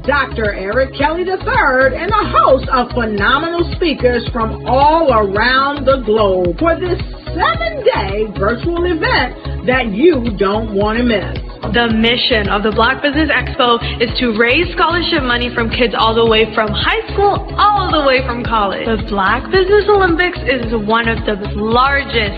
Dr. Eric Kelly III and a host of phenomenal speakers from all around the globe for this 7-day virtual event that you don't want to miss. The mission of the Black Business Expo is to raise scholarship money from kids all the way from high school, all the way from college. The Black Business Olympics is one of the largest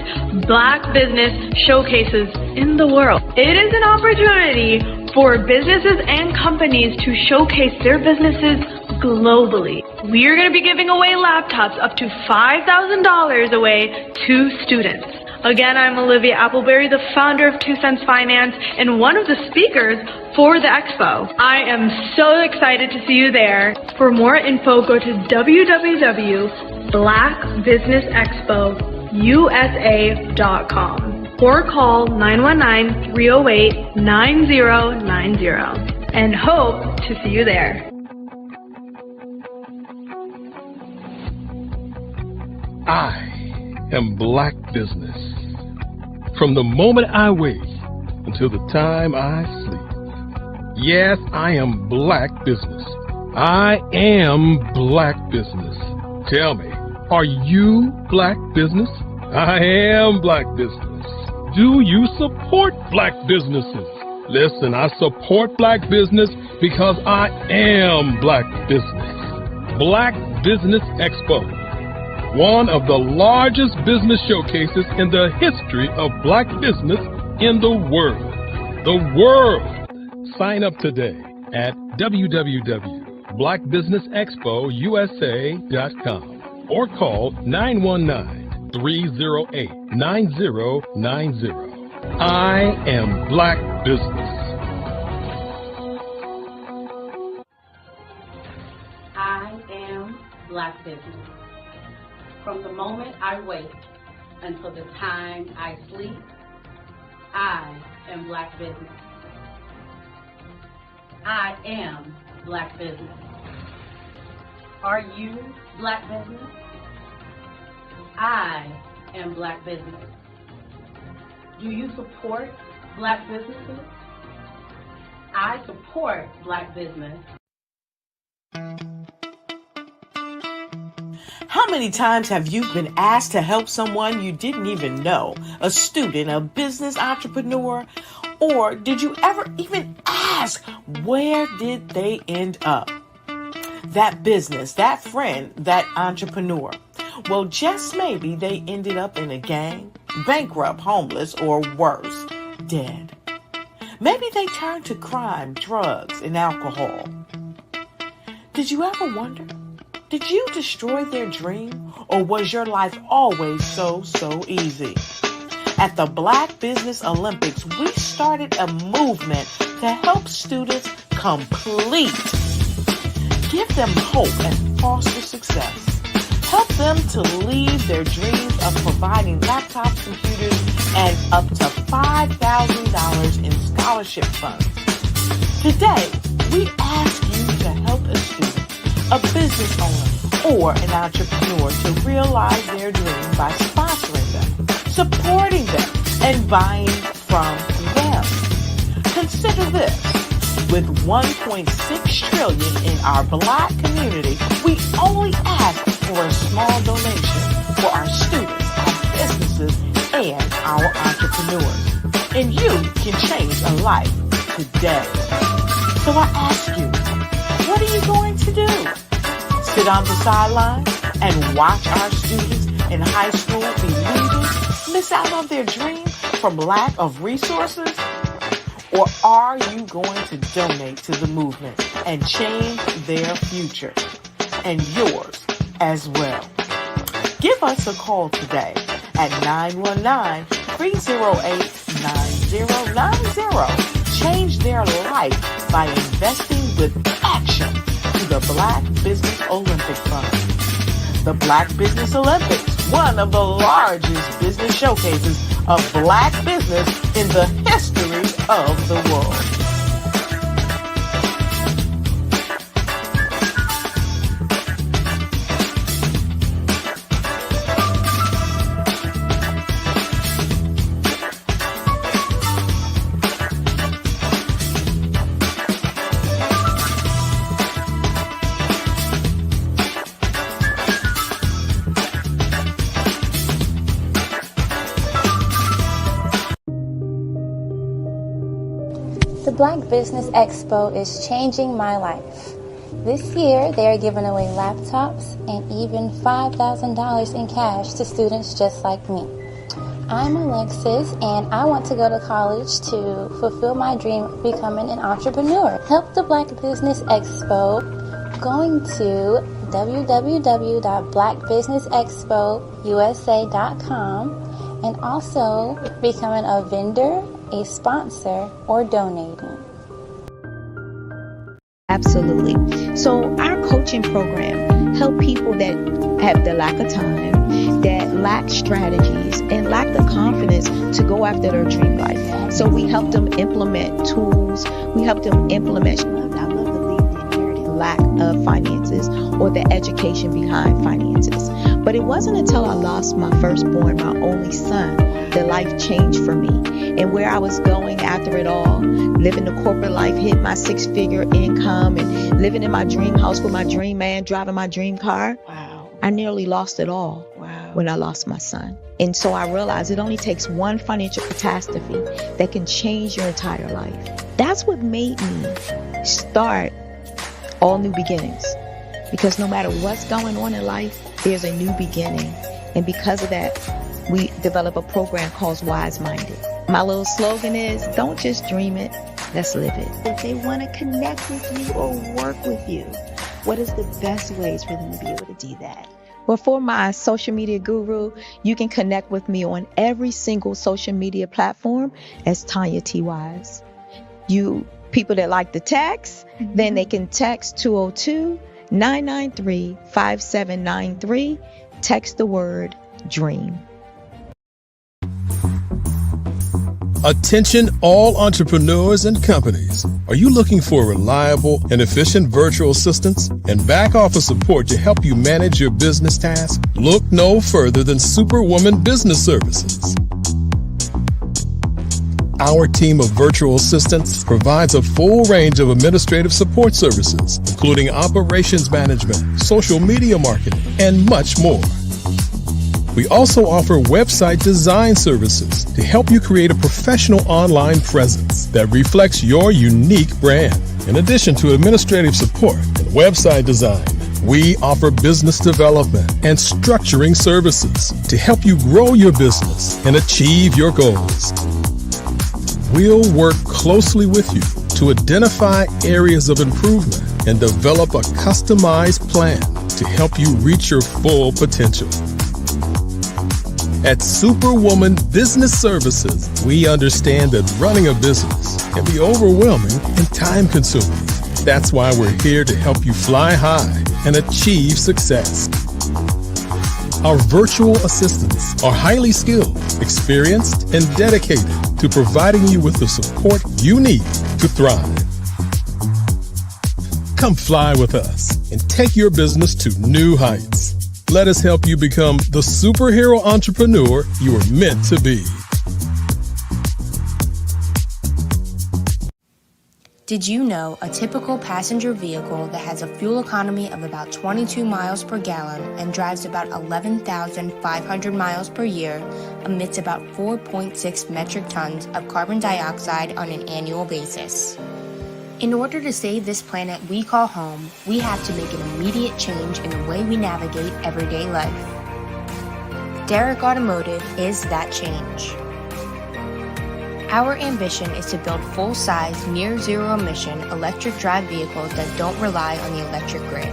Black business showcases in the world. It is an opportunity for businesses and companies to showcase their businesses globally. We are going to be giving away laptops up to $5,000 away to students. Again, I'm Olivia Appleberry, the founder of 2 Cents Finance and one of the speakers for the expo. I am so excited to see you there. For more info, go to www.blackbusinessexpousa.com or call 919-308-9090 and hope to see you there. I am Black Business. From the moment I wake until the time I sleep. Yes, I am Black Business. I am Black Business. Tell me, are you Black Business? I am Black Business. Do you support Black businesses? Listen, I support Black business because I am Black Business. Black Business Expo, one of the largest business showcases in the history of Black business in the world. The world! Sign up today at www.blackbusinessexpousa.com or call 919-308-9090. I am Black Business. I am Black Business. From the moment I wake until the time I sleep, I am Black Business. I am Black Business. Are you Black Business? I am Black Business. Do you support Black businesses? I support Black business. How many times have you been asked to help someone you didn't even know, a student, a business entrepreneur, or did you ever even ask, where did they end up? That business, that friend, that entrepreneur. Well, just maybe they ended up in a gang, bankrupt, homeless, or worse, dead. Maybe they turned to crime, drugs, and alcohol. Did you ever wonder? Did you destroy their dream, or was your life always so easy? At the Black Business Olympics, we started a movement to help students complete. Give them hope and foster success. Help them to leave their dreams of providing laptops, computers, and up to $5,000 in scholarship funds. Today, we ask you to help a student, a business owner, or an entrepreneur to realize their dream by sponsoring them, supporting them, and buying from them. Consider this. With $1.6 trillion in our Black community, we only ask for a small donation for our students, our businesses, and our entrepreneurs. And you can change a life today. So I ask you, what are you going to do? Sit on the sidelines and watch our students in high school be leaving, miss out on their dream from lack of resources? Or are you going to donate to the movement and change their future and yours as well? Give us a call today at 919-308-9090. Change their life by investing with action to the Black Business Olympic Fund. The Black Business Olympics, one of the largest business showcases of Black business in the history of the world. Black Business Expo is changing my life. This year, they are giving away laptops and even $5,000 in cash to students just like me. I'm Alexis, and I want to go to college to fulfill my dream of becoming an entrepreneur. Help the Black Business Expo going to www.blackbusinessexpousa.com and also becoming a vendor, a sponsor, or donating. Absolutely. So our coaching program help people that have the lack of time, that lack strategies, and lack the confidence to go after their dream life. So we help them implement tools. We help them implement, I love to leave the inherited lack of finances or the education behind finances. But it wasn't until I lost my firstborn, my only son, that life changed for me. And where I was going after it all, living the corporate life, hit my 6-figure income, and living in my dream house with my dream man, driving my dream car. Wow. I nearly lost it all. Wow. When I lost my son. And so I realized it only takes one financial catastrophe that can change your entire life. That's what made me start All New Beginnings. Because no matter what's going on in life, there's a new beginning. And because of that, we develop a program called Wise Minded. My little slogan is, don't just dream it, let's live it. If they want to connect with you or work with you, what is the best ways for them to be able to do that? Well, for my social media guru, you can connect with me on every single social media platform as Tanya T. Wise. You people that like the text, then they can text 202-993-5793. Text the word dream. Attention all entrepreneurs and companies. Are you looking for reliable and efficient virtual assistants and back office support to help you manage your business tasks? Look no further than Superwoman Business Services. Our team of virtual assistants provides a full range of administrative support services, including operations management, social media marketing, and much more. We also offer website design services to help you create a professional online presence that reflects your unique brand. In addition to administrative support and website design, we offer business development and structuring services to help you grow your business and achieve your goals. We'll work closely with you to identify areas of improvement and develop a customized plan to help you reach your full potential. At Superwoman Business Services, we understand that running a business can be overwhelming and time-consuming. That's why we're here to help you fly high and achieve success. Our virtual assistants are highly skilled, experienced, and dedicated to providing you with the support you need to thrive. Come fly with us and take your business to new heights. Let us help you become the superhero entrepreneur you are meant to be. Did you know a typical passenger vehicle that has a fuel economy of about 22 miles per gallon and drives about 11,500 miles per year emits about 4.6 metric tons of carbon dioxide on an annual basis? In order to save this planet we call home, we have to make an immediate change in the way we navigate everyday life. Derrick Automotive is that change. Our ambition is to build full-size, near-zero emission electric drive vehicles that don't rely on the electric grid.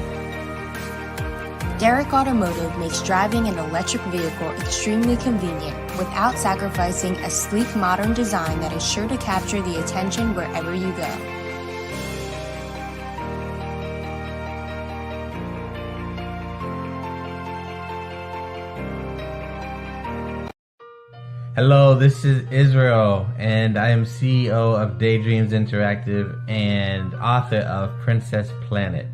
Derrick Automotive makes driving an electric vehicle extremely convenient without sacrificing a sleek, modern design that is sure to capture the attention wherever you go. Hello, this is Israel, and I am CEO of Daydreams Interactive and author of Princess Planet.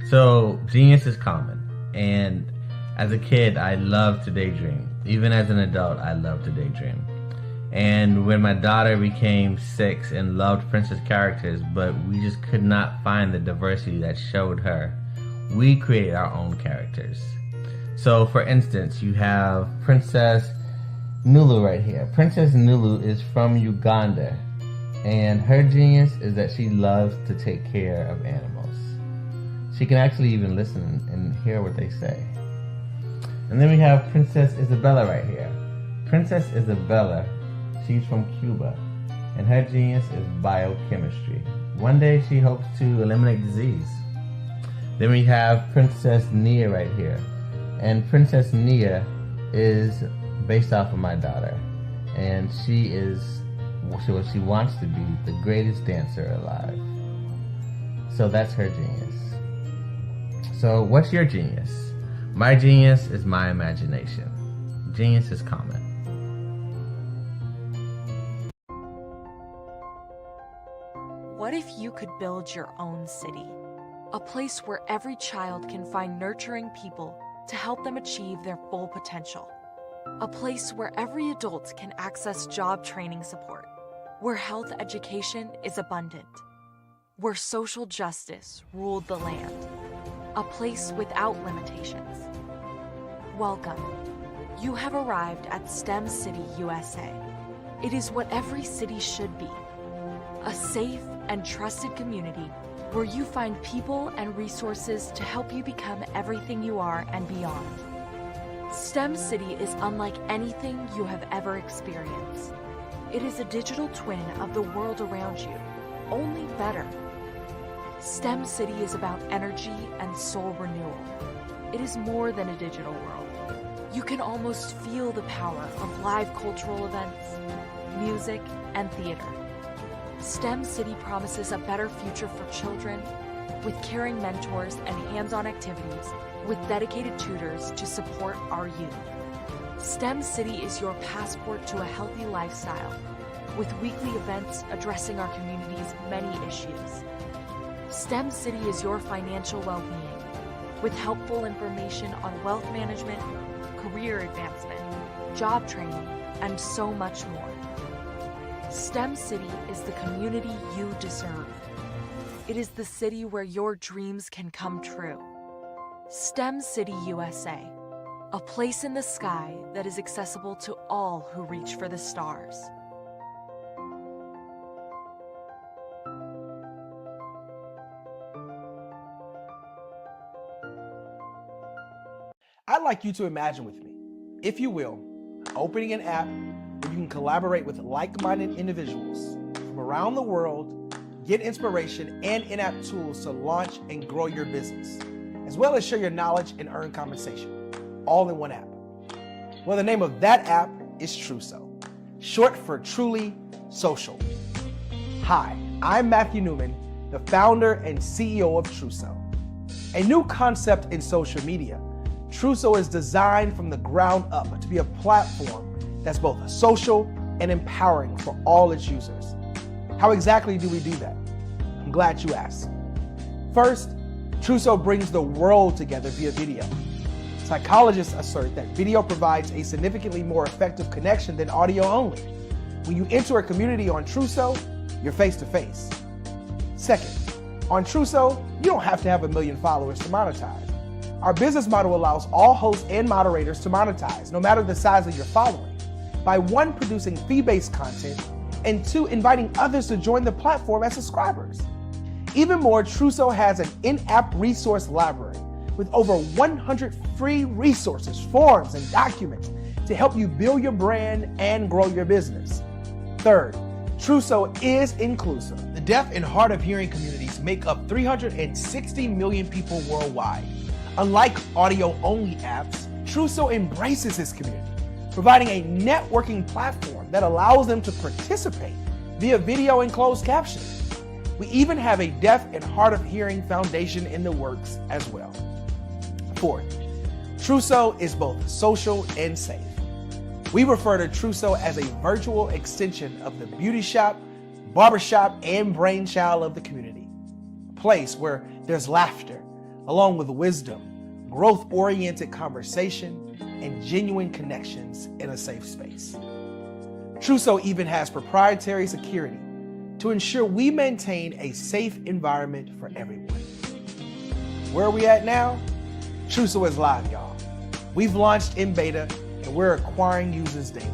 So, genius is common, and as a kid, I loved to daydream. Even as an adult, I love to daydream. And when my daughter became 6 and loved princess characters, but we just could not find the diversity that showed her, we created our own characters. So, for instance, you have Princess Nulu right here. Princess Nulu is from Uganda, And her genius is that she loves to take care of animals. She can actually even listen and hear what they say. And then we have Princess Isabella right here. Princess Isabella, she's from Cuba, and her genius is biochemistry. One day she hopes to eliminate disease. Then we have Princess Nia right here. And Princess Nia is based off of my daughter. And she is what she wants to be, the greatest dancer alive. So that's her genius. So what's your genius? My genius is my imagination. Genius is common. What if you could build your own city? A place where every child can find nurturing people to help them achieve their full potential. A place where every adult can access job training support. Where health education is abundant. Where social justice ruled the land. A place without limitations. Welcome. You have arrived at STEM City USA. It is what every city should be. A safe and trusted community where you find people and resources to help you become everything you are and beyond. STEM City is unlike anything you have ever experienced. It is a digital twin of the world around you, only better. STEM City is about energy and soul renewal. It is more than a digital world. You can almost feel the power of live cultural events, music, and theater. STEM City promises a better future for children with caring mentors and hands-on activities with dedicated tutors to support our youth. STEM City is your passport to a healthy lifestyle with weekly events addressing our community's many issues. STEM City is your financial well-being with helpful information on wealth management, career advancement, job training, and so much more. STEM City is the community you deserve. It is the city where your dreams can come true. STEM City USA, a place in the sky that is accessible to all who reach for the stars. I'd like you to imagine with me, if you will, opening an app where you can collaborate with like-minded individuals from around the world, get inspiration and in-app tools to launch and grow your business, as well as share your knowledge and earn compensation, all in one app. Well, the name of that app is Truso, short for Truly Social. Hi, I'm Matthew Newman, the founder and CEO of Truso, a new concept in social media. Truso is designed from the ground up to be a platform that's both social and empowering for all its users. How exactly do we do that? I'm glad you asked. First, Truso brings the world together via video. Psychologists assert that video provides a significantly more effective connection than audio only. When you enter a community on Truso, you're face to face. Second, on Truso, you don't have to have 1 million followers to monetize. Our business model allows all hosts and moderators to monetize, no matter the size of your following, by 1, producing fee-based content, and 2, inviting others to join the platform as subscribers. Even more, Truso has an in-app resource library with over 100 free resources, forms, and documents to help you build your brand and grow your business. Third, Truso is inclusive. The deaf and hard of hearing communities make up 360 million people worldwide. Unlike audio-only apps, Truso embraces its community, providing a networking platform that allows them to participate via video and closed captioning. We even have a deaf and hard of hearing foundation in the works as well. Fourth, Truso is both social and safe. We refer to Truso as a virtual extension of the beauty shop, barbershop, and brainchild of the community. A place where there's laughter, along with wisdom, growth-oriented conversation, and genuine connections in a safe space. Truso even has proprietary security to ensure we maintain a safe environment for everyone. Where are we at now? Truso is live, y'all. We've launched in beta and we're acquiring users daily.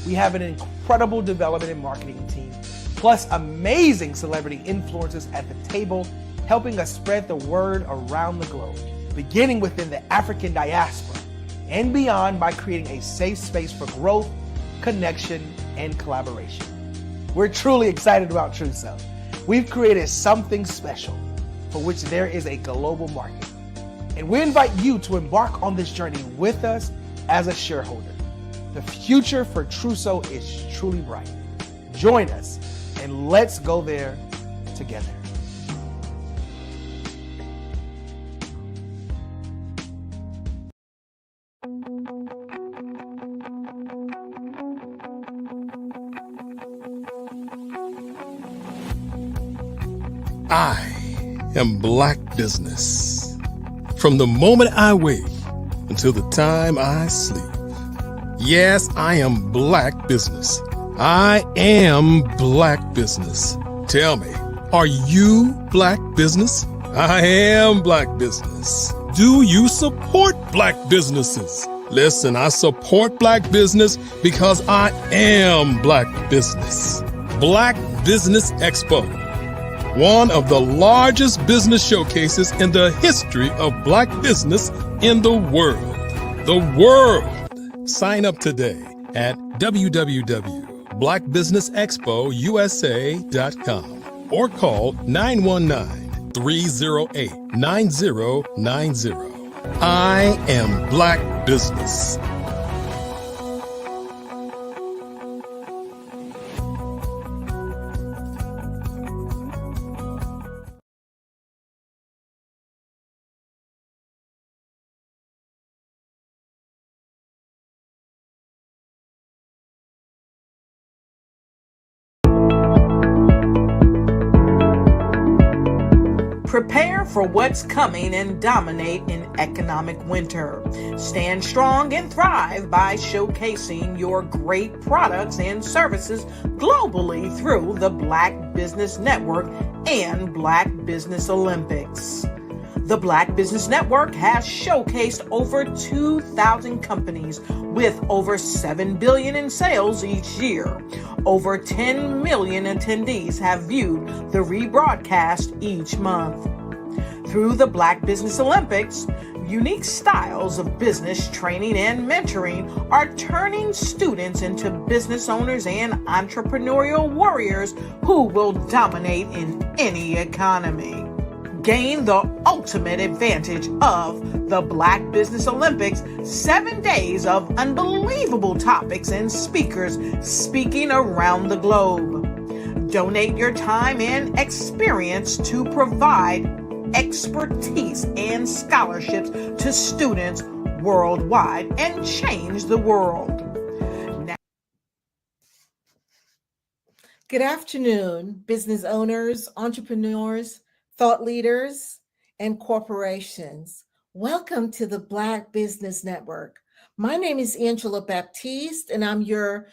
We have an incredible development and marketing team plus amazing celebrity influencers at the table, helping us spread the word around the globe, beginning within the African diaspora and beyond by creating a safe space for growth, connection, and collaboration. We're truly excited about TrueSelf. We've created something special for which there is a global market. And we invite you to embark on this journey with us as a shareholder. The future for TrueSelf is truly bright. Join us and let's go there together. I am Black Business. From the moment I wake until the time I sleep. Yes, I am Black Business. I am Black Business. Tell me, are you Black Business? I am Black Business. Do you support Black businesses? Listen, I support Black business because I am Black Business. Black Business Expo, one of the largest business showcases in the history of Black business in the world. The world! Sign up today at www.blackbusinessexpousa.com or call 919-308-9090. I am Black Business. Prepare for what's coming and dominate in economic winter. Stand strong and thrive by showcasing your great products and services globally through the Black Business Network and Black Business Olympics. The Black Business Network has showcased over 2,000 companies with over $7 billion in sales each year. Over 10 million attendees have viewed the rebroadcast each month. Through the Black Business Olympics, unique styles of business training and mentoring are turning students into business owners and entrepreneurial warriors who will dominate in any economy. Gain the ultimate advantage of the Black Business Olympics, 7 days of unbelievable topics and speakers speaking around the globe. Donate your time and experience to provide expertise and scholarships to students worldwide and change the world. Good afternoon, business owners, entrepreneurs, thought leaders, and corporations. Welcome to the Black Business Network. My name is Angela Baptiste, and I'm your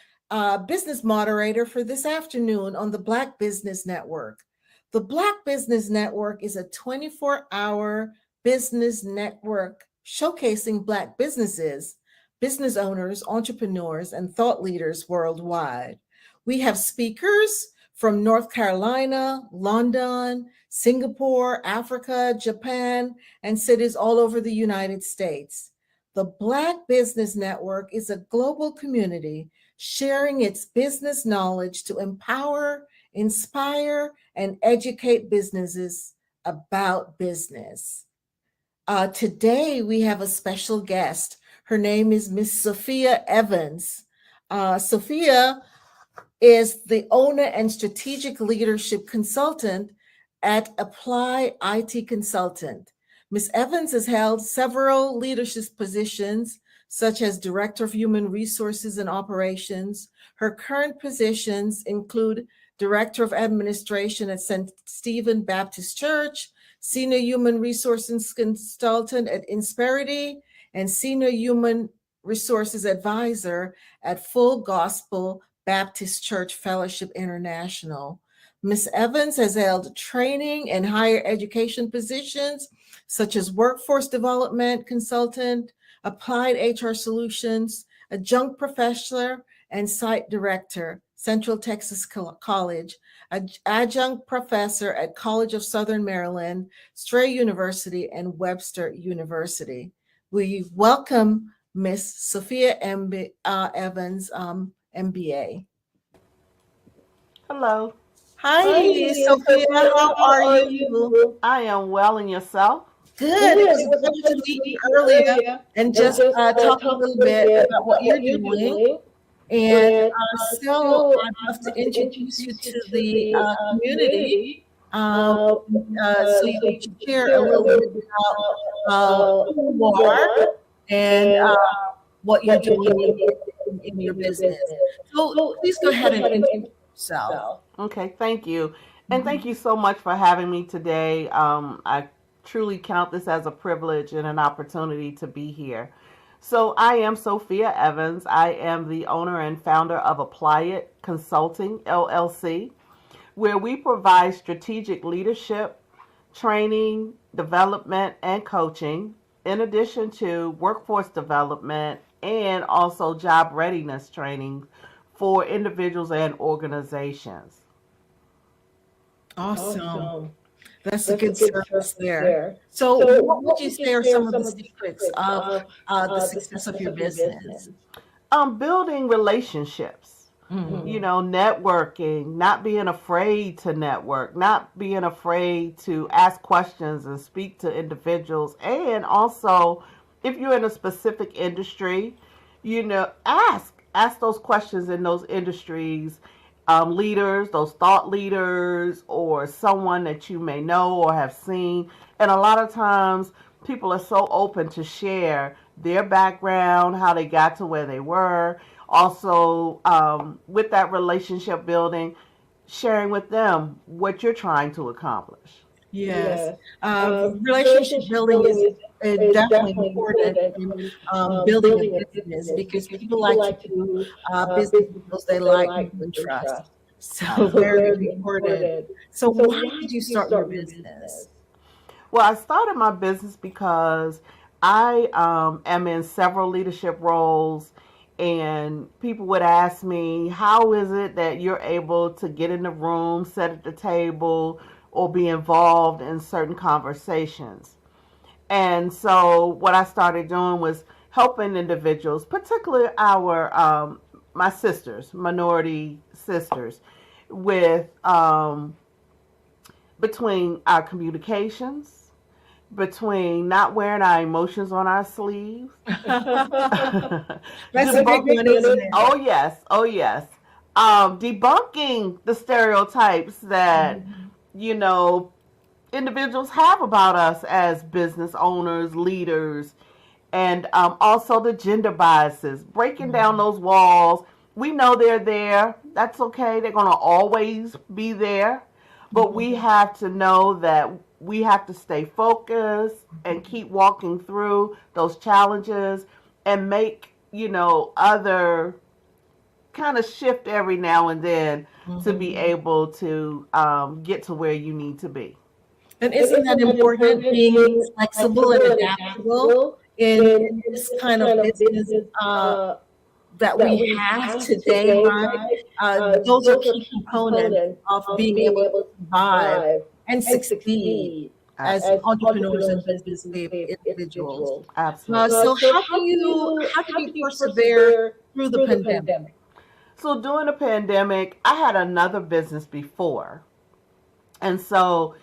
business moderator for this afternoon on the Black Business Network. The Black Business Network is a 24-hour business network showcasing Black businesses, business owners, entrepreneurs, and thought leaders worldwide. We have speakers from North Carolina, London, Singapore, Africa, Japan, and cities all over the United States. The Black Business Network is a global community sharing its business knowledge to empower, inspire, and educate businesses about business. Today, we have a special guest. Her name is Miss Sophia Evans. Sophia is the owner and strategic leadership consultant at Apply IT Consultant. Ms. Evans has held several leadership positions, such as Director of Human Resources and Operations. Her current positions include Director of Administration at St. Stephen Baptist Church, Senior Human Resources Consultant at Insperity, and Senior Human Resources Advisor at Full Gospel Baptist Church Fellowship International. Ms. Evans has held training and higher education positions such as workforce development consultant, applied HR solutions, adjunct professor, and site director, Central Texas College, adjunct professor at College of Southern Maryland, Strayer University, and Webster University. We welcome Miss Sophia Evans, MBA. Hello. Hi, Sophia. How are you? I am well, and yourself? Good. It was a pleasure to meet you earlier and just talk a little bit about what you're doing. And so I'd love to introduce you to the community. So you can share a little bit about who you are and what you're doing in your business. So please go ahead and introduce yourself. Okay, thank you. And thank you so much for having me today. I truly count this as a privilege and an opportunity to be here. So I am Sophia Evans. I am the owner and founder of Apply It Consulting, LLC, where we provide strategic leadership, training, development, and coaching, in addition to workforce development and also job readiness training for individuals and organizations. Awesome. That's a good service there. So what would you say are some of the secrets of the success of your business? Building relationships, networking, not being afraid to network, not being afraid to ask questions and speak to individuals. And also, if you're in a specific industry, ask those questions in those industries. Leaders, those thought leaders, or someone that you may know or have seen. And a lot of times people are so open to share their background, how they got to where they were. Also, with that relationship building, sharing with them what you're trying to accomplish. Yes. Relationship building is definitely important in building a business because people like to do business because they like and trust. So very important. So why did you start your business? Well, I started my business because I am in several leadership roles, and people would ask me, how is it that you're able to get in the room, sit at the table, or be involved in certain conversations? And so what I started doing was helping individuals, particularly my sisters, minority sisters, with between our communications, between not wearing our emotions on our sleeves. That's a big one, isn't it? Oh yes. Debunking the stereotypes that individuals have about us as business owners, leaders, and also the gender biases, breaking down those walls. We know they're there. That's okay. They're going to always be there. But we have to know that we have to stay focused and keep walking through those challenges and make, other kind of shift every now and then to be able to get to where you need to be. And isn't that important, being flexible and adaptable in this kind of business that we have today, right? Those are key components of being able to survive and succeed as entrepreneurs and business individuals. Absolutely. So how did you persevere through the pandemic? So during the pandemic, I had another business before. And so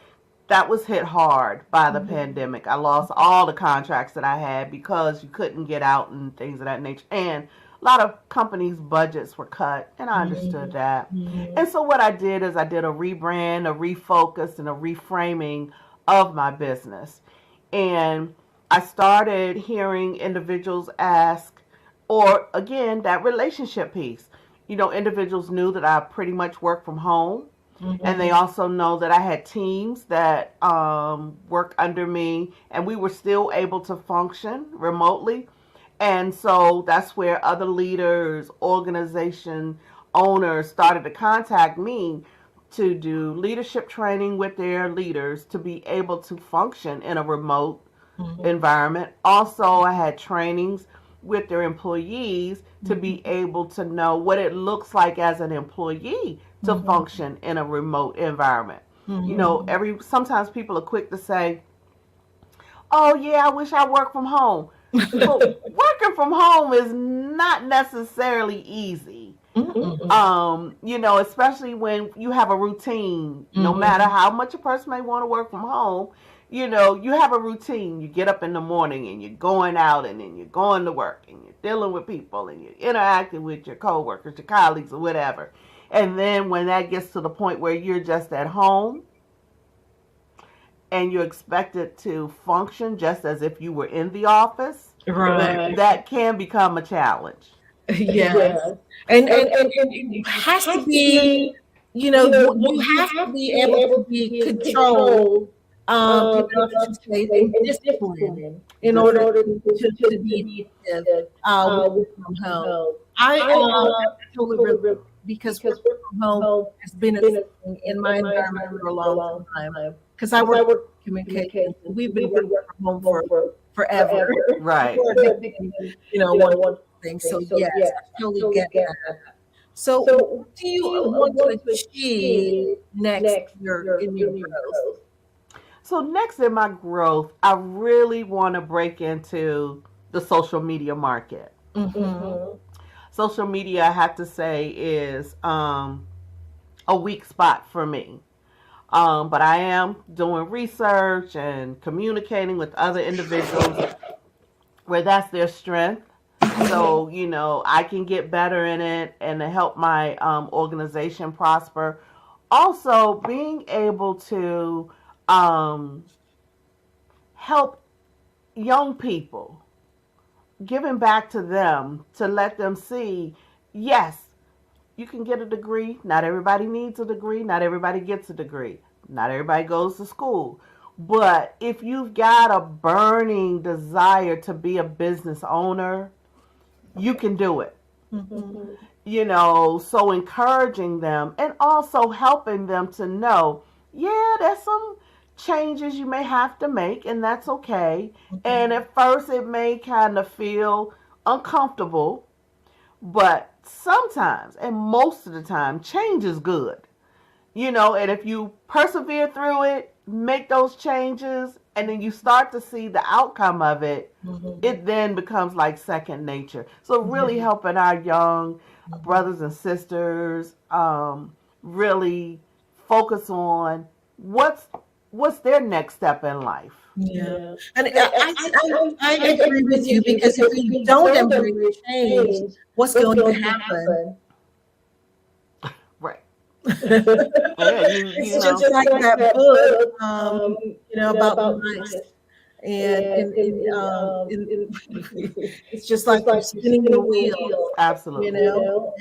that was hit hard by the pandemic. I lost all the contracts that I had because you couldn't get out and things of that nature. And a lot of companies' budgets were cut, and I understood that. And so what I did is I did a rebrand, a refocus, and a reframing of my business. And I started hearing individuals ask, or again, that relationship piece. Individuals knew that I pretty much worked from home. And they also know that I had teams that work under me, and we were still able to function remotely. And so that's where other leaders, organization owners started to contact me to do leadership training with their leaders to be able to function in a remote environment. Also, I had trainings with their employees to be able to know what it looks like as an employee to function in a remote environment. You know, sometimes people are quick to say, oh yeah, I wish I worked from home. But working from home is not necessarily easy. You know, especially when you have a routine, no matter how much a person may want to work from home, you know, you have a routine. You get up in the morning and you're going out and then you're going to work and you're dealing with people and you're interacting with your coworkers, your colleagues, or whatever. And then when that gets to the point where you're just at home and you're expected to function just as if you were in the office, that can become a challenge. Yes. And it has to be, you know, you have to be able to be controlled, and disciplined in order to be effective from home. I totally agree, because work from home has been a thing in my environment for a long time. Because I work in communications, and we've been working from home for forever. Right. You know, one thing. So yes, I totally get that. So what do you want to achieve next in your growth? So next in my growth, I really want to break into the social media market. Social media, I have to say, is a weak spot for me. But I am doing research and communicating with other individuals where that's their strength. So, you know, I can get better in it and to help my organization prosper. Also, being able to help young people, giving back to them to let them see, yes, you can get a degree. Not everybody needs a degree. Not everybody gets a degree. Not everybody goes to school. But if you've got a burning desire to be a business owner, you can do it. You know, so encouraging them and also helping them to know, yeah, there's some changes you may have to make, and that's okay. And at first it may kind of feel uncomfortable, but sometimes, and most of the time, change is good. You know, and if you persevere through it, make those changes, and then you start to see the outcome of it, it then becomes like second nature. So really helping our young brothers and sisters really focus on what's their next step in life. Yeah, and I agree with you, because if you don't embrace change, what's going to happen? Right. It's just like that book, you know, about mice. And it's just like you're spinning the wheel. Absolutely. You know,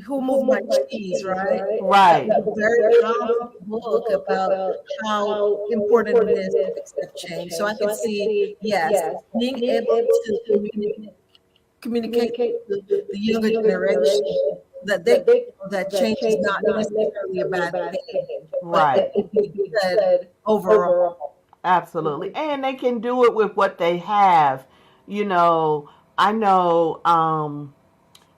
who moved my cheese, right? Right. That's a very powerful book about how important it is to accept change. So I can see, yes, being able to communicate to the younger generation that change is not necessarily a bad thing, right? But it can be good overall. Absolutely, and they can do it with what they have. You know, I know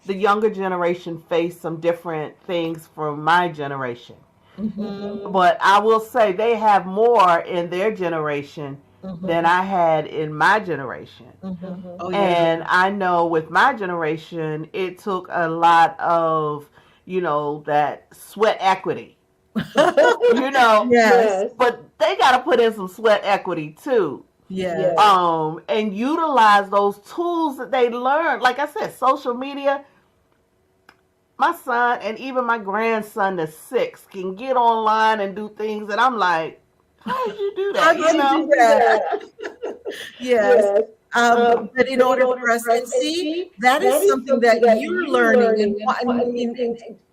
the younger generation face some different things from my generation, but I will say they have more in their generation than I had in my generation. And I know with my generation, it took a lot of, you know, that sweat equity. You know, but they got to put in some sweat equity too. And utilize those tools that they learned. Like I said, social media. My son and even my grandson that's 6 can get online and do things that I'm like, how did you do that? How did you do that? Yes. But in order for us to see, that is something that you're learning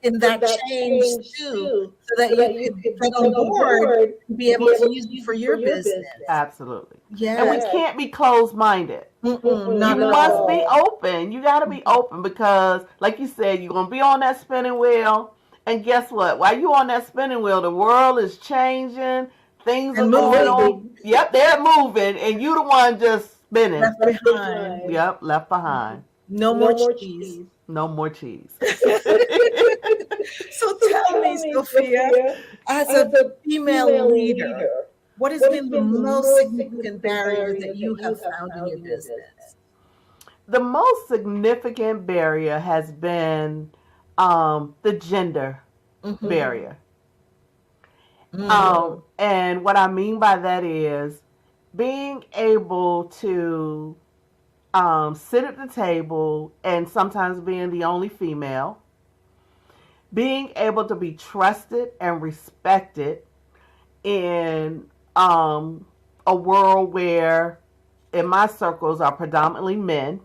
in that change too, so that you can get on board and be able to use it for your business. Absolutely. Yeah. And we can't be closed-minded. You must be open. You got to be open because, like you said, you're going to be on that spinning wheel. And guess what? While you're on that spinning wheel, the world is changing. Things are going on. Yep, they're moving. And you the one just spinning. Left behind. Yep, left behind. No more cheese. No more cheese. So tell me, Sophia, as a female leader, what has been the most significant barrier that you have found in your business? The most significant barrier has been the gender barrier. And what I mean by that is being able to sit at the table and sometimes being the only female, being able to be trusted and respected in a world where in my circles are predominantly men,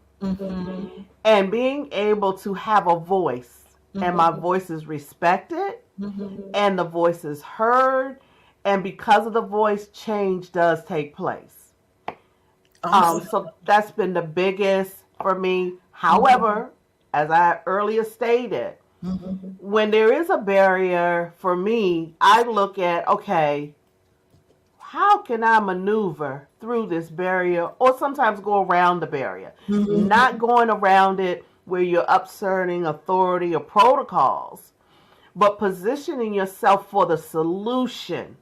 and being able to have a voice and my voice is respected and the voice is heard, and because of the voice, change does take place. So that's been the biggest for me. However, as I earlier stated, when there is a barrier for me, I look at, okay, how can I maneuver through this barrier, or sometimes go around the barrier? Not going around it where you're upsetting authority or protocols, but positioning yourself for the solution.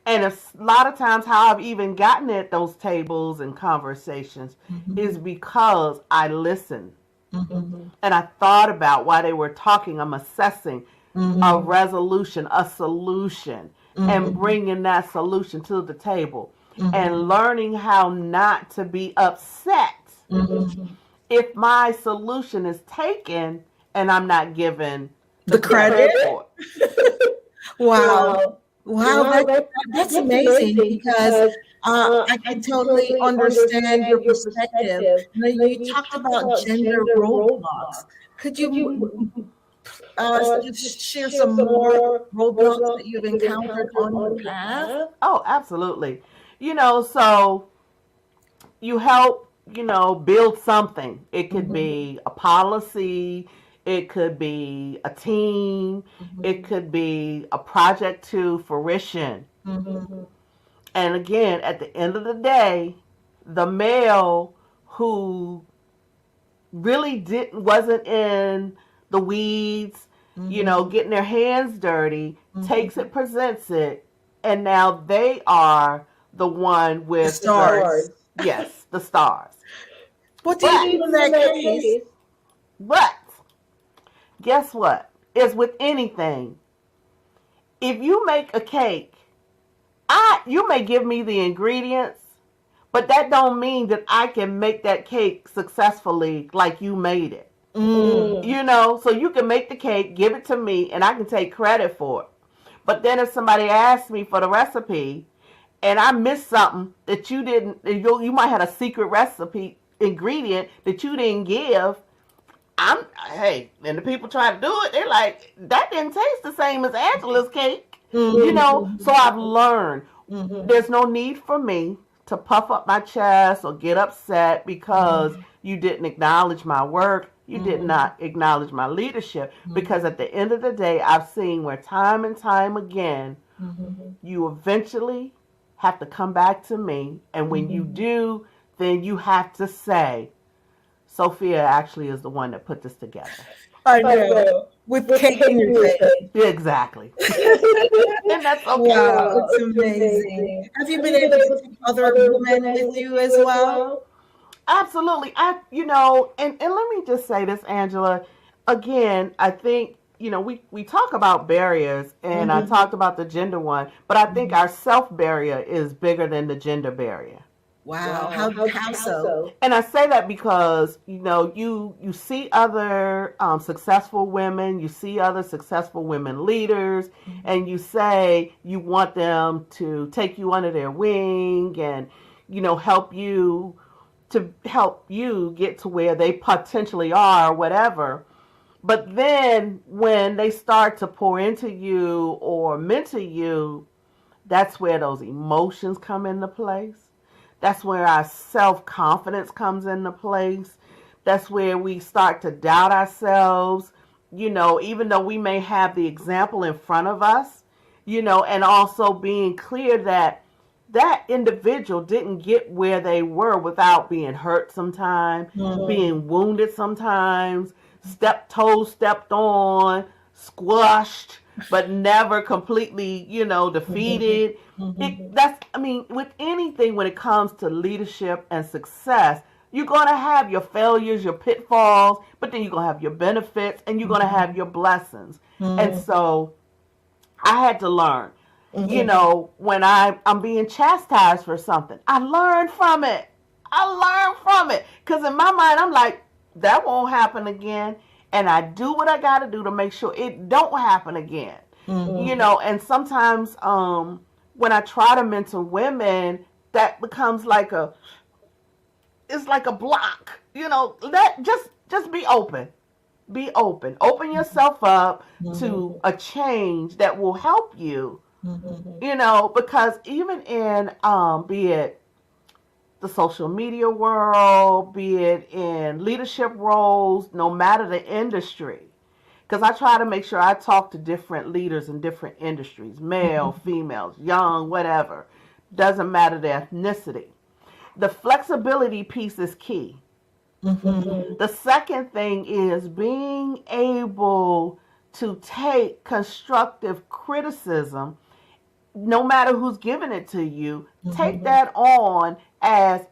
And a lot of times how I've even gotten at those tables and conversations is because I listened. And I thought about why they were talking. I'm assessing a resolution, a solution, and bringing that solution to the table and learning how not to be upset if my solution is taken and I'm not given the credit for it. Wow. Wow, that's amazing because I can totally understand your perspective. You talked about gender roadblocks. Could you just share some more roadblocks that you've encountered on your path? Oh, absolutely. So you help, build something. It could be a policy. It could be a team. It could be a project to fruition. And again, at the end of the day, the male who really wasn't in the weeds, getting their hands dirty, takes it, presents it, and now they are the one with the stars. Yes, the stars. What do you do in that case? But guess what? It's with anything. If you make a cake, you may give me the ingredients, but that don't mean that I can make that cake successfully like you made it. So you can make the cake, give it to me, and I can take credit for it. But then if somebody asks me for the recipe and I missed something that you didn't, you might have a secret recipe ingredient that you didn't give, and the people try to do it, they're like, that didn't taste the same as Angela's cake. So I've learned there's no need for me to puff up my chest or get upset because you didn't acknowledge my work. You did not acknowledge my leadership, because at the end of the day, I've seen where time and time again, you eventually have to come back to me. And when you do, then you have to say, Sophia actually is the one that put this together. I know. With cake in your face. Exactly. And that's okay. Wow, it's amazing. Have you been able to take other women with you as well? Absolutely. And let me just say this, Angela. Again, I think, we talk about barriers, and I talked about the gender one, but I think our self barrier is bigger than the gender barrier. Wow. How so? And I say that because, you see other successful women, you see other successful women leaders, and you say you want them to take you under their wing and, help you get to where they potentially are, or whatever. But then when they start to pour into you or mentor you, that's where those emotions come into place. That's where our self-confidence comes into place. That's where we start to doubt ourselves, even though we may have the example in front of us, and also being clear that that individual didn't get where they were without being hurt sometimes, being wounded sometimes, toes stepped on, squashed, but never completely, defeated. With anything, when it comes to leadership and success, you're going to have your failures, your pitfalls, but then you're going to have your benefits and you're going to have your blessings. And so I had to learn, when I'm being chastised for something, I learn from it. Because in my mind, I'm like, that won't happen again. And I do what I got to do to make sure it don't happen again. And sometimes when I try to mentor women, that becomes like it's like a block. Just be open. Be open. Open yourself up to a change that will help you. Because even in be it the social media world, be it in leadership roles, no matter the industry, because I try to make sure I talk to different leaders in different industries, male, females, young, whatever. Doesn't matter the ethnicity. The flexibility piece is key. The second thing is being able to take constructive criticism, no matter who's giving it to you, take that on as,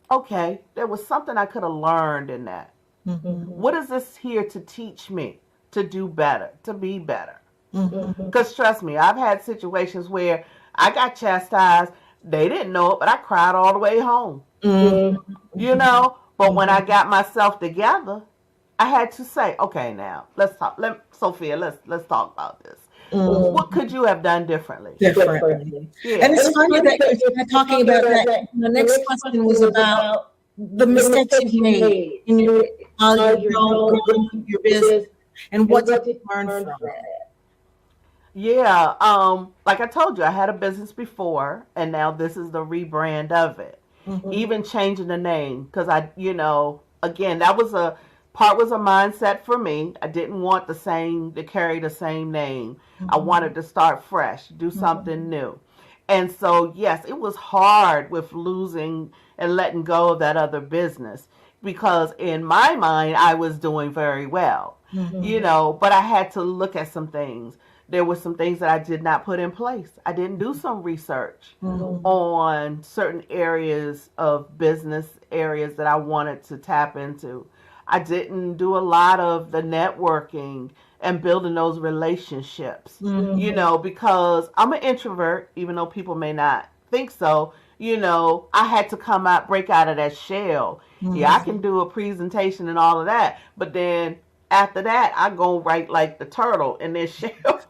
okay, there was something I could have learned in that. What is this here to teach me to do better, to be better? Because trust me, I've had situations where I got chastised. They didn't know it, but I cried all the way home. But when I got myself together, I had to say, okay, now let's talk. Sophia, let's talk about this. What could you have done differently? Yeah. And it's funny that you're talking about that. The next question was about the mistakes you made in your business and what did you learn from it? Yeah, like I told you, I had a business before, and now this is the rebrand of it. Even changing the name, because again, that was a mindset for me. I didn't want to carry the same name. I wanted to start fresh, do something new. And so, yes, it was hard with losing and letting go of that other business, because in my mind, I was doing very well, but I had to look at some things. There were some things that I did not put in place. I didn't do some research on certain areas of business areas that I wanted to tap into. I didn't do a lot of the networking and building those relationships, because I'm an introvert, even though people may not think so. I had to break out of that shell. Yeah, I can do a presentation and all of that, but then after that, I go right like the turtle in this shell.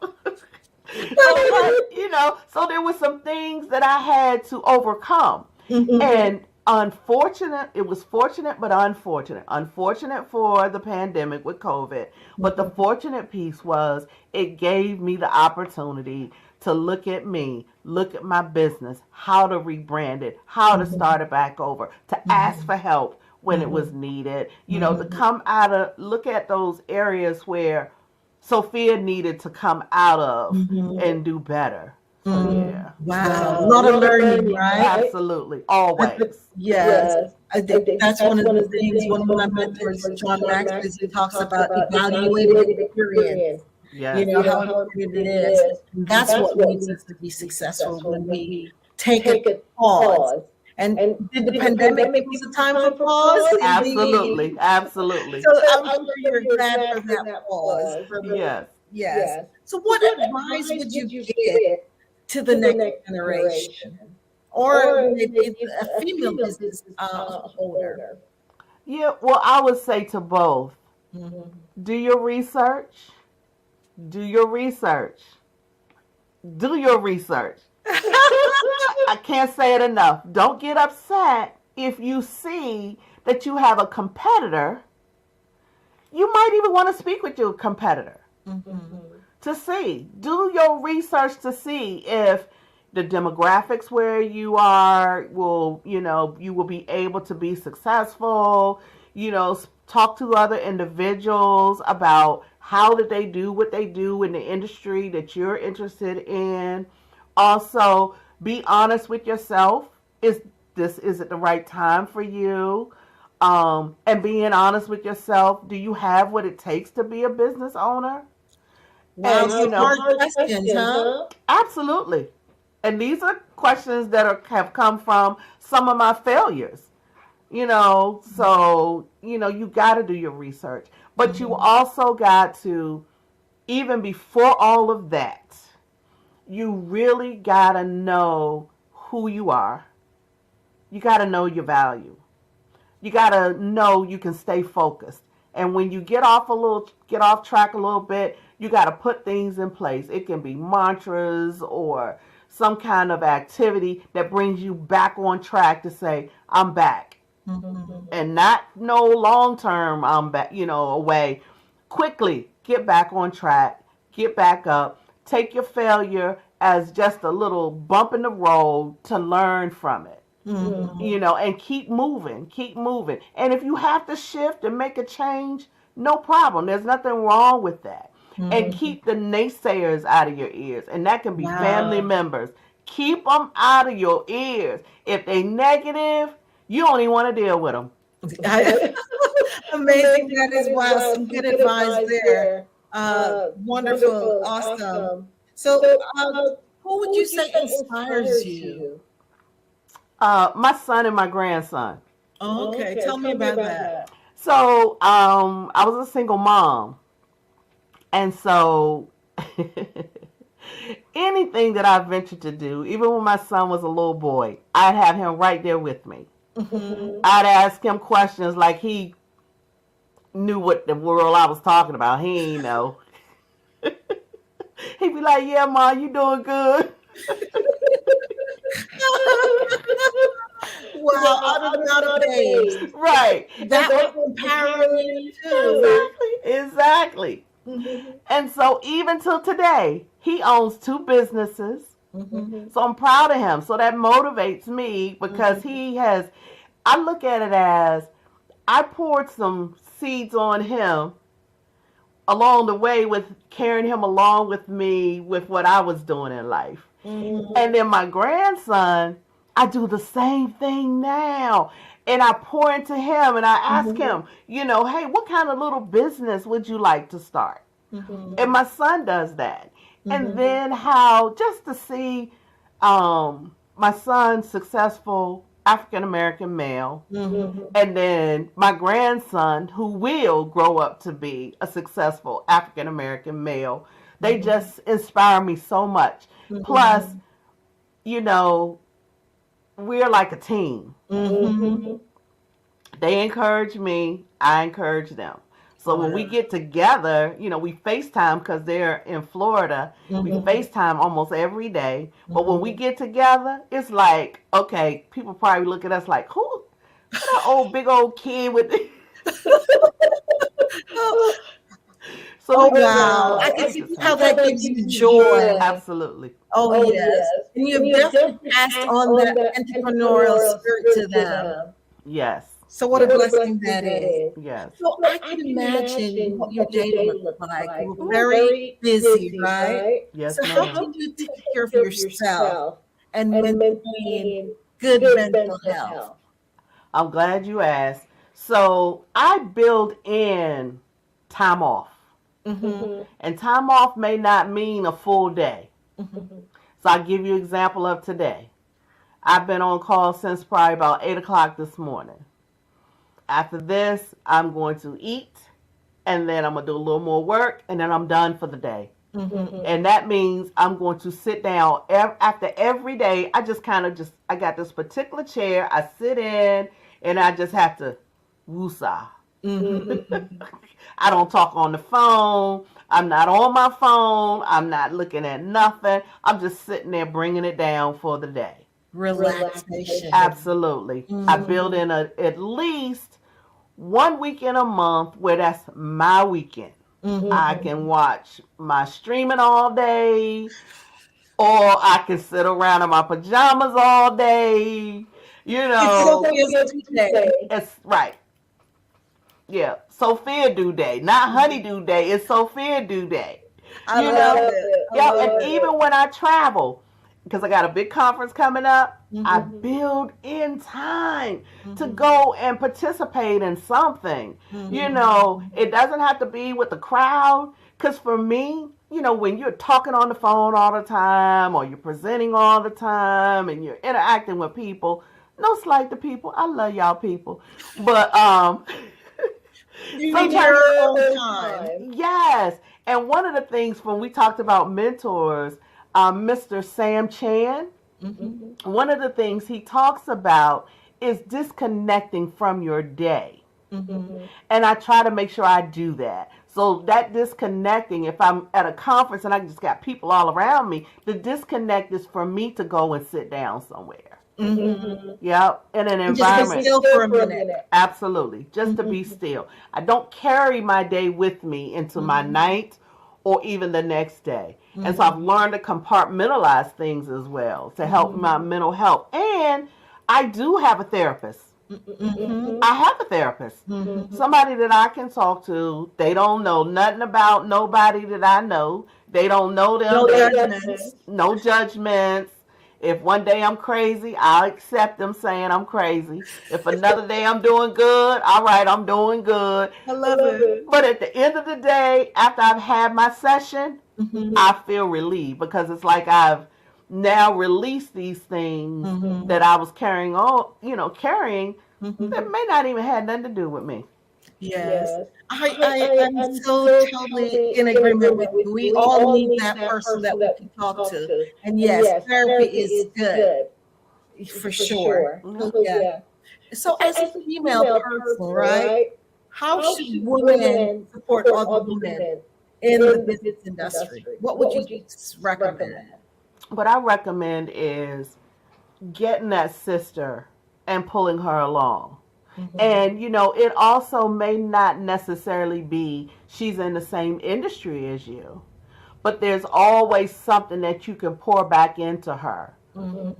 So there were some things that I had to overcome. And it was fortunate, but unfortunate. Unfortunate for the pandemic with COVID. But the fortunate piece was it gave me the opportunity to look at me, look at my business, how to rebrand it, how to start it back over, to ask for help when it was needed, to come look at those areas where Sophia needed to come out of and do better. So, yeah. Wow. A lot of learning, right? Absolutely. Always. Yes. I think that's one of the things, one of my mentors, John Max, he talks about evaluating experience. Yes. How important it is. And that's what leads us to be successful when we take a pause. And did the pandemic give us a time for pause? Absolutely. So I'm sure you're glad for that pause. Yes. So what advice would you give to the next generation? Or maybe a female business owner? Yeah, well, I would say to both. Do your research. Do your research. Do your research. I can't say it enough. Don't get upset if you see that you have a competitor. You might even want to speak with your competitor to see. Do your research to see if the demographics where you are you will be able to be successful. Talk to other individuals about how did they do what they do in the industry that you're interested in. Also, Be honest with yourself. Is it the right time for you? And being honest with yourself, do you have what it takes to be a business owner? Wow, And some hard questions, huh? absolutely. And these are questions that have come from some of my failures. So you got to do your research, but you also got to, even before all of that, you really got to know who you are. You got to know your value. You got to know you can stay focused. And when you get off track a little bit, you got to put things in place. It can be mantras or some kind of activity that brings you back on track to say, I'm back. And not no long term, I'm back, away. Quickly get back on track, get back up, take your failure as just a little bump in the road to learn from it. And keep moving. And if you have to shift and make a change, no problem. There's nothing wrong with that. And keep the naysayers out of your ears. And that can be family members. Keep them out of your ears. If they negative, you don't even want to deal with them. Amazing. That is wow. Some good advice there. Wonderful. Awesome. So, who would you say inspires you? My son and my grandson. Oh, okay. Tell me about that. So, I was a single mom. And so, anything that I ventured to do, even when my son was a little boy, I'd have him right there with me. I'd ask him questions like he knew what the world I was talking about. He ain't know. He'd be like, yeah, Ma, you doing good? Wow, out of days. Right. That was empowering too. Exactly. And so even till today, he owns 2 businesses. So I'm proud of him. So that motivates me because I look at it as I poured some seeds on him along the way with carrying him along with me with what I was doing in life. And then my grandson, I do the same thing now. And I pour into him and I ask him, hey, what kind of little business would you like to start? And my son does that. And then how just to see my son's successful African-American male, and then my grandson who will grow up to be a successful African-American male, they just inspire me so much. Plus, we're like a team. They encourage me, I encourage them. So when we get together, we FaceTime because they're in Florida. We FaceTime almost every day. But when we get together, it's like, okay, people probably look at us like, who? That old big old kid with the... Wow. I can see how that gives you joy. Absolutely. Oh, yes. And you've definitely passed on that entrepreneurial spirit to them. Yes. So what a blessing that is. Yes. So I can imagine what your day looked like. You were very busy, right? Yes, so how did you take care of yourself and maintain good mental health? I'm glad you asked. So I build in time off. And time off may not mean a full day. So I'll give you an example of today. I've been on call since probably about 8 o'clock this morning. After this, I'm going to eat, and then I'm going to do a little more work, and then I'm done for the day. And that means I'm going to sit down after every day. I got this particular chair. I sit in, and I just have to woosah. I don't talk on the phone. I'm not on my phone. I'm not looking at nothing. I'm just sitting there bringing it down for the day. Relaxation. Absolutely. I build in at least 1 weekend a month where that's my weekend. I can watch my streaming all day, or I can sit around in my pajamas all day. It's right. Yeah, Sophia do day, not honeydew day. It's Sophia do day. I love it. And even when I travel, because I got a big conference coming up, I build in time to go and participate in something. You know, it doesn't have to be with the crowd. Because for me, you know, when you're talking on the phone all the time, or you're presenting all the time, and you're interacting with people, no slight to people, I love y'all people, but you need your own time. Yes, and one of the things when we talked about mentors, Mr. Sam Chan, one of the things he talks about is disconnecting from your day. And I try to make sure I do that. So that disconnecting, if I'm at a conference and I just got people all around me, the disconnect is for me to go and sit down somewhere. Yep, in an environment. Just be still for a minute. Absolutely, just to be still. I don't carry my day with me into my night or even the next day. And so I've learned to compartmentalize things as well to help my mental health. And I do have a therapist. I have a therapist, somebody that I can talk to. They don't know nothing about nobody that I know. They don't know them. No judgments. No judgments. If one day I'm crazy, I'll accept them saying I'm crazy. If another day I'm doing good, all right, I'm doing good. I love it. But at the end of the day, after I've had my session, I feel relieved because it's like I've now released these things that I was carrying on, carrying that may not even have nothing to do with me. Yes. I'm so totally in agreement with you. We all need that person that we can talk to. And yes, therapy is good for sure. Yeah. So as a female person, right? How should women support other women in the business industry? What would you recommend? What I recommend is getting that sister and pulling her along. And, it also may not necessarily be she's in the same industry as you, but there's always something that you can pour back into her.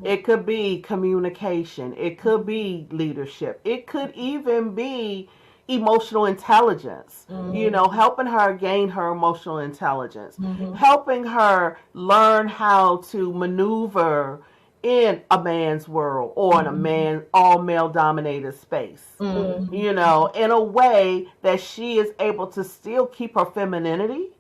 It could be communication. It could be leadership. It could even be emotional intelligence, helping her gain her emotional intelligence, helping her learn how to maneuver in a man's world or in a all male dominated space, in a way that she is able to still keep her femininity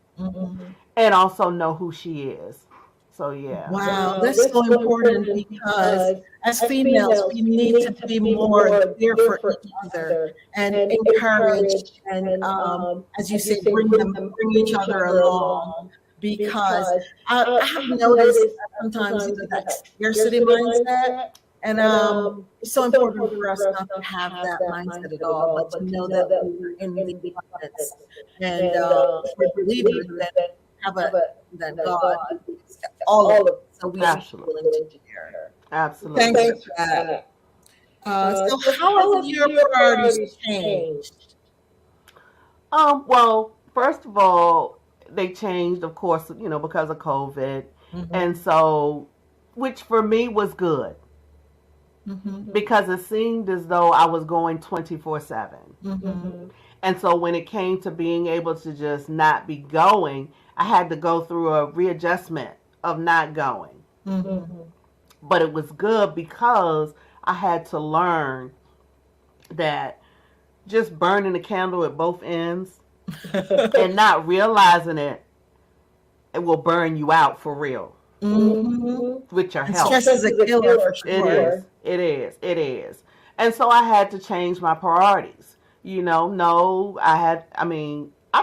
and also know who she is. So, yeah. Wow, that's so important because as females, we need to be more there for each other and encourage and, as you say, bring each other along. Because I have noticed sometimes that scarcity mindset, and it's so important for us not to have that mindset at all, but to know that we're in the abundance and for believers that have that God, all of it, so we are willing to share. Absolutely. Thank you for that. So how have your priorities changed? Well, first of all, they changed, of course, because of COVID. And so, which for me was good because it seemed as though I was going 24/7. And so when it came to being able to just not be going, I had to go through a readjustment of not going. But it was good because I had to learn that just burning the candle at both ends and not realizing it will burn you out for real with your health. Stress is a killer for sure. It is. And so I had to change my priorities. I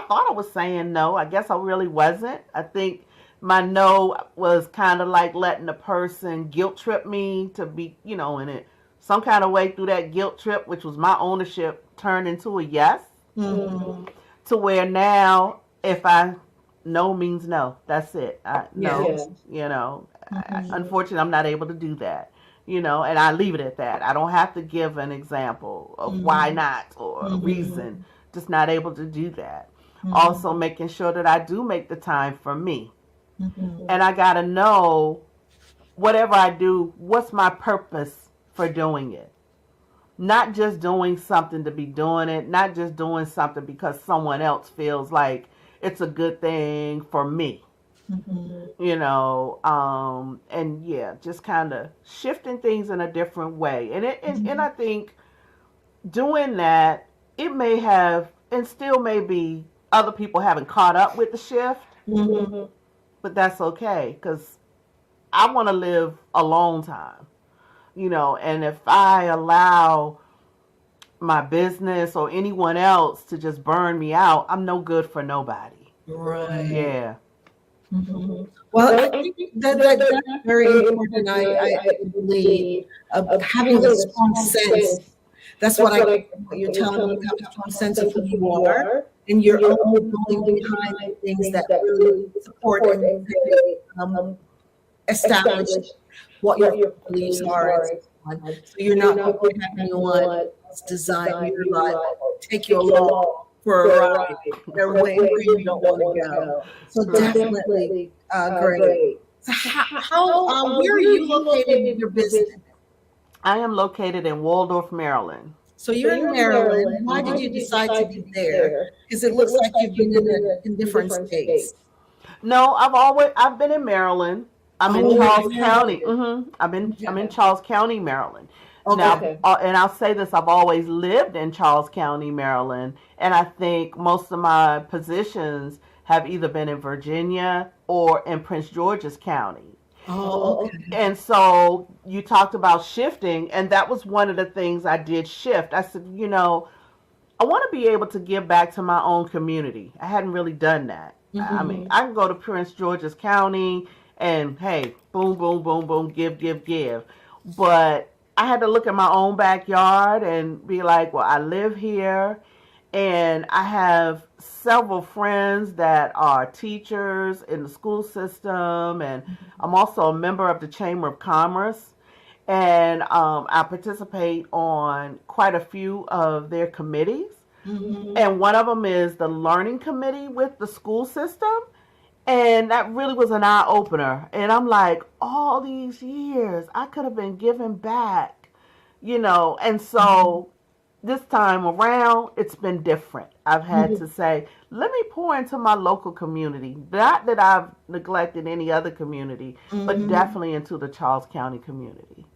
thought I was saying no. I guess I really wasn't. I think my no was kind of like letting the person guilt trip me to be, in it. Some kind of way through that guilt trip, which was my ownership, turned into a yes. To where now, if no means no, that's it. Unfortunately, I'm not able to do that, and I leave it at that. I don't have to give an example of why not or a reason, just not able to do that. Also making sure that I do make the time for me. And I got to know whatever I do, what's my purpose for doing it? Not just doing something to be doing it, not just doing something because someone else feels like it's a good thing for me. you know, and yeah, just kind of shifting things in a different way. And I think doing that, it may have, and still may be, other people haven't caught up with the shift, but that's okay because I want to live a long time, you know, and if I allow my business or anyone else to just burn me out, I'm no good for nobody. Right. Yeah. Well, I think that's very important. I believe having a strong sense. That's what you're telling me. You have a strong sense of who you are, and you're only going behind the things that really support and establish what your beliefs are. So you're not going to have anyone design your life, take you along for a ride, where you don't want to go. So definitely great. So where are you located in your business? I am located in Waldorf, Maryland. So you're in Maryland. Why did you decide to be there? Because it looks like you've been in different states. No, I've been in Maryland. I'm in Charles County. I'm in Charles County, Maryland. Now, and I'll say this: I've always lived in Charles County, Maryland, and I think most of my positions have either been in Virginia or in Prince George's County. And so you talked about shifting, and that was one of the things I did shift. I said, you know, I want to be able to give back to my own community. I hadn't really done that. I mean, I can go to Prince George's County and, hey, boom, boom, boom, boom, give. But I had to look at my own backyard and be like, well, I live here, and I have several friends that are teachers in the school system, and I'm also a member of the Chamber of Commerce, and I participate on quite a few of their committees. And one of them is the learning committee with the school system. And that really was an eye-opener. And I'm like, all these years, I could have been giving back, you know. And so this time around, it's been different. I've had to say, let me pour into my local community. Not that I've neglected any other community, but definitely into the Charles County community.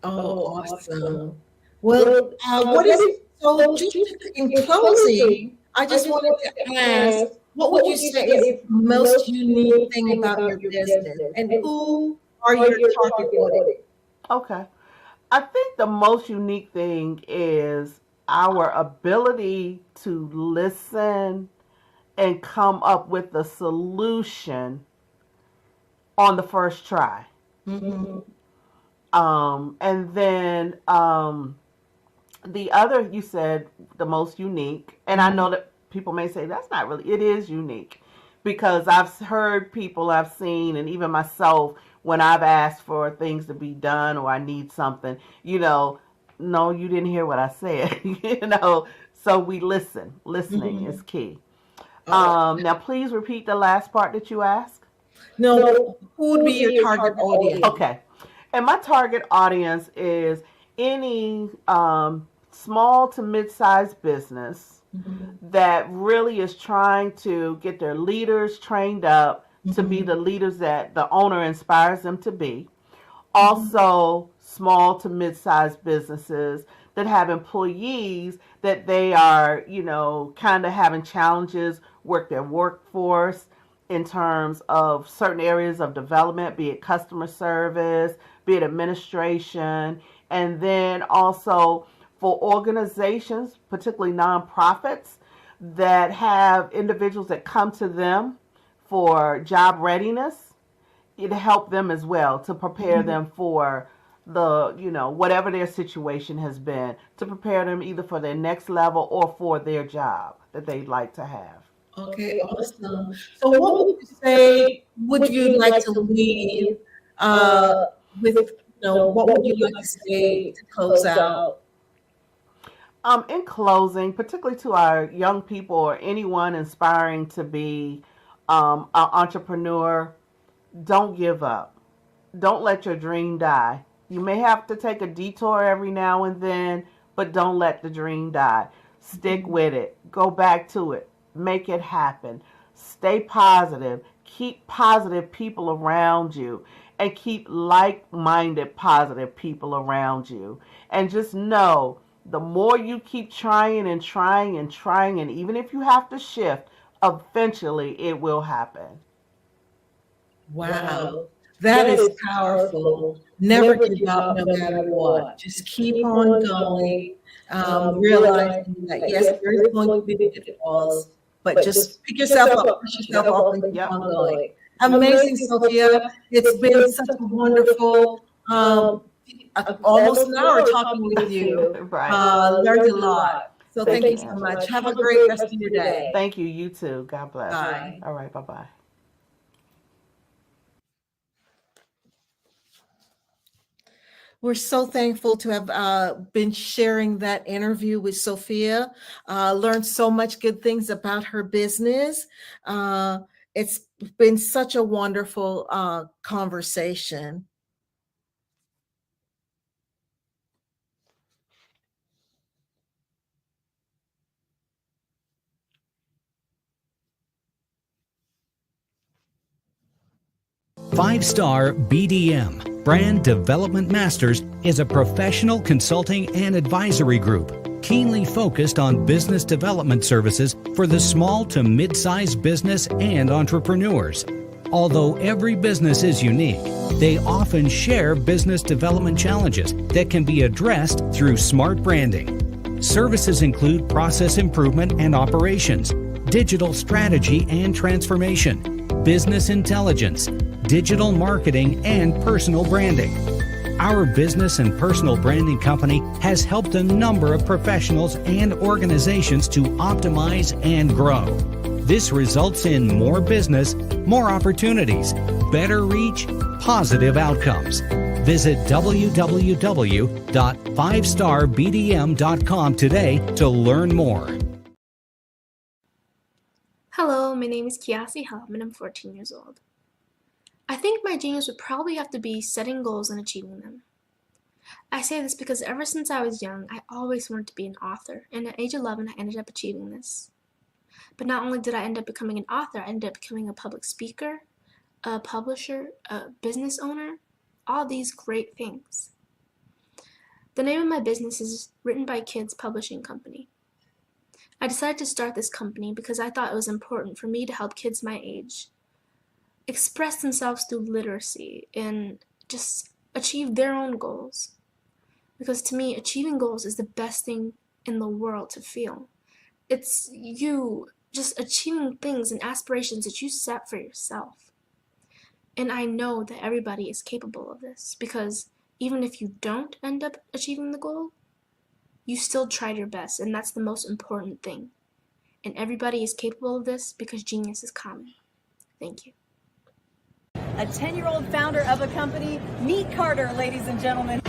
Oh, awesome. Well, what is so just in closing, I just wanted to ask, what would you say is the most unique thing about your business, and who are your target audience? Okay. I think the most unique thing is our ability to listen and come up with a solution on the first try. And then the other, you said the most unique, and I know that people may say that's not really, it is unique, because I've heard people, I've seen, and even myself, when I've asked for things to be done or I need something, you know, no, you didn't hear what I said, you know, so we listen. Listening is key. Now, please repeat the last part that you asked. No, who would be your target audience? Okay. And my target audience is any small to mid-sized business that really is trying to get their leaders trained up to be the leaders that the owner inspires them to be. Also, small to mid-sized businesses that have employees that they are, you know, kind of having challenges with their workforce in terms of certain areas of development, be it customer service, be it administration, and then also for organizations, particularly nonprofits, that have individuals that come to them for job readiness. It help them as well to prepare them for the, you know, whatever their situation has been, to prepare them either for their next level or for their job that they'd like to have. Okay, awesome. So what would you say, would you like to leave with, you know, what would you like to say to close out? In closing, particularly to our young people or anyone aspiring to be an entrepreneur, don't give up. Don't let your dream die. You may have to take a detour every now and then, but don't let the dream die. Stick with it. Go back to it. Make it happen. Stay positive. keep positive people around you, and keep like-minded positive people around you. And just know, the more you keep trying and trying and trying, and even if you have to shift, eventually it will happen. Wow. That is powerful. Never give up no matter what. Just keep on going, realizing that yes, there is going to be pitfalls, but just pick yourself up, push yourself up, and keep on going. Amazing, Sophia. It's been such a wonderful, almost an hour talking with you. Learned a lot. So thank you so much. Have a great rest of your day. Thank you. You too. God bless. Bye. All right. Bye-bye. We're so thankful to have been sharing that interview with Sophia. Learned so much good things about her business. It's been such a wonderful conversation. Five-Star BDM, Brand Development Masters, is a professional consulting and advisory group keenly focused on business development services for the small to mid-sized business and entrepreneurs. Although every business is unique, they often share business development challenges that can be addressed through smart branding. Services include process improvement and operations, digital strategy and transformation, business intelligence, digital marketing, and personal branding. Our business and personal branding company has helped a number of professionals and organizations to optimize and grow. This results in more business, more opportunities, better reach, positive outcomes. Visit www.fivestarbdm.com today to learn more. Hello, my name is Kiasi Helm and I'm 14 years old. I think my genius would probably have to be setting goals and achieving them. I say this because ever since I was young, I always wanted to be an author, and at age 11, I ended up achieving this. But not only did I end up becoming an author, I ended up becoming a public speaker, a publisher, a business owner, all these great things. The name of my business is Written by Kids Publishing Company. I decided to start this company because I thought it was important for me to help kids my age express themselves through literacy and just achieve their own goals. Because to me, achieving goals is the best thing in the world to feel. It's you just achieving things and aspirations that you set for yourself. And I know that everybody is capable of this, because even if you don't end up achieving the goal, you still tried your best, and that's the most important thing. And everybody is capable of this because genius is common. Thank you. A 10-year-old founder of a company. Meet Carter, ladies and gentlemen.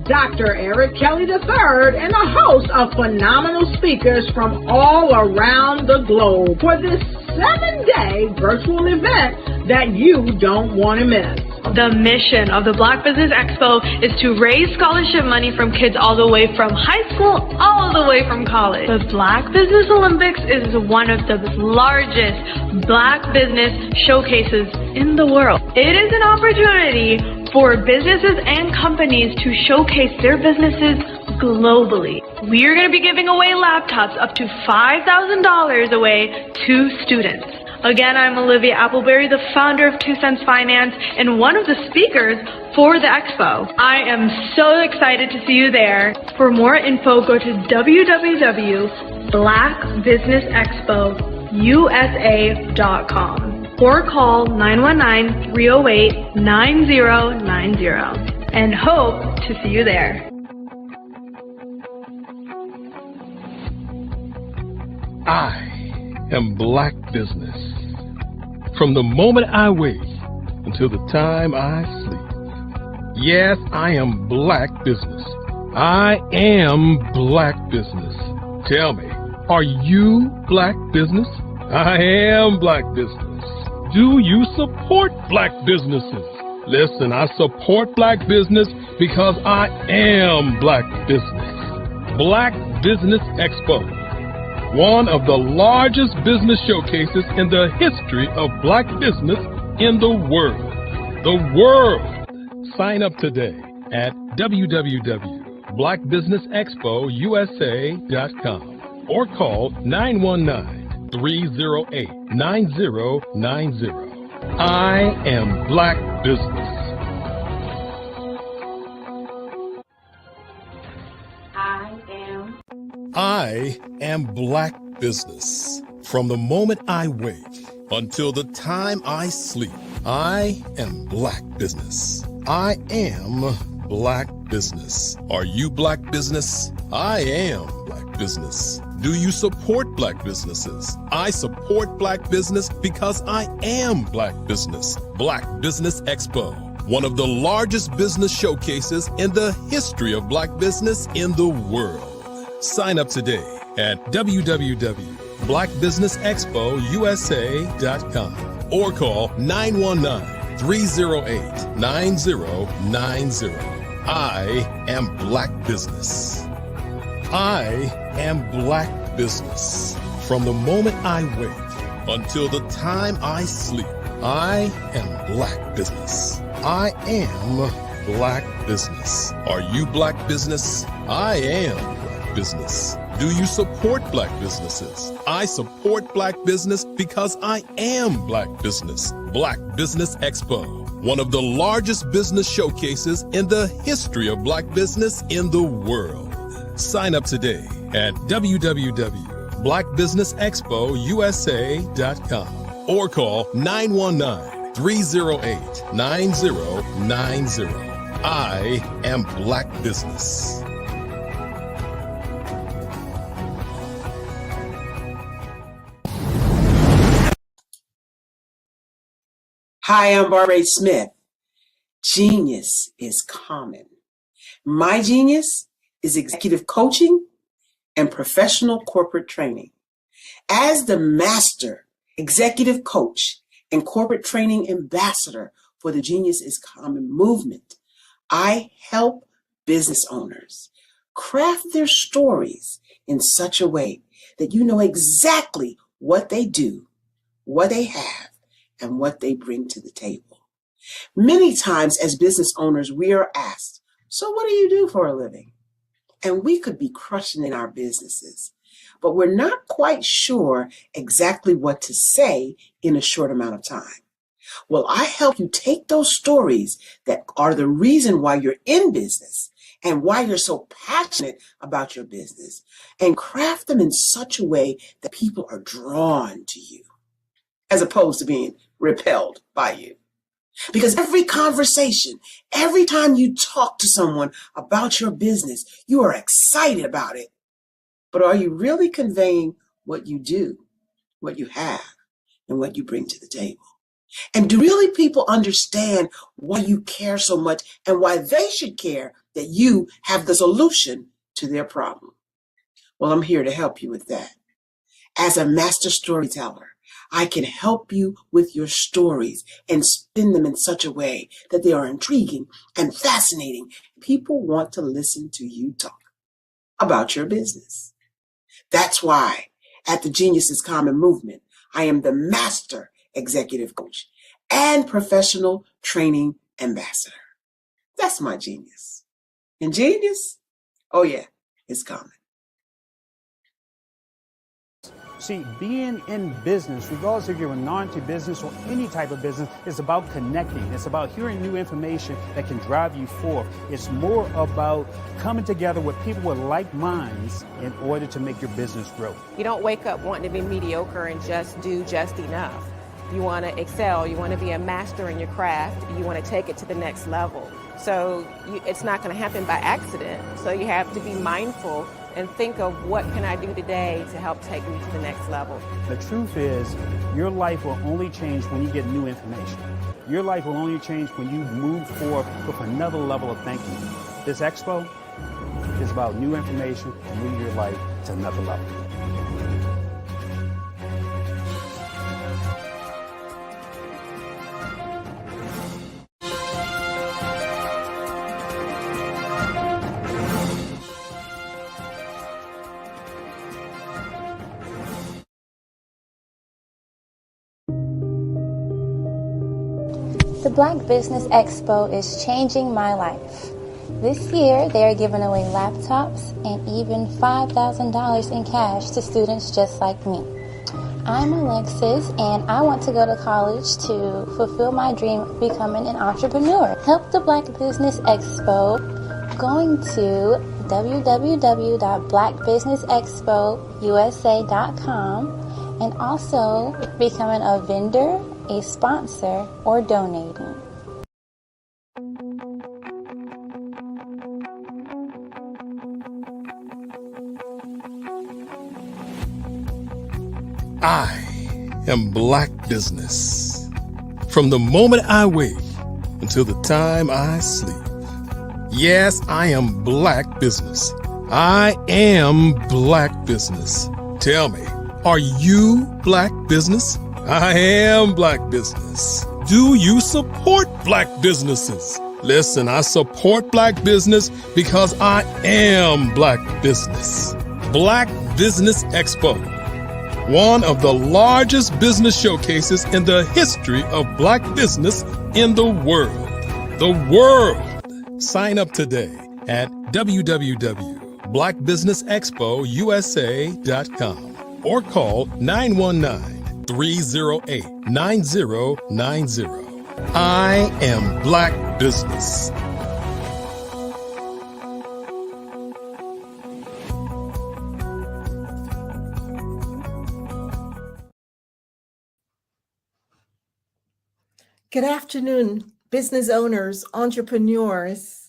Dr. Eric Kelly III and a host of phenomenal speakers from all around the globe for this 7-day virtual event that you don't want to miss. The mission of the Black Business Expo is to raise scholarship money from kids all the way from high school, all the way from college. The Black Business Olympics is one of the largest Black business showcases in the world. It is an opportunity for businesses and companies to showcase their businesses globally. We are going to be giving away laptops up to $5,000 away to students. Again, I'm Olivia Appleberry, the founder of 2 Cents Finance and one of the speakers for the expo. I am so excited to see you there. For more info, go to www.blackbusinessexpousa.com or call 919-308-9090 and hope to see you there. I am Black Business. From the moment I wake until the time I sleep. Yes, I am Black Business. I am Black Business. Tell me, are you Black Business? I am Black Business. Do you support Black businesses? Listen, I support Black business because I am Black Business. Black Business Expo, one of the largest business showcases in the history of Black business in the world. The world! Sign up today at www.blackbusinessexpousa.com or call 919-308-9090. I am Black Business. I am Black Business. From the moment I wake until the time I sleep, I am Black Business. I am Black Business. Are you Black Business? I am Black Business. Do you support Black businesses? I support Black business because I am Black Business. Black Business Expo, one of the largest business showcases in the history of Black business in the world. Sign up today at www.blackbusinessexpousa.com or call 919-308-9090. I am Black Business. I am Black Business. From the moment I wake until the time I sleep, I am Black Business. I am Black Business. Are you Black Business? I am Black Business. Do you support Black businesses? I support Black business because I am Black Business. Black Business Expo, one of the largest business showcases in the history of Black business in the world. Sign up today at www.blackbusinessexpousa.com or call 919-308-9090. I am Black Business. Hi, I'm Barbara Smith. Genius is common. My genius is executive coaching and professional corporate training. As the master executive coach and corporate training ambassador for the Genius is Common movement, I help business owners craft their stories in such a way that you know exactly what they do, what they have, and what they bring to the table. Many times as business owners, we are asked, so what do you do for a living? And we could be crushing in our businesses, but we're not quite sure exactly what to say in a short amount of time. Well, I help you take those stories that are the reason why you're in business and why you're so passionate about your business and craft them in such a way that people are drawn to you as opposed to being repelled by you. Because every conversation, every time you talk to someone about your business, you are excited about it. But are you really conveying what you do, what you have, and what you bring to the table? And do really people understand why you care so much and why they should care that you have the solution to their problem? Well, I'm here to help you with that. As a master storyteller, I can help you with your stories and spin them in such a way that they are intriguing and fascinating. People want to listen to you talk about your business. That's why at the Genius is Common movement, I am the master executive coach and professional training ambassador. That's my genius. And genius, oh yeah, it's common. See, being in business, regardless if you're a non-business or any type of business, is about connecting. It's about hearing new information that can drive you forth. It's more about coming together with people with like minds in order to make your business grow. You don't wake up wanting to be mediocre and just do just enough. You want to excel. You want to be a master in your craft. You want to take it to the next level. So it's not going to happen by accident. So you have to be mindful and think of what can I do today to help take me to the next level. The truth is, your life will only change when you get new information. Your life will only change when you move forward with another level of thinking. This expo is about new information to move your life to another level. The Black Business Expo is changing my life. This year, they are giving away laptops and even $5,000 in cash to students just like me. I'm Alexis, and I want to go to college to fulfill my dream of becoming an entrepreneur. Help the Black Business Expo going to www.blackbusinessexpousa.com and also becoming a vendor, a sponsor, or donating. I am Black Business. From the moment I wake until the time I sleep. Yes, I am Black Business. I am Black Business. Tell me, are you Black Business? I am Black Business. Do you support Black businesses? Listen, I support Black business because I am Black Business. Black Business Expo, one of the largest business showcases in the history of Black business in the world. The world. Sign up today at www.blackbusinessexpousa.com or call 919-308-9090. I am Black Business. Good afternoon, business owners, entrepreneurs,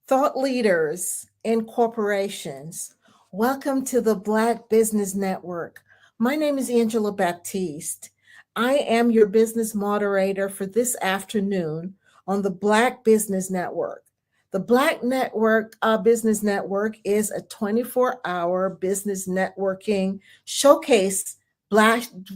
thought leaders, and corporations. Welcome to the Black Business Network. My name is Angela Baptiste. I am your business moderator for this afternoon on the Black Business Network. The Black Business Network is a 24-hour business networking showcase.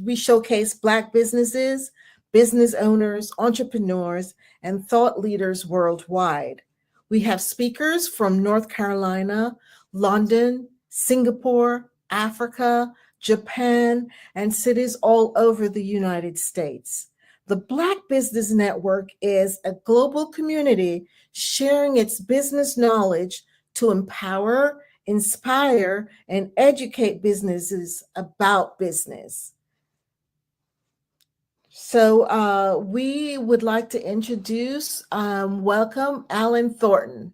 We showcase Black businesses, business owners, entrepreneurs, and thought leaders worldwide. We have speakers from North Carolina, London, Singapore, Africa, Japan, and cities all over the United States. The Black Business Network is a global community sharing its business knowledge to empower, inspire, and educate businesses about business. So we would like to introduce, welcome Alan Thornton.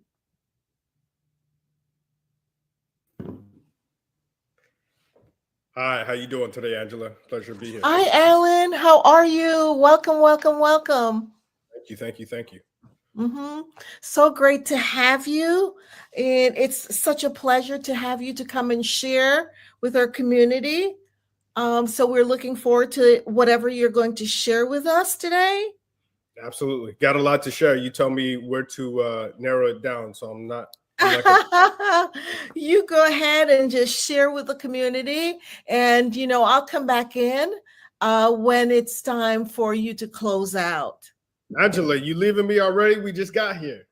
Hi, how you doing today, Angela? Pleasure to be here. Hi, Alan. How are you? Welcome, welcome, welcome. Thank you. So great to have you. And it's such a pleasure to have you to come and share with our community. So we're looking forward to whatever you're going to share with us today. Absolutely. Got a lot to share. You tell me where to narrow it down. So I'm not You go ahead and just share with the community. And, I'll come back in when it's time for you to close out. Angela, you leaving me already? We just got here.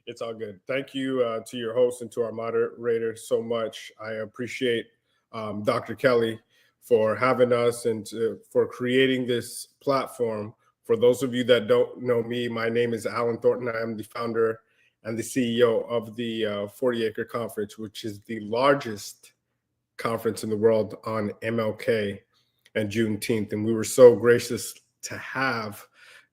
It's all good. Thank you to your host and to our moderator so much. I appreciate Dr. Kelly for having us and for creating this platform. For those of you that don't know me, my name is Alan Thornton. I am the founder and the CEO of the 40 Acre Conference, which is the largest conference in the world on MLK and Juneteenth. And we were so gracious to have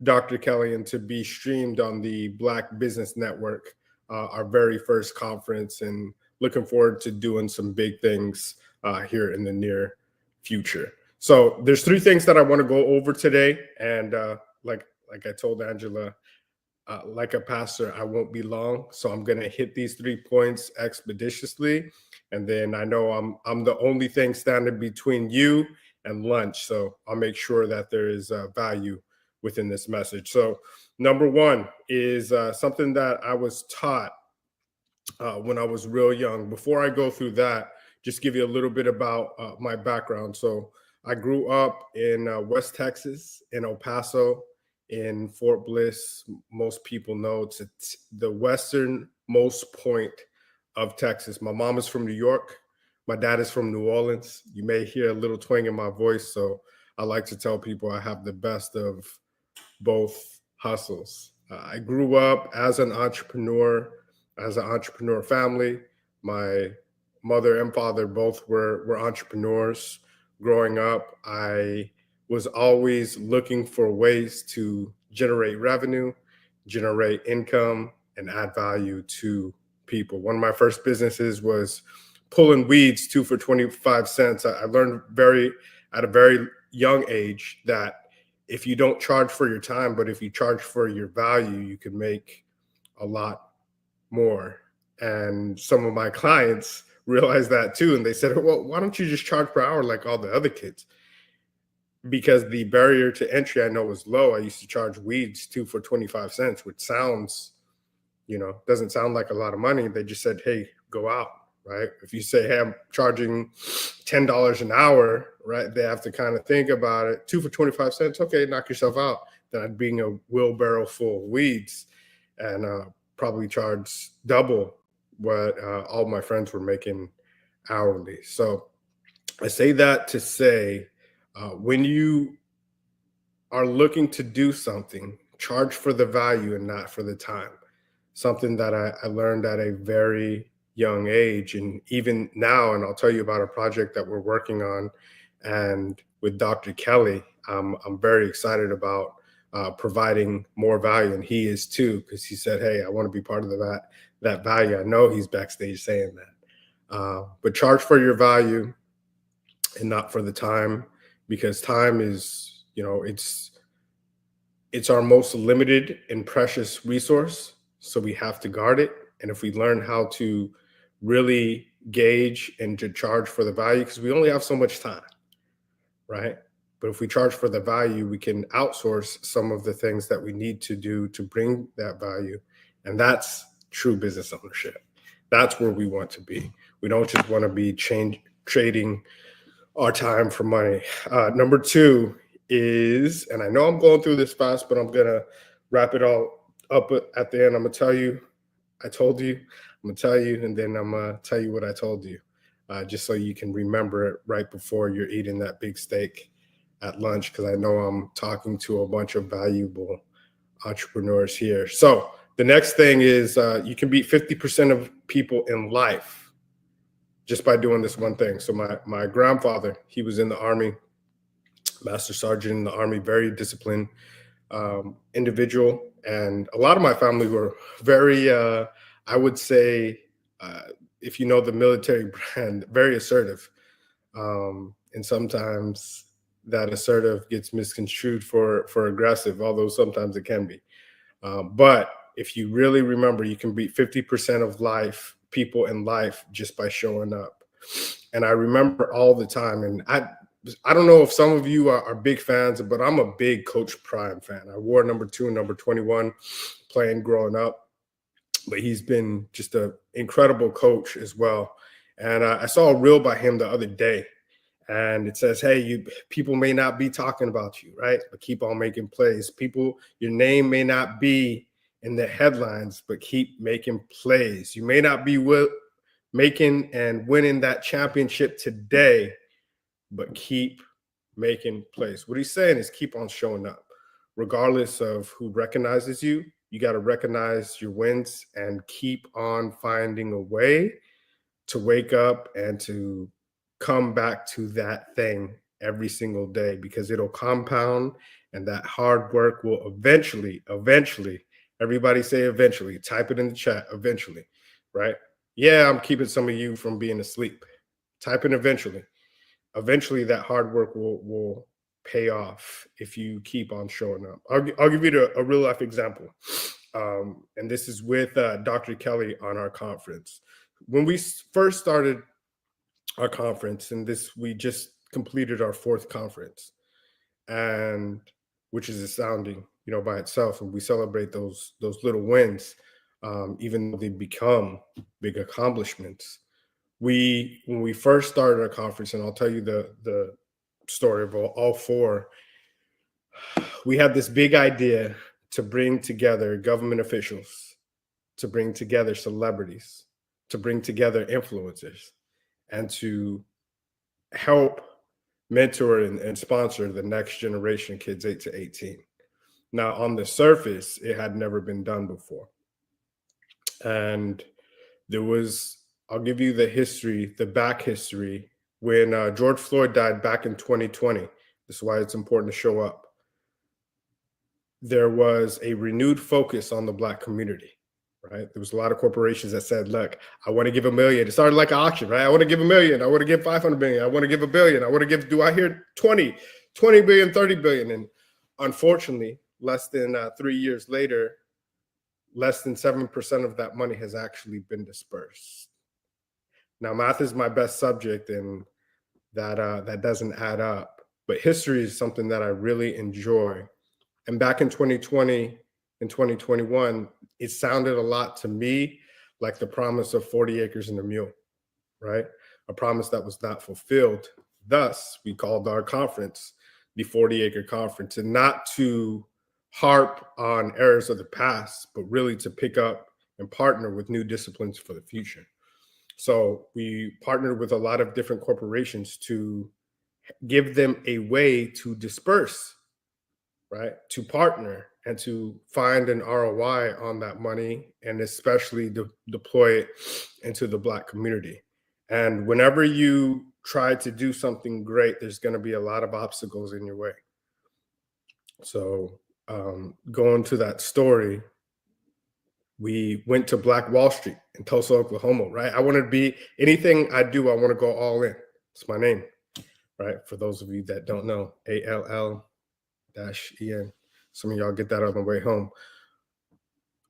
Dr. Kelly and to be streamed on the Black Business Network, our very first conference, and looking forward to doing some big things here in the near future. So there's 3 things that I want to go over today. And like I told Angela, like a pastor, I won't be long. So I'm going to hit these 3 points expeditiously. And then I know I'm the only thing standing between you and lunch. So I'll make sure that there is value within this message. So number 1 is something that I was taught when I was real young. Before I go through that, just give you a little bit about my background. So I grew up in West Texas, in El Paso, in Fort Bliss. Most people know it's the westernmost point of Texas. My mom is from New York. My dad is from New Orleans. You may hear a little twang in my voice. So I like to tell people I have the best of both hustles. I grew up as an entrepreneur family. My mother and father both were entrepreneurs. Growing up, I was always looking for ways to generate revenue, generate income, and add value to people. One of my first businesses was pulling weeds 2 for 25 cents. I learned at a very young age that if you don't charge for your time, but if you charge for your value, you can make a lot more. And some of my clients realized that too. And they said, well, why don't you just charge per hour like all the other kids? Because the barrier to entry I know was low. I used to charge weeds 2 for 25 cents, which sounds, doesn't sound like a lot of money. They just said, hey, go out, right? If you say, hey, I'm charging $10 an hour, right? They have to kind of think about it. 2 for 25 cents. Okay, knock yourself out. Then I'd bring a wheelbarrow full of weeds and probably charge double what all my friends were making hourly. So I say that to say, when you are looking to do something, charge for the value and not for the time. Something that I learned at a very young age. And even now, and I'll tell you about a project that we're working on. And with Dr. Kelly, I'm very excited about providing more value. And he is too, because he said, hey, I want to be part of that value. I know he's backstage saying that. But charge for your value and not for the time, because time is, it's our most limited and precious resource. So we have to guard it. And if we learn how to really gauge and to charge for the value, because we only have so much time, right? But if we charge for the value, we can outsource some of the things that we need to do to bring that value. And that's true business ownership. That's where we want to be. We don't just want to be trading our time for money. Number 2 is, and I know I'm going through this fast, but I'm going to wrap it all up at the end. I'm going to tell you, I told you, I'm going to tell you, and then I'm going to tell you what I told you, just so you can remember it right before you're eating that big steak at lunch, because I know I'm talking to a bunch of valuable entrepreneurs here. So the next thing is you can beat 50% of people in life just by doing this one thing. So my grandfather, he was in the Army, Master Sergeant in the Army, very disciplined individual. And a lot of my family were very, I would say, if you know the military brand, very assertive. And sometimes that assertive gets misconstrued for aggressive, although sometimes it can be. But if you really remember, you can beat 50% of people in life just by showing up. And I remember all the time, and I don't know if some of you are big fans, but I'm a big Coach Prime fan. I wore number 2 and number 21 playing growing up, but he's been just an incredible coach as well. And I saw a reel by him the other day, and it says, hey, people may not be talking about you, right? But keep on making plays. Your name may not be in the headlines, but keep making plays. You may not be making and winning that championship today, but keep making plays. What he's saying is keep on showing up. Regardless of who recognizes you, you got to recognize your wins and keep on finding a way to wake up and to come back to that thing every single day, because it'll compound, and that hard work will eventually, everybody say eventually, type it in the chat, eventually, right? Yeah, I'm keeping some of you from being asleep. Type in eventually. Eventually, that hard work will pay off if you keep on showing up. I'll give you a real life example. And this is with Dr. Kelly on our conference. When we first started our conference, and we just completed our 4th conference, and which is astounding, by itself. And we celebrate those little wins, even though they become big accomplishments. When we first started our conference, and I'll tell you the story of all 4, we had this big idea to bring together government officials, to bring together celebrities, to bring together influencers, and to help mentor and sponsor the next generation, kids 8 to 18. Now, on the surface, it had never been done before. And I'll give you the back history. When George Floyd died back in 2020, this is why it's important to show up. There was a renewed focus on the Black community, right? There was a lot of corporations that said, look, I want to give $1 million. It started like an auction, right? I want to give $1 million. I want to give 500 million. I want to give $1 billion. I want to give, do I hear 20 billion, 30 billion? And unfortunately, less than 3 years later, less than 7% of that money has actually been dispersed. Now, math is my best subject, and that doesn't add up. But history is something that I really enjoy. And back in 2020 and 2021, it sounded a lot to me like the promise of 40 acres and a mule, right? A promise that was not fulfilled. Thus, we called our conference the 40-acre conference, and not to harp on errors of the past, but really to pick up and partner with new disciplines for the future. So we partnered with a lot of different corporations to give them a way to disperse, right? To partner and to find an ROI on that money, and especially deploy it into the Black community. And whenever you try to do something great, there's going to be a lot of obstacles in your way. So going to that story, we went to Black Wall Street in Tulsa, Oklahoma, right? I want to be, anything I do, I want to go all in. It's my name, right? For those of you that don't know, ALL-EN. Some of y'all get that on the way home.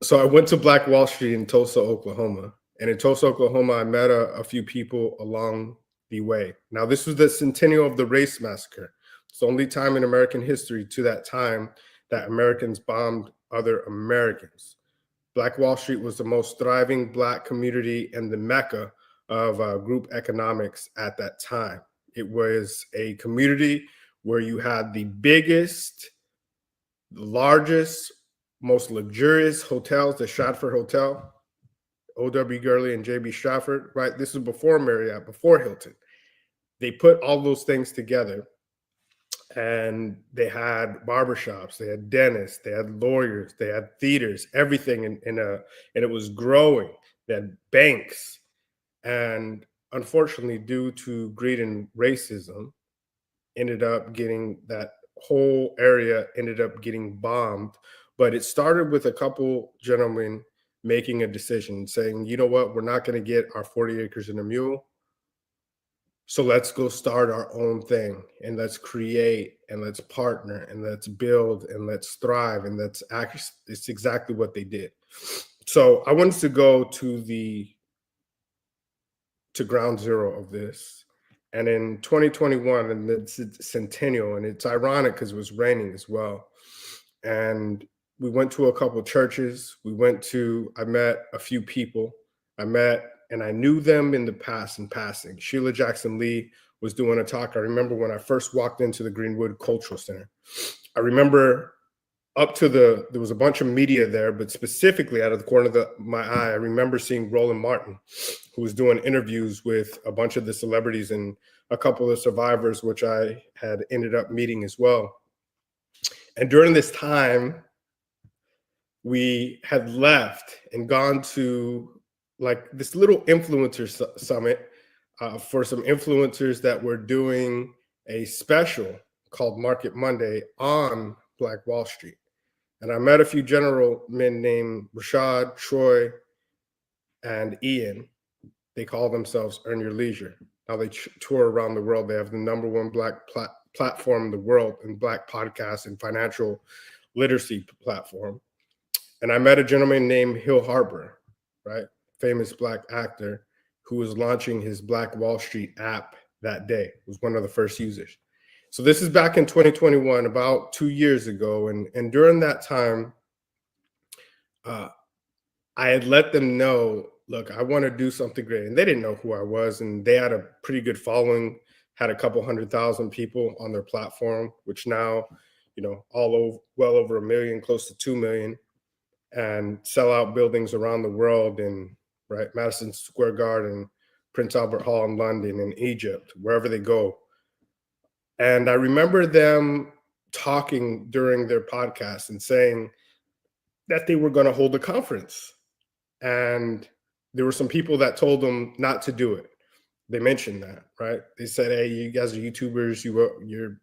So I went to Black Wall Street in Tulsa, Oklahoma. And in Tulsa, Oklahoma, I met a few people along the way. Now, this was the centennial of the race massacre. It's the only time in American history to that time that Americans bombed other Americans. Black Wall Street was the most thriving Black community and the mecca of group economics at that time. It was a community where you had the biggest, largest, most luxurious hotels, the Stratford Hotel, O.W. Gurley and J.B. Stratford, right? This is before Marriott, before Hilton. They put all those things together, and they had barbershops, they had dentists, they had lawyers, they had theaters, everything and it was growing. They had banks. And unfortunately, due to greed and racism, that whole area ended up getting bombed. But it started with a couple gentlemen making a decision saying, you know what, we're not going to get our 40 acres and a mule. So let's go start our own thing, and let's create, and let's partner, and let's build, and let's thrive. And it's exactly what they did. So I wanted to go to ground zero of this. And in 2021, and it's centennial, and it's ironic because it was raining as well. And we went to a couple churches. I met a few people. And I knew them in the past in passing. Sheila Jackson Lee was doing a talk. I remember when I first walked into the Greenwood Cultural Center. I remember there was a bunch of media there, but specifically out of the corner of my eye, I remember seeing Roland Martin, who was doing interviews with a bunch of the celebrities and a couple of survivors, which I had ended up meeting as well. And during this time, we had left and gone to like this little influencer summit for some influencers that were doing a special called Market Monday on Black Wall Street. And I met a few gentlemen named Rashad, Troy, and Ian. They call themselves Earn Your Leisure. Now they tour around the world. They have the #1 Black platform in the world in Black podcast and financial literacy platform. And I met a gentleman named Hill Harper, right? Famous Black actor who was launching his Black Wall Street app that day. Was one of the first users. So this is back in 2021, about 2 years ago. And during that time, I had let them know, look, I want to do something great. And they didn't know who I was. And they had a pretty good following, had a couple 100,000 people on their platform, which now, well over 1 million, close to 2 million, and sell out buildings around the world in Madison Square Garden, Prince Albert Hall in London, in Egypt, wherever they go. And I remember them talking during their podcast and saying that they were going to hold a conference. And there were some people that told them not to do it. They mentioned that, right? They said, hey, you guys are YouTubers. You're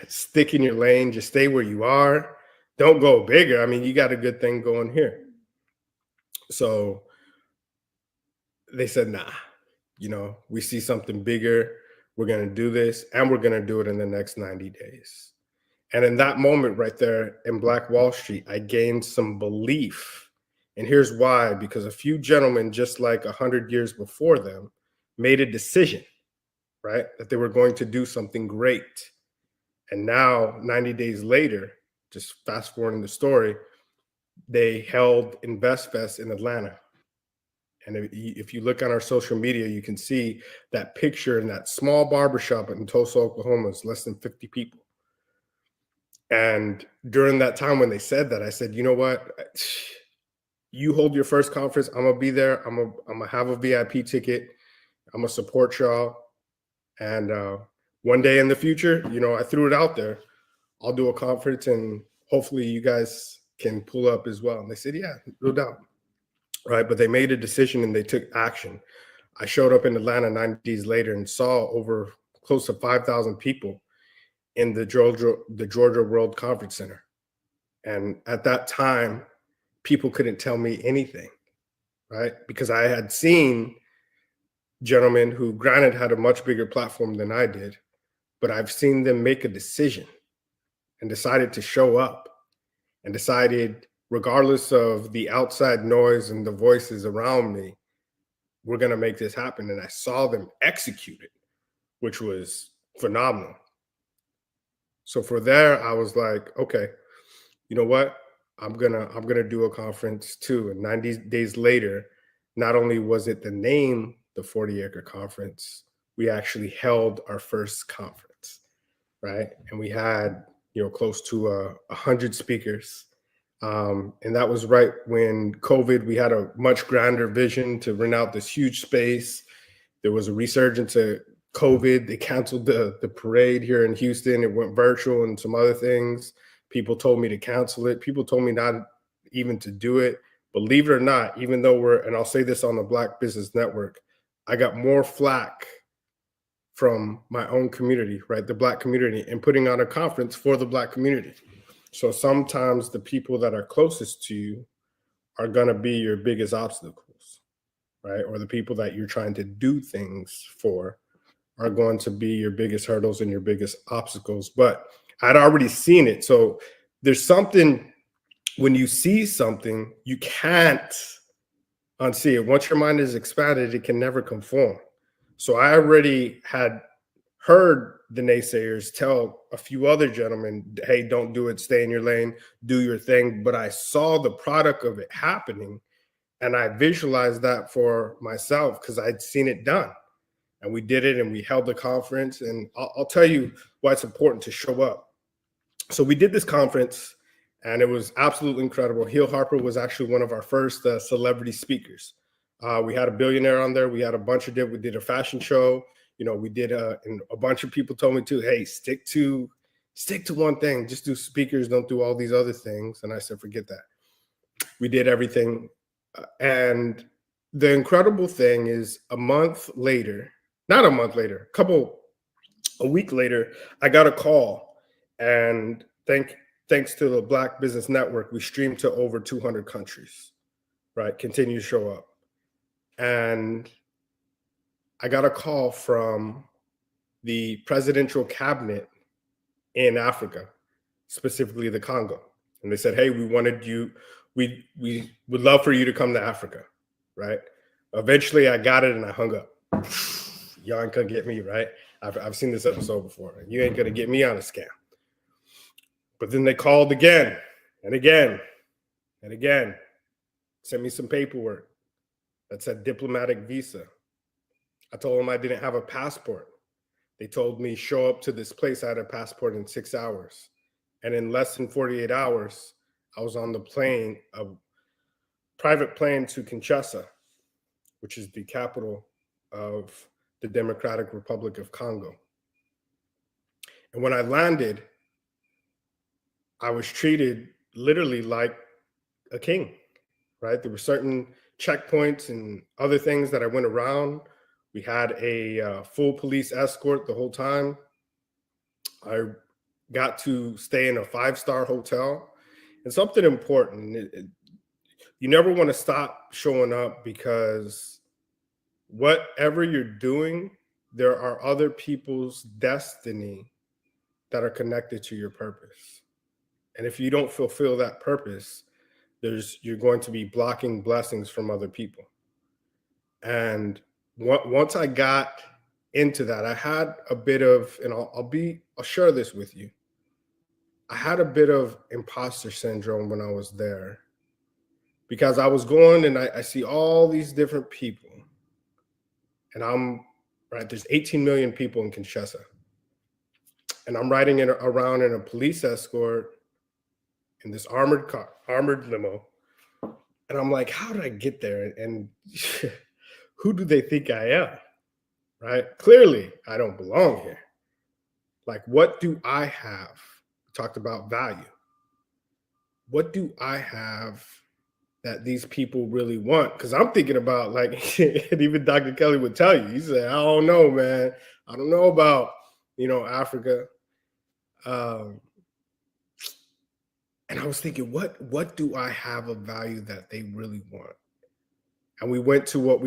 stick in your lane. Just stay where you are. Don't go bigger. I mean, you got a good thing going here. So they said, nah, we see something bigger. We're going to do this, and we're going to do it in the next 90 days. And in that moment right there in Black Wall Street, I gained some belief. And here's why, because a few gentlemen, just like 100 years before them, made a decision, right, that they were going to do something great. And now, 90 days later, just fast forwarding the story, they held InvestFest in Atlanta. And if you look on our social media, you can see that picture in that small barbershop in Tulsa, Oklahoma, is less than 50 people. And during that time when they said that, I said, you know what? You hold your first conference. I'm going to be there. I'm going to have a VIP ticket. I'm going to support y'all. And one day in the future, I threw it out there. I'll do a conference and hopefully you guys can pull up as well. And they said, yeah, no doubt. Right. But they made a decision and they took action. I showed up in Atlanta 90 days later and saw over close to 5,000 people in the Georgia World Conference Center. And at that time, people couldn't tell me anything, right? Because I had seen gentlemen who, granted, had a much bigger platform than I did, but I've seen them make a decision and decided to show up and decided, regardless of the outside noise and the voices around me, we're going to make this happen. And I saw them execute it, which was phenomenal. So for there, I was like, okay, you know what? I'm gonna do a conference too. And 90 days later, not only was it the name, the 40 Acre Conference, we actually held our first conference, right? And we had, close to 100 speakers. And that was right when COVID, we had a much grander vision to rent out this huge space. There was a resurgence of COVID. They canceled the parade here in Houston. It went virtual and some other things. People told me to cancel it. People told me not even to do it. Believe it or not, even though and I'll say this on the Black Business Network, I got more flack from my own community, right? The Black community, and putting on a conference for the Black community. So sometimes the people that are closest to you are going to be your biggest obstacles, right? Or the people that you're trying to do things for are going to be your biggest hurdles and your biggest obstacles. But I'd already seen it. So there's something, when you see something, you can't unsee it. Once your mind is expanded, it can never conform. So I already had heard the naysayers tell a few other gentlemen, hey, don't do it, stay in your lane, do your thing. But I saw the product of it happening, and I visualized that for myself because I'd seen it done. And we did it, and we held the conference. And I'll tell you why it's important to show up. So we did this conference, and it was absolutely incredible. Heel Harper was actually one of our first celebrity speakers. We had a billionaire on there. We had a bunch of we did a fashion show. You know, we did and a bunch of people told me too, hey, stick to one thing. Just do speakers, don't do all these other things. And I said, forget that. We did everything. And the incredible thing is a week later, a week later, I got a call, and thanks to the Black Business Network, we streamed to over 200 countries, right? Continue to show up. And I got a call from the presidential cabinet in Africa, specifically the Congo. And they said, hey, we wanted you, we would love for you to come to Africa, right? Eventually I got it and I hung up. Y'all ain't gonna get me, right? I've seen this episode before. You ain't gonna get me on a scam. But then they called again and again and again, sent me some paperwork that said diplomatic visa. I told them I didn't have a passport. They told me show up to this place. I had a passport in 6 hours. And in less than 48 hours, I was on the plane, a private plane to Kinshasa, which is the capital of the Democratic Republic of Congo. And when I landed, I was treated literally like a king, right? There were certain checkpoints and other things that I went around. We had a full police escort the whole time. I got to stay in a 5-star hotel. And something important, you never want to stop showing up, because whatever you're doing, there are other people's destiny that are connected to your purpose. And if you don't fulfill that purpose, you're going to be blocking blessings from other people. And once I got into that, I had a bit of, and I'll share this with you. I had a bit of imposter syndrome when I was there, because I was going and I see all these different people, and I'm right. There's 18 million people in Kinshasa, and I'm riding around in a police escort in this armored limo, and I'm like, how did I get there? And who do they think I am? Right? Clearly, I don't belong here. Like, what do I have? We talked about value. What do I have that these people really want? Because I'm thinking about, like, and even Dr. Kelly would tell you, he said, I don't know, man. I don't know about, Africa. And I was thinking, what do I have of value that they really want? And we went to what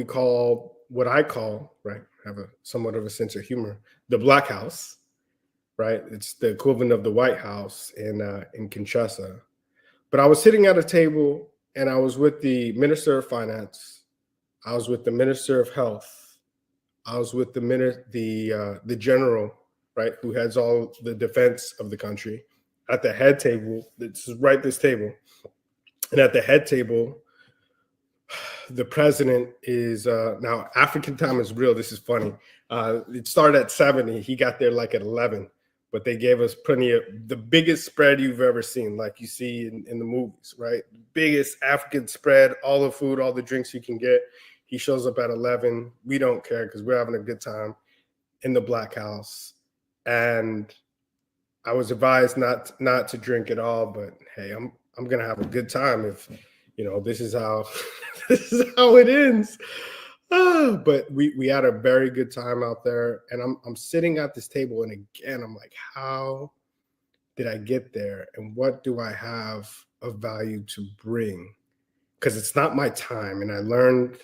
I call, right, have somewhat of a sense of humor, the Black House, right? It's the equivalent of the White House in Kinshasa. But I was sitting at a table, and I was with the Minister of Finance. I was with the Minister of Health. I was with the general, right, who heads all the defense of the country. At the head table, this table. And at the head table, the president is, now African time is real. This is funny. It started at 7. He got there like at 11, but they gave us plenty of the biggest spread you've ever seen, like you see in the movies, right? Biggest African spread, all the food, all the drinks you can get. He shows up at 11. We don't care because we're having a good time in the Black House. And I was advised not to drink at all, but hey, I'm gonna have a good time if this is how it ends. But we had a very good time out there, and I'm sitting at this table, and again I'm like, how did I get there, and what do I have of value to bring? Because it's not my time. And I learned,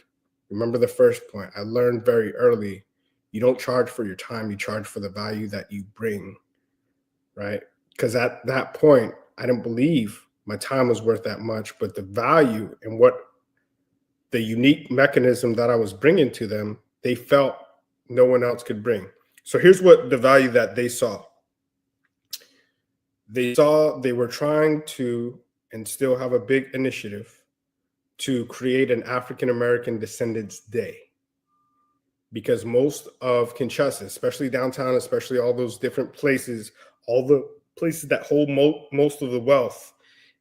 remember the first point, I learned very early, you don't charge for your time, you charge for the value that you bring. Right? Because at that point, I didn't believe my time was worth that much, but the value and what the unique mechanism that I was bringing to them, they felt no one else could bring. So here's what the value that they saw. They saw they were trying to, and still have a big initiative, to create an African American Descendants Day. Because most of Kinshasa, especially downtown, especially all those different places, all the places that hold most of the wealth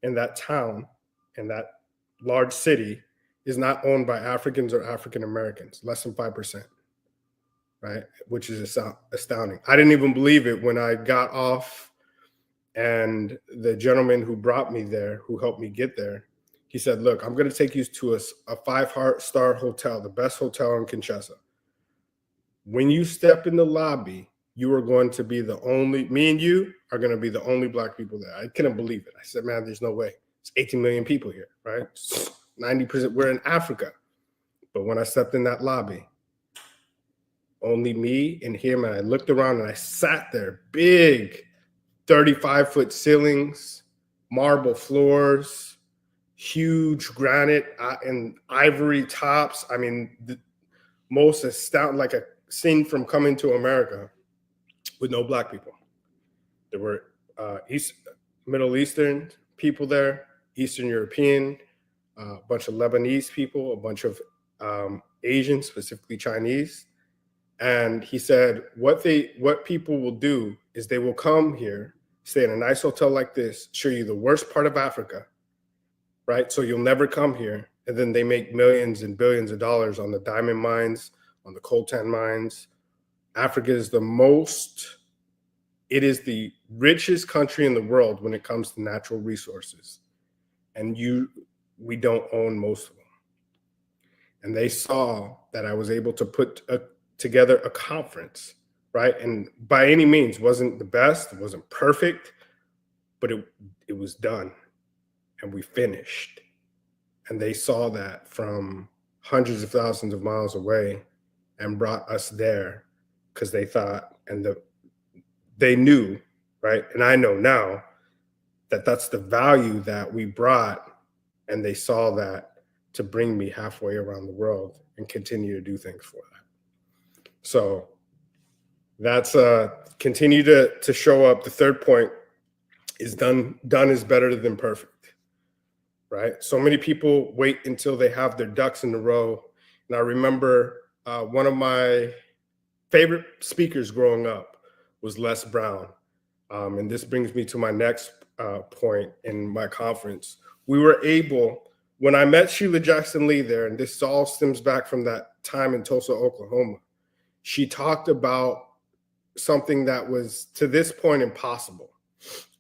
in that town and that large city, is not owned by Africans or African Americans, less than 5%, right? Which is astounding. I didn't even believe it when I got off, and the gentleman who brought me there, who helped me get there, he said, look, I'm going to take you to a 5-star hotel, the best hotel in Kinshasa. When you step in the lobby, you are going to be the only, me and you are going to be the only Black people there. I couldn't believe it. I said, man, there's no way. It's 18 million people here, right? 90%, we're in Africa. But when I stepped in that lobby, only me and him, and I looked around and I sat there, big 35-foot ceilings, marble floors, huge granite and ivory tops. I mean, the most astounding, like a scene from Coming to America, with no Black people. There were Middle Eastern people there, Eastern European, a bunch of Lebanese people, a bunch of Asians, specifically Chinese. And he said, what people will do is they will come here, stay in a nice hotel like this, show you the worst part of Africa, right? So you'll never come here. And then they make millions and billions of dollars on the diamond mines, on the coltan mines. Africa is it is the richest country in the world when it comes to natural resources. And we don't own most of them. And they saw that I was able to put together a conference, right? And by any means, wasn't the best, it wasn't perfect, but it was done and we finished. And they saw that from hundreds of thousands of miles away and brought us there because they thought, they knew, right? And I know now that that's the value that we brought, and they saw that to bring me halfway around the world and continue to do things for that. So that's continue to show up. The third point is done is better than perfect, right? So many people wait until they have their ducks in a row. And I remember one of my favorite speakers growing up was Les Brown. And this brings me to my next point in my conference. We were able, when I met Sheila Jackson Lee there, and this all stems back from that time in Tulsa, Oklahoma, she talked about something that was to this point impossible,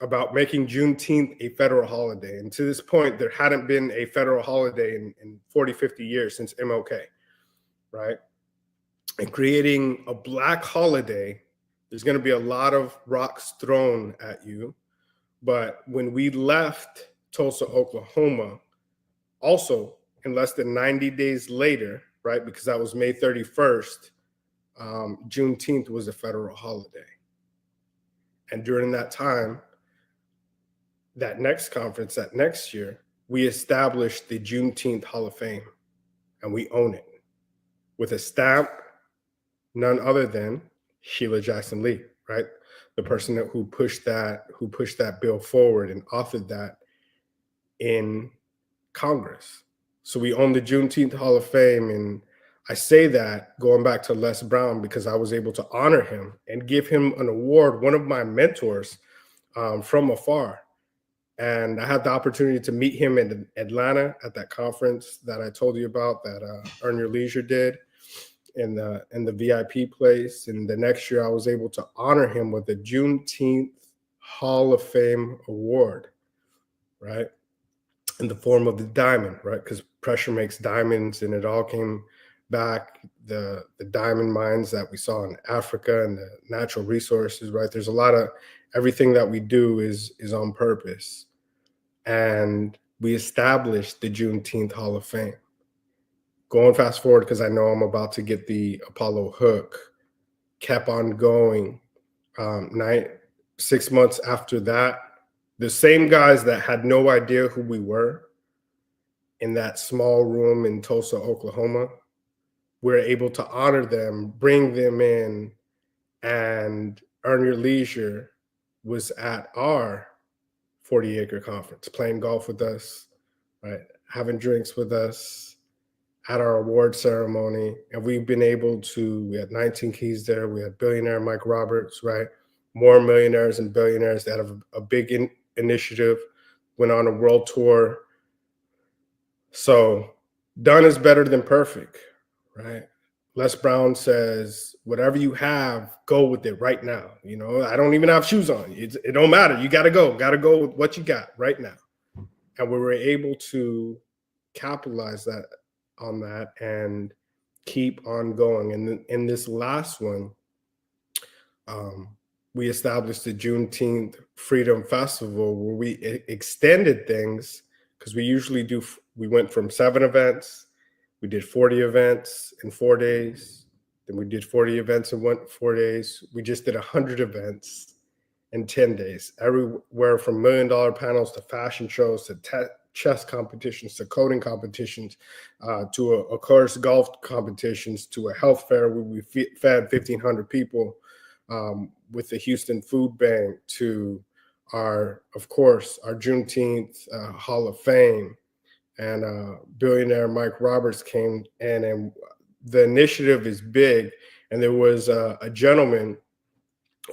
about making Juneteenth a federal holiday. And to this point, there hadn't been a federal holiday in 40, 50 years since MLK, right? And creating a Black holiday, there's going to be a lot of rocks thrown at you. But when we left Tulsa, Oklahoma, also in less than 90 days later, right, because that was May 31st, Juneteenth was a federal holiday. And during that time, that next conference, that next year, we established the Juneteenth Hall of Fame, and we own it with a stamp, none other than Sheila Jackson Lee, right? The person who pushed that bill forward and authored that in Congress. So we own the Juneteenth Hall of Fame. And I say that going back to Les Brown because I was able to honor him and give him an award, one of my mentors from afar. And I had the opportunity to meet him in Atlanta at that conference that I told you about, that Earn Your Leisure did in the VIP place. And the next year I was able to honor him with the Juneteenth Hall of Fame award, right? In the form of the diamond, right? Because pressure makes diamonds, and it all came back, the diamond mines that we saw in Africa and the natural resources, right? There's a lot of, everything that we do is on purpose. And we established the Juneteenth Hall of Fame. Going fast forward, because I know I'm about to get the Apollo hook, kept on going. 6 months after that, the same guys that had no idea who we were in that small room in Tulsa, Oklahoma, we're able to honor them, bring them in, and Earn Your Leisure was at our 40-acre conference, playing golf with us, right? Having drinks with us at our award ceremony. And we've been able to, we had 19 keys there. We had billionaire Mike Roberts, right? More millionaires and billionaires that have a big initiative, went on a world tour. So done is better than perfect, right? Les Brown says, whatever you have, go with it right now. You know, I don't even have shoes on. It don't matter. You got to go with what you got right now. And we were able to capitalize on that and keep on going. And in this last one, we established the Juneteenth Freedom Festival where we extended things because we went from 7 events. We did 40 events in 4 days. Then we did 40 events in 4 days. We just did 100 events in 10 days, everywhere from $1 million panels to fashion shows to chess competitions to coding competitions to a course golf competitions to a health fair where we fed 1,500 people with the Houston Food Bank to of course, our Juneteenth Hall of Fame. And billionaire Mike Roberts came in, and the initiative is big. And there was a gentleman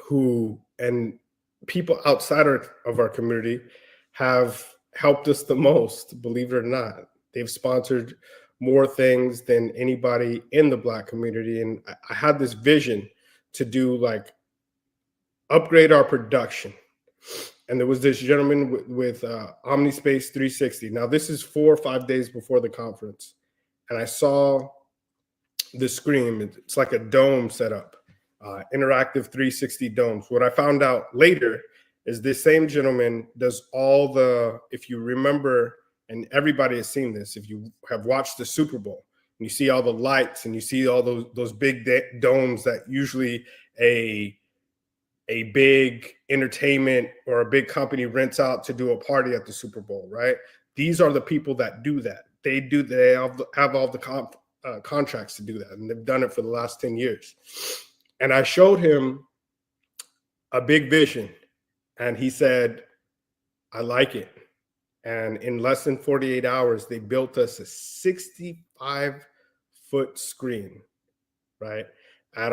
who, and people outside of our community have helped us the most, believe it or not. They've sponsored more things than anybody in the Black community. And I had this vision to do upgrade our production. And there was this gentleman with OmniSpace 360. Now, this is 4 or 5 days before the conference. And I saw the screen. It's like a dome set up, interactive 360 domes. What I found out later is this same gentleman does all if you remember, and everybody has seen this, if you have watched the Super Bowl, and you see all the lights and you see all those big domes that usually a big entertainment or a big company rents out to do a party at the Super Bowl, right? These are the people that do that. They have all the contracts to do that, and they've done it for the last 10 years. And I showed him a big vision, and he said, I like it. And in less than 48 hours, they built us a 65-foot screen, right, at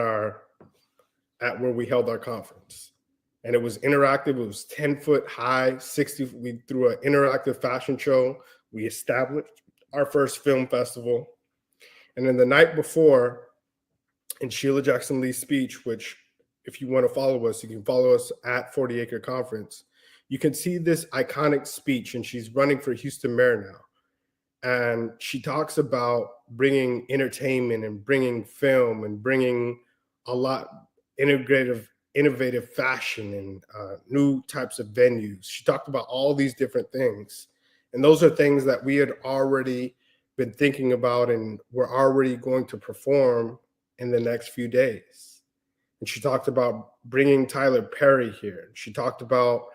where we held our conference. And it was interactive. It was 10-foot high, 60. We threw an interactive fashion show. We established our first film festival. And then the night before, in Sheila Jackson Lee's speech, which if you want to follow us, you can follow us at 40 Acre Conference. You can see this iconic speech, and she's running for Houston mayor now. And she talks about bringing entertainment and bringing film and bringing a lot innovative fashion and new types of venues. She talked about all these different things. And those are things that we had already been thinking about and we're already going to perform in the next few days. And she talked about bringing Tyler Perry here. She talked about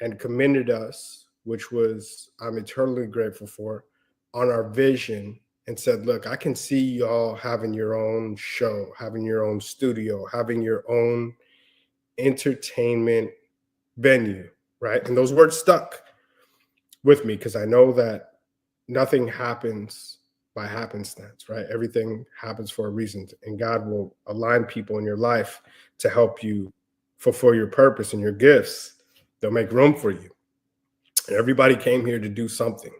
and commended us, which was I'm eternally grateful for, on our vision, and said, look, I can see y'all having your own show, having your own studio, having your own entertainment venue, right? And those words stuck with me because I know that nothing happens by happenstance, right? Everything happens for a reason, and God will align people in your life to help you fulfill your purpose and your gifts. They'll make room for you. And everybody came here to do something.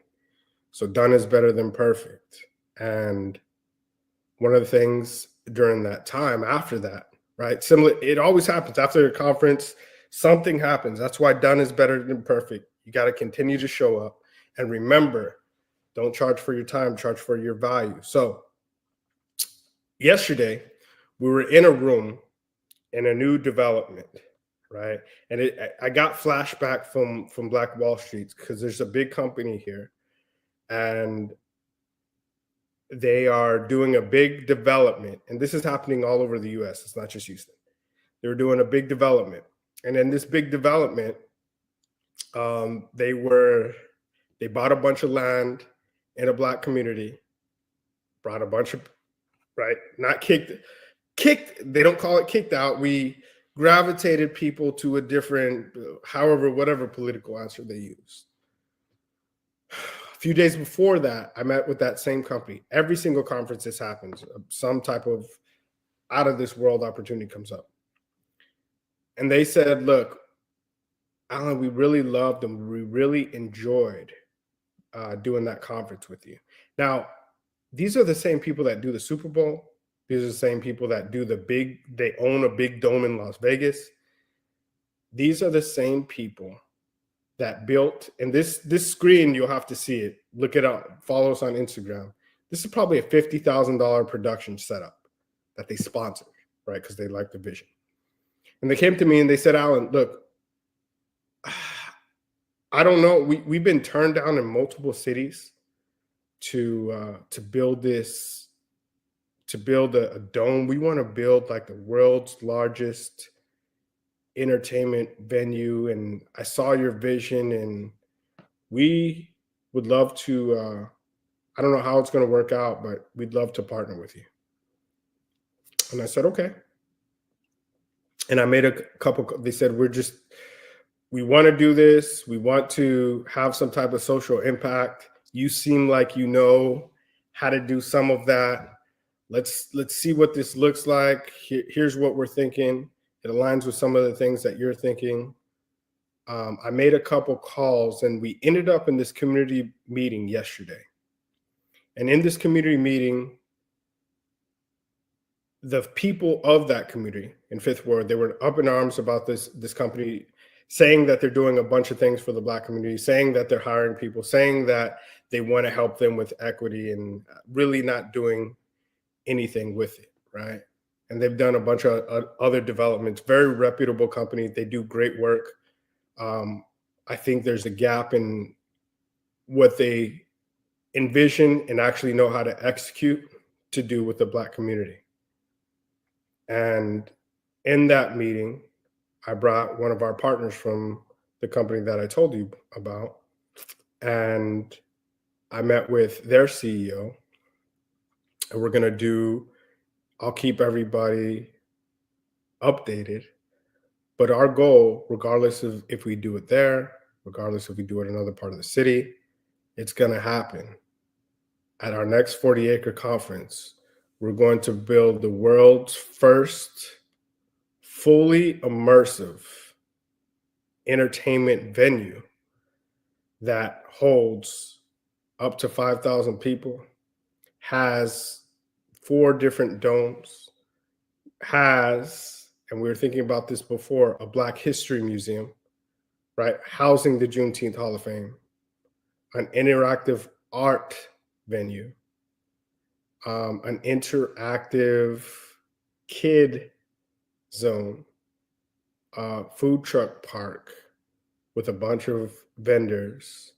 So done is better than perfect. And one of the things during that time after that, right? Similar, it always happens after a conference, something happens. That's why done is better than perfect. You got to continue to show up and remember, don't charge for your time, charge for your value. So yesterday we were in a room in a new development, right? And I got flashback from Black Wall Street because there's a big company here and they are doing a big development. And this is happening all over the US. It's not just Houston. They were doing a big development. And in this big development, they bought a bunch of land in a Black community, brought a bunch of right? Not kicked, they don't call it kicked out. We gravitated people to a different, however, whatever political answer they used. A few days before that, I met with that same company. Every single conference this happens, some type of out of this world opportunity comes up. And they said, look, Alan, we really loved them. We really enjoyed doing that conference with you. Now, these are the same people that do the Super Bowl. These are the same people that do they own a big dome in Las Vegas. These are the same people that built, and this screen, you'll have to see it. Look it up. Follow us on Instagram. This is probably a $50,000 production setup that they sponsored, right? Because they like the vision. And they came to me and they said, Alan, look, I don't know. We've been turned down in multiple cities to build this, to build a dome. We want to build like the world's largest entertainment venue. And I saw your vision, and we would love to, I don't know how it's going to work out, but we'd love to partner with you. And I said, okay. And I made a couple, they said, we want to do this. We want to have some type of social impact. You seem like you know how to do some of that. Let's see what this looks like. Here's what we're thinking. It aligns with some of the things that you're thinking. I made a couple calls, and we ended up in this community meeting yesterday. And in this community meeting, the people of that community in Fifth Ward, they were up in arms about this company, saying that they're doing a bunch of things for the Black community, saying that they're hiring people, saying that they want to help them with equity, and really not doing anything with it, right? And they've done a bunch of other developments. Very reputable company. They do great work. I think there's a gap in what they envision and actually know how to execute to do with the Black community. And in that meeting, I brought one of our partners from the company that I told you about, and I met with their CEO, and we're going to I'll keep everybody updated, but our goal, regardless of if we do it there, regardless if we do it in another part of the city, it's going to happen. At our next 40-acre conference, we're going to build the world's first fully immersive entertainment venue that holds up to 5,000 people, has 4 different domes, has, and we were thinking about this before, a Black History Museum, right? Housing the Juneteenth Hall of Fame, an interactive art venue, an interactive kid zone, food truck park with a bunch of vendors,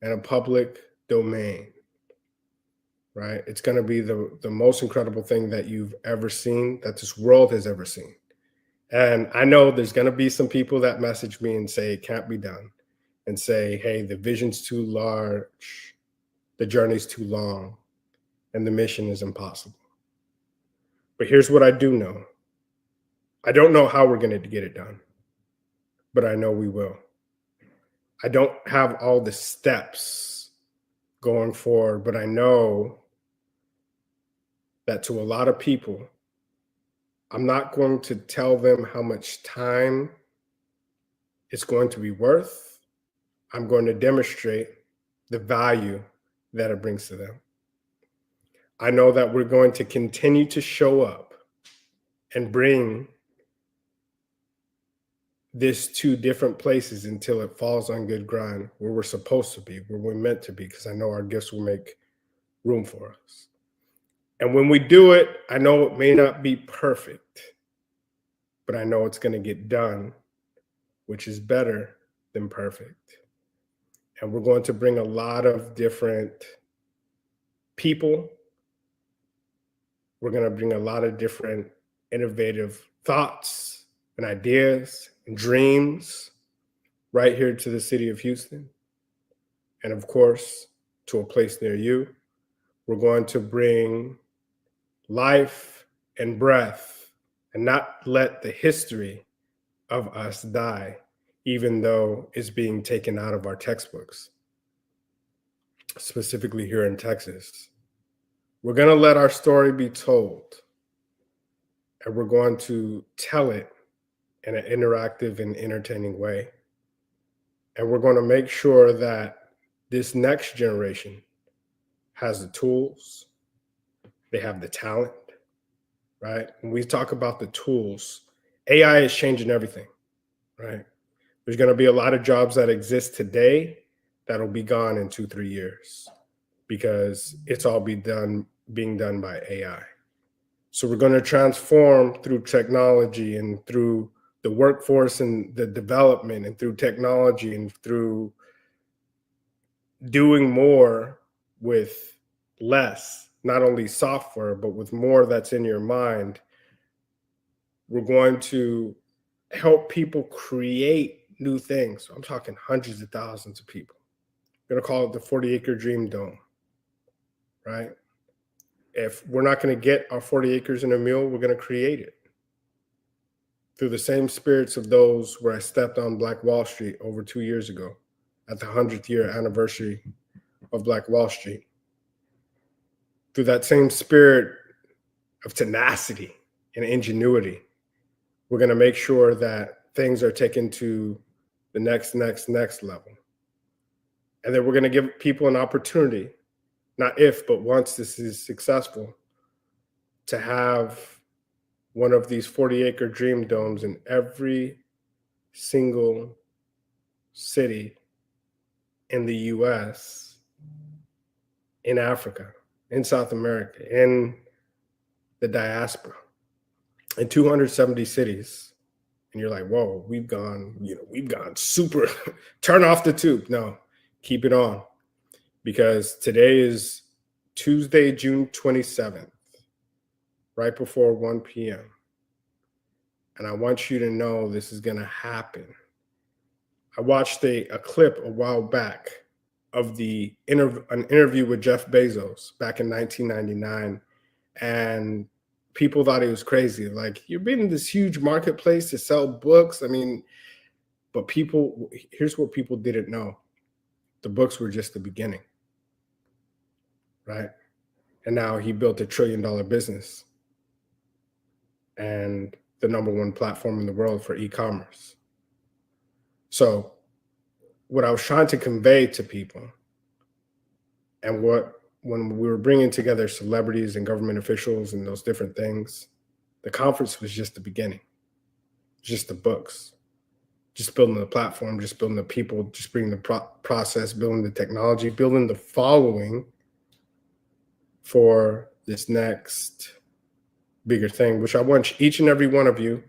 and a public domain, right? It's going to be the most incredible thing that you've ever seen, that this world has ever seen. And I know there's going to be some people that message me and say it can't be done, and say, hey, the vision's too large, the journey's too long, and the mission is impossible. But here's what I do know. I don't know how we're going to get it done, but I know we will. I don't have all the steps going forward, but I know that to a lot of people, I'm not going to tell them how much time it's going to be worth. I'm going to demonstrate the value that it brings to them. I know that we're going to continue to show up and bring this to different places until it falls on good ground, where we're supposed to be, where we're meant to be, because I know our gifts will make room for us. And when we do it, I know it may not be perfect, but I know it's going to get done, which is better than perfect. And we're going to bring a lot of different people. We're going to bring a lot of different innovative thoughts and ideas and dreams right here to the city of Houston. And of course, to a place near you. We're going to bring life and breath, and not let the history of us die, even though it's being taken out of our textbooks, specifically here in Texas. We're going to let our story be told, and we're going to tell it in an interactive and entertaining way. And we're going to make sure that this next generation has the tools, they have the talent, right? When we talk about the tools, AI is changing everything, right? There's going to be a lot of jobs that exist today that'll be gone in 2-3 years because it's all being done by AI. So we're going to transform through technology and through the workforce and the development and through technology and through doing more with less, not only software, but with more that's in your mind. We're going to help people create new things. I'm talking hundreds of thousands of people. We're going to call it the 40-acre dream dome, right? If we're not going to get our 40 acres in a mule, we're going to create it through the same spirits of those where I stepped on Black Wall Street over 2 years ago at the 100th year anniversary of Black Wall Street. Through that same spirit of tenacity and ingenuity, we're going to make sure that things are taken to the next level. And then we're going to give people an opportunity, not if, but once this is successful, to have one of these 40-acre dream domes in every single city in the US, in Africa, in South America, in the diaspora, in 270 cities. And you're like, whoa, we've gone super, turn off the tube. No, keep it on. Because today is Tuesday, June 27th, right before 1 p.m. And I want you to know this is going to happen. I watched a clip a while back of an interview with Jeff Bezos back in 1999. And people thought he was crazy. Like, you're in this huge marketplace to sell books. I mean, but here's what people didn't know. The books were just the beginning, right? And now he built $1 trillion business and the #1 platform in the world for e-commerce. So what I was trying to convey to people, and when we were bringing together celebrities and government officials and those different things, the conference was just the beginning, just the books, just building the platform, just building the people, just bringing the process, building the technology, building the following for this next bigger thing, which I want each and every one of you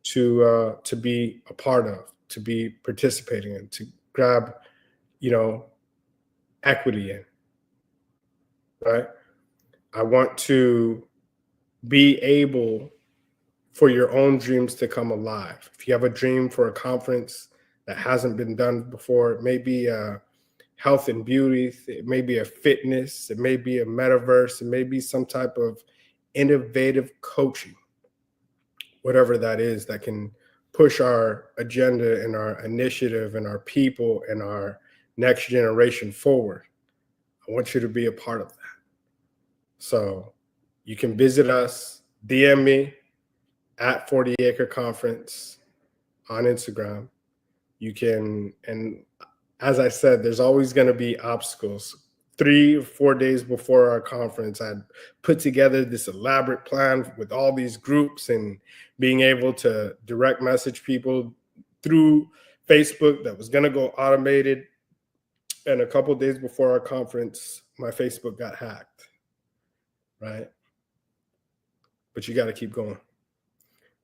to be a part of, to be participating in, to grab, equity in, right? I want to be able for your own dreams to come alive. If you have a dream for a conference that hasn't been done before, it may be a health and beauty, it may be a fitness, it may be a metaverse, it may be some type of innovative coaching, whatever that is, that can push our agenda and our initiative and our people and our next generation forward. I want you to be a part of that. So you can visit us, DM me at 40 Acre Conference on Instagram. You can, and as I said, there's always going to be obstacles. 3 or 4 days before our conference, I'd put together this elaborate plan with all these groups and being able to direct message people through Facebook that was going to go automated. And a couple of days before our conference, my Facebook got hacked, right? But you got to keep going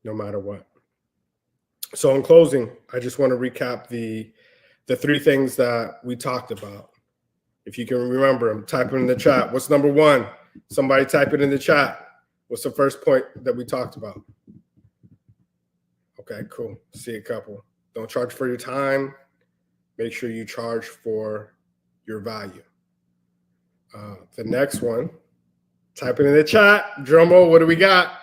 no matter what. So in closing, I just want to recap the 3 things that we talked about. If you can remember them, type it in the chat. What's number 1? Somebody type it in the chat. What's the first point that we talked about? Okay, cool. See a couple. Don't charge for your time. Make sure you charge for your value. The next one Type it in the chat. Drum roll, what do we got?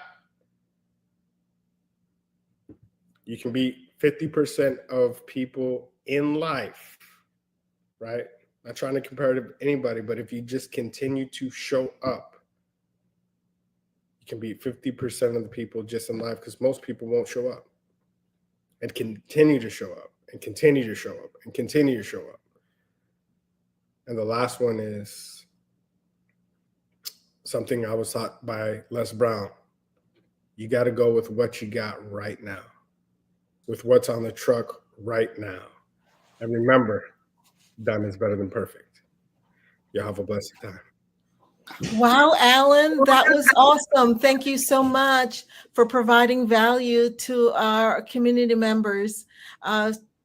You can beat 50% of people in life, right? Not trying to compare to anybody, but if you just continue to show up, you can beat 50% of the people just in life, because most people won't show up and continue to show up and continue to show up and continue to show up. And the last one is something I was taught by Les Brown. You got to go with what you got right now, with what's on the truck right now. And remember, done is better than perfect. Y'all have a blessed time. Wow, Alan, that was awesome. Thank you so much for providing value to our community members.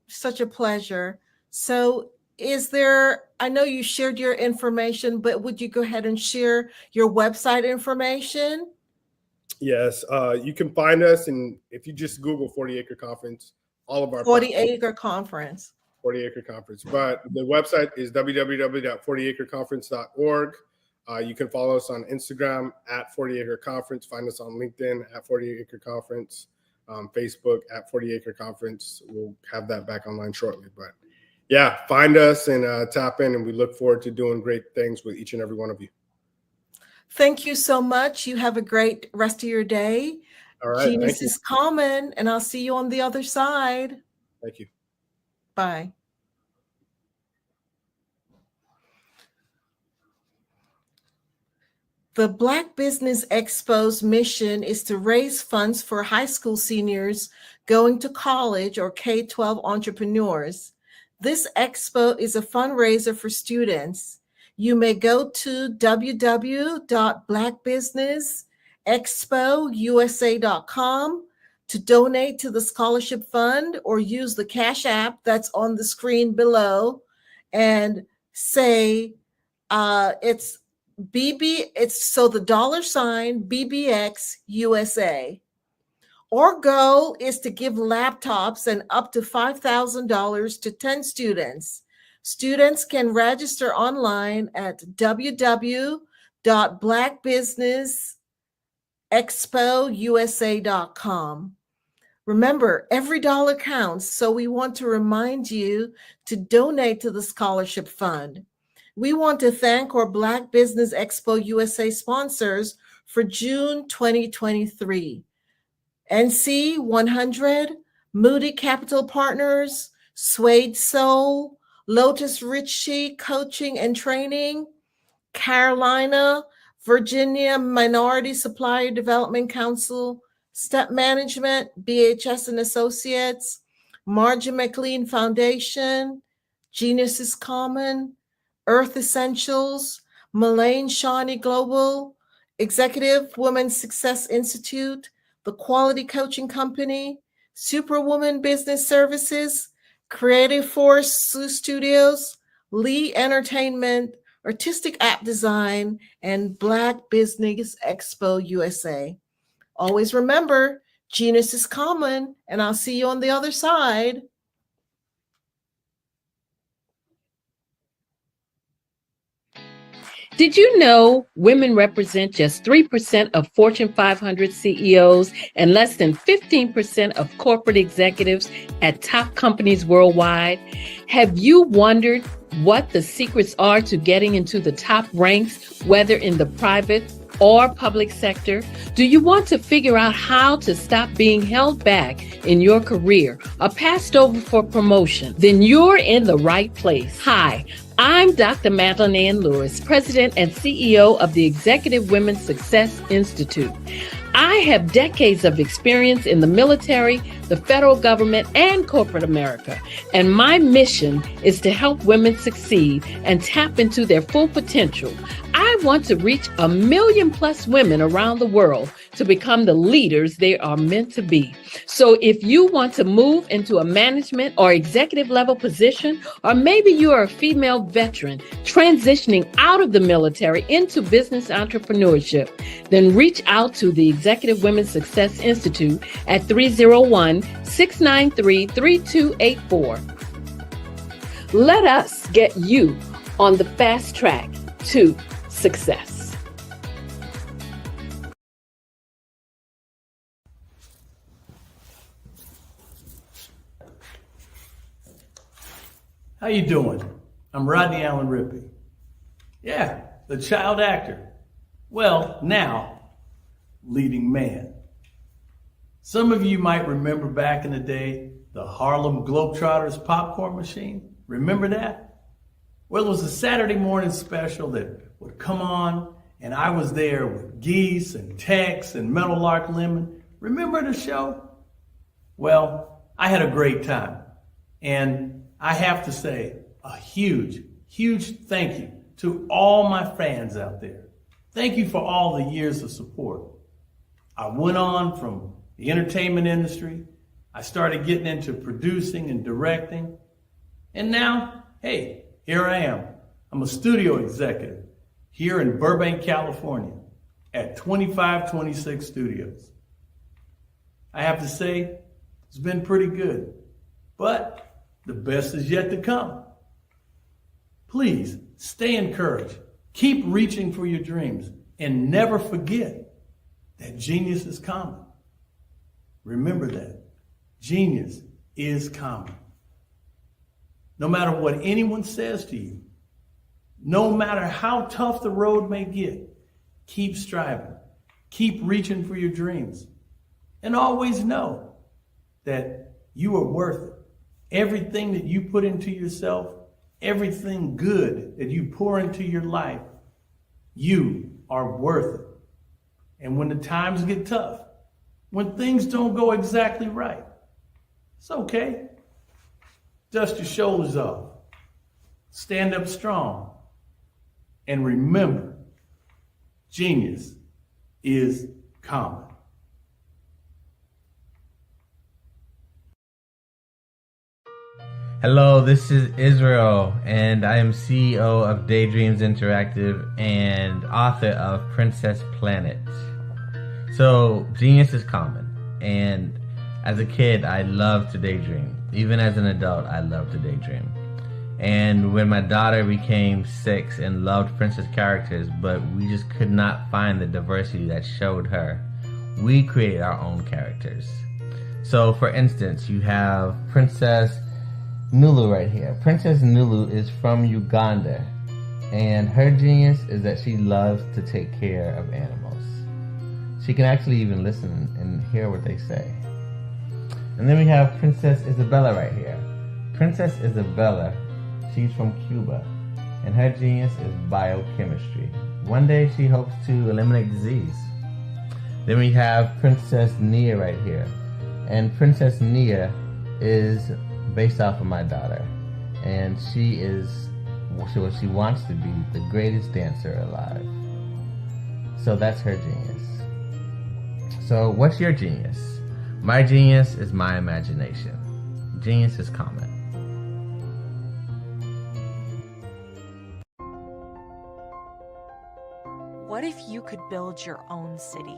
Such a pleasure. So I know you shared your information, but would you go ahead and share your website information? Yes, you can find us, and if you just Google 40 Acre Conference, all of our 40 Acre Conference. 40 Acre Conference. But the website is www.40acreconference.org. You can follow us on Instagram at 40 Acre Conference. Find us on LinkedIn at 40 Acre Conference. Facebook at 40 Acre Conference. We'll have that back online shortly. But yeah, find us and tap in, and we look forward to doing great things with each and every one of you. Thank you so much. You have a great rest of your day. All right. Genius is common, and I'll see you on the other side. Thank you. Bye. The Black Business Expo's mission is to raise funds for high school seniors going to college or K-12 entrepreneurs. This expo is a fundraiser for students. You may go to www.blackbusinessexpousa.com to donate to the scholarship fund, or use the Cash App that's on the screen below and say it's so the $ BBX USA. Our goal is to give laptops and up to $5,000 to 10 students. Students can register online at www.blackbusinessexpousa.com. Remember, every dollar counts, so we want to remind you to donate to the scholarship fund. We want to thank our Black Business Expo USA sponsors for June 2023. NC 100, Moody Capital Partners, Suede Soul, Lotus Ritchie Coaching and Training, Carolina, Virginia Minority Supplier Development Council, Step Management, BHS and Associates, Margin McLean Foundation, Genius is Common, Earth Essentials, Mullane Shawnee Global, Executive Women's Success Institute, The Quality Coaching Company, Superwoman Business Services, Creative Force Studios, Lee Entertainment, Artistic App Design, and Black Business Expo USA. Always remember, genius is common, and I'll see you on the other side. Did you know women represent just 3% of Fortune 500 CEOs and less than 15% of corporate executives at top companies worldwide? Have you wondered what the secrets are to getting into the top ranks, whether in the private or public sector? Do you want to figure out how to stop being held back in your career or passed over for promotion? Then you're in the right place. Hi, I'm Dr. Madeline Ann Lewis, President and CEO of the Executive Women's Success Institute. I have decades of experience in the military, the federal government, and corporate America, and my mission is to help women succeed and tap into their full potential. I want to reach 1 million plus women around the world to become the leaders they are meant to be. So if you want to move into a management or executive level position, or maybe you are a female veteran transitioning out of the military into business entrepreneurship, then reach out to the Executive Women's Success Institute at 301-693-3284. Let us get you on the fast track to success. How you doing? I'm Rodney Allen Rippey. Yeah, the child actor. Well, now, leading man. Some of you might remember back in the day, the Harlem Globetrotters popcorn machine. Remember that? Well, it was a Saturday morning special that would come on, and I was there with Geese and Tex and Meadowlark Lemon. Remember the show? Well, I had a great time. And I have to say a huge, huge thank you to all my fans out there. Thank you for all the years of support. I went on from the entertainment industry. I started getting into producing and directing. And now, hey, here I am. I'm a studio executive here in Burbank, California at 2526 Studios. I have to say, it's been pretty good, but the best is yet to come. Please stay encouraged. Keep reaching for your dreams and never forget that genius is common. Remember that. Genius is common. No matter what anyone says to you, no matter how tough the road may get, keep striving. Keep reaching for your dreams. And always know that you are worth it. Everything that you put into yourself, everything good that you pour into your life, you are worth it. And when the times get tough, when things don't go exactly right, it's okay. Dust your shoulders off. Stand up strong. And remember, genius is common. Hello, this is Israel, and I am CEO of Daydreams Interactive and author of Princess Planet. So, genius is common, and as a kid, I loved to daydream. Even as an adult, I loved to daydream. And when my daughter became 6 and loved princess characters, but we just could not find the diversity that showed her, we created our own characters. So, for instance, you have Princess Nulu right here. Princess Nulu is from Uganda, and her genius is that she loves to take care of animals. She can actually even listen and hear what they say. And then we have Princess Isabella right here. Princess Isabella, she's from Cuba, and her genius is biochemistry. One day she hopes to eliminate disease. Then we have Princess Nia right here, and Princess Nia is based off of my daughter, and she wants to be the greatest dancer alive. So that's her genius. So what's your genius? My genius is my imagination. Genius is common. What if you could build your own city?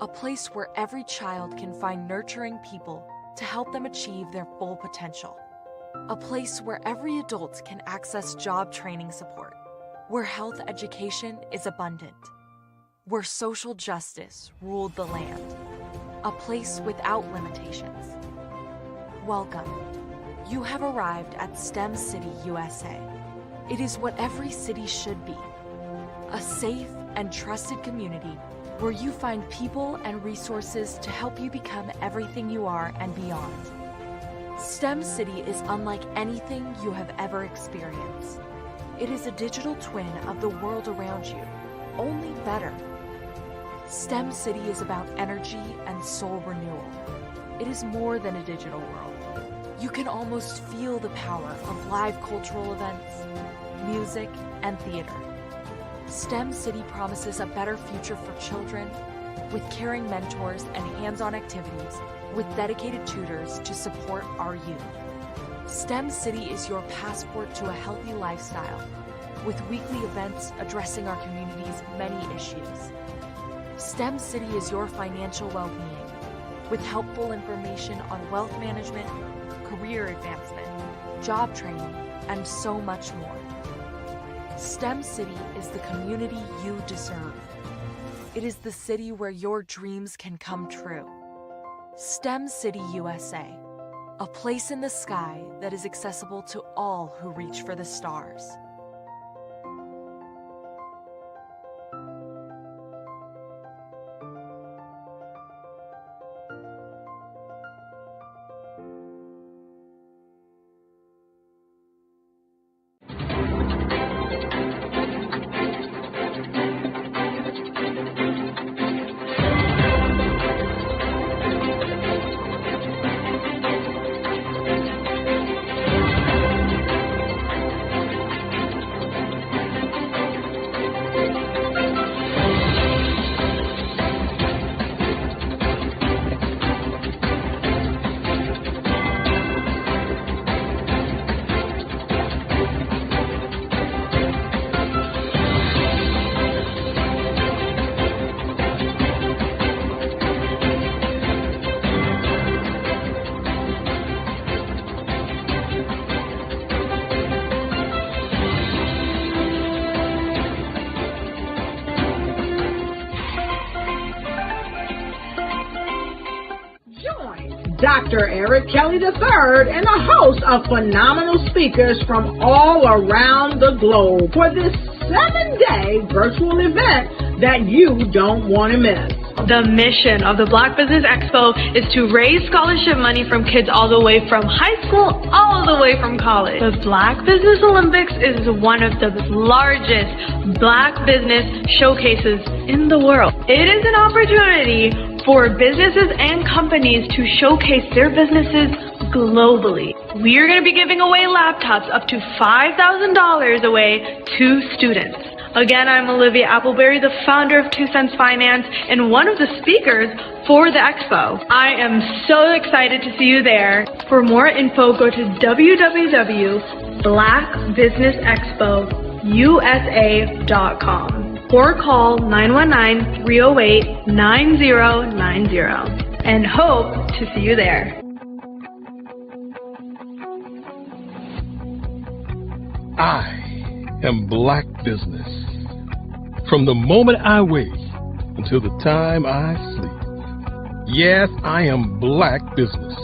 A place where every child can find nurturing people to help them achieve their full potential. A place where every adult can access job training support, where health education is abundant, where social justice ruled the land. A place without limitations. Welcome. You have arrived at STEM City USA. It is what every city should be. A safe and trusted community where you find people and resources to help you become everything you are and beyond. STEM City is unlike anything you have ever experienced. It is a digital twin of the world around you, only better. STEM City is about energy and soul renewal. It is more than a digital world. You can almost feel the power of live cultural events, music, and theater. STEM City promises a better future for children with caring mentors and hands-on activities with dedicated tutors to support our youth. STEM City is your passport to a healthy lifestyle with weekly events addressing our community's many issues. STEM City is your financial well-being with helpful information on wealth management, career advancement, job training, and so much more. STEM City is the community you deserve. It is the city where your dreams can come true. STEM City USA, a place in the sky that is accessible to all who reach for the stars. Dr. Eric Kelly III and a host of phenomenal speakers from all around the globe for this 7-day virtual event that you don't want to miss. The mission of the Black Business Expo is to raise scholarship money from kids all the way from high school, all the way from college. The Black Business Olympics is one of the largest Black business showcases in the world. It is an opportunity for businesses and companies to showcase their businesses globally. We are going to be giving away laptops up to $5,000 away to students. Again, I'm Olivia Appleberry, the founder of 2 Cents Finance and one of the speakers for the expo. I am so excited to see you there. For more info, go to www.blackbusinessexpousa.com or call 919-308-9090 and hope to see you there. I am Black Business. From the moment I wake until the time I sleep. Yes, I am Black Business.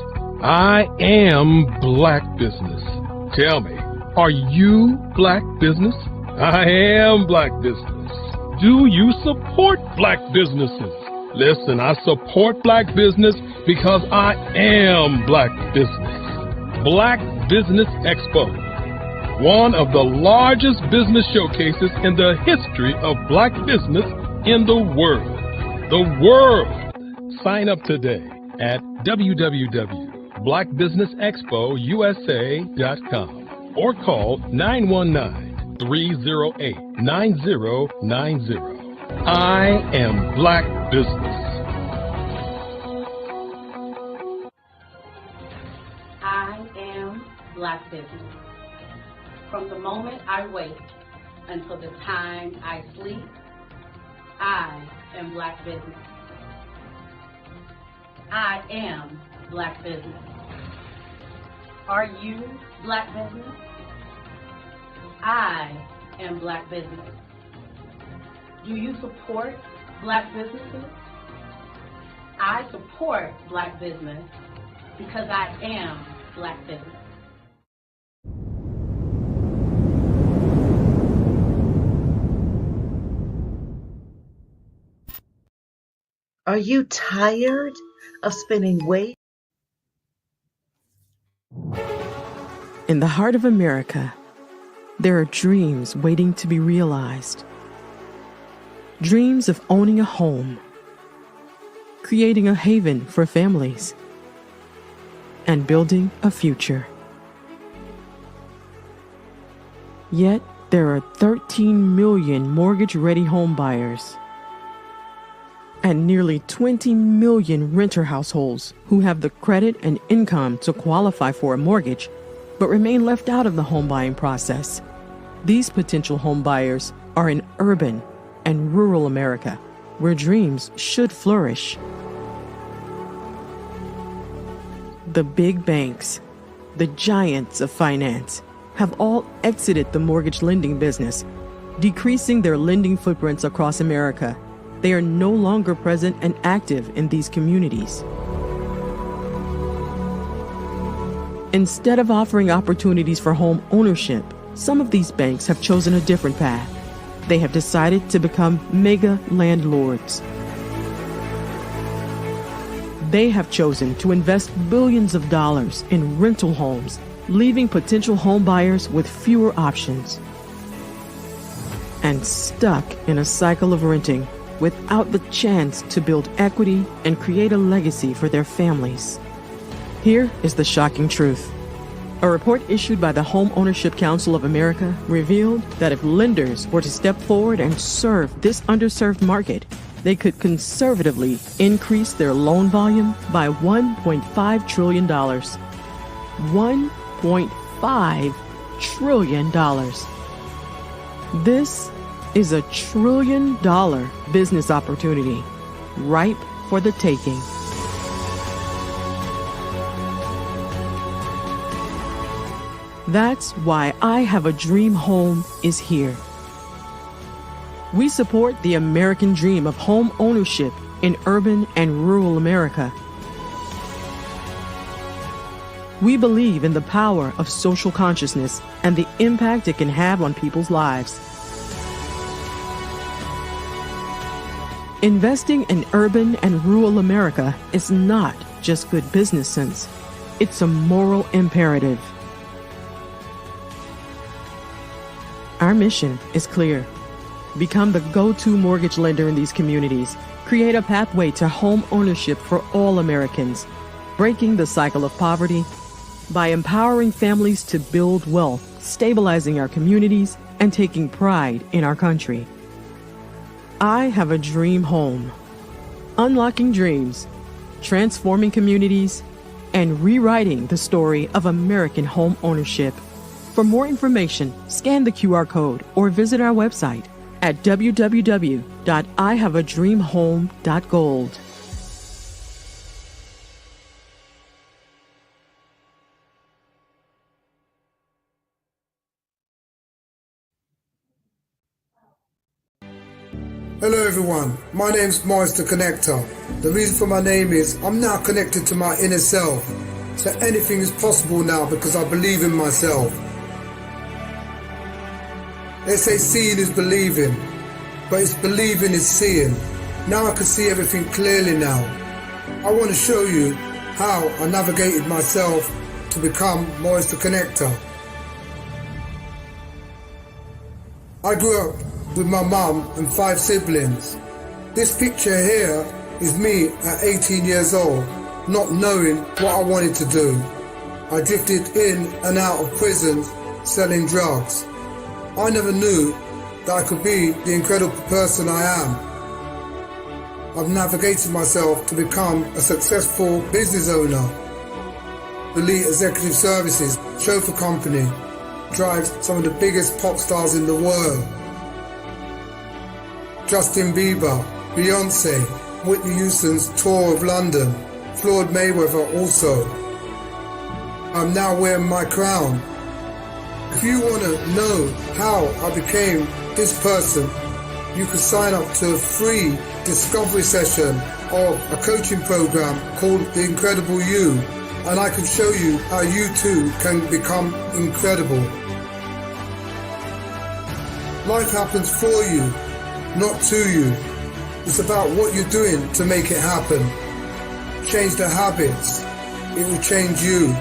I am Black Business. Tell me, are you Black Business? I am Black Business. Do you support Black businesses? Listen, I support Black business because I am Black Business. Black Business Expo, one of the largest business showcases in the history of Black business in the world. The world! Sign up today at www.blackbusinessexpousa.com or call 919-308-9090. I am Black Business. I am Black Business. From the moment I wake until the time I sleep, I am Black Business. I am Black Business. Are you Black Business? I am Black Business. Do you support Black businesses? I support Black business because I am Black business. Are you tired of spending weight? In the heart of America, there are dreams waiting to be realized. Dreams of owning a home, creating a haven for families, and building a future. Yet, there are 13 million mortgage-ready home buyers and nearly 20 million renter households who have the credit and income to qualify for a mortgage but remain left out of the home buying process. These potential home buyers are in urban and rural America, where dreams should flourish. The big banks, the giants of finance, have all exited the mortgage lending business, decreasing their lending footprints across America. They are no longer present and active in these communities. Instead of offering opportunities for home ownership, some of these banks have chosen a different path. They have decided to become mega landlords. They have chosen to invest billions of dollars in rental homes, leaving potential home buyers with fewer options and stuck in a cycle of renting without the chance to build equity and create a legacy for their families. Here is the shocking truth. A report issued by the Home Ownership Council of America revealed that if lenders were to step forward and serve this underserved market, they could conservatively increase their loan volume by $1.5 trillion. $1.5 trillion. This is $1 trillion business opportunity, ripe for the taking. That's why I Have a Dream Home is here. We support the American dream of home ownership in urban and rural America. We believe in the power of social consciousness and the impact it can have on people's lives. Investing in urban and rural America is not just good business sense. It's a moral imperative. Our mission is clear. Become the go-to mortgage lender in these communities. Create a pathway to home ownership for all Americans, breaking the cycle of poverty by empowering families to build wealth, stabilizing our communities, and taking pride in our country. I Have a Dream Home. Unlocking dreams, transforming communities, and rewriting the story of American home ownership. For more information, scan the QR code or visit our website at www.ihaveadreamhome.gold. Hello everyone, my name's Morris the Connector. The reason for my name is I'm now connected to my inner self. So anything is possible now because I believe in myself. They say seeing is believing, but it's believing is seeing. Now I can see everything clearly now. I want to show you how I navigated myself to become Morris the Connector. I grew up with my mum and 5 siblings. This picture here is me at 18 years old, not knowing what I wanted to do. I drifted in and out of prisons selling drugs. I never knew that I could be the incredible person I am. I've navigated myself to become a successful business owner. Elite Executive Services chauffeur company drives some of the biggest pop stars in the world. Justin Bieber, Beyonce, Whitney Houston's tour of London, Floyd Mayweather also. I'm now wearing my crown. If you want to know how I became this person, you can sign up to a free discovery session of a coaching program called The Incredible You, and I can show you how you too can become incredible. Life happens for you, not to you. It's about what you're doing to make it happen. Change the habits. It will change you.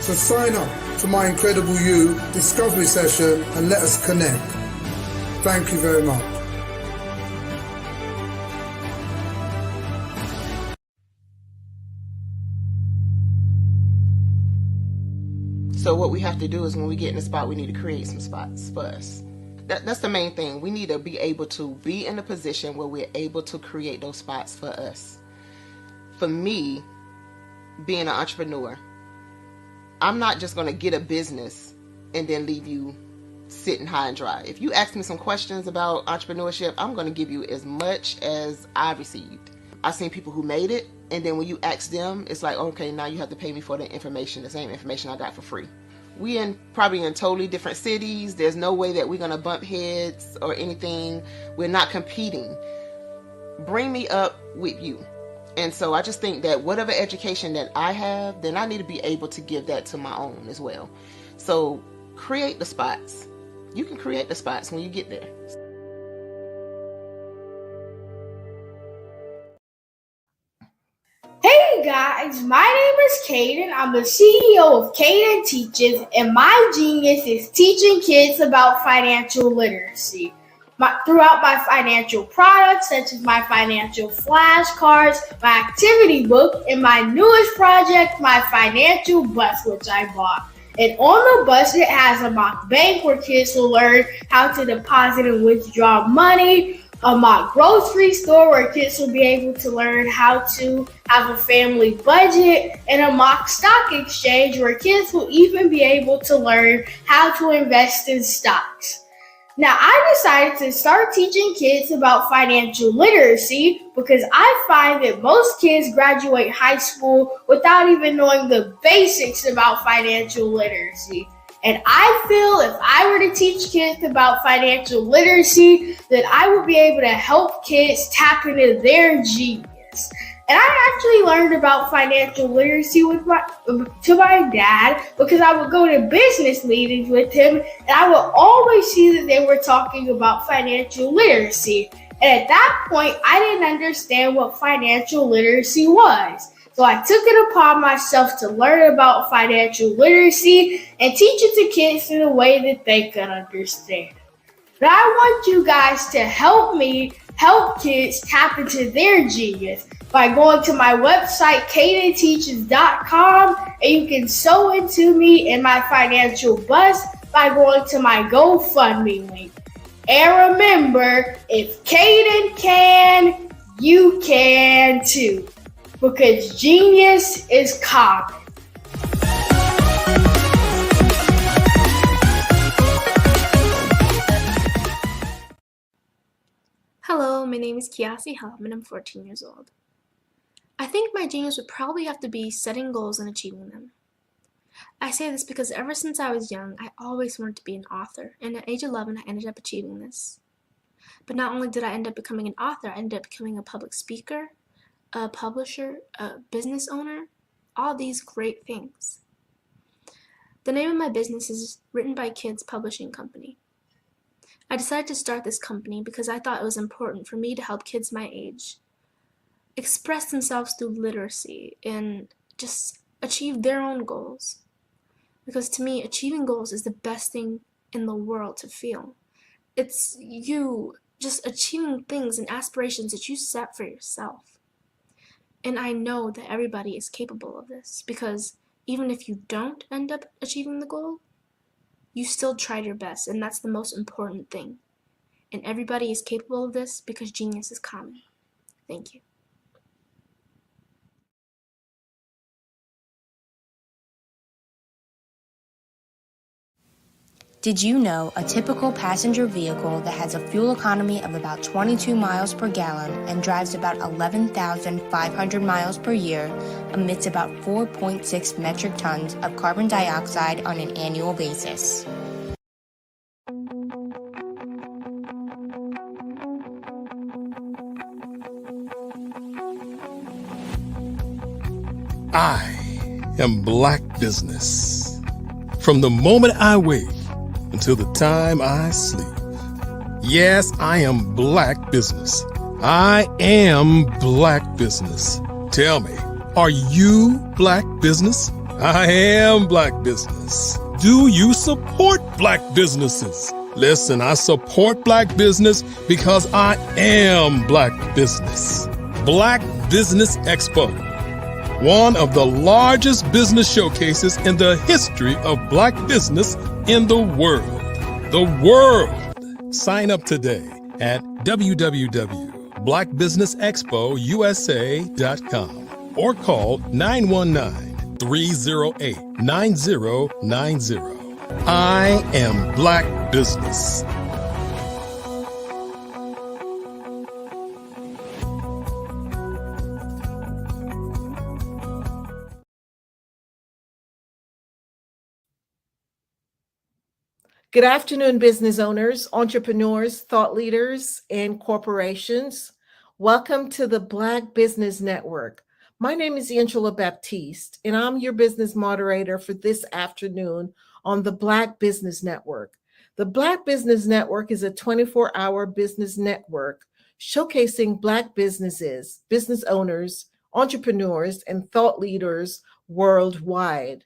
So sign up to my Incredible You discovery session and let us connect. Thank you very much. So what we have to do is when we get in the spot, we need to create some spots for us. That's the main thing. We need to be able to be in a position where we're able to create those spots for us. For me, being an entrepreneur, I'm not just going to get a business and then leave you sitting high and dry. If you ask me some questions about entrepreneurship, I'm going to give you as much as I received. I've seen people who made it, and then when you ask them, it's like, okay, now you have to pay me for the information, the same information I got for free. We probably in totally different cities. There's no way that we're going to bump heads or anything. We're not competing. Bring me up with you. And so I just think that whatever education that I have, then I need to be able to give that to my own as well. So create the spots. You can create the spots when you get there. Hey guys, my name is Caden. I'm the CEO of Caden Teaches, and my genius is teaching kids about financial literacy. Throughout my financial products, such as my financial flashcards, my activity book, and my newest project, my financial bus, which I bought. And on the bus, it has a mock bank where kids will learn how to deposit and withdraw money, a mock grocery store where kids will be able to learn how to have a family budget, and a mock stock exchange where kids will even be able to learn how to invest in stocks. Now, I decided to start teaching kids about financial literacy because I find that most kids graduate high school without even knowing the basics about financial literacy. And I feel if I were to teach kids about financial literacy, that I would be able to help kids tap into their genius. And I actually learned about financial literacy to my dad because I would go to business meetings with him and I would always see that they were talking about financial literacy. And at that point, I didn't understand what financial literacy was. So I took it upon myself to learn about financial literacy and teach it to kids in a way that they could understand. But I want you guys to help me help kids tap into their genius by going to my website, cadenteaches.com, and you can sew into me in my financial bus by going to my GoFundMe link. And remember, if Caden can, you can too. Because genius is common. Hello, my name is Kiasi Hellman. I'm 14 years old. I think my genius would probably have to be setting goals and achieving them. I say this because ever since I was young, I always wanted to be an author, and at age 11, I ended up achieving this. But not only did I end up becoming an author, I ended up becoming a public speaker, a publisher, a business owner, all these great things. The name of my business is Written by Kids Publishing Company. I decided to start this company because I thought it was important for me to help kids my age express themselves through literacy and just achieve their own goals. Because to me, achieving goals is the best thing in the world to feel. It's you just achieving things and aspirations that you set for yourself. And I know that everybody is capable of this because even if you don't end up achieving the goal, you still tried your best, and that's the most important thing. And everybody is capable of this because genius is common. Thank you. Did you know a typical passenger vehicle that has a fuel economy of about 22 miles per gallon and drives about 11,500 miles per year emits about 4.6 metric tons of carbon dioxide on an annual basis? I am Black Business. From the moment I wake until the time I sleep. Yes, I am Black Business. I am Black Business. Tell me, are you Black Business? I am Black Business. Do you support Black businesses? Listen, I support Black business because I am Black Business. Black Business Expo, one of the largest business showcases in the history of Black business in the world. The world! Sign up today at www.blackbusinessexpousa.com or call 919-308-9090. I am Black Business. Good afternoon, business owners, entrepreneurs, thought leaders, and corporations. Welcome to the Black Business Network. My name is Angela Baptiste, and I'm your business moderator for this afternoon on the Black Business Network. The Black Business Network is a 24-hour business network showcasing Black businesses, business owners, entrepreneurs, and thought leaders worldwide.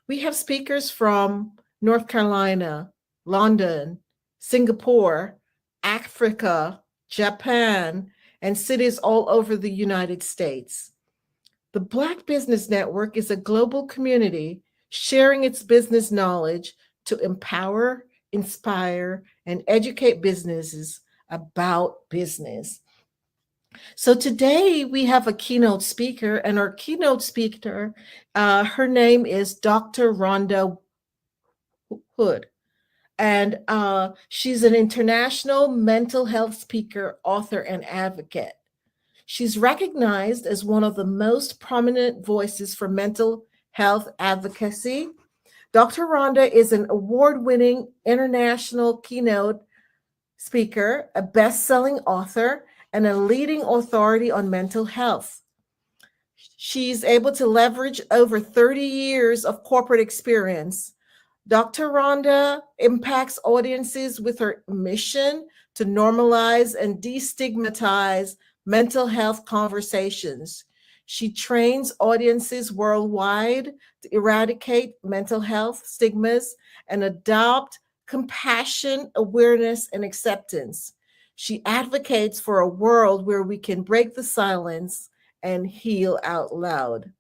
We have speakers from North Carolina, London, Singapore, Africa, Japan, and cities all over the United States. The Black Business Network is a global community sharing its business knowledge to empower, inspire, and educate businesses about business. So today we have a keynote speaker, and our keynote speaker, her name is Dr. Rhonda Hood. And she's an international mental health speaker, author, and advocate. She's recognized as one of the most prominent voices for mental health advocacy. Dr. Rhonda is an award-winning international keynote speaker, a best-selling author, and a leading authority on mental health. She's able to leverage over 30 years of corporate experience. Dr. Rhonda impacts audiences with her mission to normalize and destigmatize mental health conversations. She trains audiences worldwide to eradicate mental health stigmas and adopt compassion, awareness, and acceptance. She advocates for a world where we can break the silence and heal out loud.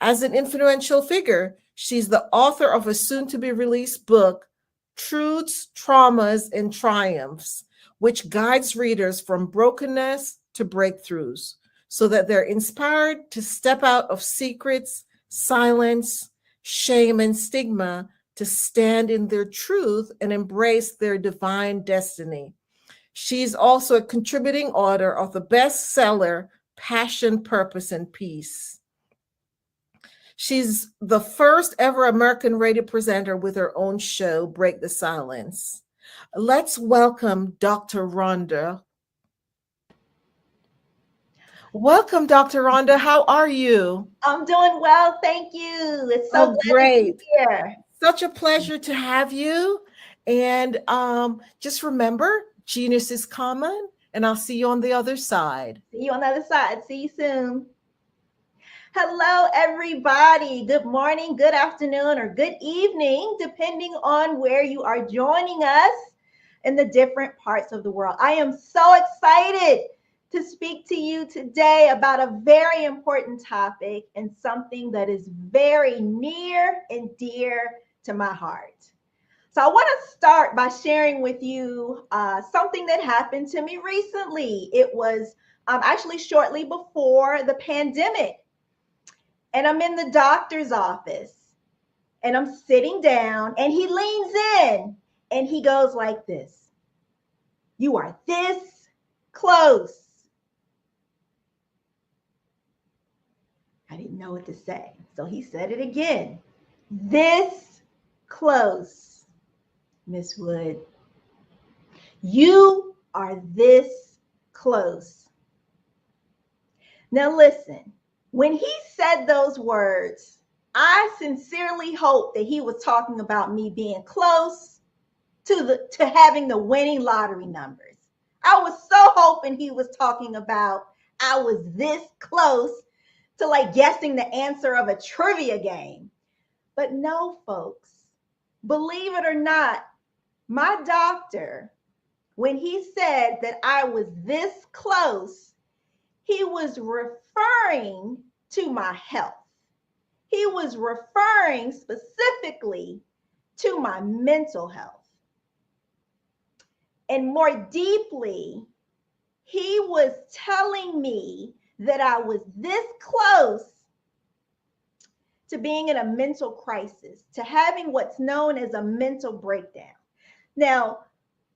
As an influential figure, she's the author of a soon-to-be-released book, Truths, Traumas, and Triumphs, which guides readers from brokenness to breakthroughs so that they're inspired to step out of secrets, silence, shame, and stigma to stand in their truth and embrace their divine destiny. She's also a contributing author of the bestseller, Passion, Purpose, and Peace. She's the first ever American radio presenter with her own show, Break the Silence. Let's welcome Dr. Rhonda. Welcome, Dr. Rhonda. How are you? I'm doing well, thank you. It's so glad great. to be here. Such a pleasure to have you. And just remember, genius is common, and I'll see you on the other side. See you on the other side. See you soon. Hello, everybody. Good morning, good afternoon, or good evening, depending on where you are joining us in the different parts of the world. I am so excited to speak to you today about a very important topic and something that is very near and dear to my heart. So I want to start by sharing with you something that happened to me recently. It was actually shortly before the pandemic. And I'm in the doctor's office and I'm sitting down and he leans in and he goes like this. You are this close. I didn't know what to say. So he said it again. This close, Miss Wood. You are this close. Now listen, when he said those words, I sincerely hope that he was talking about me being close to having the winning lottery numbers. I was so hoping he was talking about I was this close to like guessing the answer of a trivia game. But no, folks, believe it or not, my doctor, when he said that I was this close, he was referring to my health. He was referring specifically to my mental health. And more deeply, he was telling me that I was this close to being in a mental crisis, to having what's known as a mental breakdown. Now,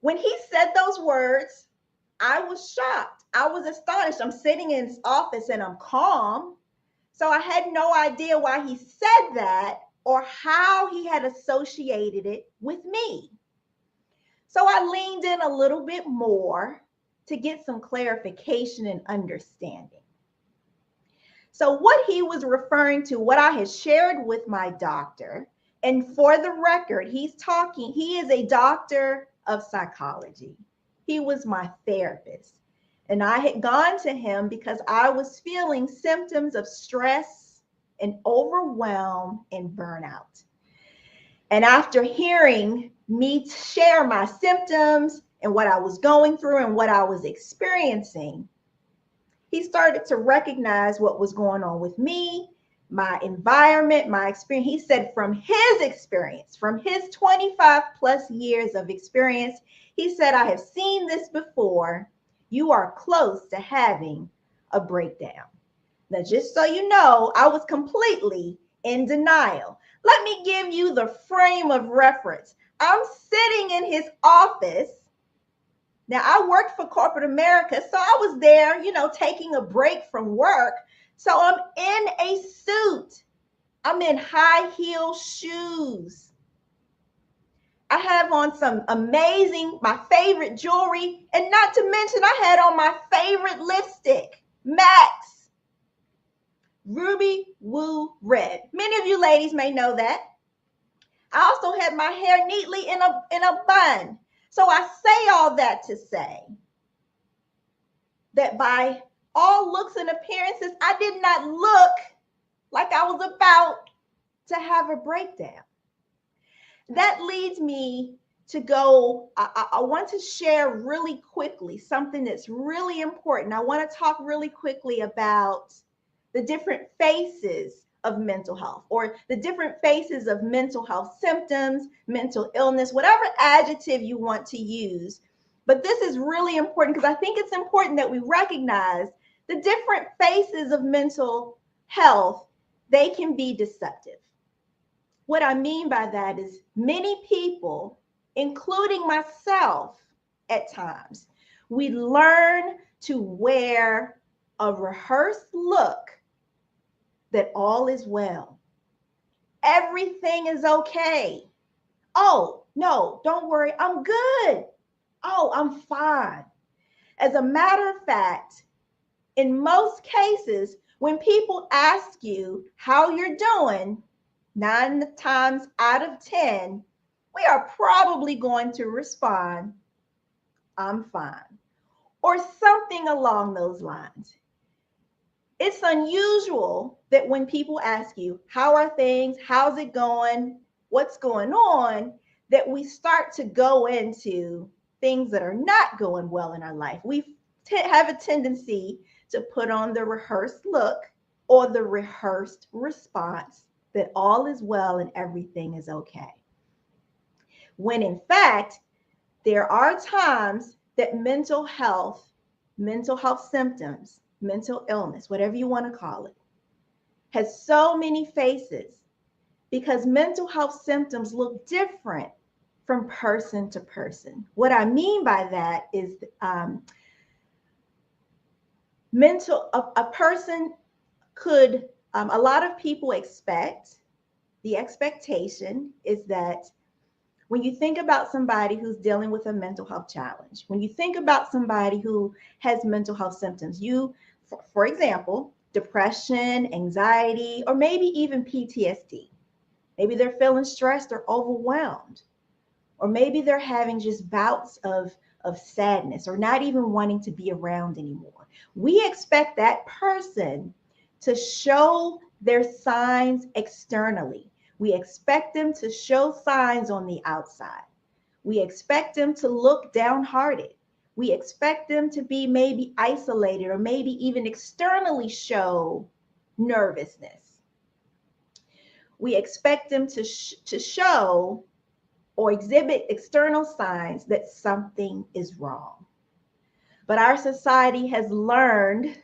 when he said those words, I was shocked. I was astonished. I'm sitting in his office and I'm calm. So I had no idea why he said that or how he had associated it with me. So I leaned in a little bit more to get some clarification and understanding. So what he was referring to, what I had shared with my doctor, and for the record, he is a doctor of psychology. He was my therapist. And I had gone to him because I was feeling symptoms of stress and overwhelm and burnout. And after hearing me share my symptoms and what I was going through and what I was experiencing, he started to recognize what was going on with me, my environment, my experience. He said from his experience, from his 25 plus years of experience, he said, I have seen this before. You are close to having a breakdown. Now, just so you know, I was completely in denial. Let me give you the frame of reference. I'm sitting in his office. Now, I worked for corporate America, so I was there, taking a break from work. So I'm in a suit. I'm in high heel shoes. I have on some amazing, my favorite jewelry, and not to mention I had on my favorite lipstick, Max Ruby Woo Red. Many of you ladies may know that. I also had my hair neatly in a bun. So I say all that to say that by all looks and appearances, I did not look like I was about to have a breakdown. That leads me to go, I want to share really quickly something that's really important. I want to talk really quickly about the different phases of mental health, or the different phases of mental health symptoms, mental illness, whatever adjective you want to use. But this is really important because I think it's important that we recognize the different phases of mental health. They can be deceptive. What I mean by that is many people, including myself at times, we learn to wear a rehearsed look that all is well. Everything is okay. Oh, no, don't worry, I'm good. Oh, I'm fine. As a matter of fact, in most cases, when people ask you how you're doing, 9 times out of 10, we are probably going to respond, I'm fine, or something along those lines. It's unusual that when people ask you, how are things? How's it going? What's going on? That we start to go into things that are not going well in our life. We have a tendency to put on the rehearsed look or the rehearsed response that all is well and everything is okay. When in fact, there are times that mental health symptoms, mental illness, whatever you want to call it, has so many faces because mental health symptoms look different from person to person. What I mean by that is a person could, a lot of people the expectation is that when you think about somebody who's dealing with a mental health challenge, when you think about somebody who has mental health symptoms, for example, depression, anxiety, or maybe even PTSD. Maybe they're feeling stressed or overwhelmed, or maybe they're having just bouts of sadness or not even wanting to be around anymore. We expect that person to show their signs externally. We expect them to show signs on the outside. We expect them to look downhearted. We expect them to be maybe isolated or maybe even externally show nervousness. We expect them to show or exhibit external signs that something is wrong. But our society has learned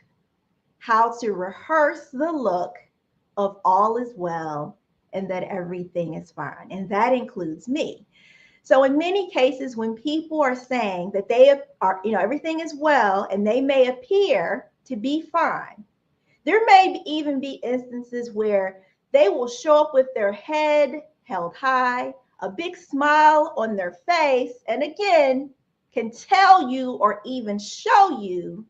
how to rehearse the look of all is well and that everything is fine. And that includes me. So in many cases, when people are saying that they are, everything is well and they may appear to be fine, there may even be instances where they will show up with their head held high, a big smile on their face. And again, can tell you or even show you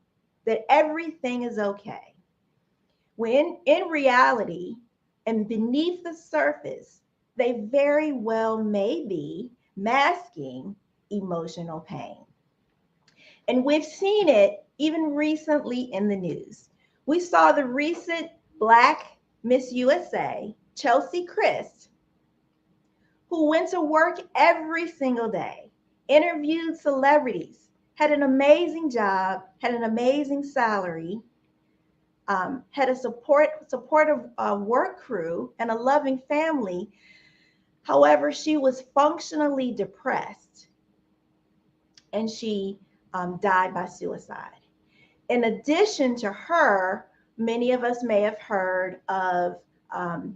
that everything is okay, when in reality and beneath the surface, they very well may be masking emotional pain. And we've seen it even recently in the news. We saw the recent Black Miss USA, Chelsea Christ, who went to work every single day, interviewed celebrities, had an amazing job, had an amazing salary, had a supportive work crew and a loving family. However, she was functionally depressed, and she died by suicide. In addition to her, many of us may have heard of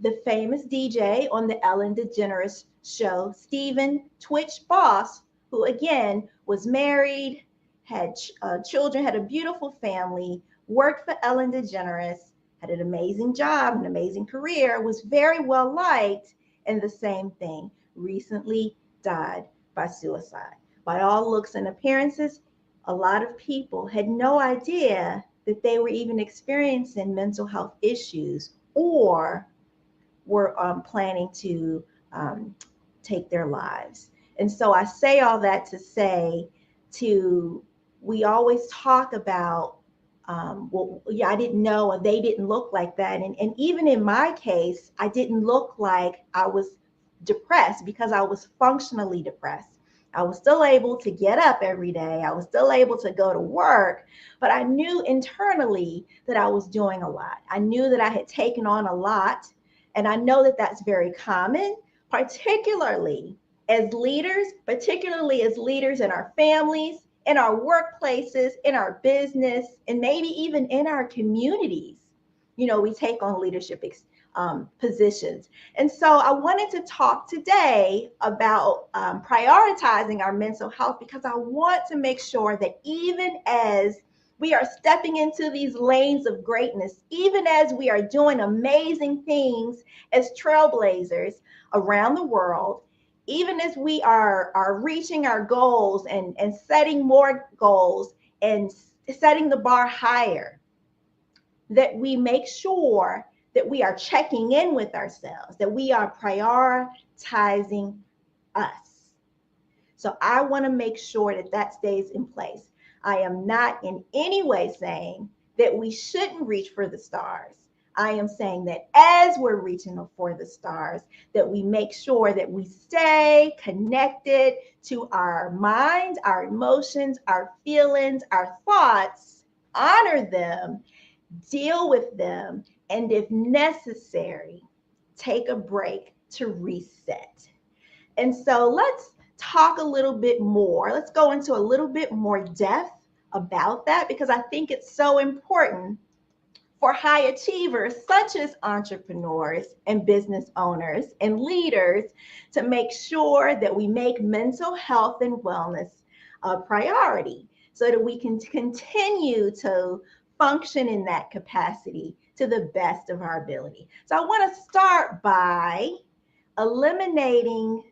the famous DJ on the Ellen DeGeneres show, Stephen Twitch Boss, who again was married, had children, had a beautiful family, worked for Ellen DeGeneres, had an amazing job, an amazing career, was very well liked, and the same thing, recently died by suicide. By all looks and appearances, a lot of people had no idea that they were even experiencing mental health issues or were planning to take their lives. And so I say all that to say, we always talk about, well, yeah, I didn't know, or they didn't look like that. And even in my case, I didn't look like I was depressed because I was functionally depressed. I was still able to get up every day. I was still able to go to work, but I knew internally that I was doing a lot. I knew that I had taken on a lot. And I know that that's very common, particularly as leaders in our families, in our workplaces, in our business, and maybe even in our communities. You know, we take on leadership positions. And so I wanted to talk today about prioritizing our mental health, because I want to make sure that even as we are stepping into these lanes of greatness, even as we are doing amazing things as trailblazers around the world, even as we are reaching our goals and setting more goals and setting the bar higher, that we make sure that we are checking in with ourselves, that we are prioritizing us. So I want to make sure that that stays in place. I am not in any way saying that we shouldn't reach for the stars. I am saying that as we're reaching for the stars, that we make sure that we stay connected to our minds, our emotions, our feelings, our thoughts, honor them, deal with them, and if necessary, take a break to reset. And so let's talk a little bit more. Let's go into a little bit more depth about that, because I think it's so important for high achievers such as entrepreneurs and business owners and leaders to make sure that we make mental health and wellness a priority so that we can continue to function in that capacity to the best of our ability. So I want to start by eliminating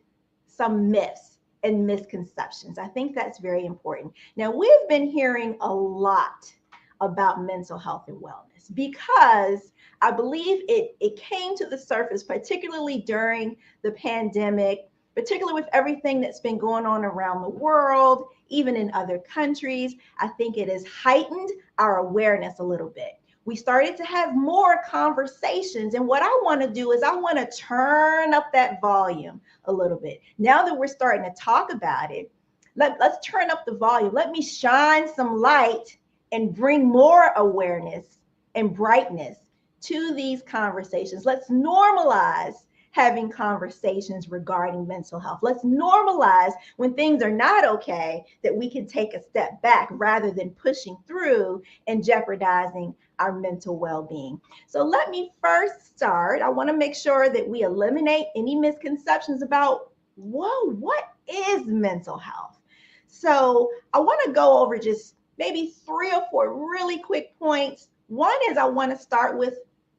some myths and misconceptions. I think that's very important. Now, we've been hearing a lot about mental health and wellness because I believe it came to the surface, particularly during the pandemic, particularly with everything that's been going on around the world, even in other countries. I think it has heightened our awareness a little bit. We started to have more conversations. And what I want to do is I want to turn up that volume a little bit. Now that we're starting to talk about it, let's turn up the volume. Let me shine some light and bring more awareness and brightness to these conversations. Let's normalize having conversations regarding mental health. Let's normalize when things are not okay, that we can take a step back rather than pushing through and jeopardizing our mental well-being. So let me first start. I want to make sure that we eliminate any misconceptions about, what is mental health? So I want to go over just maybe 3 or 4 really quick points. One is I want to start with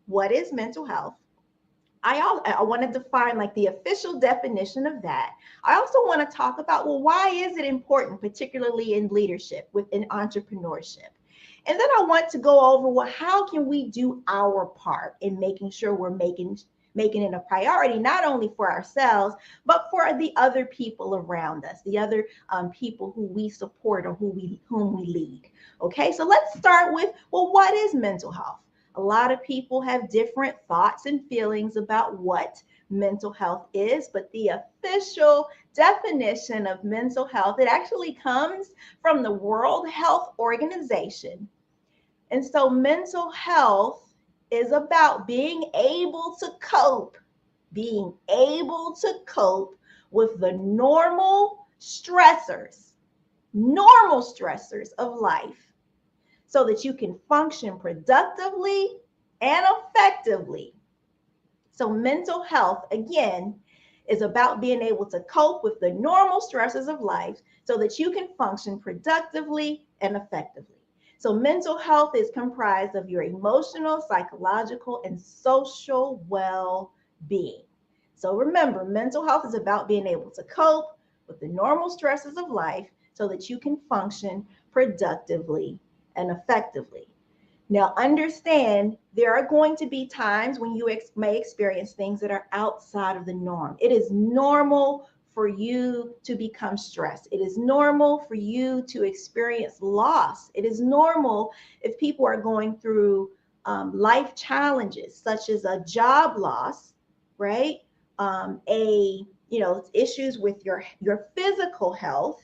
what is mental health. I want to define like the official definition of that. I also want to talk about, well, why is it important, particularly in leadership, within entrepreneurship? And then I want to go over, well, how can we do our part in making sure we're making it a priority, not only for ourselves, but for the other people around us, the other people who we support or whom we lead. Okay, so let's start with, well, what is mental health? A lot of people have different thoughts and feelings about what mental health is, but the official definition of mental health, it actually comes from the World Health Organization. And so mental health is about being able to cope with the normal stressors of life, so that you can function productively and effectively. So mental health, again, is about being able to cope with the normal stresses of life so that you can function productively and effectively. So mental health is comprised of your emotional, psychological, and social well-being. So remember, mental health is about being able to cope with the normal stresses of life so that you can function productively and effectively. Now, understand there are going to be times when you may experience things that are outside of the norm. It is normal for you to become stressed. It is normal for you to experience loss. It is normal if people are going through life challenges, such as a job loss, right? Issues with your physical health.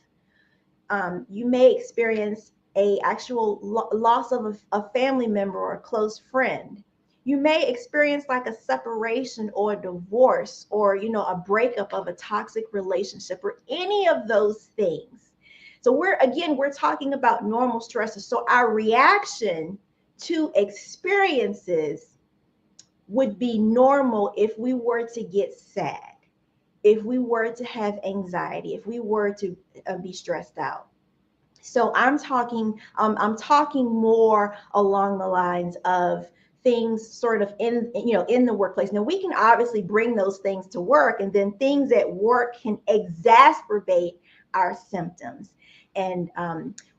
You may experience a actual loss of a family member or a close friend. You may experience like a separation or a divorce, or a breakup of a toxic relationship, or any of those things. So we're talking about normal stresses. So our reaction to experiences would be normal if we were to get sad, if we were to have anxiety, if we were to be stressed out. So I'm talking more along the lines of things sort of in the workplace. Now, we can obviously bring those things to work, and then things at work can exacerbate our symptoms. And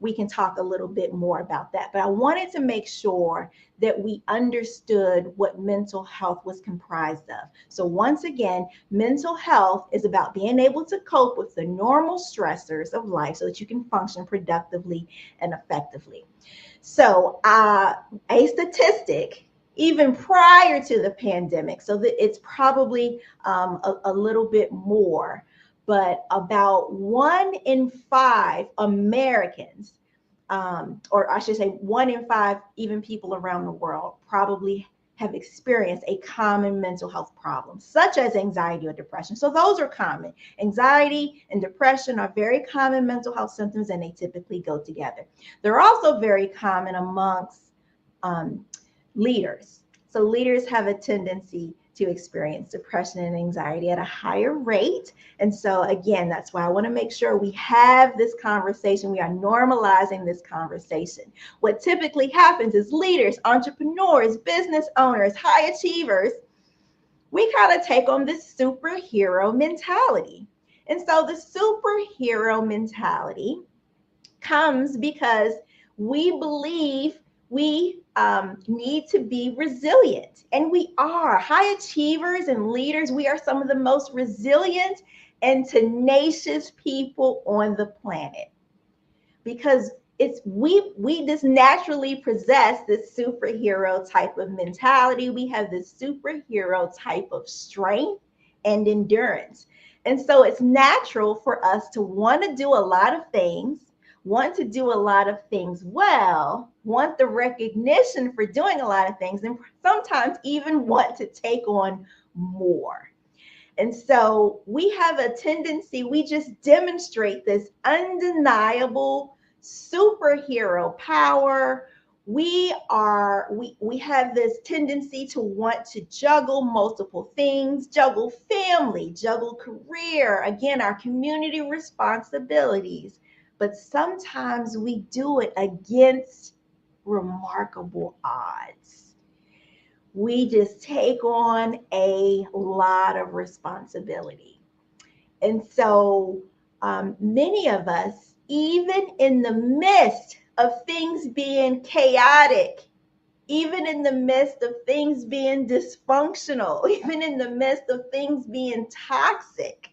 we can talk a little bit more about that. But I wanted to make sure that we understood what mental health was comprised of. So once again, mental health is about being able to cope with the normal stressors of life so that you can function productively and effectively. So a statistic, even prior to the pandemic, so that it's probably a little bit more, but about 1 in 5 Americans, or I should say 1 in 5 even people around the world, probably have experienced a common mental health problem, such as anxiety or depression. So those are common. Anxiety and depression are very common mental health symptoms, and they typically go together. They're also very common amongst leaders. So leaders have a tendency to experience depression and anxiety at a higher rate. And so again, that's why I want to make sure we have this conversation. We are normalizing this conversation. What typically happens is leaders, entrepreneurs, business owners, high achievers, we kind of take on this superhero mentality. And so the superhero mentality comes because we believe we need to be resilient. And we are. High achievers and leaders, we are some of the most resilient and tenacious people on the planet, because we just naturally possess this superhero type of mentality. We have this superhero type of strength and endurance. And so it's natural for us to want to do a lot of things, want to do a lot of things well, want the recognition for doing a lot of things, and sometimes even want to take on more. And so we have a tendency, we just demonstrate this undeniable superhero power. We have this tendency to want to juggle multiple things, juggle family, juggle career, again, our community responsibilities. But sometimes we do it against remarkable odds. we just take on a lot of responsibility. And so many of us, even in the midst of things being chaotic, even in the midst of things being dysfunctional, even in the midst of things being toxic,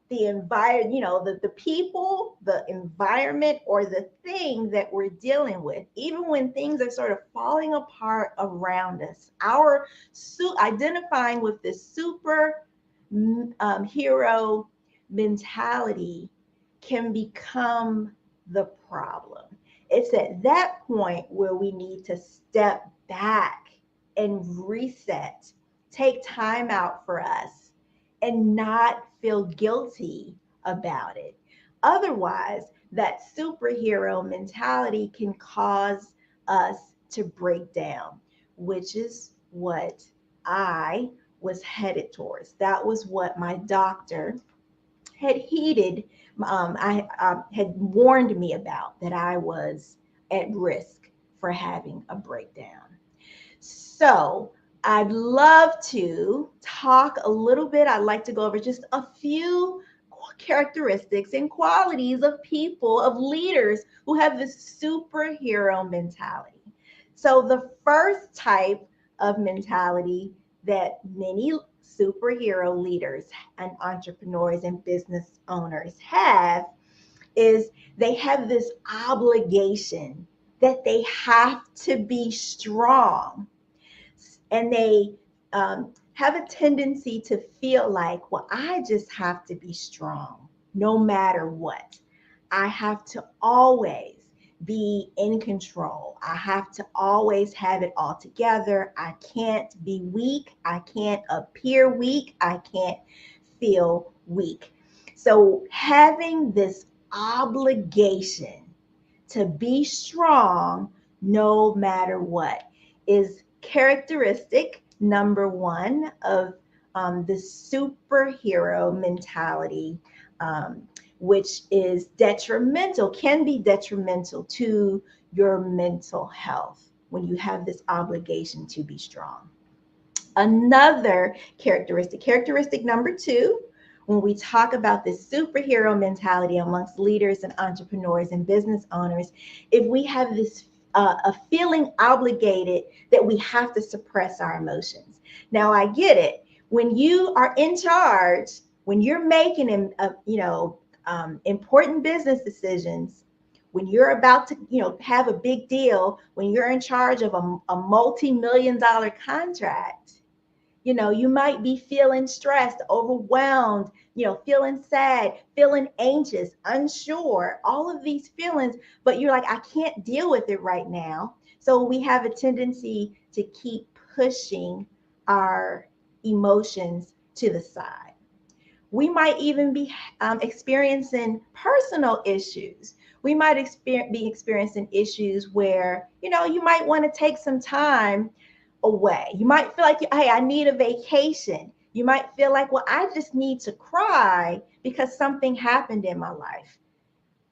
the environment, the people, the environment, or the thing that we're dealing with, even when things are sort of falling apart around us, our identifying with this super hero mentality can become the problem. It's at that point where we need to step back and reset, take time out for us, and not feel guilty about it. Otherwise, that superhero mentality can cause us to break down, which is what I was headed towards. That was what my doctor had had warned me about, that I was at risk for having a breakdown. So I'd love to talk a little bit. I'd like to go over just a few characteristics and qualities of people, of leaders who have this superhero mentality. So the first type of mentality that many superhero leaders and entrepreneurs and business owners have is they have this obligation that they have to be strong. And they have a tendency to feel like, well, I just have to be strong no matter what. I have to always be in control. I have to always have it all together. I can't be weak. I can't appear weak. I can't feel weak. So having this obligation to be strong no matter what is characteristic number one of the superhero mentality, which is detrimental, can be detrimental to your mental health when you have this obligation to be strong. Another characteristic number two, when we talk about this superhero mentality amongst leaders and entrepreneurs and business owners, if we have this a feeling obligated that we have to suppress our emotions. Now, I get it. When you are in charge, when you're making important business decisions, when you're about to have a big deal, when you're in charge of a multi-million-dollar contract, you might be feeling stressed, overwhelmed, feeling sad, feeling anxious, unsure, all of these feelings, but you're like, I can't deal with it right now. So we have a tendency to keep pushing our emotions to the side. We might even be experiencing personal issues. We might be experiencing issues where, you might want to take some time away. You might feel like, hey, I need a vacation. You might feel like, well, I just need to cry because something happened in my life.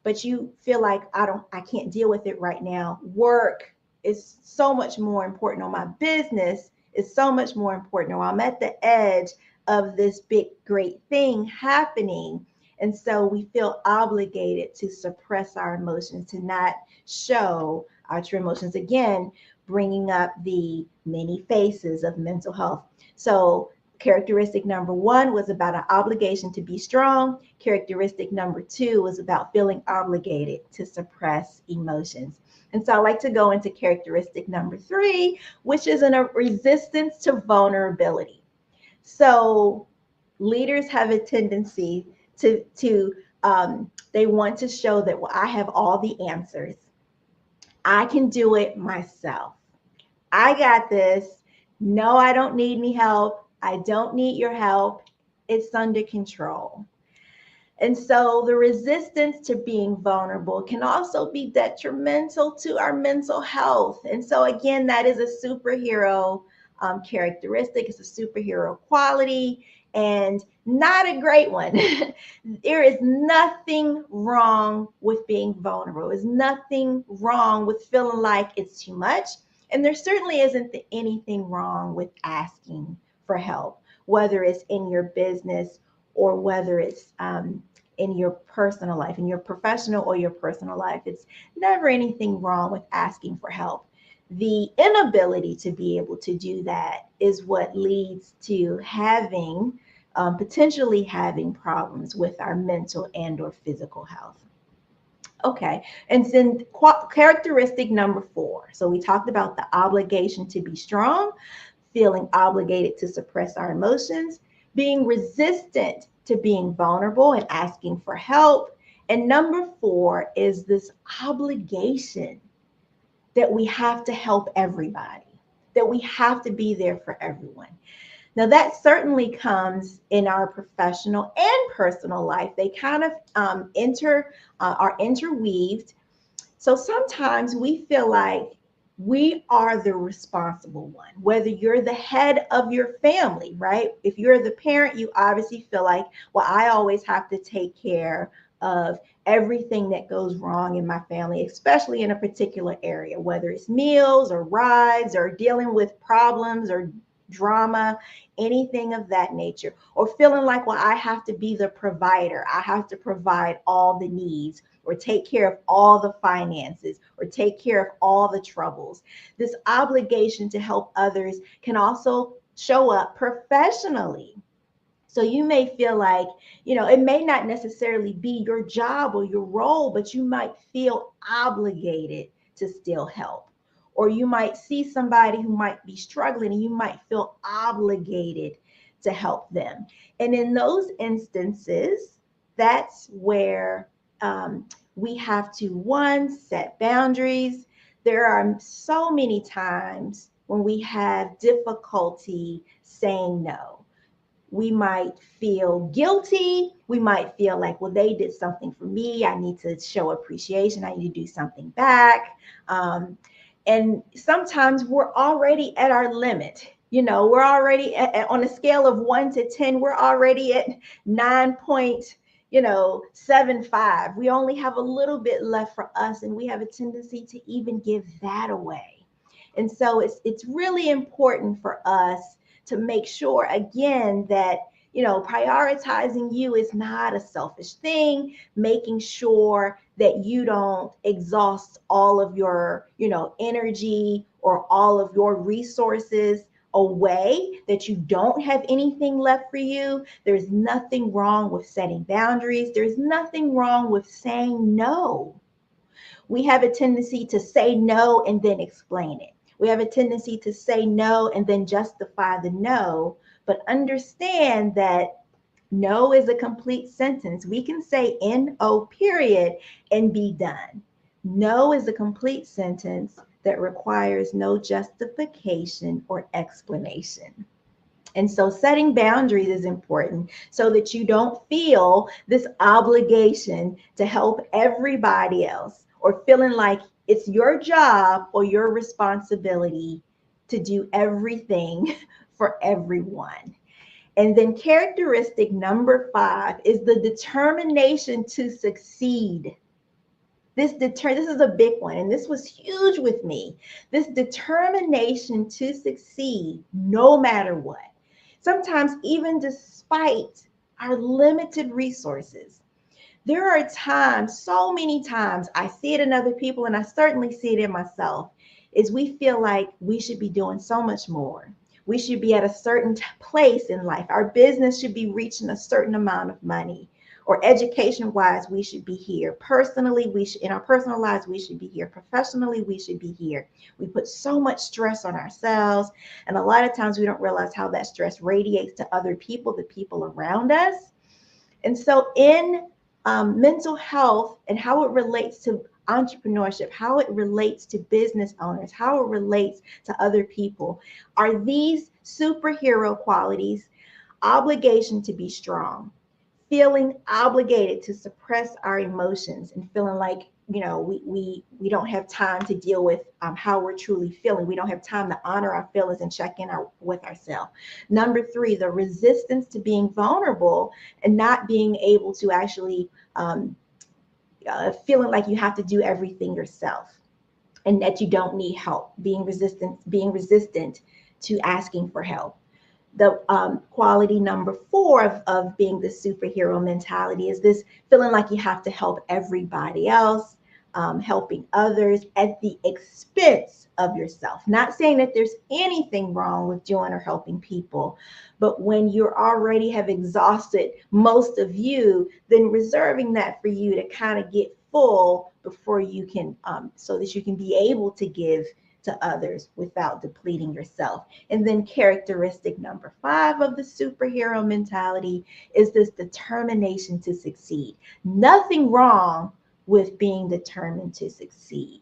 But you feel like I can't deal with it right now. Work is so much more important, or my business is so much more important, or I'm at the edge of this big, great thing happening. And so we feel obligated to suppress our emotions, to not show our true emotions. Again, bringing up the many faces of mental health. So characteristic number one was about an obligation to be strong. Characteristic number two was about feeling obligated to suppress emotions. And so I like to go into characteristic number three, which is a resistance to vulnerability. So leaders have a tendency to they want to show that, well, I have all the answers. I can do it myself. I got this. No, I don't need any help. I don't need your help. It's under control. And so the resistance to being vulnerable can also be detrimental to our mental health. And so again, that is a superhero characteristic. It's a superhero quality and not a great one. There is nothing wrong with being vulnerable. There's nothing wrong with feeling like it's too much. And there certainly isn't anything wrong with asking for help, whether it's in your business or whether it's in your personal life, in your professional or your personal life. It's never anything wrong with asking for help. The inability to be able to do that is what leads to having, potentially having problems with our mental and or physical health. Okay, and then characteristic number 4. So we talked about the obligation to be strong, feeling obligated to suppress our emotions, being resistant to being vulnerable and asking for help. And number 4 is this obligation that we have to help everybody, that we have to be there for everyone. Now, that certainly comes in our professional and personal life. They kind of are interweaved. So sometimes we feel like we are the responsible one, whether you're the head of your family, right? If you're the parent, you obviously feel like, well, I always have to take care of everything that goes wrong in my family, especially in a particular area, whether it's meals or rides or dealing with problems or drama, anything of that nature, or feeling like, well, I have to be the provider. I have to provide all the needs or take care of all the finances or take care of all the troubles. This obligation to help others can also show up professionally. So you may feel like, it may not necessarily be your job or your role, but you might feel obligated to still help. Or you might see somebody who might be struggling and you might feel obligated to help them. And in those instances, that's where we have to, 1, set boundaries. There are so many times when we have difficulty saying no. We might feel guilty. We might feel like, well, they did something for me. I need to show appreciation. I need to do something back. And sometimes we're already at our limit. We're already on a scale of 1 to 10, we're already at 9.75. We only have a little bit left for us, and we have a tendency to even give that away. And so it's really important for us to make sure, again, that prioritizing you is not a selfish thing, making sure that you don't exhaust all of your, energy or all of your resources away, that you don't have anything left for you. There's nothing wrong with setting boundaries. There's nothing wrong with saying no. We have a tendency to say no and then explain it. We have a tendency to say no and then justify the no, but understand that no is a complete sentence. We can say N-O period and be done. No is a complete sentence that requires no justification or explanation. And so setting boundaries is important so that you don't feel this obligation to help everybody else, or feeling like it's your job or your responsibility to do everything for everyone. And then characteristic number 5 is the determination to succeed. This is a big one, and this was huge with me. This determination to succeed no matter what. Sometimes even despite our limited resources. There are times, so many times, I see it in other people, and I certainly see it in myself, is we feel like we should be doing so much more. We should be at a certain place in life. Our business should be reaching a certain amount of money. Or education-wise, we should be here. Personally, in our personal lives, we should be here. Professionally, we should be here. We put so much stress on ourselves, and a lot of times we don't realize how that stress radiates to other people, the people around us. And so in mental health and how it relates to entrepreneurship, how it relates to business owners, how it relates to other people, are these superhero qualities: obligation to be strong, feeling obligated to suppress our emotions, and feeling like, we don't have time to deal with how we're truly feeling. We don't have time to honor our feelings and check in with ourselves. Number 3, the resistance to being vulnerable and not being able to actually feeling like you have to do everything yourself. and that you don't need help, being resistant to asking for help. The quality number 4 of being the superhero mentality is this feeling like you have to help everybody else, helping others at the expense of yourself. Not saying that there's anything wrong with doing or helping people, but when you already have exhausted most of you, then reserving that for you to kind of get full before you can, so that you can be able to give to others without depleting yourself. And then characteristic number 5 of the superhero mentality is this determination to succeed. Nothing wrong with being determined to succeed.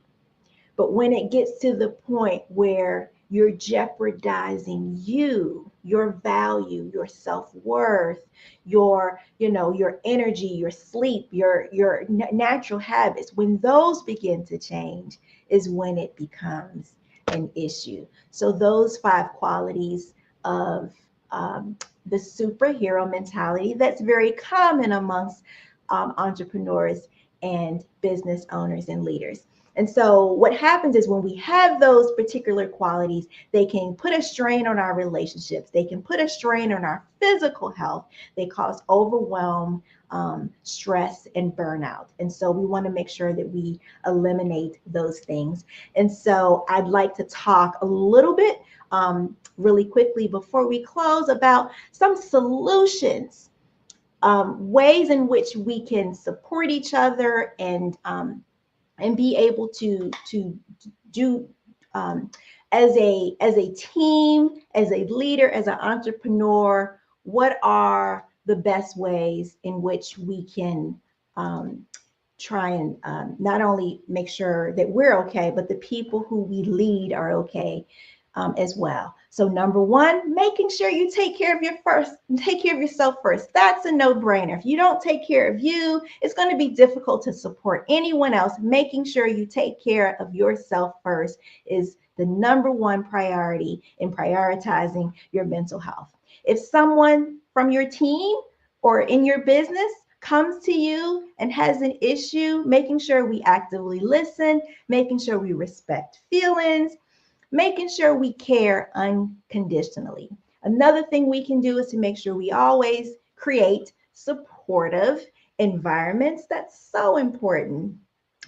But when it gets to the point where you're jeopardizing you, your value, your self-worth, your energy, your sleep, your natural habits, when those begin to change is when it becomes an issue. So those 5 qualities of the superhero mentality that's very common amongst entrepreneurs and business owners and leaders. And so what happens is when we have those particular qualities, they can put a strain on our relationships. They can put a strain on our physical health. They cause overwhelm, stress, and burnout. And so we want to make sure that we eliminate those things. And so I'd like to talk a little bit really quickly before we close about some solutions, ways in which we can support each other and be able to do as a team, as a leader, as an entrepreneur. What are the best ways in which we can try and not only make sure that we're okay, but the people who we lead are okay as well. So number 1, making sure you take care of yourself first. That's a no-brainer. If you don't take care of you, it's going to be difficult to support anyone else. Making sure you take care of yourself first is the number 1 priority in prioritizing your mental health. If someone from your team or in your business comes to you and has an issue, making sure we actively listen, making sure we respect feelings, making sure we care unconditionally. Another thing we can do is to make sure we always create supportive environments. That's so important.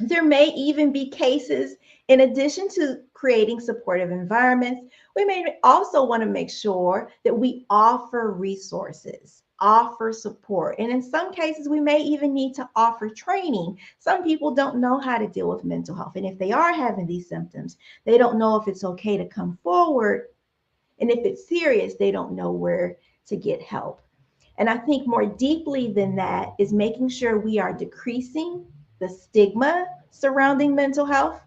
There may even be cases, in addition to creating supportive environments, we may also want to make sure that we offer resources, offer support. And in some cases, we may even need to offer training. Some people don't know how to deal with mental health. And if they are having these symptoms, they don't know if it's okay to come forward. And if it's serious, they don't know where to get help. And I think more deeply than that is making sure we are decreasing the stigma surrounding mental health,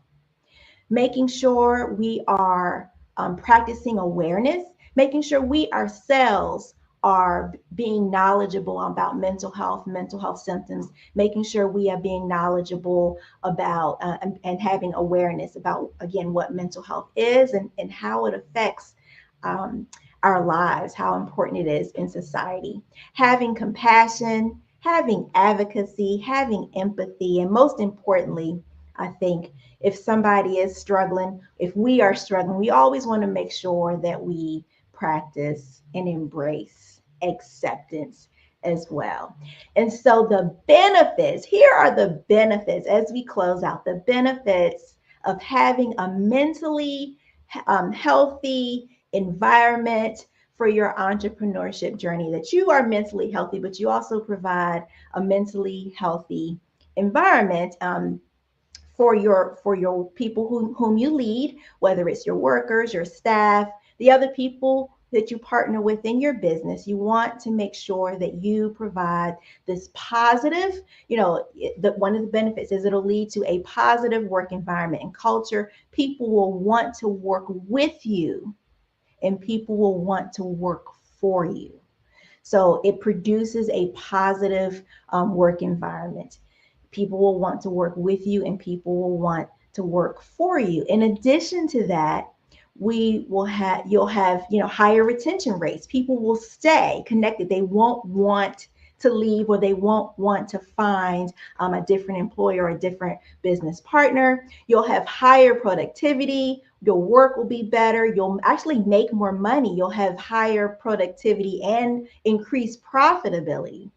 making sure we are practicing awareness, making sure we ourselves are being knowledgeable about mental health symptoms, making sure we are being knowledgeable about and having awareness about, again, what mental health is and how it affects our lives, how important it is in society. Having compassion, having advocacy, having empathy, and most importantly, I think if somebody is struggling, if we are struggling, we always want to make sure that we practice and embrace acceptance as well. And so the benefits, here are the benefits as we close out, the benefits of having a mentally healthy environment for your entrepreneurship journey, that you are mentally healthy, but you also provide a mentally healthy environment for your people whom you lead, whether it's your workers, your staff, the other people that you partner with in your business. You want to make sure that you provide this positive, one of the benefits is it'll lead to a positive work environment and culture. People will want to work with you and people will want to work for you. So it produces a positive work environment. People will want to work with you and people will want to work for you. In addition to that, you'll have higher retention rates. People will stay connected. They won't want to leave, or they won't want to find a different employer or a different business partner. You'll have higher productivity. Your work will be better. You'll actually make more money. You'll have higher productivity and increased profitability.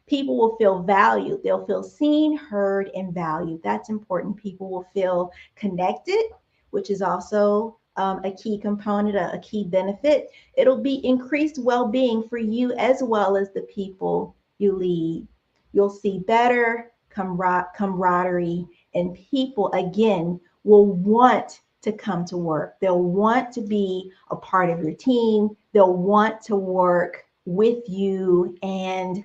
People will feel valued. They'll feel seen, heard, and valued. That's important. People will feel connected, which is also a key component, a key benefit. It'll be increased well-being for you as well as the people you lead. You'll see better camaraderie, and people, again, will want to come to work. They'll want to be a part of your team. They'll want to work with you and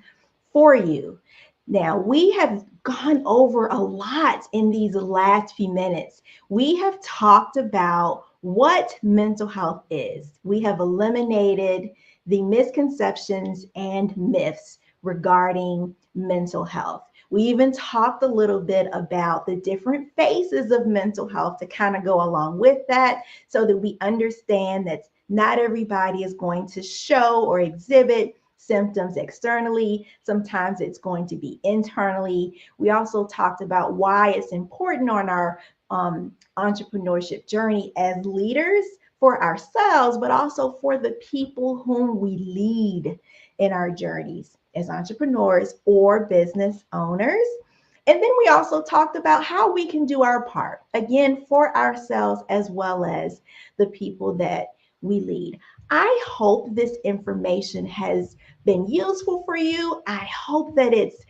for you. Now, we have gone over a lot in these last few minutes. We have talked about what mental health is. We have eliminated the misconceptions and myths regarding mental health. We even talked a little bit about the different phases of mental health to kind of go along with that, so that we understand that not everybody is going to show or exhibit symptoms externally. Sometimes it's going to be internally. We also talked about why it's important on our entrepreneurship journey as leaders for ourselves, but also for the people whom we lead in our journeys as entrepreneurs or business owners. And then we also talked about how we can do our part, again, for ourselves as well as the people that we lead. I hope this information has been useful for you. I hope that it's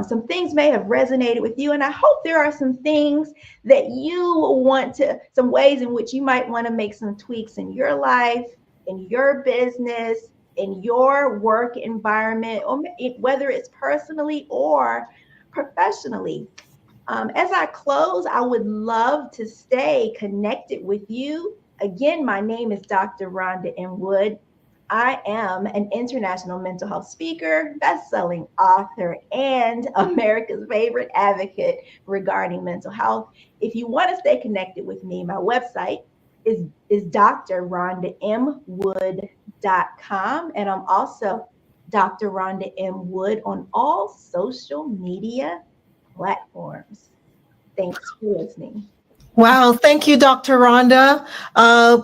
some things may have resonated with you, and I hope there are some things that you want to, some ways in which you might want to make some tweaks in your life, in your business, in your work environment, or whether it's personally or professionally. As I close, I would love to stay connected with you. Again, my name is Dr. Rhonda M. Wood. I am an international mental health speaker, best-selling author, and America's favorite advocate regarding mental health. If you want to stay connected with me, my website is drrhondamwood.com, and I'm also Dr. Rhonda M. Wood on all social media platforms. Thanks for listening. Wow, thank you, Dr. Rhonda.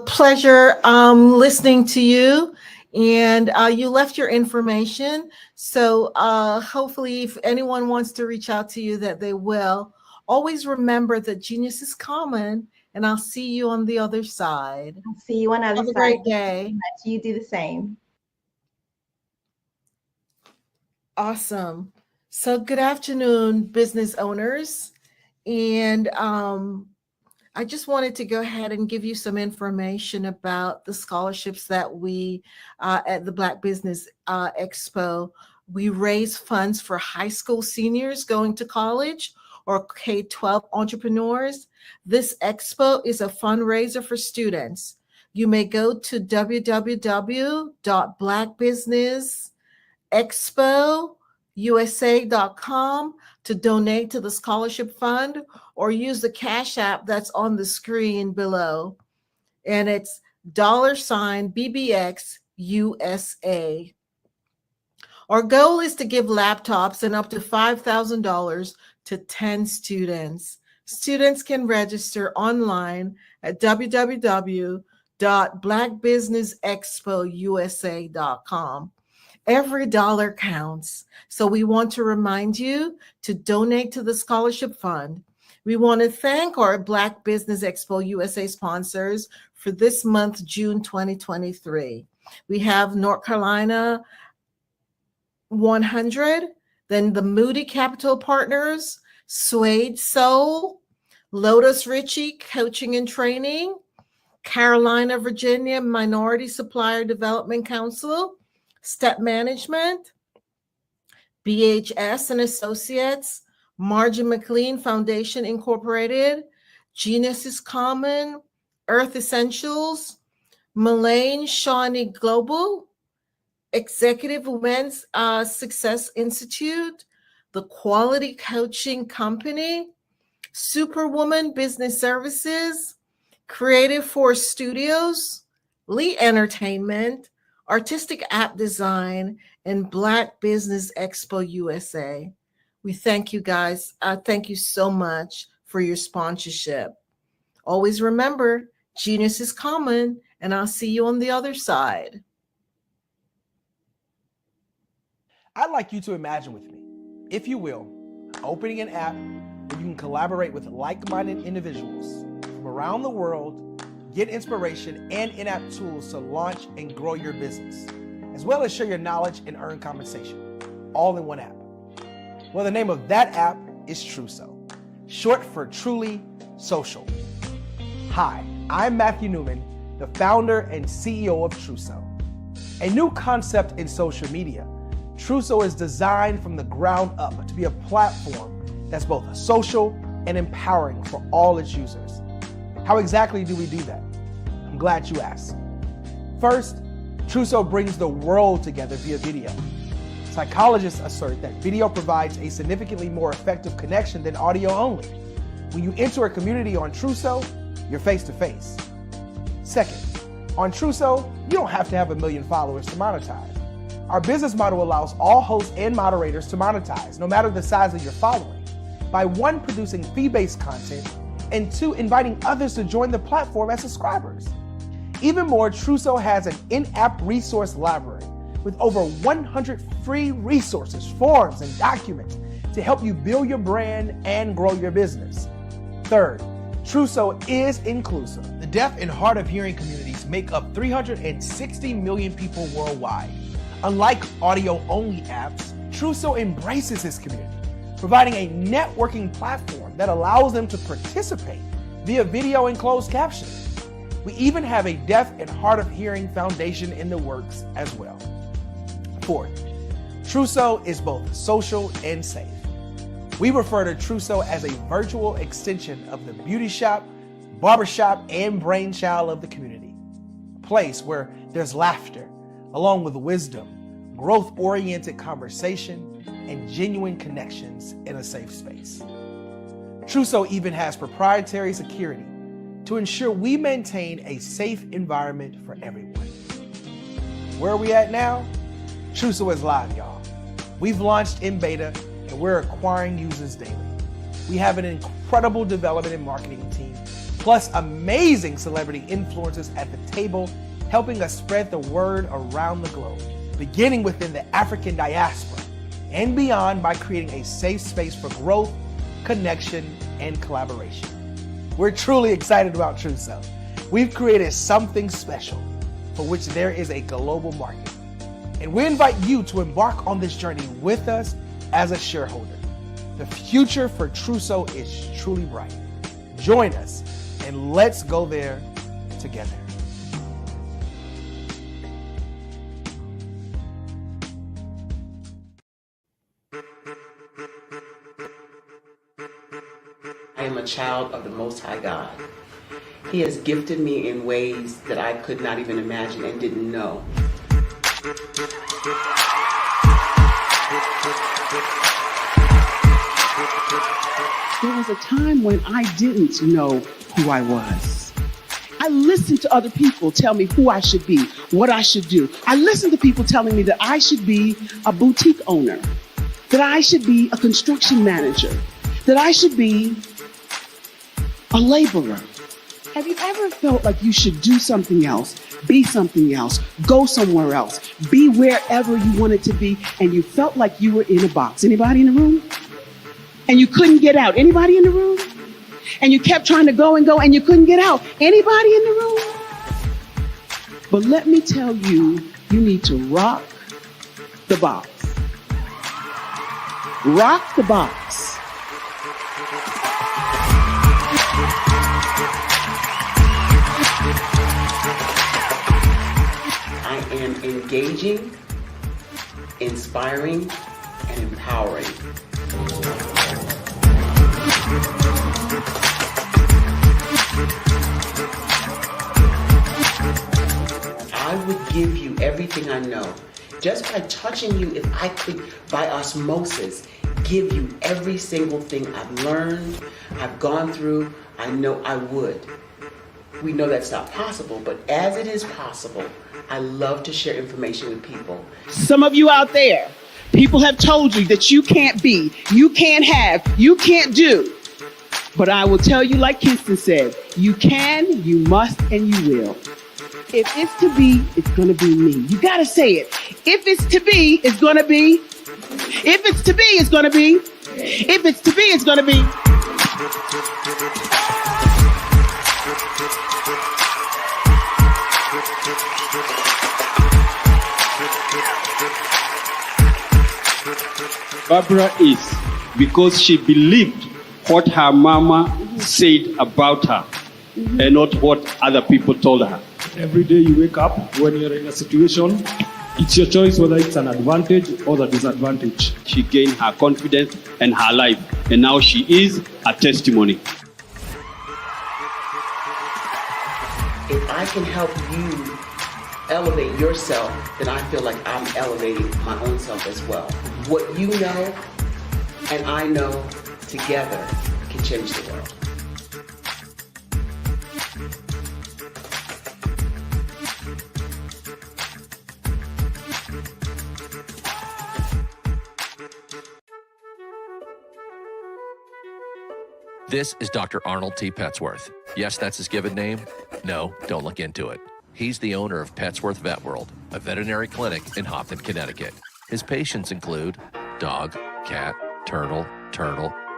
Pleasure listening to you. And you left your information. So hopefully if anyone wants to reach out to you, that they will. Always remember that genius is common, and I'll see you on the other side. I'll see you on the other side. Have a great day. You do the same. Awesome. So good afternoon, business owners. And I just wanted to go ahead and give you some information about the scholarships that we, at the Black Business Expo, we raise funds for high school seniors going to college or K-12 entrepreneurs. This expo is a fundraiser for students. You may go to www.blackbusinessexpousa.com to donate to the scholarship fund, or use the Cash App that's on the screen below. And it's $BBX USA. Our goal is to give laptops and up to $5,000 to 10 students. Students can register online at www.blackbusinessexpousa.com. Every dollar counts. So we want to remind you to donate to the scholarship fund. We want to thank our Black Business Expo USA sponsors for this month, June 2023. We have North Carolina 100, then the Moody Capital Partners, Suede Soul, Lotus Ritchie Coaching and Training, Carolina, Virginia Minority Supplier Development Council, Step Management, BHS and Associates, Margin McLean Foundation Incorporated, Genius is Common, Earth Essentials, Mullane Shawnee Global, Executive Women's Success Institute, the Quality Coaching Company, Superwoman Business Services, Creative Force Studios, Lee Entertainment, Artistic App Design, and Black Business Expo USA. We thank you guys. Thank you so much for your sponsorship. Always remember, genius is common, and I'll see you on the other side. I'd like you to imagine with me, if you will, opening an app where you can collaborate with like-minded individuals from around the world, get inspiration and in-app tools to launch and grow your business, as well as share your knowledge and earn compensation, all in one app. Well, the name of that app is Truso, short for Truly Social. Hi, I'm Matthew Newman, the founder and CEO of Truso. A new concept in social media, Truso is designed from the ground up to be a platform that's both social and empowering for all its users. How exactly do we do that? I'm glad you asked. First, Truso brings the world together via video. Psychologists assert that video provides a significantly more effective connection than audio only. When you enter a community on Truso, you're face to face. Second, on Truso, you don't have to have 1 million followers to monetize. Our business model allows all hosts and moderators to monetize, no matter the size of your following, by 1, producing fee-based content, and 2, inviting others to join the platform as subscribers. Even more, Truso has an in-app resource library with over 100 free resources, forms, and documents to help you build your brand and grow your business. Third, Truso is inclusive. The deaf and hard of hearing communities make up 360 million people worldwide. Unlike audio-only apps, Truso embraces its community, providing a networking platform that allows them to participate via video and closed captioning. We even have a deaf and hard of hearing foundation in the works as well. Fourth, Truso is both social and safe. We refer to Truso as a virtual extension of the beauty shop, barbershop, and brainchild of the community. A place where there's laughter, along with wisdom, growth-oriented conversation, and genuine connections in a safe space. Truso even has proprietary security to ensure we maintain a safe environment for everyone. Where are we at now? Truso is live, y'all. We've launched in beta and we're acquiring users daily. We have an incredible development and marketing team, plus amazing celebrity influencers at the table, helping us spread the word around the globe, beginning within the African diaspora and beyond by creating a safe space for growth, connection, and collaboration. We're truly excited about Truso. We've created something special for which there is a global market. And we invite you to embark on this journey with us as a shareholder. The future for Truso is truly bright. Join us and let's go there together. I am a child of the Most High God. He has gifted me in ways that I could not even imagine and didn't know. There was a time when I didn't know who I was. I listened to other people tell me who I should be, what I should do. I listened to people telling me that I should be a boutique owner, that I should be a construction manager, that I should be a laborer. Have you ever felt like you should do something else, be something else, go somewhere else, be wherever you wanted to be, and you felt like you were in a box? Anybody in the room? And you couldn't get out. Anybody in the room? And you kept trying to go and you couldn't get out. Anybody in the room? But let me tell you, you need to rock the box. Rock the box. I am engaging, inspiring, and empowering. I would give you everything I know. Just by touching you, if I could, by osmosis, give you every single thing I've learned, I've gone through, I know I would. We know that's not possible, but as it is possible, I love to share information with people. Some of you out there, people have told you that you can't be, you can't have, you can't do. But I will tell you, like Kingston said, you can, you must, and you will. If it's to be, it's going to be me. You got to say it. If it's to be, it's going to be. If it's to be, it's going to be. If it's to be, it's going to be. Barbara is because she believed what her mama said about her and not what other people told her. Every day you wake up, when you're in a situation, it's your choice whether it's an advantage or the disadvantage. She gained her confidence and her life, and now she is a testimony. If I can help you elevate yourself, then I feel like I'm elevating my own self as well. What you know and I know together can change the world. This is Dr. Arnold T. Petsworth. Yes, that's his given name. No, don't look into it. He's the owner of Petsworth Vet World, a veterinary clinic in Hopton, Connecticut. His patients include dog, cat, turtle,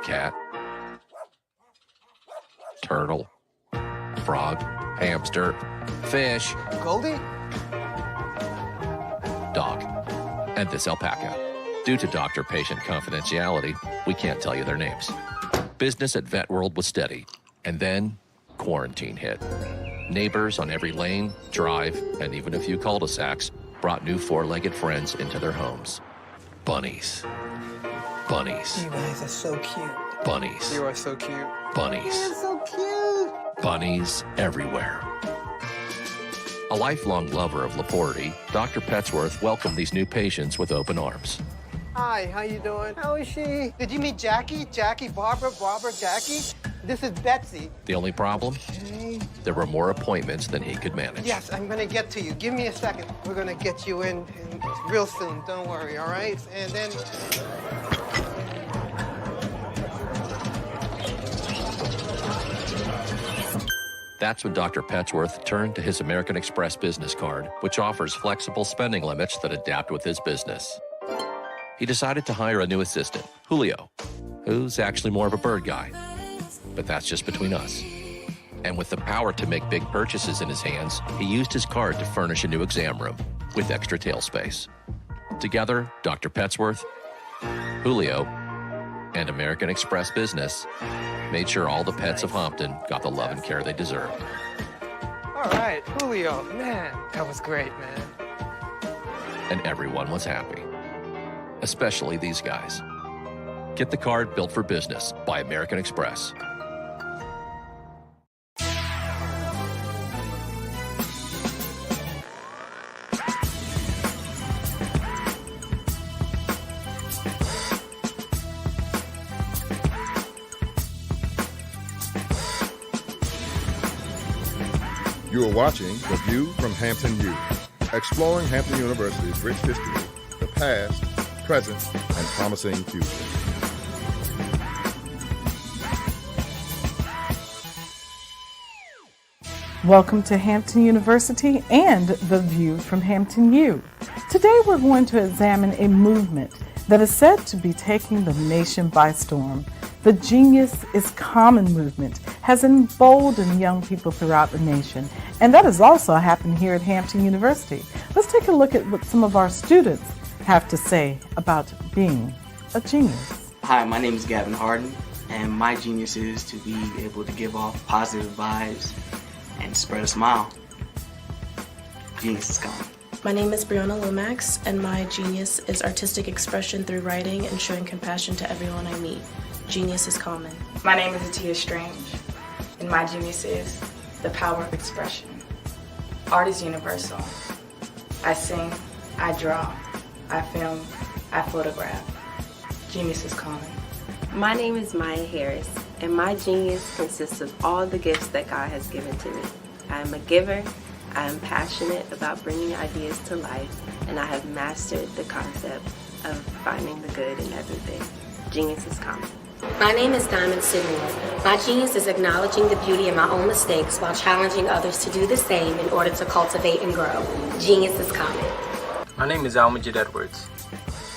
cat, turtle, frog, hamster, fish, Goldie? dog, and this alpaca. Due to doctor-patient confidentiality, we can't tell you their names. Business at Vet World was steady, and then quarantine hit. Neighbors on every lane, drive, and even a few cul-de-sacs brought new four-legged friends into their homes. Bunnies. Bunnies. You guys are so cute. Bunnies. You are so cute. Bunnies. You're so cute. Bunnies everywhere. A lifelong lover of Laporte, Dr. Petsworth welcomed these new patients with open arms. Hi, how you doing? How is she? Did you meet Jackie? Jackie, Barbara, Jackie? This is Betsy. The only problem? There were more appointments than he could manage. Yes, I'm gonna get to you. Give me a second. We're gonna get you in real soon. Don't worry, all right? And then... That's when Dr. Petsworth turned to his American Express business card, which offers flexible spending limits that adapt with his business. He decided to hire a new assistant, Julio, who's actually more of a bird guy. But that's just between us. And with the power to make big purchases in his hands, he used his card to furnish a new exam room with extra tail space. Together, Dr. Petsworth, Julio, and American Express Business made sure all the pets of Hopton got the love and care they deserved. All right, Julio, man, that was great, man. And everyone was happy. Especially these guys. Get the card built for business by American Express. You are watching The View from Hampton U, exploring Hampton University's rich history, the past, present, and promising future. Welcome to Hampton University and The View from Hampton U. Today we're going to examine a movement that is said to be taking the nation by storm. The Genius is Common movement has emboldened young people throughout the nation, and that has also happened here at Hampton University. Let's take a look at what some of our students have to say about being a genius. Hi, my name is Gavin Harden, and my genius is to be able to give off positive vibes and spread a smile. Genius is common. My name is Brianna Lomax, and my genius is artistic expression through writing and showing compassion to everyone I meet. Genius is common. My name is Atia Strange, and my genius is the power of expression. Art is universal. I sing, I draw, I film, I photograph. Genius is common. My name is Maya Harris, and my genius consists of all the gifts that God has given to me. I'm a giver, I'm passionate about bringing ideas to life, and I have mastered the concept of finding the good in everything. Genius is common. My name is Diamond Sidmore. My genius is acknowledging the beauty in my own mistakes while challenging others to do the same in order to cultivate and grow. Genius is common. My name is Almajid Edwards.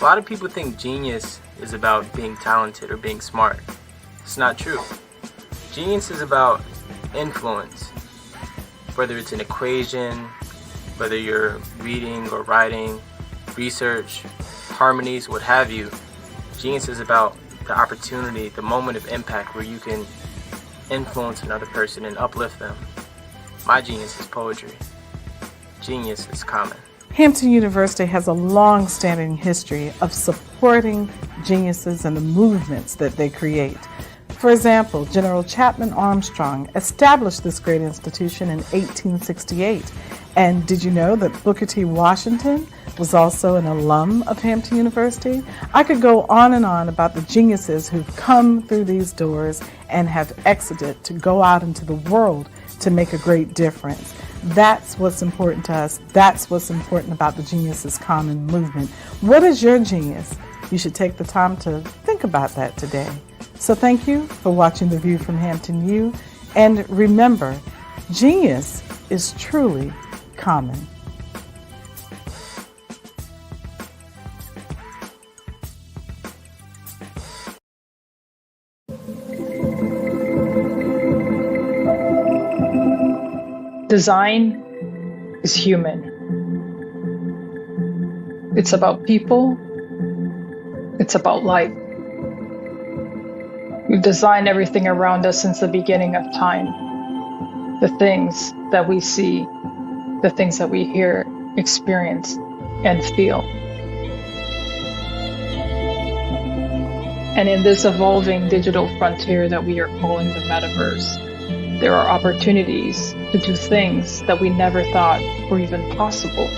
A lot of people think genius is about being talented or being smart. It's not true. Genius is about influence. Whether it's an equation, whether you're reading or writing, research, harmonies, what have you, genius is about the opportunity, the moment of impact where you can influence another person and uplift them. My genius is poetry. Genius is common. Hampton University has a long-standing history of supporting geniuses and the movements that they create. For example, General Chapman Armstrong established this great institution in 1868. And did you know that Booker T. Washington was also an alum of Hampton University? I could go on and on about the geniuses who've come through these doors and have exited to go out into the world to make a great difference. That's what's important to us. That's what's important about the Genius is Common movement. What is your genius? You should take the time to think about that today. So thank you for watching The View from Hampton U. And remember, genius is truly common. Design is human. It's about people. It's about life. We've designed everything around us since the beginning of time. The things that we see, the things that we hear, experience, and feel. And in this evolving digital frontier that we are calling the metaverse, there are opportunities to do things that we never thought were even possible.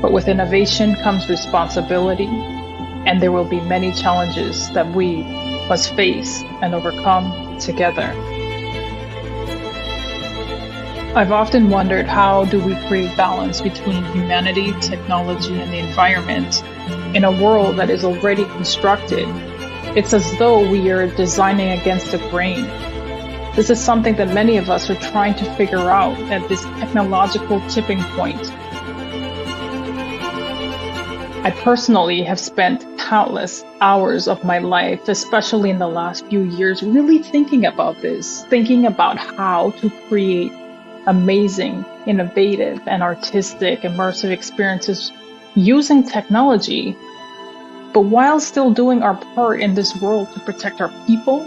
But with innovation comes responsibility, and there will be many challenges that we must face and overcome together. I've often wondered, how do we create balance between humanity, technology, and the environment in a world that is already constructed? It's as though we are designing against the grain. This is something that many of us are trying to figure out at this technological tipping point. I personally have spent countless hours of my life, especially in the last few years, really thinking about this, thinking about how to create amazing, innovative, and artistic, immersive experiences using technology, but while still doing our part in this world to protect our people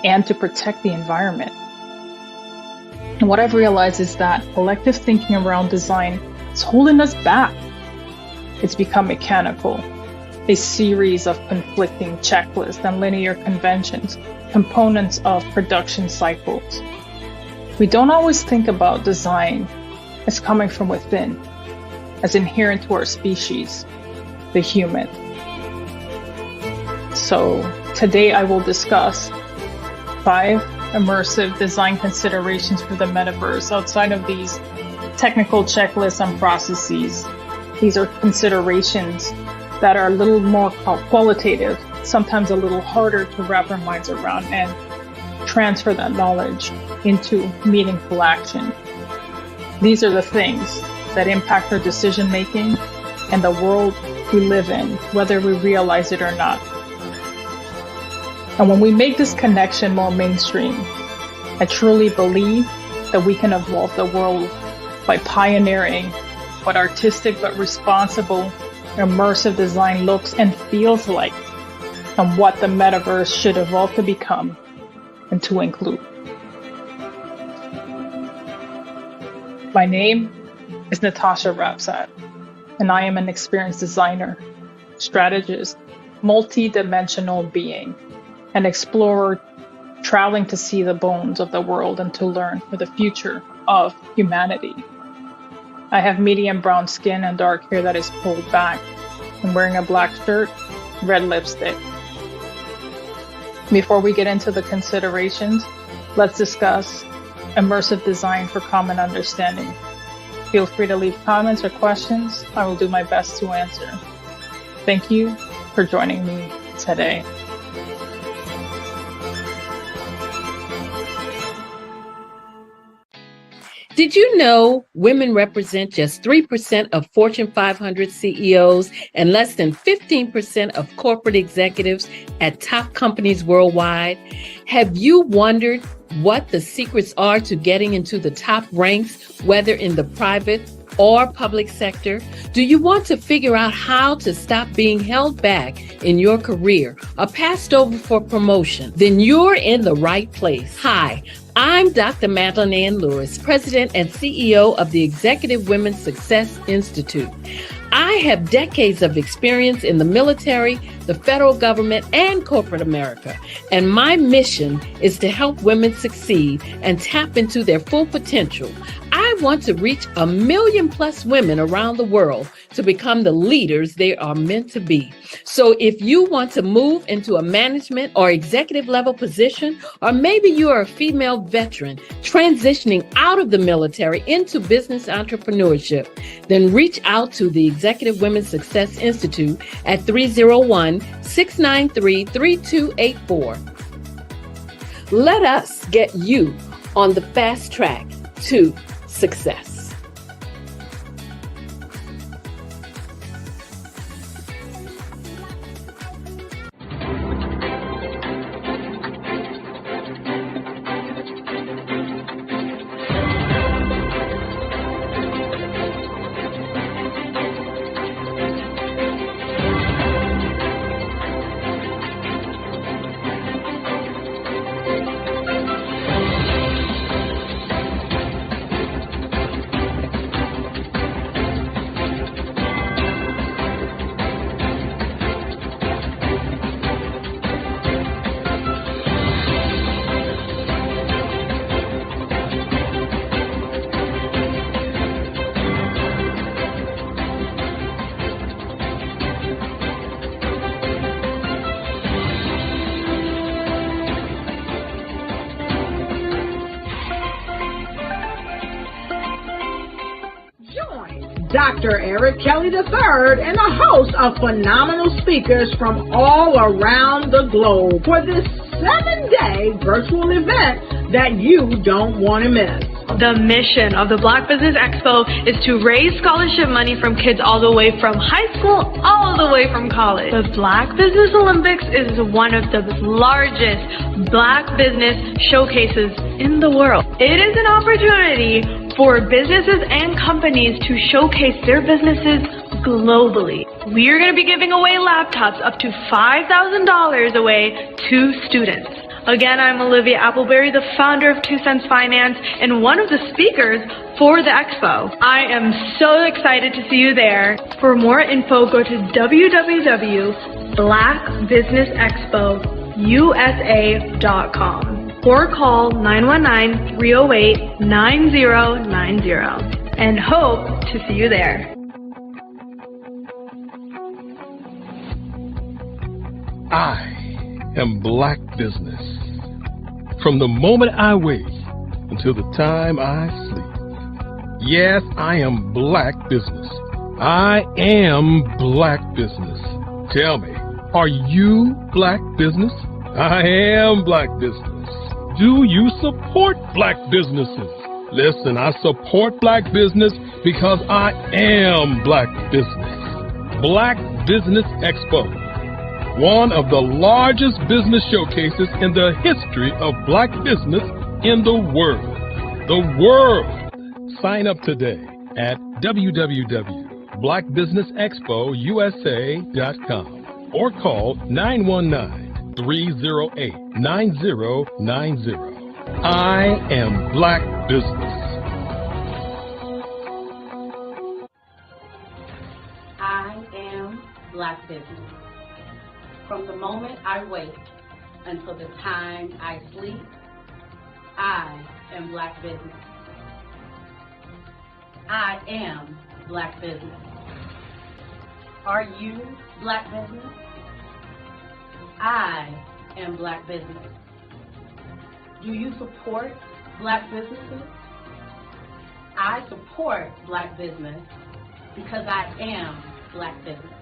and to protect the environment. And what I've realized is that collective thinking around design is holding us back. It's become mechanical, a series of conflicting checklists and linear conventions, components of production cycles. We don't always think about design as coming from within, as inherent to our species, the human. So today I will discuss 5 immersive design considerations for the metaverse outside of these technical checklists and processes. These are considerations that are a little more qualitative, sometimes a little harder to wrap our minds around and transfer that knowledge into meaningful action. These are the things that impact our decision making and the world we live in, whether we realize it or not. And when we make this connection more mainstream, I truly believe that we can evolve the world by pioneering what artistic but responsible, immersive design looks and feels like, and what the metaverse should evolve to become and to include. My name is Natasha Rapsat, and I am an experienced designer, strategist, multi-dimensional being, an explorer traveling to see the bones of the world and to learn for the future of humanity. I have medium brown skin and dark hair that is pulled back. I'm wearing a black shirt, red lipstick. Before we get into the considerations, let's discuss immersive design for common understanding. Feel free to leave comments or questions. I will do my best to answer. Thank you for joining me today. Did you know women represent just 3% of Fortune 500 CEOs and less than 15% of corporate executives at top companies worldwide? Have you wondered what the secrets are to getting into the top ranks, whether in the private or public sector? Do you want to figure out how to stop being held back in your career or passed over for promotion? Then you're in the right place. Hi, I'm Dr. Madeline Ann Lewis, President and CEO of the Executive Women's Success Institute. I have decades of experience in the military, the federal government, and corporate America, and my mission is to help women succeed and tap into their full potential. I want to reach 1 million plus women around the world to become the leaders they are meant to be. So if you want to move into a management or executive level position, or maybe you are a female veteran transitioning out of the military into business entrepreneurship, then reach out to the Executive Women's Success Institute at 301-693-3284. Let us get you on the fast track to success. Dr. Eric Kelly III and a host of phenomenal speakers from all around the globe for this 7-day virtual event that you don't want to miss. The mission of the Black Business Expo is to raise scholarship money from kids all the way from high school all the way from college. The Black Business Olympics is one of the largest Black business showcases in the world. It is an opportunity for businesses and companies to showcase their businesses globally. We are going to be giving away laptops up to $5,000 away to students. Again, I'm Olivia Appleberry, the founder of 2 Cents Finance and one of the speakers for the expo. I am so excited to see you there. For more info, go to www.blackbusinessexpousa.com or call 919-308-9090 and hope to see you there. I am Black Business. From the moment I wake until the time I sleep. Yes, I am Black Business. I am Black Business. Tell me, are you Black Business? I am Black Business. Do you support Black businesses? Listen, I support Black business because I am Black Business. Black Business Expo, one of the largest business showcases in the history of Black business in the world. The world! Sign up today at www.blackbusinessexpousa.com or call 919-308-9090. I am Black Business. I am Black Business. From the moment I wake until the time I sleep, I am Black Business. I am Black Business. Are you Black Business? I am Black Business. Do you support Black businesses. I support Black business because I am Black business.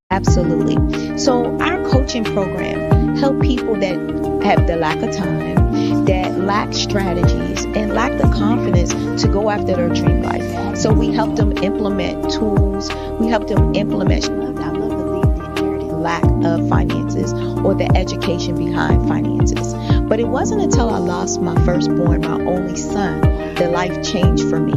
Absolutely. So our coaching program help people that have the lack of time, that lack strategies, and lack the confidence to go after their dream life. So we help them implement tools. We help them implement, I love to leave the inherited lack of finances or the education behind finances. But it wasn't until I lost my firstborn, my only son, that life changed for me.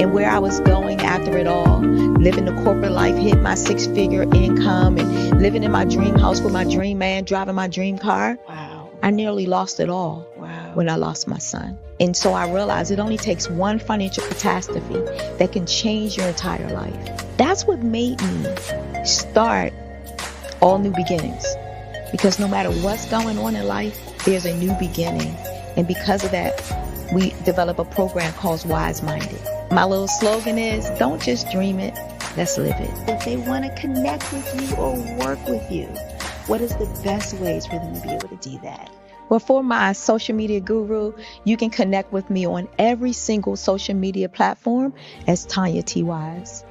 And where I was going after it all, living the corporate life, hit my 6-figure income, and living in my dream house with my dream man, driving my dream car. Wow. I nearly lost it all when I lost my son. And so I realized it only takes one financial catastrophe that can change your entire life. That's what made me start All New Beginnings. Because no matter what's going on in life, there's a new beginning. And because of that, we develop a program called Wise Minded. My little slogan is, don't just dream it, let's live it. If they want to connect with you or work with you, what is the best ways for them to be able to do that? Well, for my social media guru, you can connect with me on every single social media platform as Tanya T. Wise.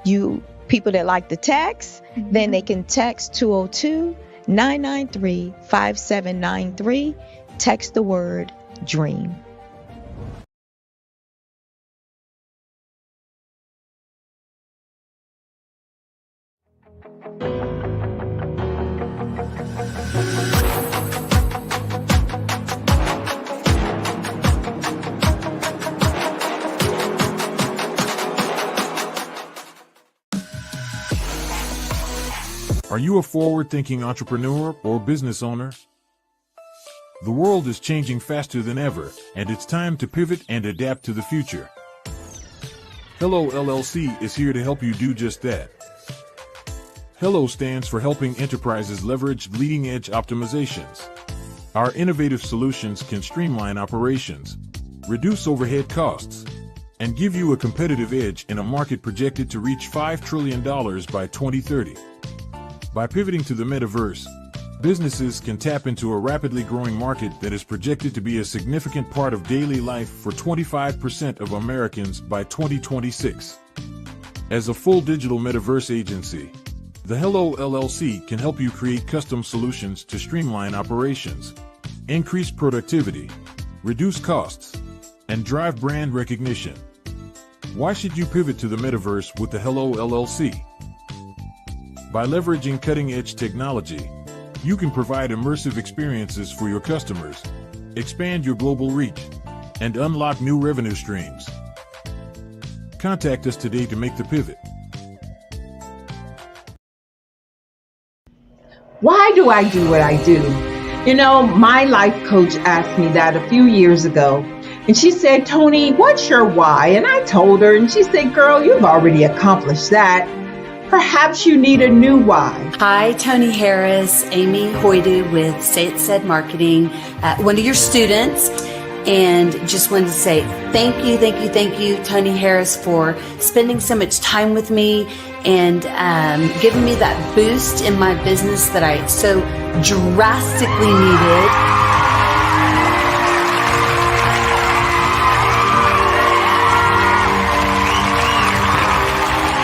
You people that like the text, then they can text 202-993-5793. Text the word dream. Are you a forward-thinking entrepreneur or business owner? The world is changing faster than ever, and it's time to pivot and adapt to the future. Hello LLC is here to help you do just that. Hello stands for helping enterprises leverage leading-edge optimizations. Our innovative solutions can streamline operations, reduce overhead costs, and give you a competitive edge in a market projected to reach $5 trillion by 2030. By pivoting to the metaverse, businesses can tap into a rapidly growing market that is projected to be a significant part of daily life for 25% of Americans by 2026. As a full digital metaverse agency, the Hello LLC can help you create custom solutions to streamline operations, increase productivity, reduce costs, and drive brand recognition. Why should you pivot to the metaverse with the Hello LLC? By leveraging cutting-edge technology, you can provide immersive experiences for your customers, expand your global reach, and unlock new revenue streams. Contact us today to make the pivot. Why do I do what I do? You know, my life coach asked me that a few years ago, and she said, Tony, what's your why? And I told her, and she said, girl, you've already accomplished that. Perhaps you need a new why. Hi, Tony Harris, Amy Hoydu with Say It Said Marketing, one of your students, and just wanted to say thank you, Tony Harris, for spending so much time with me and giving me that boost in my business that I so drastically needed.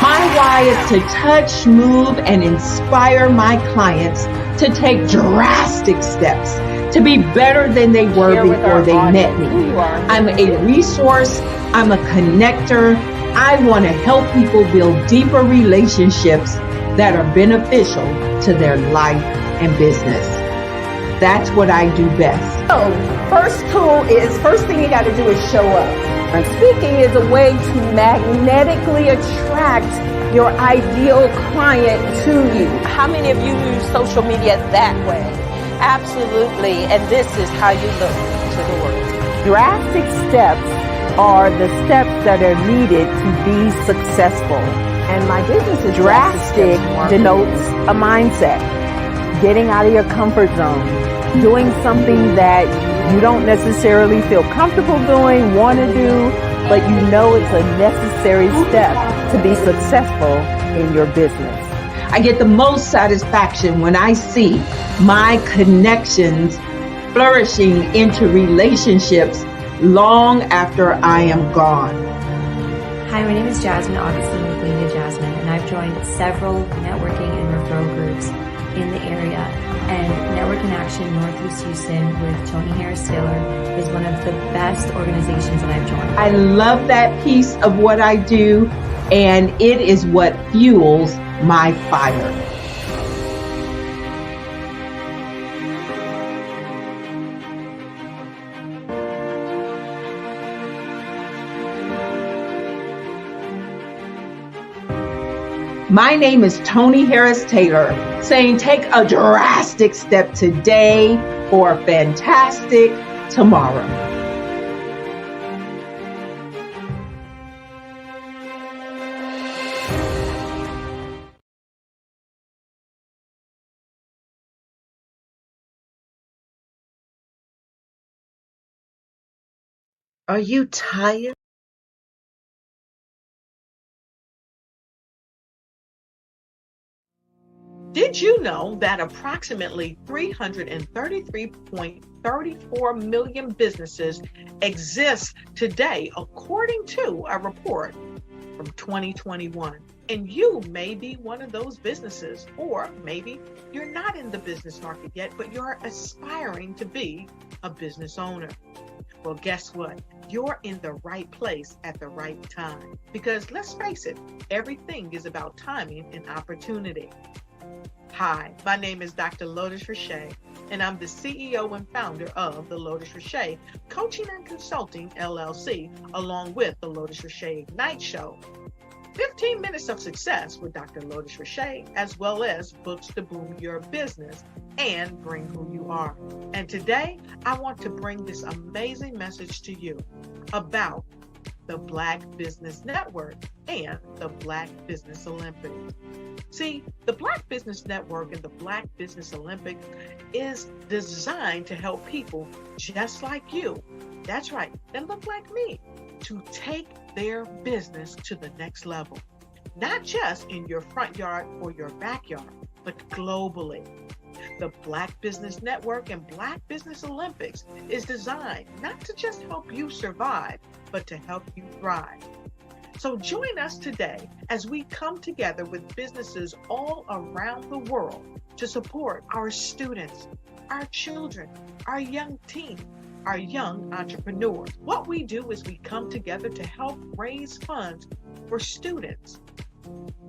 My why is to touch, move, and inspire my clients to take drastic steps to be better than they were before they met me. I'm a resource. I'm a connector. I want to help people build deeper relationships that are beneficial to their life and business. That's what I do best. So, first thing you got to do is show up. And speaking is a way to magnetically attract your ideal client to you. How many of you use social media that way? Absolutely. And this is how you look to the world. Drastic steps are the steps that are needed to be successful. And my business is drastic denotes a mindset. Getting out of your comfort zone. Doing something that you don't necessarily feel comfortable doing, want to do, but you know it's a necessary step to be successful in your business. I get the most satisfaction when I see my connections flourishing into relationships long after I am gone. Hi, my name is Jasmine Augustine with Media Jasmine, and I've joined several networking and referral groups in the area. And Network in Action Northeast Houston with Tony Harris Taylor is one of the best organizations that I've joined. I love that piece of what I do, and it is what fuels my fire. My name is Tony Harris Taylor, saying take a drastic step today for a fantastic tomorrow. Are you tired? Did you know that approximately 333.34 million businesses exist today, according to a report from 2021? And you may be one of those businesses, or maybe you're not in the business market yet, but you're aspiring to be a business owner. Well, guess what? You're in the right place at the right time. Because let's face it, everything is about timing and opportunity. Hi, my name is Dr. Lotus Richey, and I'm the CEO and founder of the Lotus Richey Coaching and Consulting LLC, along with the Lotus Richey Ignite Show. 15 minutes of success with Dr. Lotus Richey, as well as books to boom your business and bring who you are. And today, I want to bring this amazing message to you about the Black Business Network and the Black Business Olympics. See, the Black Business Network and the Black Business Olympics is designed to help people just like you, that's right, that look like me, to take their business to the next level. Not just in your front yard or your backyard, but globally. The Black Business Network and Black Business Olympics is designed not to just help you survive, but to help you thrive. So join us today as we come together with businesses all around the world to support our students, our children, our young teens, our young entrepreneurs. What we do is we come together to help raise funds for students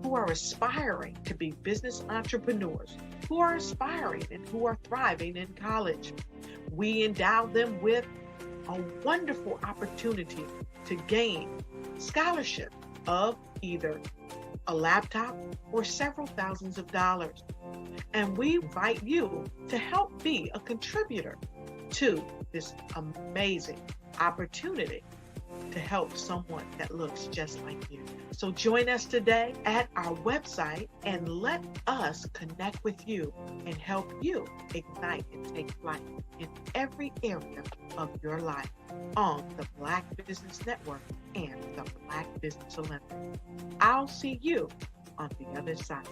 who are aspiring to be business entrepreneurs, who are aspiring and who are thriving in college. We endow them with a wonderful opportunity to gain scholarship of either a laptop or several thousands of dollars. And we invite you to help be a contributor to this amazing opportunity to help someone that looks just like you. So join us today at our website and let us connect with you and help you ignite and take flight in every area of your life on the Black Business Network and the Black Business Olympics. I'll see you on the other side.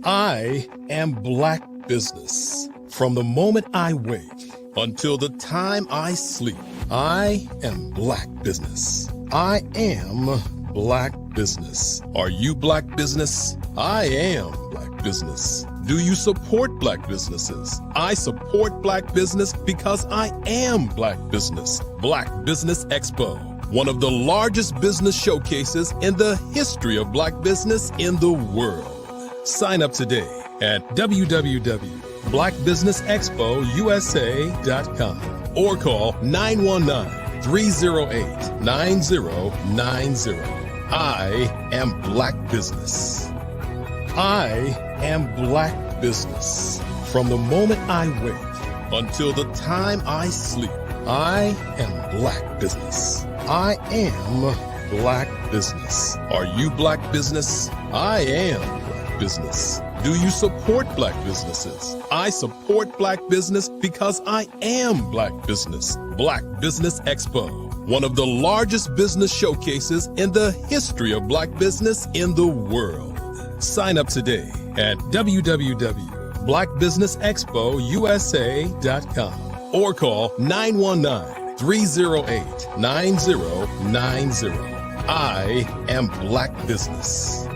I am Black Business. From the moment I wake until the time I sleep, I am Black Business. I am Black Business. Are you Black Business? I am Black Business. Do you support Black businesses? I support Black business because I am Black Business. Black Business Expo, one of the largest business showcases in the history of Black business in the world. Sign up today at www.blackbusinessexpousa.com or call 919-308-9090. I am Black Business. I am Black Business. From the moment I wake until the time I sleep, I am Black Business. I am Black Business. Are you Black Business? I am Black Business. Do you support Black businesses? I support Black business because I am Black Business. Black Business Expo, one of the largest business showcases in the history of Black business in the world. Sign up today at www.blackbusinessexpousa.com or call 919-308-9090. I am Black Business.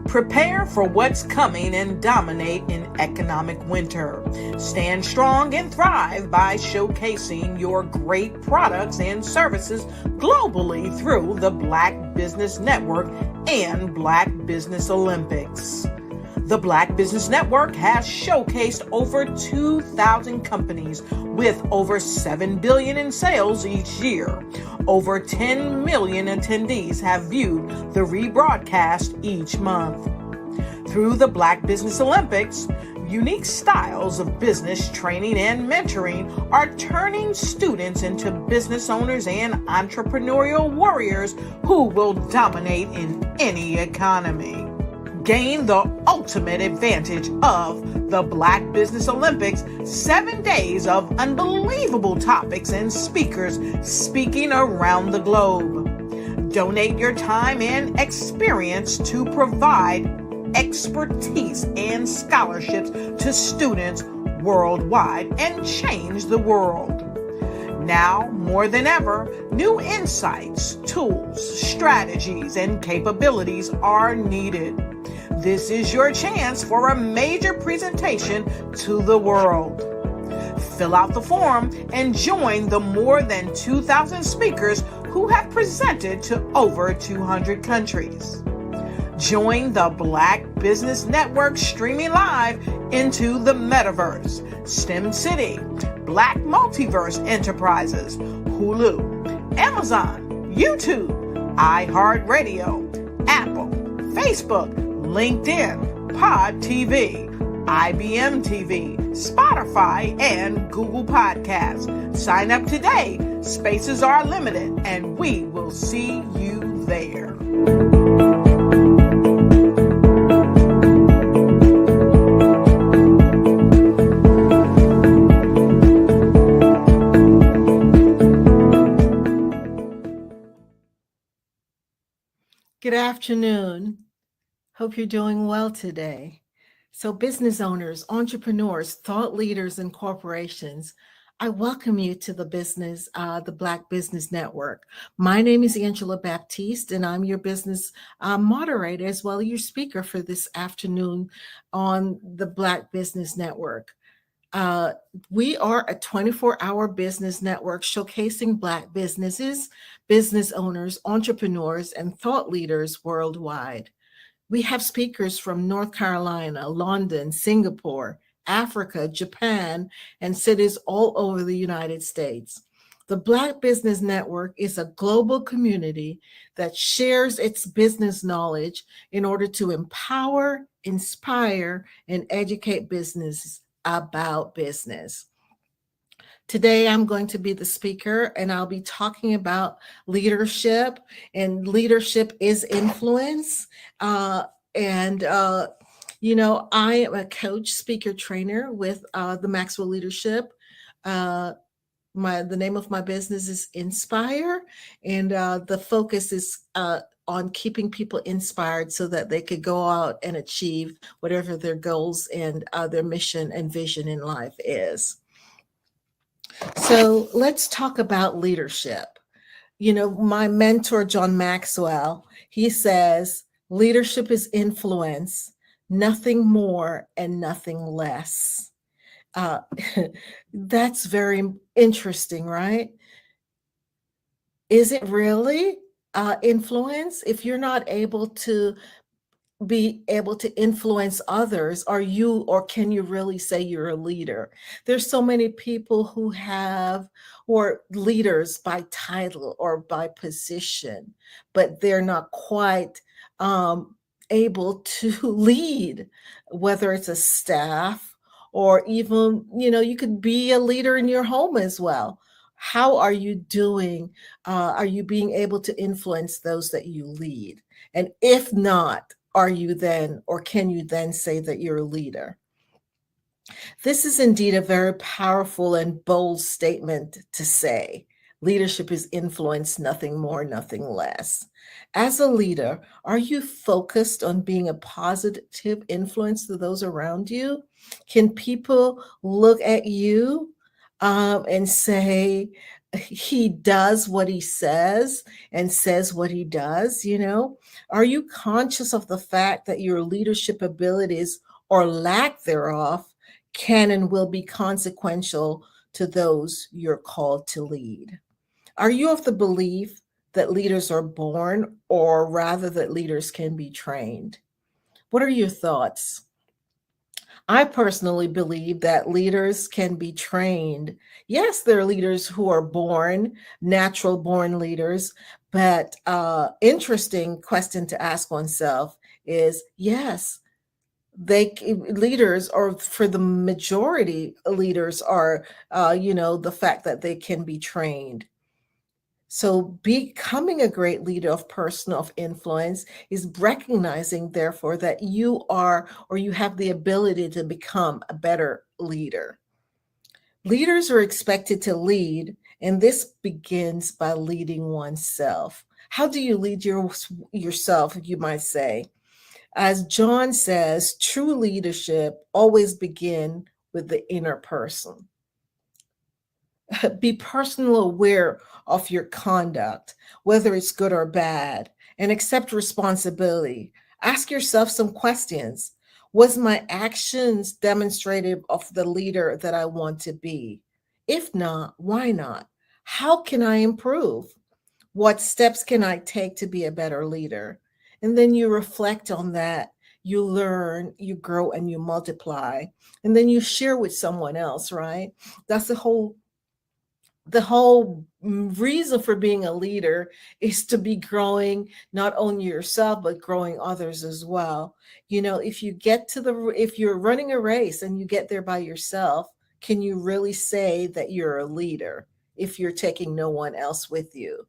Prepare for what's coming and dominate in economic winter. Stand strong and thrive by showcasing your great products and services globally through the Black Business Network and Black Business Olympics. The Black Business Network has showcased over 2,000 companies with over $7 billion in sales each year. Over 10 million attendees have viewed the rebroadcast each month. Through the Black Business Olympics, unique styles of business training and mentoring are turning students into business owners and entrepreneurial warriors who will dominate in any economy. Gain the ultimate advantage of the Black Business Olympics, 7 days of unbelievable topics and speakers speaking around the globe. Donate your time and experience to provide expertise and scholarships to students worldwide and change the world. Now, more than ever, new insights, tools, strategies, and capabilities are needed. This is your chance for a major presentation to the world. Fill out the form and join the more than 2,000 speakers who have presented to over 200 countries. Join the Black Business Network streaming live into the Metaverse, STEM City, Black Multiverse Enterprises, Hulu, Amazon, YouTube, iHeartRadio, Apple, Facebook, LinkedIn, Pod TV, IBM TV, Spotify, and Google Podcasts. Sign up today. Spaces are limited, and we will see you there. Good afternoon. Hope you're doing well today. So business owners, entrepreneurs, thought leaders, and corporations, I welcome you to the Black Business Network. My name is Angela Baptiste, and I'm your business moderator as well as your speaker for this afternoon on the Black Business Network. We are a 24-hour business network showcasing Black businesses, business owners, entrepreneurs, and thought leaders worldwide. We have speakers from North Carolina, London, Singapore, Africa, Japan, and cities all over the United States. The Black Business Network is a global community that shares its business knowledge in order to empower, inspire, and educate businesses about business. Today, I'm going to be the speaker, and I'll be talking about leadership, and leadership is influence. I am a coach, speaker, trainer with the Maxwell Leadership. The name of my business is Inspire, and the focus is on keeping people inspired so that they could go out and achieve whatever their goals and their mission and vision in life is. So let's talk about leadership. You know, my mentor, John Maxwell, he says, leadership is influence, nothing more and nothing less. That's very interesting, right? Is it really influence if you're not able to be able to influence others? Are you, or can you really say you're a leader? There's so many people who have, or leaders by title or by position, but they're not quite able to lead, whether it's a staff or even, you could be a leader in your home as well. How are you doing? Are you being able to influence those that you lead? And if not, are you then, or can you then say that you're a leader? This is indeed a very powerful and bold statement to say. Leadership is influence, nothing more, nothing less. As a leader, are you focused on being a positive influence to those around you? Can people look at you and say, he does what he says and says what he does? Are you conscious of the fact that your leadership abilities or lack thereof can and will be consequential to those you're called to lead? Are you of the belief that leaders are born, or rather that leaders can be trained? What are your thoughts? I personally believe that leaders can be trained. Yes, there are leaders who are born, natural born leaders, but interesting question to ask oneself is, yes, leaders, or for the majority, leaders are, the fact that they can be trained. So becoming a great leader of person of influence is recognizing, therefore, that you are, or you have the ability to become a better leader. Leaders are expected to lead, and this begins by leading oneself. How do you lead yourself, you might say? As John says, true leadership always begins with the inner person. Be personally aware of your conduct, whether it's good or bad, and accept responsibility. Ask yourself some questions. Was my actions demonstrative of the leader that I want to be? If not, why not? How can I improve? What steps can I take to be a better leader? And then you reflect on that. You learn, you grow, and you multiply. And then you share with someone else, right? That's the whole reason for being a leader, is to be growing not only yourself but growing others as well. If you're running a race and you get there by yourself, can you really say that you're a leader if you're taking no one else with you?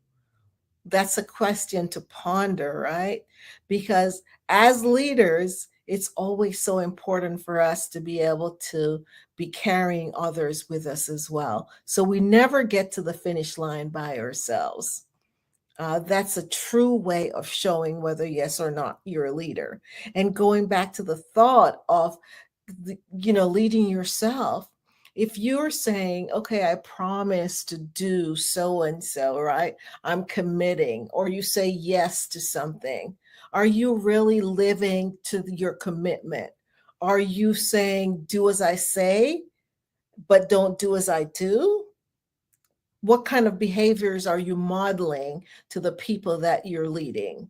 That's a question to ponder, right? Because as leaders, it's always so important for us to be able to be carrying others with us as well. So we never get to the finish line by ourselves. That's a true way of showing whether yes or not you're a leader. And going back to the thought of, leading yourself, if you're saying, okay, I promise to do so and so, right? I'm committing, or you say yes to something. Are you really living to your commitment? Are you saying, do as I say, but don't do as I do? What kind of behaviors are you modeling to the people that you're leading?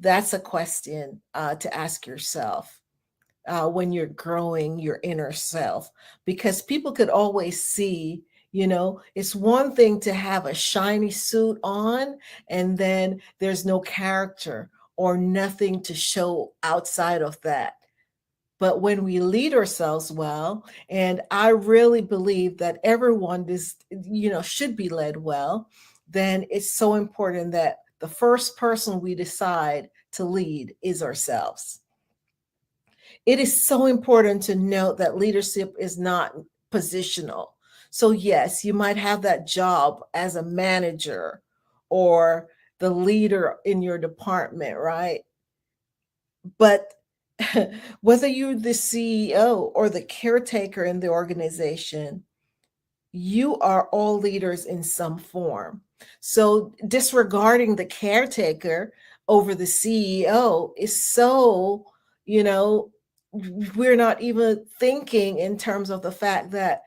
That's a question to ask yourself when you're growing your inner self, because people could always see, it's one thing to have a shiny suit on and then there's no character or nothing to show outside of that. But when we lead ourselves well, and I really believe that everyone should be led well, then it's so important that the first person we decide to lead is ourselves. It is so important to note that leadership is not positional. So yes, you might have that job as a manager or the leader in your department, right? But whether you're the CEO or the caretaker in the organization, you are all leaders in some form. So disregarding the caretaker over the CEO is so, we're not even thinking in terms of the fact that,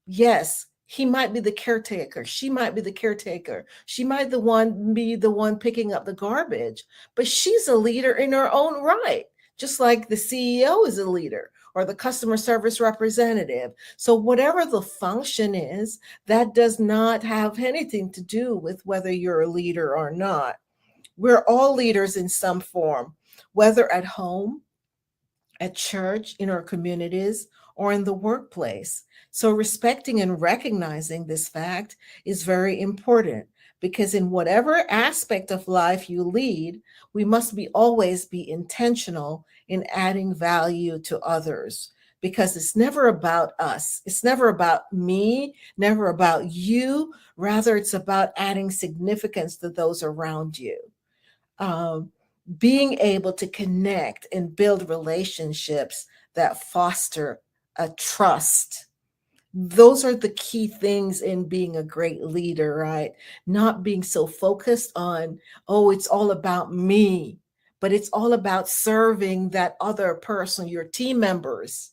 yes, He might be the caretaker. She might be the caretaker. She might be the one picking up the garbage, but she's a leader in her own right, just like the CEO is a leader or the customer service representative. So whatever the function is, that does not have anything to do with whether you're a leader or not. We're all leaders in some form, whether at home, at church, in our communities, or in the workplace. So respecting and recognizing this fact is very important, because in whatever aspect of life you lead, we must always be intentional in adding value to others, because it's never about us. It's never about me, never about you. Rather, it's about adding significance to those around you. Being able to connect and build relationships that foster a trust. Those are the key things in being a great leader, right? Not being so focused on, oh, it's all about me, but it's all about serving that other person, your team members,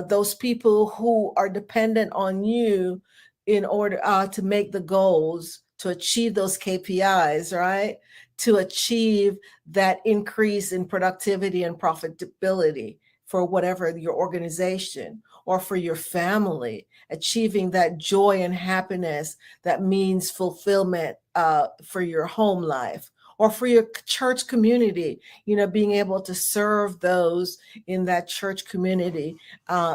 those people who are dependent on you in order to make the goals, to achieve those KPIs, right? To achieve that increase in productivity and profitability for whatever your organization or for your family, achieving that joy and happiness that means fulfillment for your home life or for your church community, being able to serve those in that church community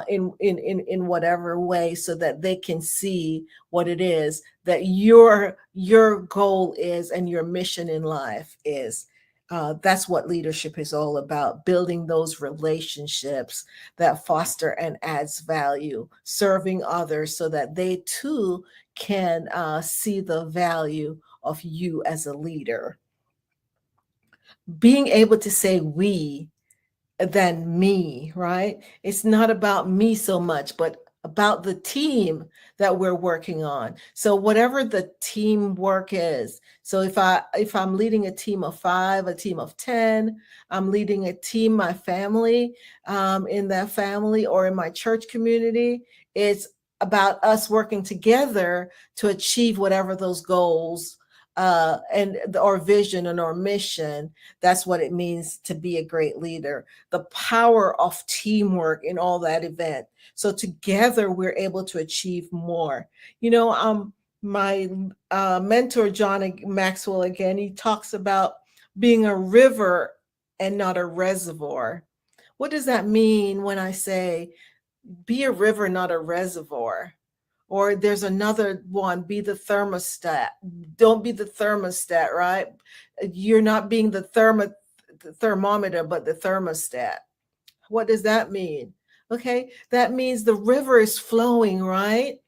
in whatever way, so that they can see what it is that your goal is and your mission in life is. That's what leadership is all about, building those relationships that foster and adds value, serving others so that they too can see the value of you as a leader. Being able to say we than me, right? It's not about me so much, but about the team that we're working on. So whatever the teamwork is. So if I'm leading a team of 5, a team of 10, I'm leading a team, my family, in that family or in my church community, it's about us working together to achieve whatever those goals and our vision and our mission. That's what it means to be a great leader. The power of teamwork in all that event. So together we're able to achieve more. My mentor, John Maxwell, again, he talks about being a river and not a reservoir. What does that mean when I say be a river, not a reservoir? Or there's another one, be the thermostat. Don't be the thermostat, right? You're not being the thermometer, but the thermostat. What does that mean? Okay, that means the river is flowing, right?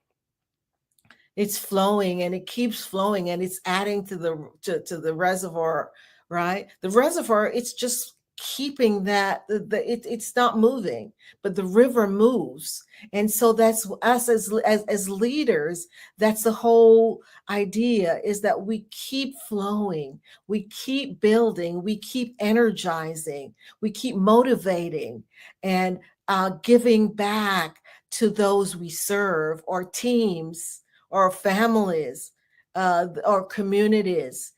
It's flowing and it keeps flowing and it's adding to the reservoir, right? The reservoir, it's just keeping that it's not moving, but the river moves. And so that's us as leaders. That's the whole idea, is that we keep flowing, we keep building, we keep energizing, we keep motivating and giving back to those we serve, or teams, or families, or communities,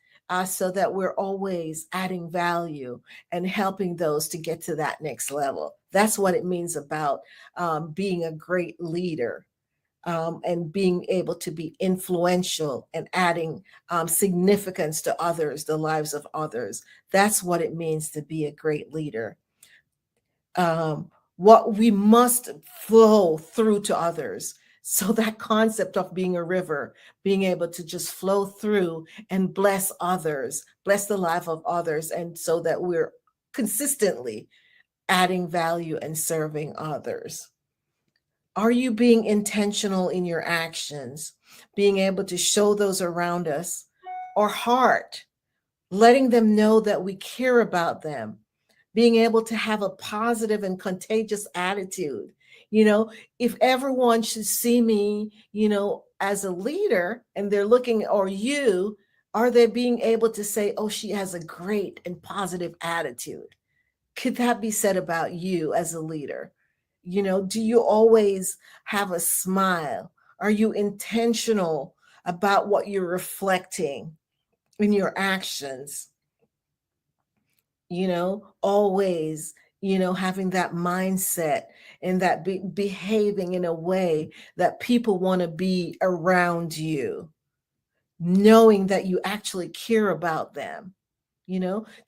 so that we're always adding value and helping those to get to that next level. That's what it means about being a great leader, and being able to be influential and adding significance to others, the lives of others. That's what it means to be a great leader. What we must flow through to others. So that concept of being a river, being able to just flow through and bless others, bless the life of others, and so that we're consistently adding value and serving others. Are you being intentional in your actions, being able to show those around us our heart, letting them know that we care about them, being able to have a positive and contagious attitude? If everyone should see me, as a leader, and they're looking, or you, are they being able to say, oh, she has a great and positive attitude? Could that be said about you as a leader? Do you always have a smile? Are you intentional about what you're reflecting in your actions? Always, having that mindset and that behaving in a way that people want to be around you, knowing that you actually care about them.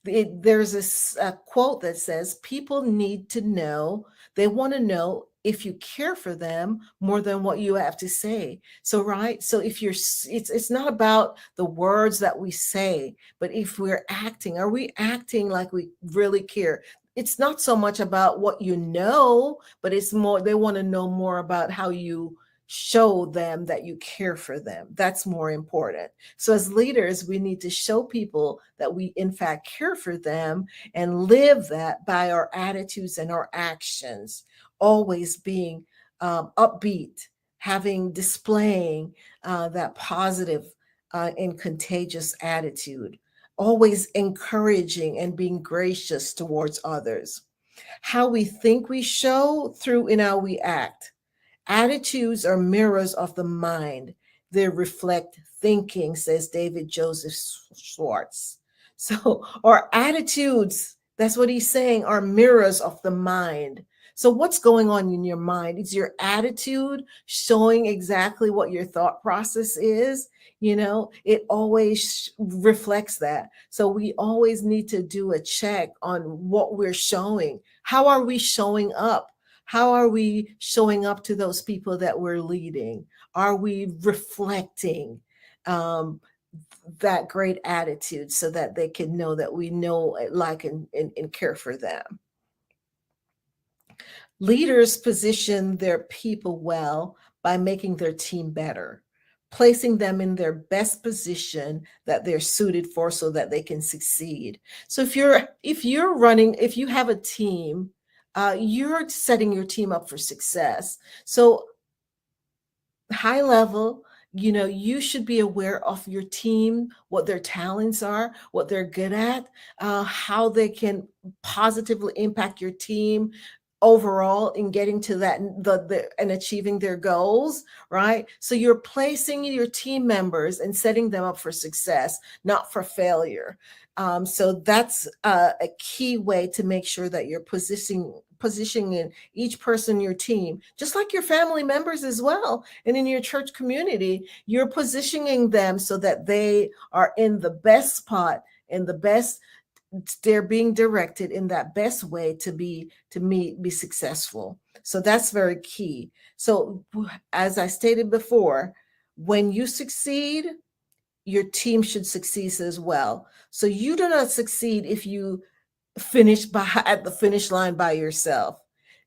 There's a quote that says, people need to know, they want to know if you care for them more than what you have to say. So, right. So it's not about the words that we say, but if are we acting like we really care? It's not so much about what but it's more, they want to know more about how you show them that you care for them. That's more important. So as leaders, we need to show people that we in fact care for them and live that by our attitudes and our actions, always being upbeat, displaying that positive and contagious attitude, always encouraging and being gracious towards others. How we think we show through in how we act. Attitudes are mirrors of the mind. They reflect thinking, says David Joseph Schwartz. So our attitudes, that's what he's saying, are mirrors of the mind. So what's going on in your mind? Is your attitude showing exactly what your thought process is? It always reflects that. So we always need to do a check on what we're showing. How are we showing up? How are we showing up to those people that we're leading? Are we reflecting that great attitude so that they can know that we know, like, and care for them? Leaders position their people well by making their team better, placing them in their best position that they're suited for so that they can succeed. So if you have a team, you're setting your team up for success. So high level, you should be aware of your team, what their talents are, what they're good at, how they can positively impact your team overall in getting to that and achieving their goals, right? So you're placing your team members and setting them up for success, not for failure. So that's a key way to make sure that you're positioning each person in your team, just like your family members as well. And in your church community, you're positioning them so that they are in the best spot, they're being directed in that best way to be successful. So that's very key. So as I stated before, when you succeed, your team should succeed as well. So you do not succeed if you finish at the finish line by yourself.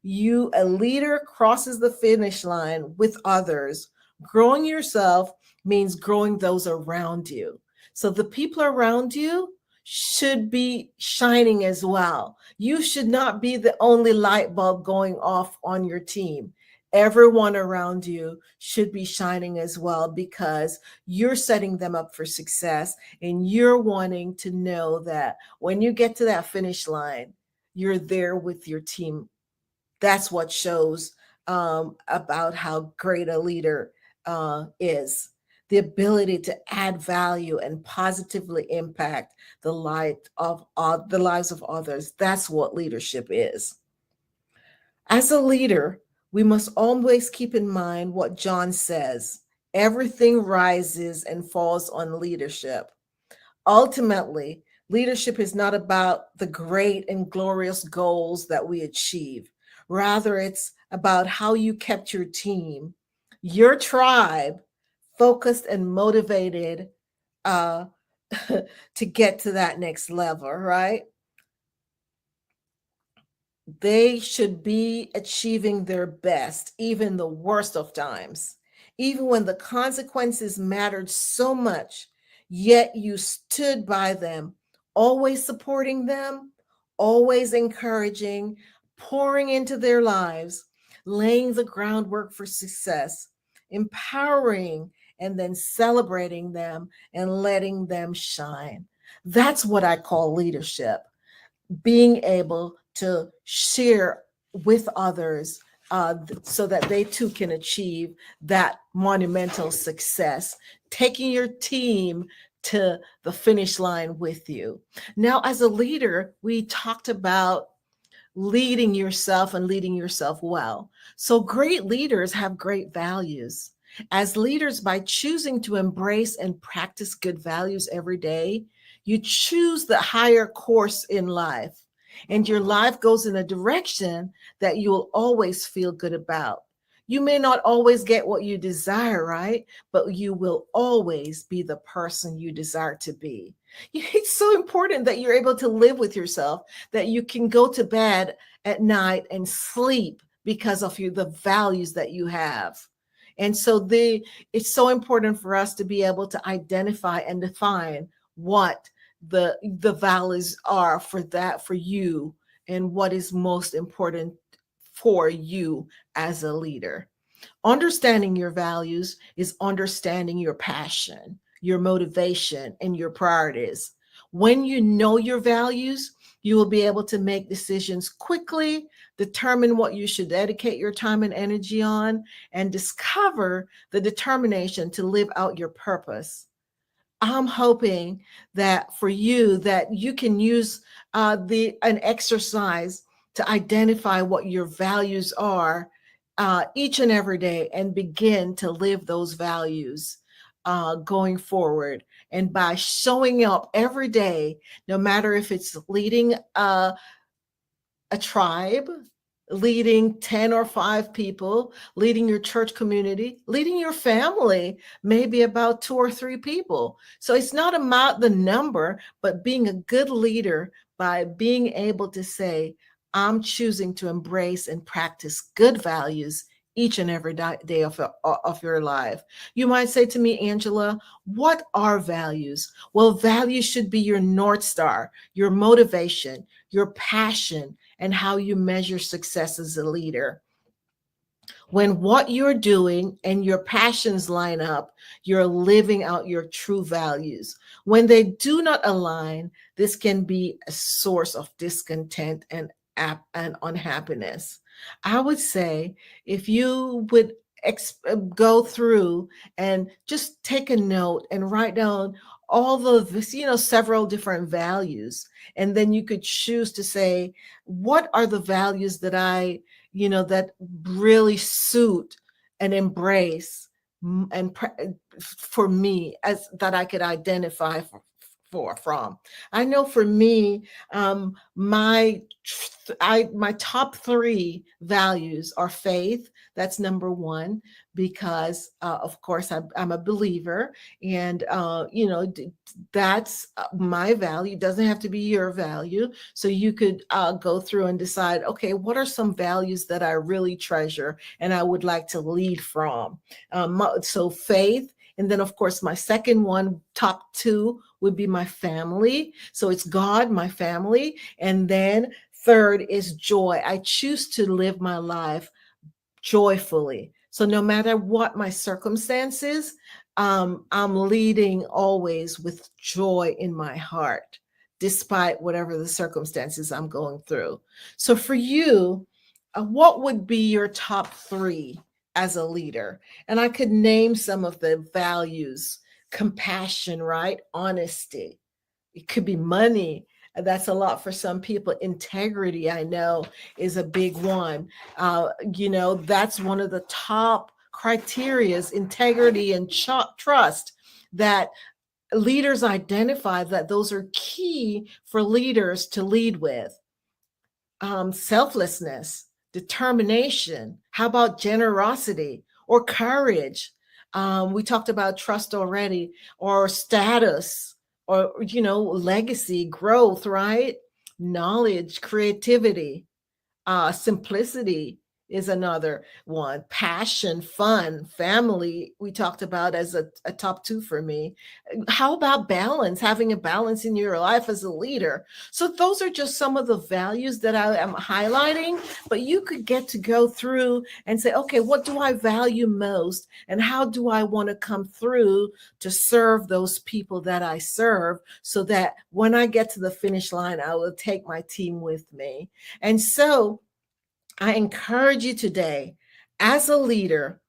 A leader crosses the finish line with others. Growing yourself means growing those around you. So the people around you should be shining as well. You should not be the only light bulb going off on your team. Everyone around you should be shining as well, because you're setting them up for success and you're wanting to know that when you get to that finish line, you're there with your team. That's what shows about how great a leader is. The ability to add value and positively impact the lives of others. That's what leadership is. As a leader, we must always keep in mind what John says: everything rises and falls on leadership. Ultimately, leadership is not about the great and glorious goals that we achieve. Rather, it's about how you kept your team, your tribe, focused and motivated to get to that next level, right? They should be achieving their best, even the worst of times, even when the consequences mattered so much, yet you stood by them, always supporting them, always encouraging, pouring into their lives, laying the groundwork for success, empowering, and then celebrating them and letting them shine. That's what I call leadership. Being able to share with others so that they too can achieve that monumental success, taking your team to the finish line with you. Now, as a leader, we talked about leading yourself and leading yourself well. So great leaders have great values. As leaders, by choosing to embrace and practice good values every day, you choose the higher course in life, and your life goes in a direction that you will always feel good about. You may not always get what you desire, right? But you will always be the person you desire to be. It's so important that you're able to live with yourself, that you can go to bed at night and sleep because of the values that you have. And so it's so important for us to be able to identify and define what the values are for you, and what is most important for you as a leader. Understanding your values is understanding your passion, your motivation, and your priorities. When you know your values, you will be able to make decisions quickly, determine what you should dedicate your time and energy on, and discover the determination to live out your purpose. I'm hoping that for you, that you can use an exercise to identify what your values are each and every day, and begin to live those values going forward. And by showing up every day, no matter if it's leading a tribe, leading 10 or 5 people, leading your church community, leading your family, maybe about 2 or 3 people. So it's not about the number, but being a good leader by being able to say, I'm choosing to embrace and practice good values each and every day of your life. You might say to me, Angela, what are values? Well, values should be your North Star, your motivation, your passion, and how you measure success as a leader. When what you're doing and your passions line up, you're living out your true values. When they do not align, this can be a source of discontent and unhappiness. I would say if you would go through and just take a note and write down all the, several different values, and then you could choose to say, what are the values that that really suit and embrace and for me, as that I could identify from. I know for me, my top 3 values are faith. That's number 1, because of course I'm a believer, and that's my value. It doesn't have to be your value. So you could go through and decide, okay, what are some values that I really treasure and I would like to lead from? So faith. And then, of course, my second one, top 2, would be my family. So it's God, my family. And then third is joy. I choose to live my life joyfully. So no matter what my circumstances, I'm leading always with joy in my heart, despite whatever the circumstances I'm going through. So for you, what would be your top 3 as a leader? And I could name some of the values: compassion, right? Honesty. It could be money. That's a lot for some people. Integrity, I know, is a big one. That's one of the top criterias, integrity and trust, that leaders identify that those are key for leaders to lead with. Selflessness, determination. How about generosity or courage? We talked about trust already, or status, or legacy, growth, right? Knowledge, creativity, simplicity is another one. Passion, fun, family, we talked about as a top 2 for me. How about balance, having a balance in your life as a leader? So those are just some of the values that I am highlighting, but you could get to go through and say, okay, what do I value most? And how do I want to come through to serve those people that I serve, so that when I get to the finish line, I will take my team with me? And so I encourage you today, as a leader,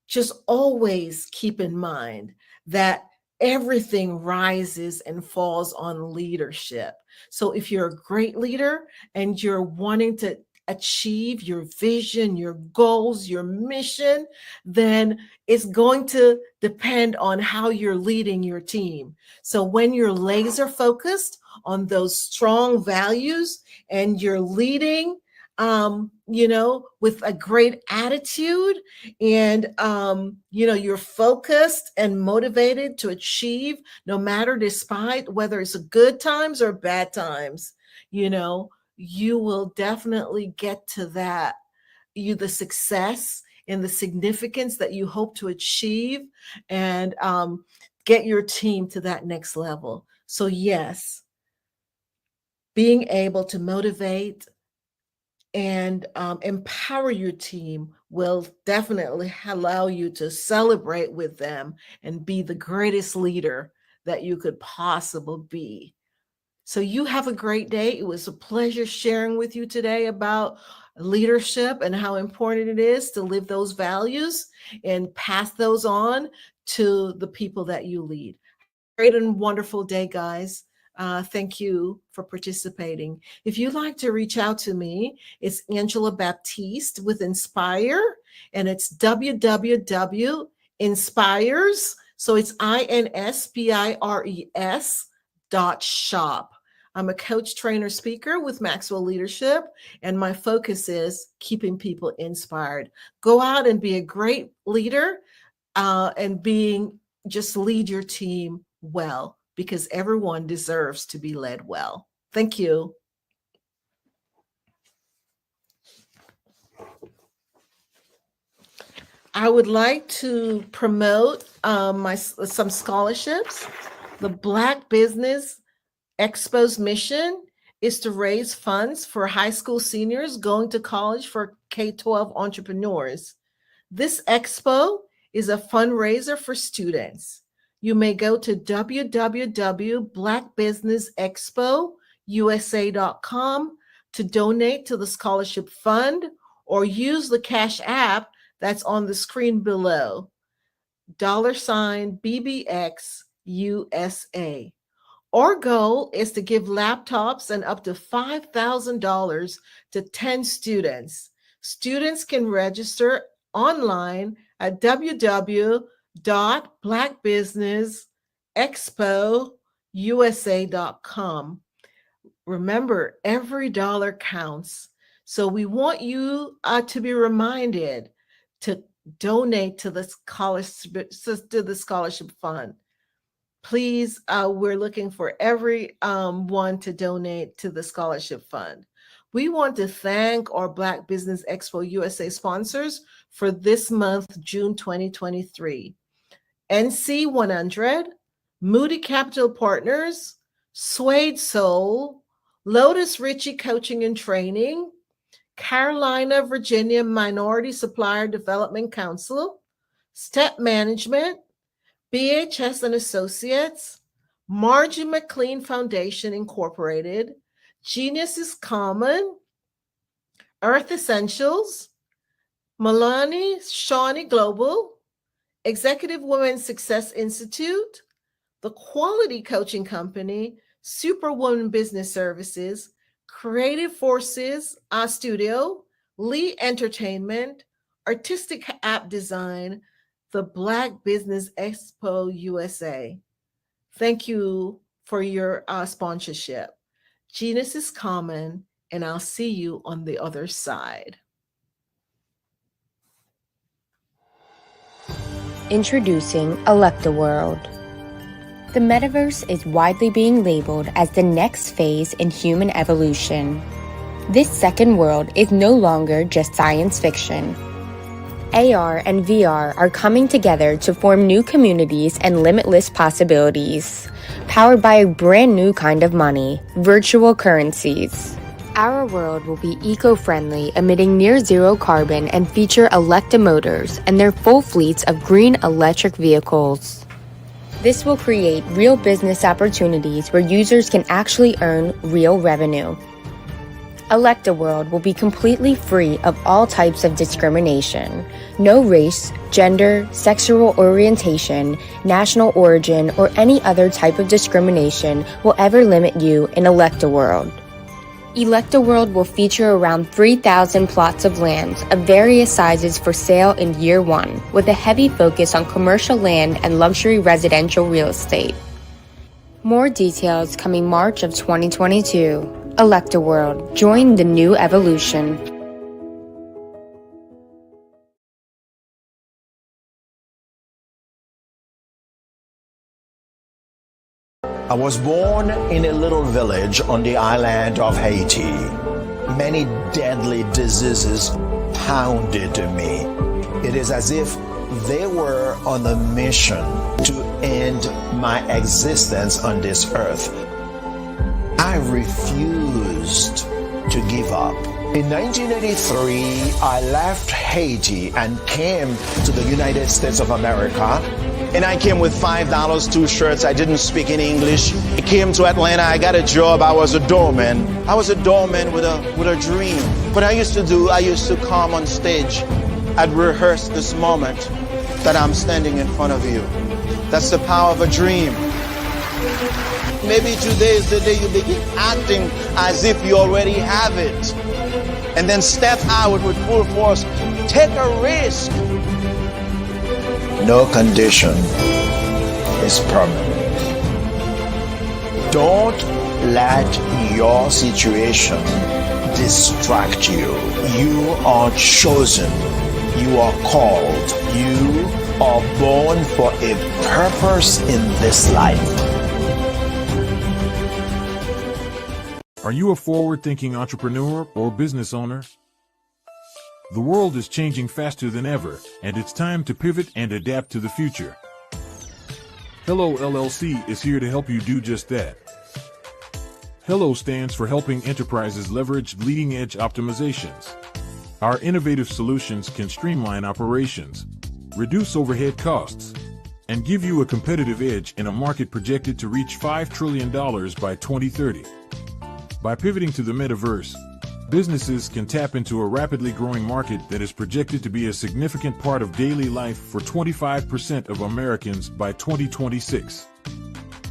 just always keep in mind that everything rises and falls on leadership. So if you're a great leader and you're wanting to achieve your vision, your goals, your mission, then it's going to depend on how you're leading your team. So when you're laser focused on those strong values and you're leading with a great attitude and, you're focused and motivated to achieve no matter despite whether it's good times or bad times, you will definitely get to the success and the significance that you hope to achieve and get your team to that next level. So yes, being able to motivate and empower your team will definitely allow you to celebrate with them and be the greatest leader that you could possibly be. So you have a great day. It was a pleasure sharing with you today about leadership and how important it is to live those values and pass those on to the people that you lead. Great and wonderful day, guys. Thank you for participating. If you'd like to reach out to me, it's Angela Baptiste with Inspire, and it's www.inspires. So it's INSPIRES.shop. I'm a coach, trainer, speaker with Maxwell Leadership, and my focus is keeping people inspired. Go out and be a great leader and just lead your team well, because everyone deserves to be led well. Thank you. I would like to promote some scholarships. The Black Business Expo's mission is to raise funds for high school seniors going to college for K-12 entrepreneurs. This expo is a fundraiser for students. You may go to www.blackbusinessexpousa.com to donate to the scholarship fund, or use the Cash App that's on the screen below, $BBXUSA. Our goal is to give laptops and up to $5,000 to 10 students. Students can register online at www.blackbusinessexpousa.com. Remember, every dollar counts. So we want you to be reminded to donate to the scholarship fund. Please, we're looking for everyone to donate to the scholarship fund. We want to thank our Black Business Expo USA sponsors for this month, June 2023. NC 100, Moody Capital Partners, Suede Soul, Lotus Ritchie Coaching and Training, Carolina, Virginia Minority Supplier Development Council, Step Management, BHS and Associates, Margie McLean Foundation Incorporated, Genius is Common, Earth Essentials, Milani Shawnee Global, Executive Women's Success Institute, the Quality Coaching Company, Superwoman Business Services, Creative Forces Studio, Lee Entertainment, Artistic App Design, the Black Business Expo USA. Thank you for your sponsorship. Genius is Common, and I'll see you on the other side. Introducing Electaworld. The metaverse is widely being labeled as the next phase in human evolution. This second world is no longer just science fiction. AR and VR are coming together to form new communities and limitless possibilities, powered by a brand new kind of money, virtual currencies. Our world will be eco-friendly, emitting near-zero carbon, and feature electromotors and their full fleets of green electric vehicles. This will create real business opportunities where users can actually earn real revenue. Electaworld will be completely free of all types of discrimination. No race, gender, sexual orientation, national origin, or any other type of discrimination will ever limit you in Electaworld. Electaworld will feature around 3,000 plots of land of various sizes for sale in year one, with a heavy focus on commercial land and luxury residential real estate. More details coming March of 2022. Electaworld. Join the new evolution. I was born in a little village on the island of Haiti. Many deadly diseases pounded me. It is as if they were on a mission to end my existence on this earth. I refused to give up. In 1983, I left Haiti and came to the United States of America. And I came with $5, 2 shirts. I didn't speak any English. I came to Atlanta. I got a job. I was a doorman. I was a doorman with a dream. What I used to come on stage. I'd rehearse this moment that I'm standing in front of you. That's the power of a dream. Maybe today is the day you begin acting as if you already have it. And then step out with full force. Take a risk. No condition is permanent. Don't let your situation distract you. You are chosen. You are called. You are born for a purpose in this life. Are you a forward-thinking entrepreneur or business owner? The world is changing faster than ever, and it's time to pivot and adapt to the future. Hello LLC is here to help you do just that. Hello stands for helping enterprises leverage leading-edge optimizations. Our innovative solutions can streamline operations, reduce overhead costs, and give you a competitive edge in a market projected to reach $5 trillion by 2030. By pivoting to the metaverse, businesses can tap into a rapidly growing market that is projected to be a significant part of daily life for 25% of Americans by 2026.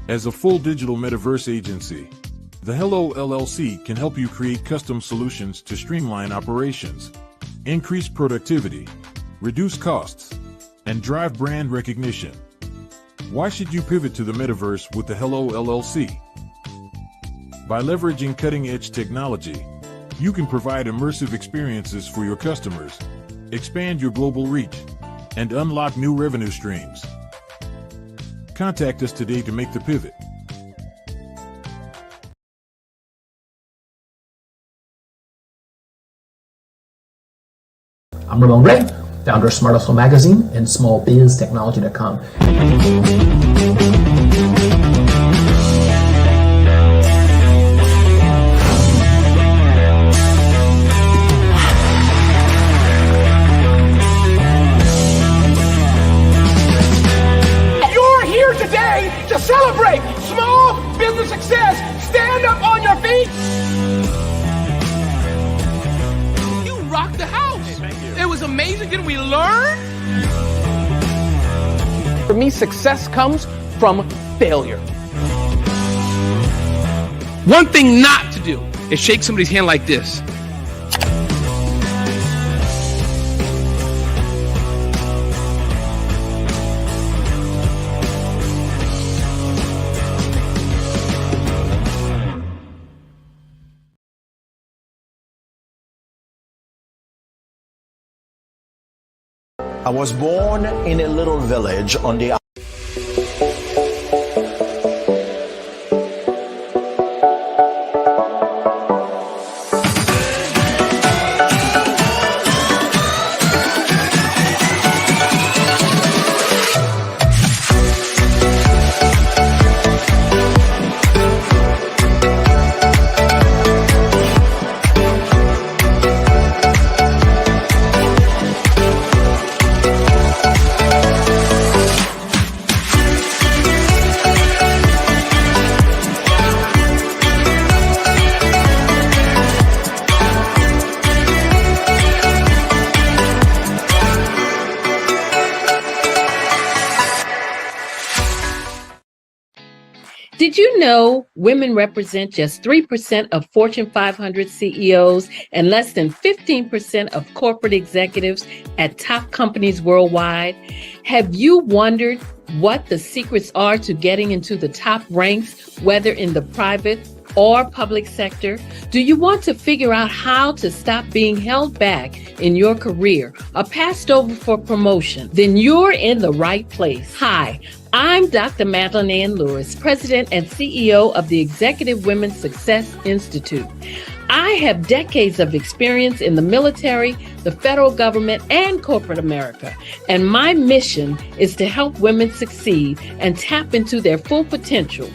As a full digital metaverse agency, the Hello LLC can help you create custom solutions to streamline operations, increase productivity, reduce costs, and drive brand recognition. Why should you pivot to the metaverse with the Hello LLC? By leveraging cutting-edge technology, you can provide immersive experiences for your customers, expand your global reach, and unlock new revenue streams. Contact us today to make the pivot. I'm Ramon Ray, founder of Smart Hustle Magazine and smallbiztechnology.com. To celebrate small business success. Stand up on your feet. You rocked the house. Hey, thank you. It was amazing. Didn't we learn? For me, success comes from failure. One thing not to do is shake somebody's hand like this. I was born in a little village on the Did you know women represent just 3% of Fortune 500 CEOs and less than 15% of corporate executives at top companies worldwide? Have you wondered what the secrets are to getting into the top ranks, whether in the private or public sector? Do you want to figure out how to stop being held back in your career or passed over for promotion? Then you're in the right place. Hi, I'm Dr. Madeline Ann Lewis, President and CEO of the Executive Women's Success Institute. I have decades of experience in the military, the federal government, and corporate America. And my mission is to help women succeed and tap into their full potential.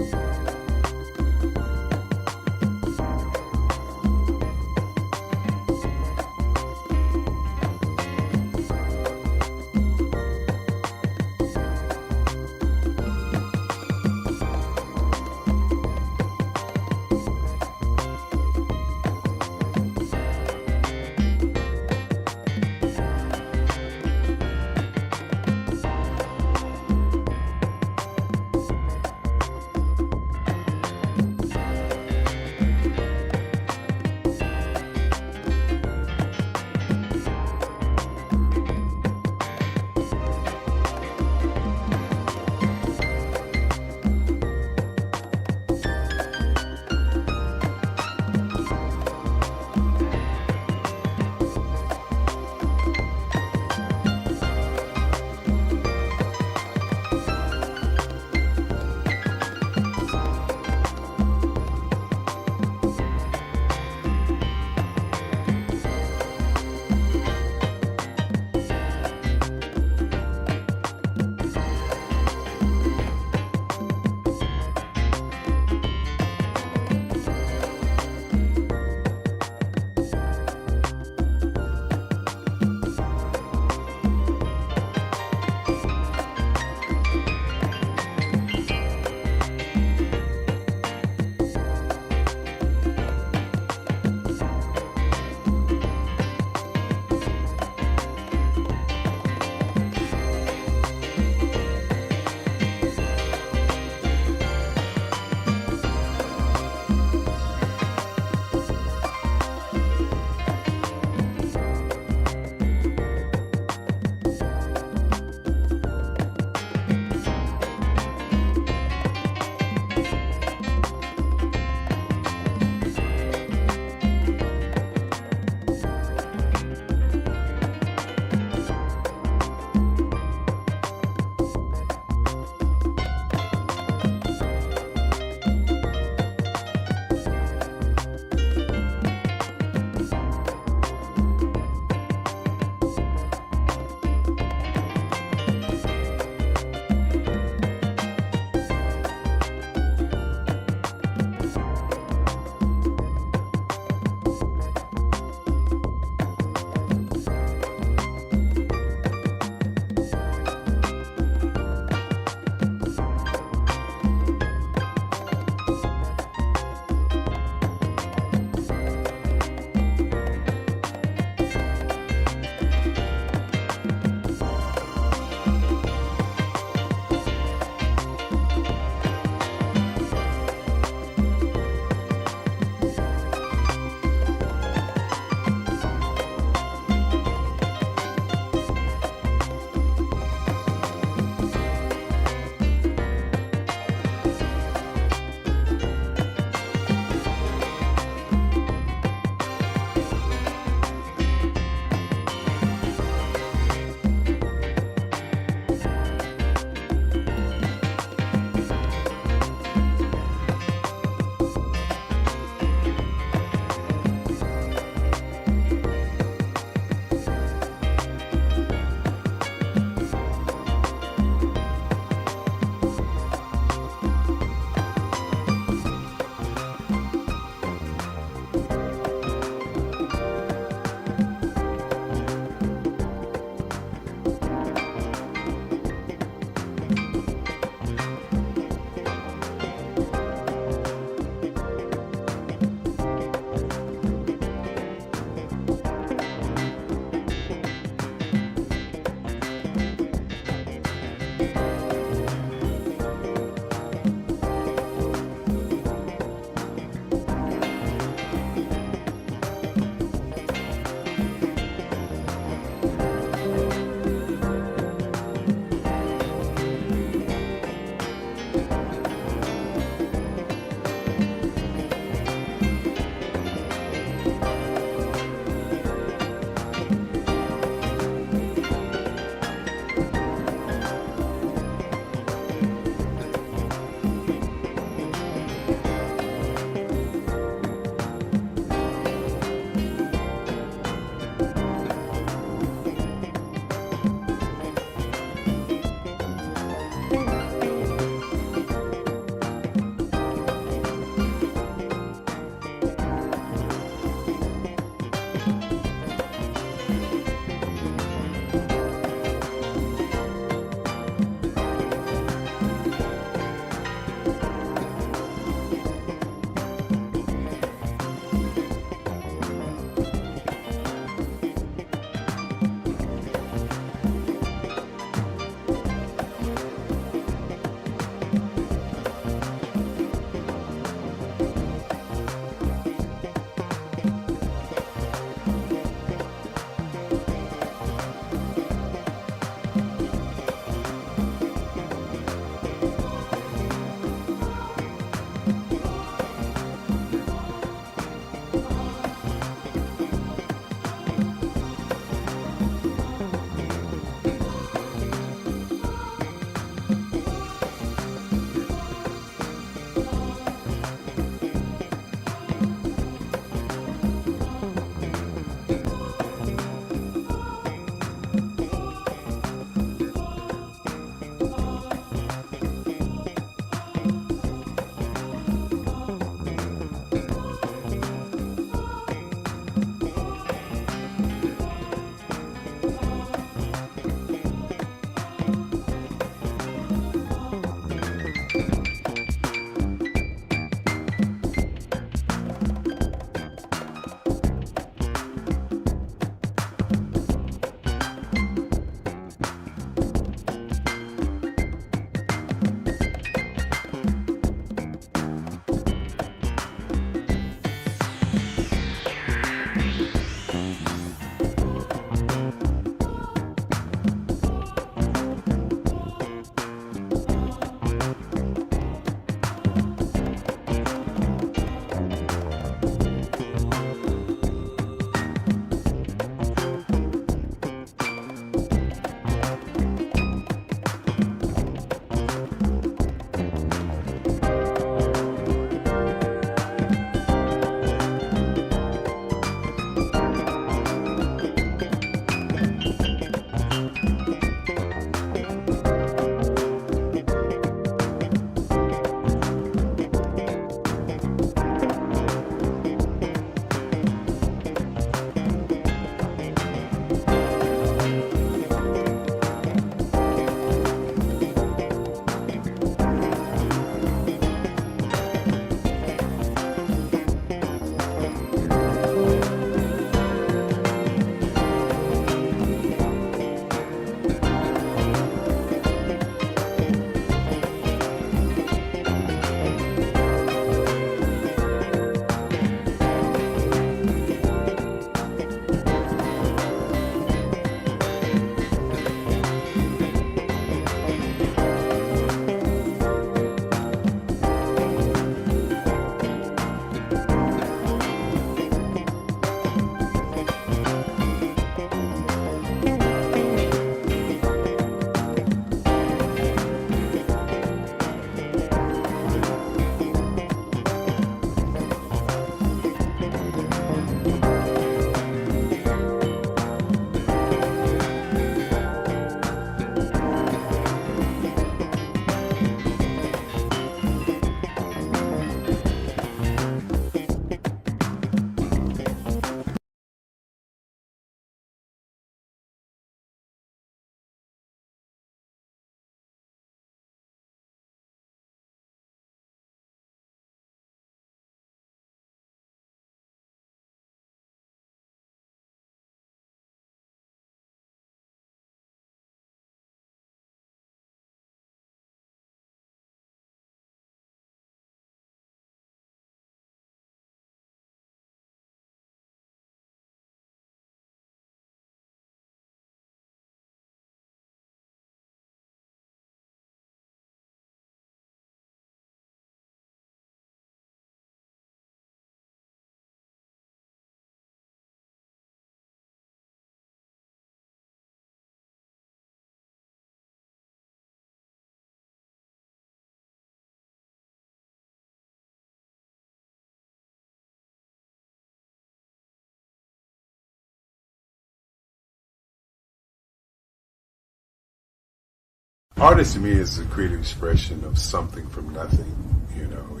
Artist to me is a creative expression of something from nothing. You know,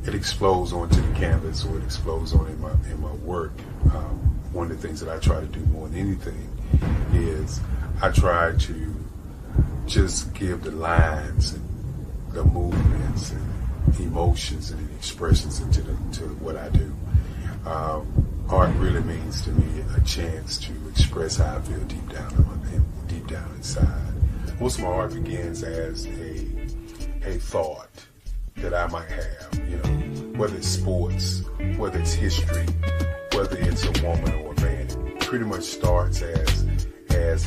it explodes onto the canvas, or it explodes on in my work. One of the things that I try to do more than anything is I try to just give the lines and the movements and emotions and the expressions into what I do. Art really means to me a chance to express how I feel deep down inside. Most of my art begins as a thought that I might have, you know, whether it's sports, whether it's history, whether it's a woman or a man. It pretty much starts as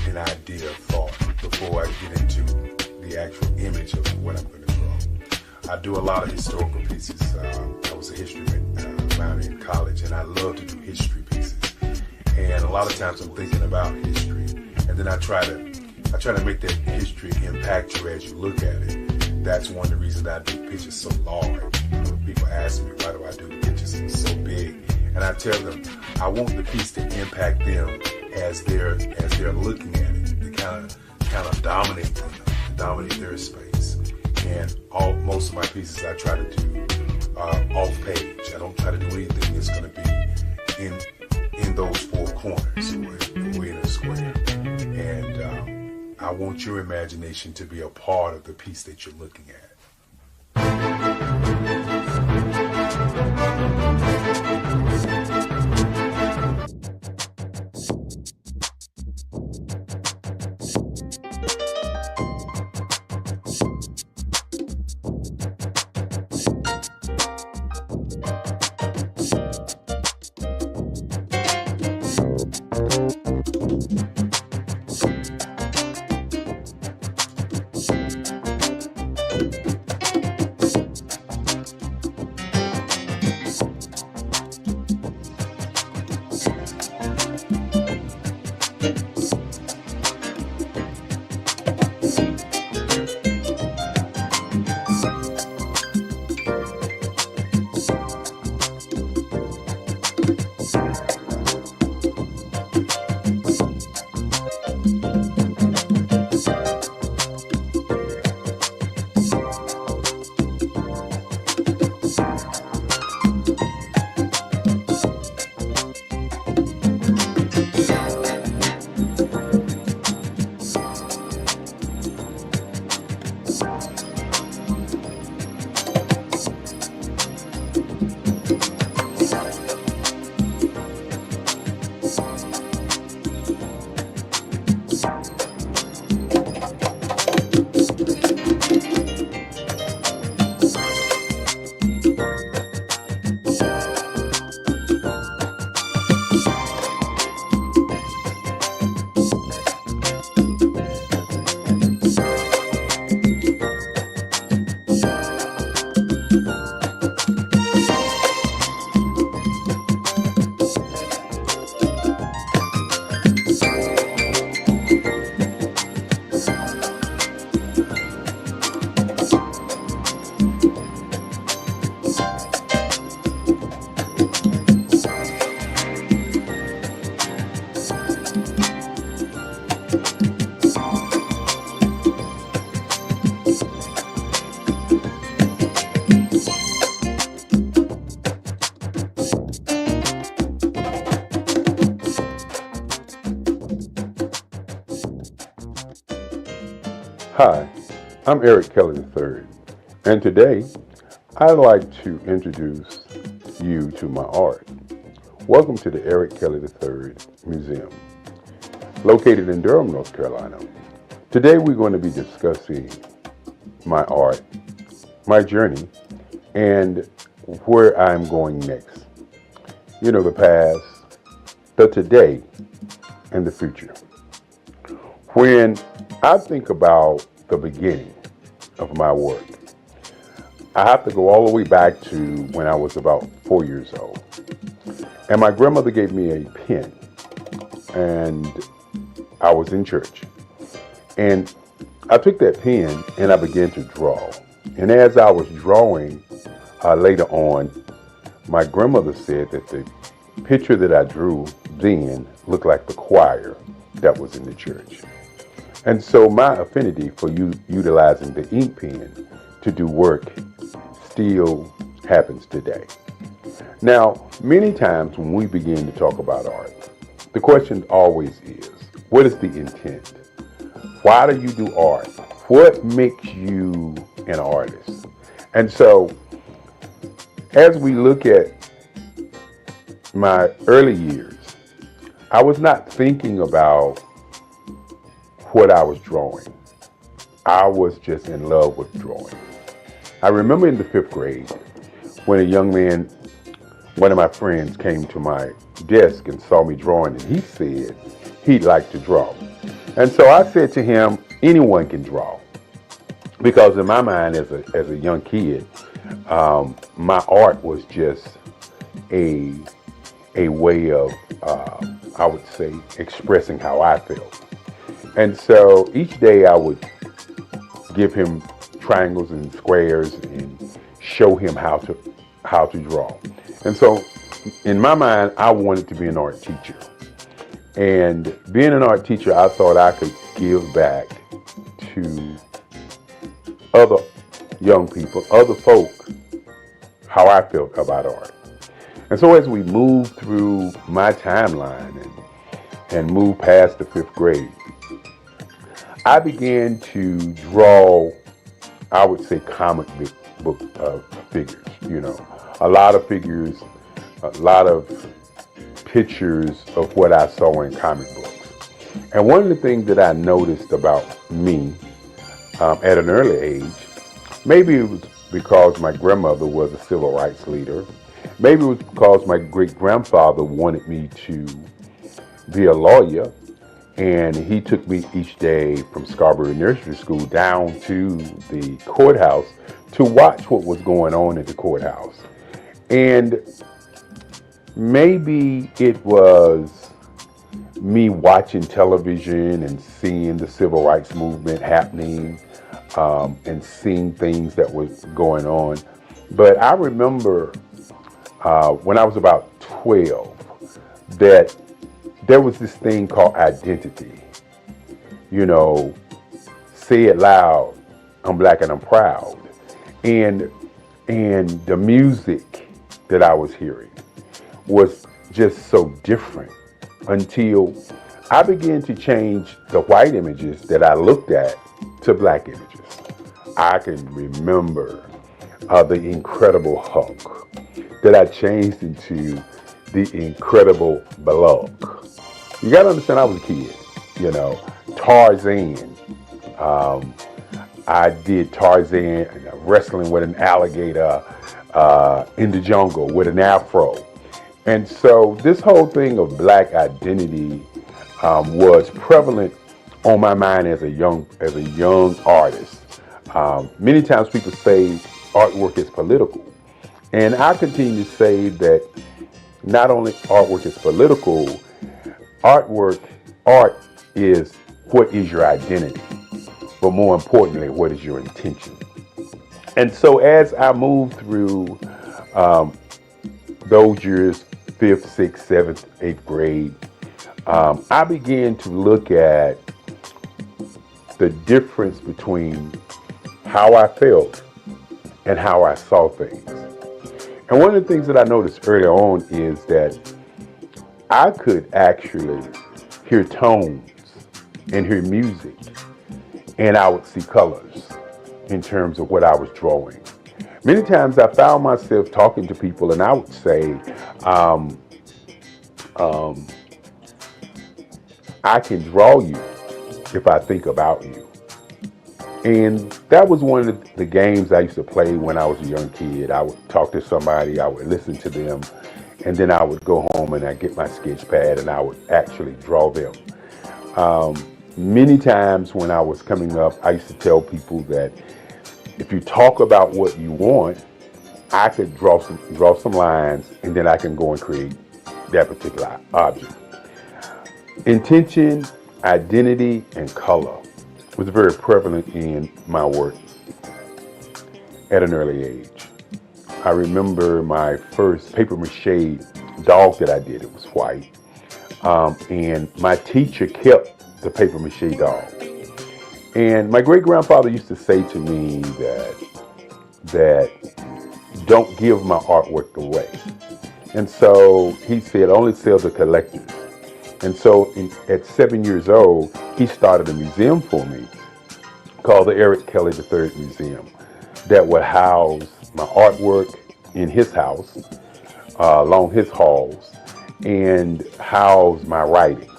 an idea of thought before I get into the actual image of what I'm going to draw. I do a lot of historical pieces. I was a history minor in college, and I love to do history pieces. And a lot of times I'm thinking about history, and then I try to make that history impact you as you look at it. That's one of the reasons I do pictures so large. People ask me, why do I do the pictures so big? And I tell them, I want the piece to impact them as they're looking at it, to kind of dominate them, dominate their space. And most of my pieces I try to do off page. I don't try to do anything that's going to be in those four corners or in a square. And I want your imagination to be a part of the piece that you're looking at. Hi, I'm Eric Kelly III, and today I'd like to introduce you to my art. Welcome to the Eric Kelly III Museum, located in Durham, North Carolina. Today we're going to be discussing my art, my journey, and where I'm going next. You know, the past, the today, and the future. When I think about the beginning of my work, I have to go all the way back to when I was about 4 years old. And my grandmother gave me a pen, and I was in church. And I took that pen and I began to draw. And as I was drawing, later on, my grandmother said that the picture that I drew then looked like the choir that was in the church. And so my affinity for utilizing the ink pen to do work still happens today. Now, many times when we begin to talk about art, the question always is, what is the intent? Why do you do art? What makes you an artist? And so, as we look at my early years, I was not thinking about what I was drawing. I was just in love with drawing. I remember in the 5th grade when a young man, one of my friends, came to my desk and saw me drawing, and he said he'd like to draw. And so I said to him, anyone can draw. Because in my mind as a young kid, my art was just a way of, I would say, expressing how I felt. And so each day I would give him triangles and squares and show him how to draw. And so in my mind, I wanted to be an art teacher. And being an art teacher, I thought I could give back to other young people, other folk, how I felt about art. And so as we moved through my timeline and moved past the 5th grade, I began to draw, I would say, comic book figures, a lot of figures, a lot of pictures of what I saw in comic books. And one of the things that I noticed about me at an early age, maybe it was because my grandmother was a civil rights leader, maybe it was because my great-grandfather wanted me to be a lawyer, and he took me each day from Scarborough Nursery School down to the courthouse to watch what was going on at the courthouse. And maybe it was me watching television and seeing the civil rights movement happening and seeing things that was going on. But I remember when I was about 12 that there was this thing called identity. Say it loud, I'm black and I'm proud. And the music that I was hearing was just so different until I began to change the white images that I looked at to black images. I can remember the Incredible Hulk that I changed into the Incredible Bulk. You gotta understand, I was a kid, Tarzan. I did Tarzan wrestling with an alligator in the jungle with an afro. And so this whole thing of black identity was prevalent on my mind as a young artist. Many times people say artwork is political. And I continue to say that not only artwork is political, art is what is your identity, but more importantly, what is your intention. And so as I moved through those years, 5th, 6th, 7th, 8th grade, I began to look at the difference between how I felt and how I saw things. And one of the things that I noticed early on is that I could actually hear tones and hear music, and I would see colors in terms of what I was drawing. Many times I found myself talking to people and I would say, I can draw you if I think about you. And that was one of the games I used to play when I was a young kid. I would talk to somebody, I would listen to them, and then I would go home and I'd get my sketch pad and I would actually draw them. Many times when I was coming up, I used to tell people that if you talk about what you want, I could draw some lines and then I can go and create that particular object. Intention, identity, and color was very prevalent in my work at an early age. I remember my first paper mache dog that I did. It was white. And my teacher kept the paper mache dog. And my great-grandfather used to say to me that don't give my artwork away. And so he said, only sell to collectors. And so at 7 years old, he started a museum for me called the Eric Kelly III Museum that would house my artwork in his house, along his halls, and house my writings.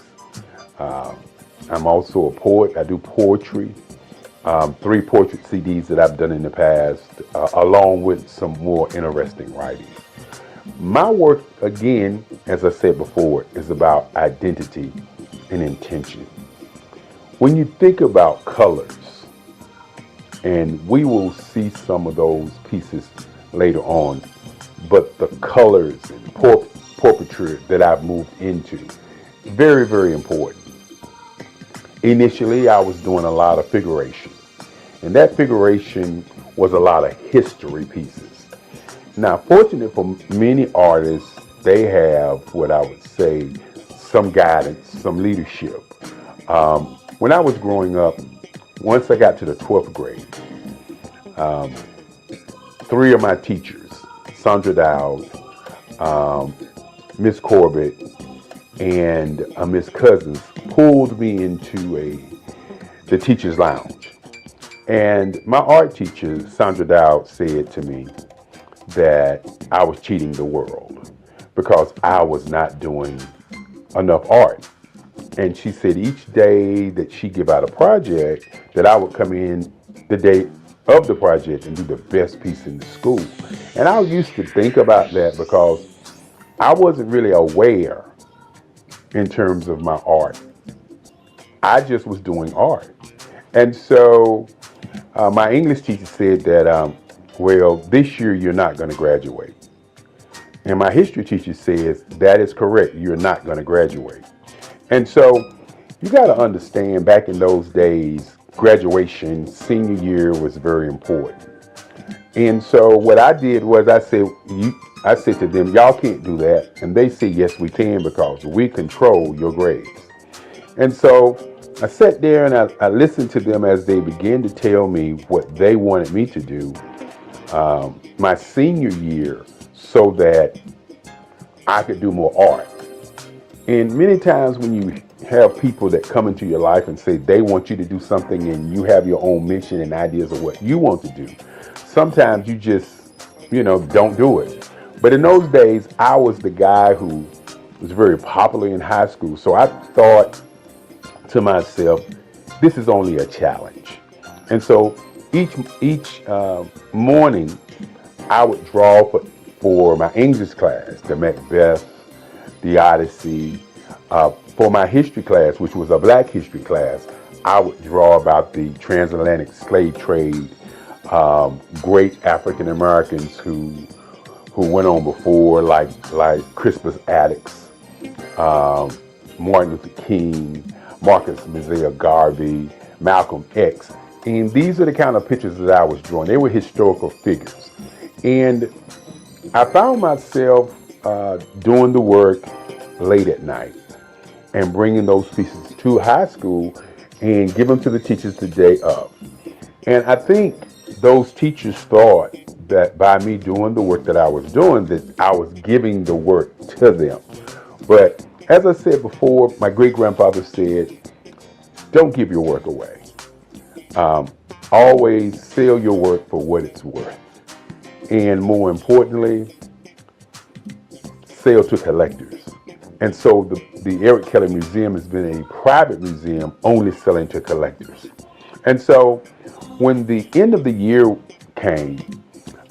I'm also a poet. I do poetry, 3 portrait CDs that I've done in the past, along with some more interesting writings. My work, again, as I said before, is about identity and intention. When you think about colors, and we will see some of those pieces later on, but the colors and portraiture that I've moved into, very, very important. Initially, I was doing a lot of figuration, and that figuration was a lot of history pieces. Now, fortunate for many artists, they have what I would say some guidance, some leadership. When I was growing up, once I got to the 12th grade, 3 of my teachers, Sandra Dowd, Miss Corbett, and Miss Cousins, pulled me into the teacher's lounge. And my art teacher, Sandra Dowd, said to me that I was cheating the world because I was not doing enough art. And she said each day that she give out a project, that I would come in the day of the project and do the best piece in the school. And I used to think about that because I wasn't really aware in terms of my art. I just was doing art. And so my English teacher said that, well, this year you're not going to graduate. And my history teacher says, that is correct, you're not going to graduate. And so you got to understand, back in those days, graduation, senior year was very important. And so what I did was I said to them, y'all can't do that. And they said, yes, we can, because we control your grades. And so I sat there and I listened to them as they began to tell me what they wanted me to do my senior year so that I could do more art. And many times when you have people that come into your life and say they want you to do something and you have your own mission and ideas of what you want to do, sometimes you just, don't do it. But in those days, I was the guy who was very popular in high school. So I thought to myself, this is only a challenge. And so each morning, I would draw for my English class, the Macbeth, the Odyssey. For my history class, which was a Black history class, I would draw about the transatlantic slave trade, great African Americans who went on before, like Crispus Attucks, Martin Luther King, Marcus Mosiah Garvey, Malcolm X. And these are the kind of pictures that I was drawing. They were historical figures. And I found myself doing the work late at night and bringing those pieces to high school and give them to the teachers the day of. And I think those teachers thought that by me doing the work that I was doing, that I was giving the work to them. But as I said before, my great-grandfather said, don't give your work away. Always sell your work for what it's worth. And more importantly, sell to collectors. And so the Eric Kelly Museum has been a private museum only selling to collectors. And so when the end of the year came,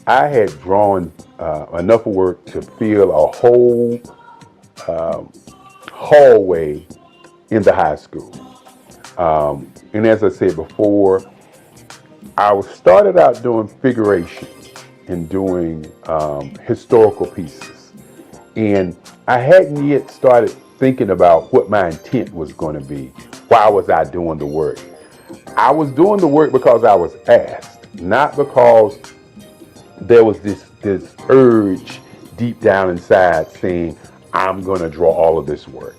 I had drawn enough work to fill a whole hallway in the high school. And as I said before, I started out doing figuration and doing historical pieces. And I hadn't yet started thinking about what my intent was going to be. Why was I doing the work? I was doing the work because I was asked, not because there was this urge deep down inside saying, I'm going to draw all of this work.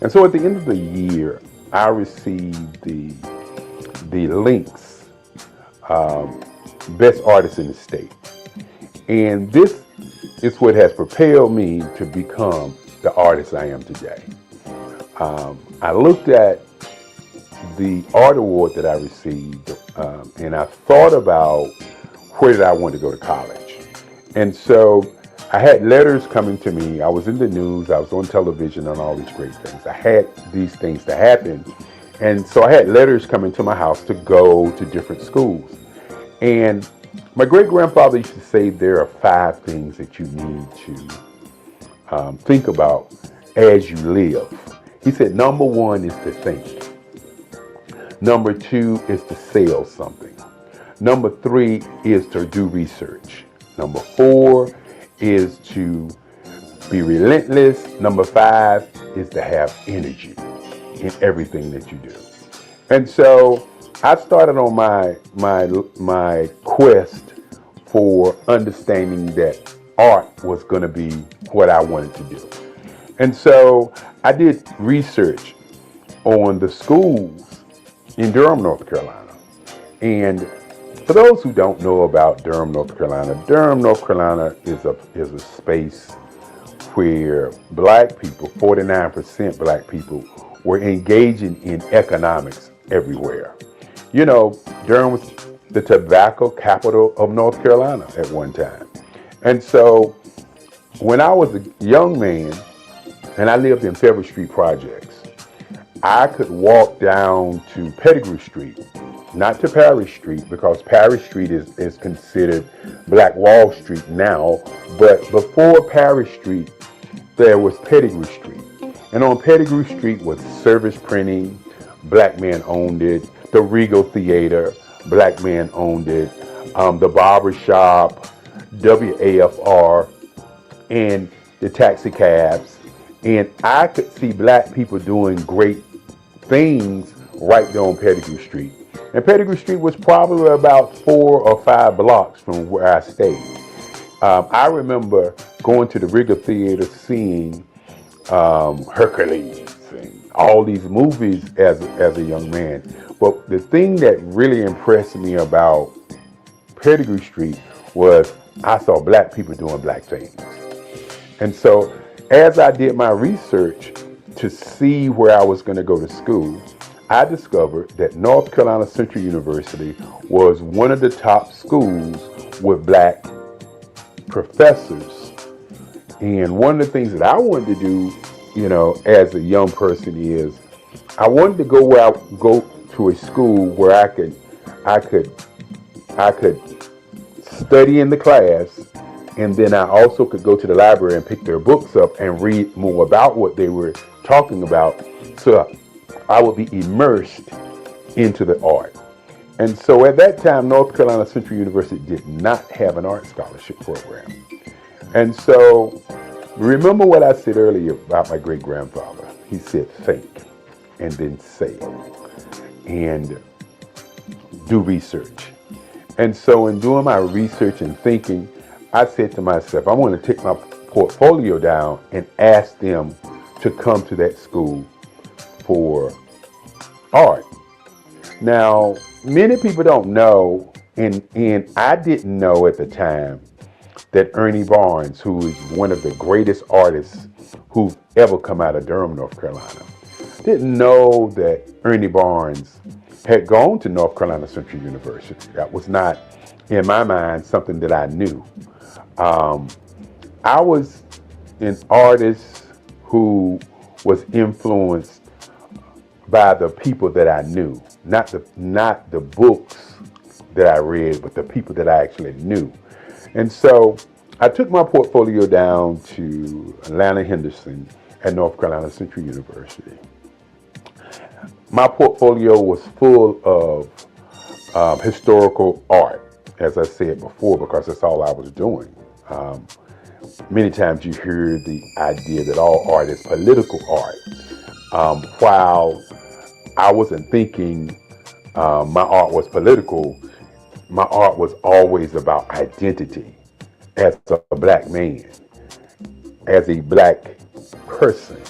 And so at the end of the year, I received the the Links Best Artist in the State. And this is what has propelled me to become the artist I am today. I looked at the art award that I received, and I thought about where did I want to go to college. And so I had letters coming to me. I was in the news, I was on television, and all these great things. I had these things to happen. And so I had letters coming to my house to go to different schools. And my great-grandfather used to say there are 5 things that you need to think about as you live. He said, number 1 is to think. Number 2 is to sell something. Number 3 is to do research. Number 4 is to be relentless. Number 5 is to have energy in everything that you do. And so I started on my quest for understanding that art was going to be what I wanted to do. And so I did research on the schools in Durham, North Carolina. And for those who don't know about Durham, North Carolina is a space where black people, 49% black people, were engaging in economics everywhere. You know, Durham was the tobacco capital of North Carolina at one time. And so when I was a young man and I lived in Fairview Street Projects, I could walk down to Pettigrew Street, not to Parish Street, because Parish Street is considered Black Wall Street now, but before Parish Street, there was Pettigrew Street. And on Pettigrew Street was Service Printing, black man owned it, the Regal Theater, black man owned it, the barber shop, WAFR, and the taxi cabs. And I could see black people doing great things right there on Pettigrew Street. And Pettigrew Street was probably about 4 or 5 blocks from where I stayed. I remember going to the Regal Theater, seeing Hercules and all these movies as a young man. But the thing that really impressed me about Pettigrew Street was I saw black people doing black things. And so as I did my research to see where I was going to go to school, I discovered that North Carolina Central University was one of the top schools with black professors. And one of the things that I wanted to do, you know, as a young person is I wanted to go to a school where I could study in the class, and then I also could go to the library and pick their books up and read more about what they were talking about, so I would be immersed into the art. And so at that time, North Carolina Central University did not have an art scholarship program. And so remember what I said earlier about my great-grandfather. He said, think, and then say, and do research. And so in doing my research and thinking, I said to myself, I want to take my portfolio down and ask them to come to that school for art. Now, many people don't know, and I didn't know at the time, that Ernie Barnes, who is one of the greatest artists who've ever come out of Durham, North Carolina, didn't know that Ernie Barnes had gone to North Carolina Central University. That was not, in my mind, something that I knew. I was an artist who was influenced by the people that I knew, not the books that I read, but the people that I actually knew. And so I took my portfolio down to Atlanta Henderson at North Carolina Central University. My portfolio was full of historical art, as I said before, because that's all I was doing. Many times you hear the idea that all art is political art. While I wasn't thinking my art was political, my art was always about identity as a black man, as a black person,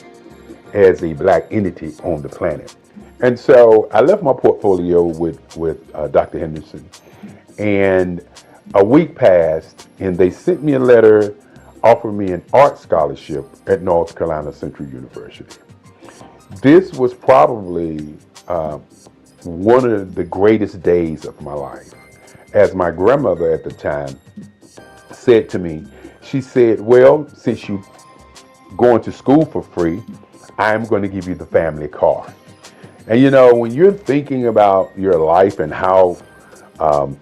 as a black entity on the planet. And so I left my portfolio with Dr. Henderson, and a week passed, and they sent me a letter offering me an art scholarship at North Carolina Central University. This was probably one of the greatest days of my life. As my grandmother at the time said to me, she said, well, since you're going to school for free, I'm going to give you the family car. And you know, when you're thinking about your life and how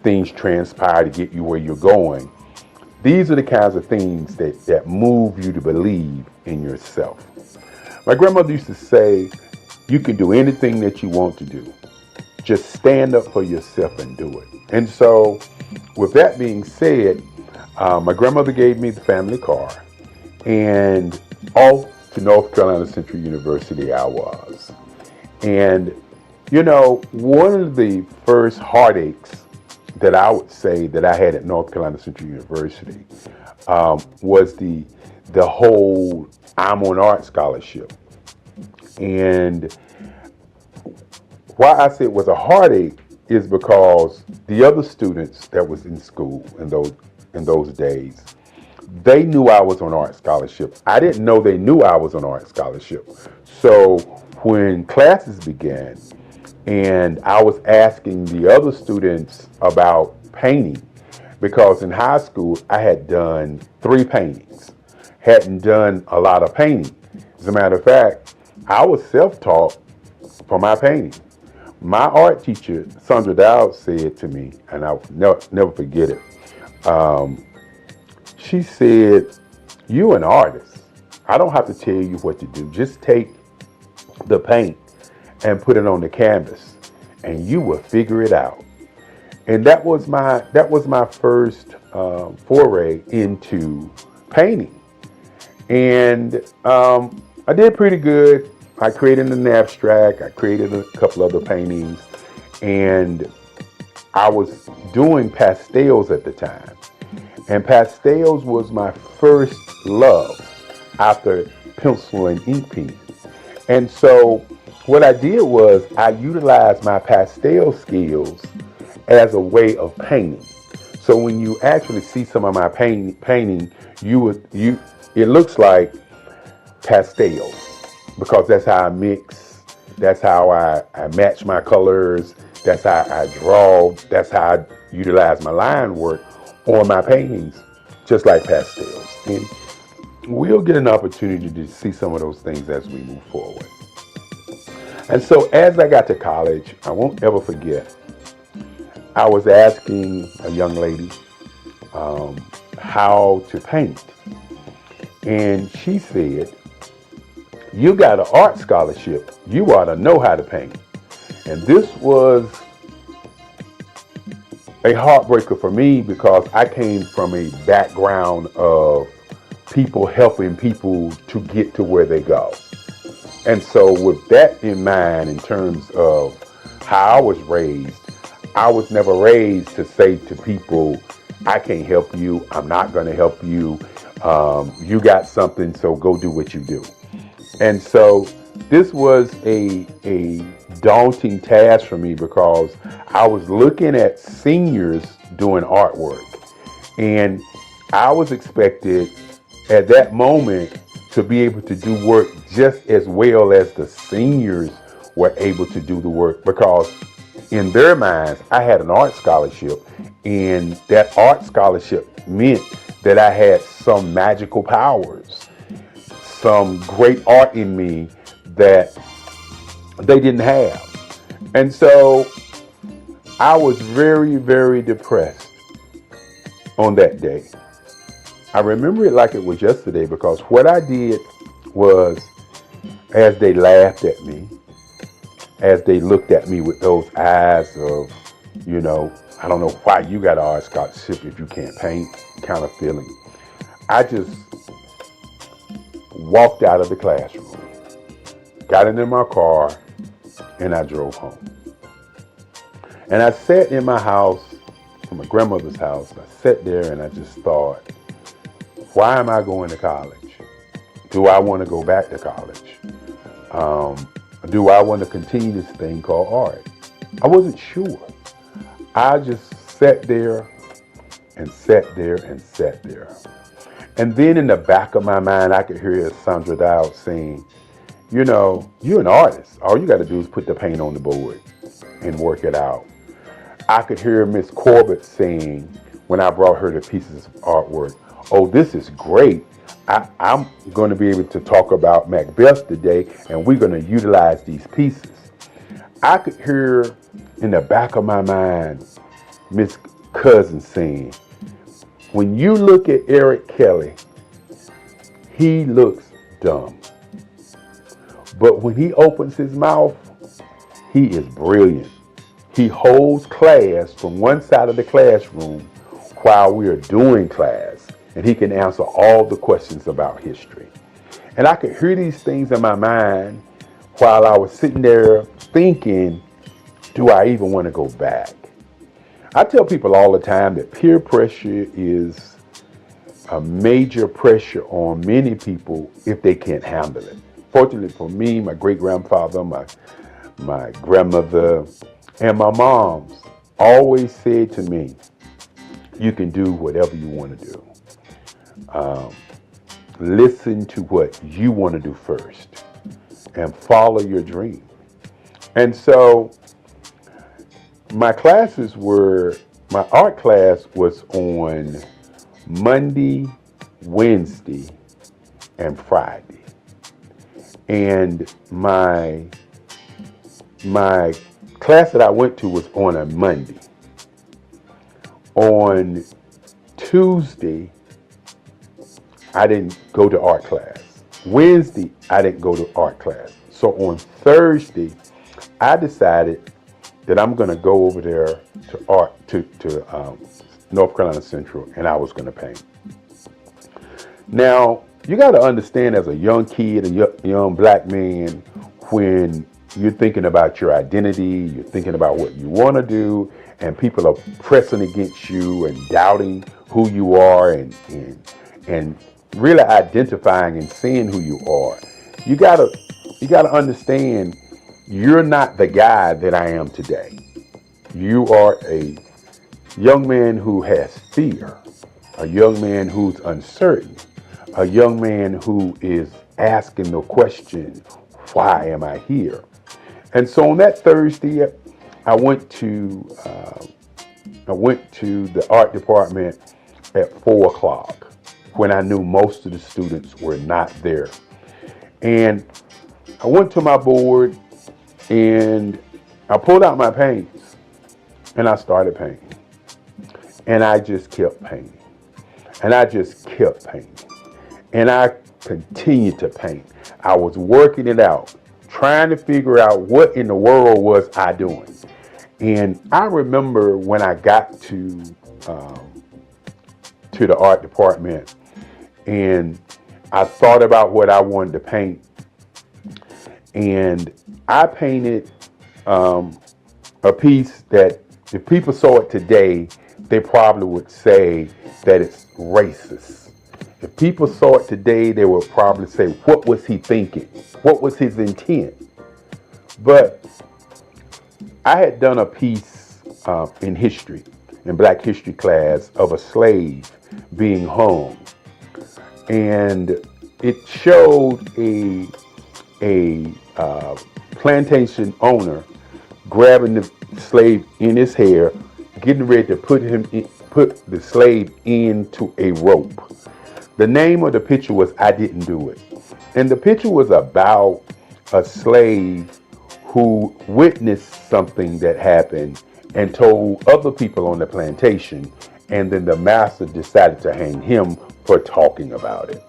things transpire to get you where you're going, these are the kinds of things that move you to believe in yourself. My grandmother used to say, you can do anything that you want to do. Just stand up for yourself and do it. And so, with that being said, my grandmother gave me the family car, and off to North Carolina Central University I was. And, you know, one of the first heartaches that I would say that I had at North Carolina Central University was the whole I'm on art scholarship. And why I say it was a heartache is because the other students that was in school in those days, they knew I was on art scholarship. I didn't know they knew I was on art scholarship. So when classes began and I was asking the other students about painting, because in high school I had done 3 paintings, hadn't done a lot of painting. As a matter of fact, I was self-taught for my painting. My art teacher, Sandra Dowd, said to me, and I'll never forget it, she said, you're an artist. I don't have to tell you what to do. Just take the paint and put it on the canvas and you will figure it out. And that was my first foray into painting. And I did pretty good. I created an abstract. I created a couple other paintings, and I was doing pastels at the time. And pastels was my first love after pencil and ink pen. And so what I did was I utilized my pastel skills as a way of painting. So when you actually see some of my painting, it looks like pastels, because that's how I mix, that's how I match my colors, that's how I draw, that's how I utilize my line work on my paintings, just like pastels. And we'll get an opportunity to see some of those things as we move forward. And so as I got to college, I won't ever forget, I was asking a young lady how to paint. And she said, you got an art scholarship, you ought to know how to paint. And this was a heartbreaker for me, because I came from a background of people helping people to get to where they go. And so with that in mind, in terms of how I was raised, I was never raised to say to people, I can't help you, I'm not going to help you, you got something, so go do what you do. And so this was a daunting task for me, because I was looking at seniors doing artwork, and I was expected at that moment to be able to do work just as well as the seniors were able to do the work, because in their minds I had an art scholarship, and that art scholarship meant that I had some magical powers, some great art in me that they didn't have. And so I was very, very depressed on that day. I remember it like it was yesterday, because what I did was, as they laughed at me, as they looked at me with those eyes of, you know, I don't know why you got an art scholarship if you can't paint kind of feeling, I just walked out of the classroom, got into my car, and I drove home. And I sat in my house, in my grandmother's house. I sat there and I just thought, why am I going to college? Do I want to go back to college? do I want to continue this thing called art? I wasn't sure. I just sat there and sat there and sat there. And then in the back of my mind, I could hear Sandra Dowd saying, you know, you're an artist. All you got to do is put the paint on the board and work it out. I could hear Miss Corbett saying, when I brought her the pieces of artwork, oh, this is great. I'm going to be able to talk about Macbeth today, and we're going to utilize these pieces. I could hear in the back of my mind Miss Cousin saying, when you look at Eric Kelly, he looks dumb. But when he opens his mouth, he is brilliant. He holds class from one side of the classroom while we are doing class, and he can answer all the questions about history. And I could hear these things in my mind while I was sitting there thinking, do I even want to go back? I tell people all the time that peer pressure is a major pressure on many people if they can't handle it. Fortunately for me, my great-grandfather, my grandmother, and my moms always said to me, you can do whatever you want to do. Listen to what you want to do first and follow your dream. And so my art class was on Monday, Wednesday, and Friday. And my class that I went to was on a Monday. On Tuesday, I didn't go to art class. Wednesday, I didn't go to art class. So on Thursday, I decided that I'm going to go over there to North Carolina Central, and I was going to paint. Now, you got to understand, as a young kid, a young black man, when you're thinking about your identity, you're thinking about what you want to do, and people are pressing against you and doubting who you are and really identifying and seeing who you are. You gotta understand, you're not the guy that I am today. You are a young man who has fear, a young man who's uncertain, a young man who is asking the question, why am I here? And so on that Thursday, I went to the art department at 4:00 when I knew most of the students were not there. And I went to my board and I pulled out my paints and I started painting. And I just kept painting. And I just kept painting. And I continued to paint. I was working it out, trying to figure out what in the world was I doing. And I remember when I got to the art department and I thought about what I wanted to paint. And I painted a piece that if people saw it today, they probably would say that it's racist. If people saw it today, they would probably say, what was he thinking? What was his intent? But I had done a piece in history, in Black history class, of a slave being hung. And it showed a plantation owner grabbing the slave in his hair, getting ready to put the slave into a rope. The name of the picture was I Didn't Do It. And the picture was about a slave who witnessed something that happened and told other people on the plantation, and then the master decided to hang him for talking about it.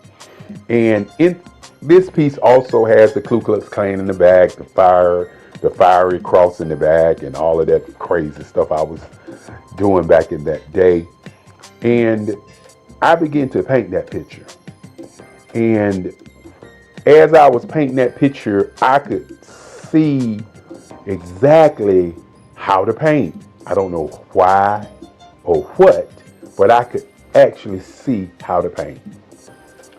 And in this piece also has the Ku Klux Klan in the back, the fiery cross in the back, and all of that crazy stuff I was doing back in that day. And I began to paint that picture. And as I was painting that picture, I could see exactly how to paint. I don't know why or what, but I could actually see how to paint.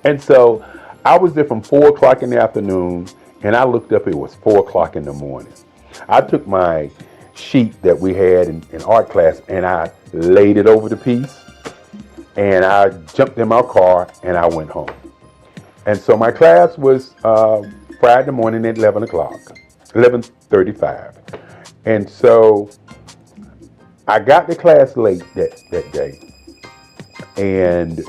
And so I was there from 4:00 in the afternoon, And I looked up, it was 4 o'clock in the morning. I took my sheet that we had in art class and I laid it over the piece, and I jumped in my car and I went home. And so my class was Friday morning at 11 o'clock, 11:35. And so I got to class late that day, and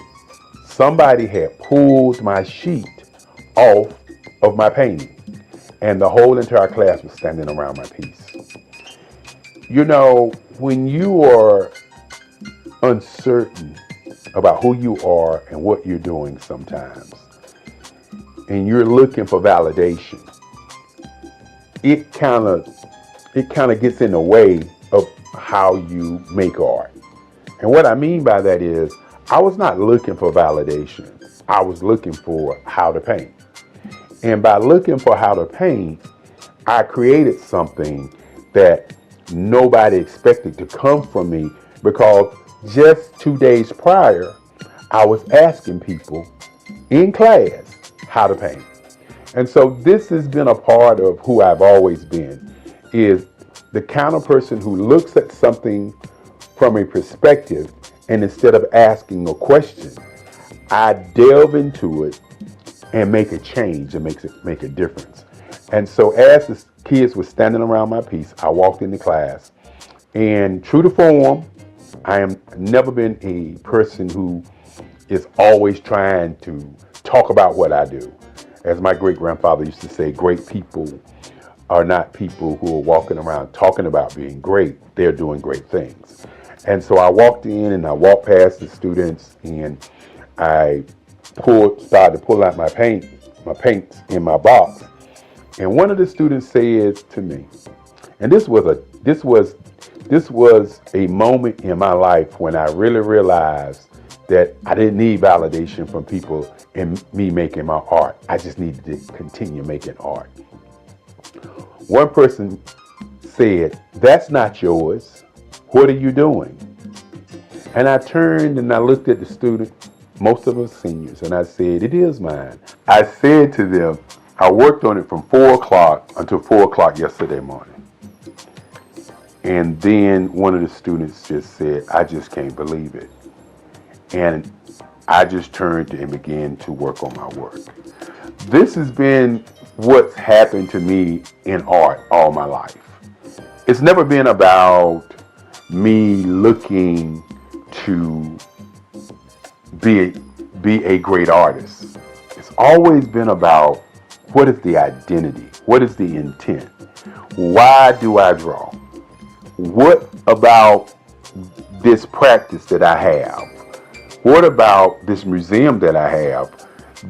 somebody had pulled my sheet off of my painting, and the whole entire class was standing around my piece. You know, when you are uncertain about who you are and what you're doing sometimes, and you're looking for validation, it kind of gets in the way of how you make art. And what I mean by that is, I was not looking for validation. I was looking for how to paint. And by looking for how to paint, I created something that nobody expected to come from me, because just 2 days prior, I was asking people in class how to paint. And so this has been a part of who I've always been, is the kind of person who looks at something from a perspective, and instead of asking a question, I delve into it and make a change and make a difference. And so as the kids were standing around my piece, I walked into class, and true to form, I am never been a person who is always trying to talk about what I do. As my great-grandfather used to say, great people are not people who are walking around talking about being great. They're doing great things. And so I walked in and I walked past the students, and I started to pull out my paints in my box. And one of the students said to me, and this was a moment in my life when I really realized that I didn't need validation from people in me making my art. I just needed to continue making art. One person said, "That's not yours. What are you doing?" And I turned and I looked at the student, most of us seniors, and I said, "It is mine." I said to them, I worked on it from 4 o'clock until 4 o'clock yesterday morning. And then one of the students just said, "I just can't believe it." And I just turned and began to work on my work. This has been what's happened to me in art all my life. It's never been about me looking to be a great artist. It's always been about, what is the identity? What is the intent? Why do I draw? What about this practice that I have? What about this museum that I have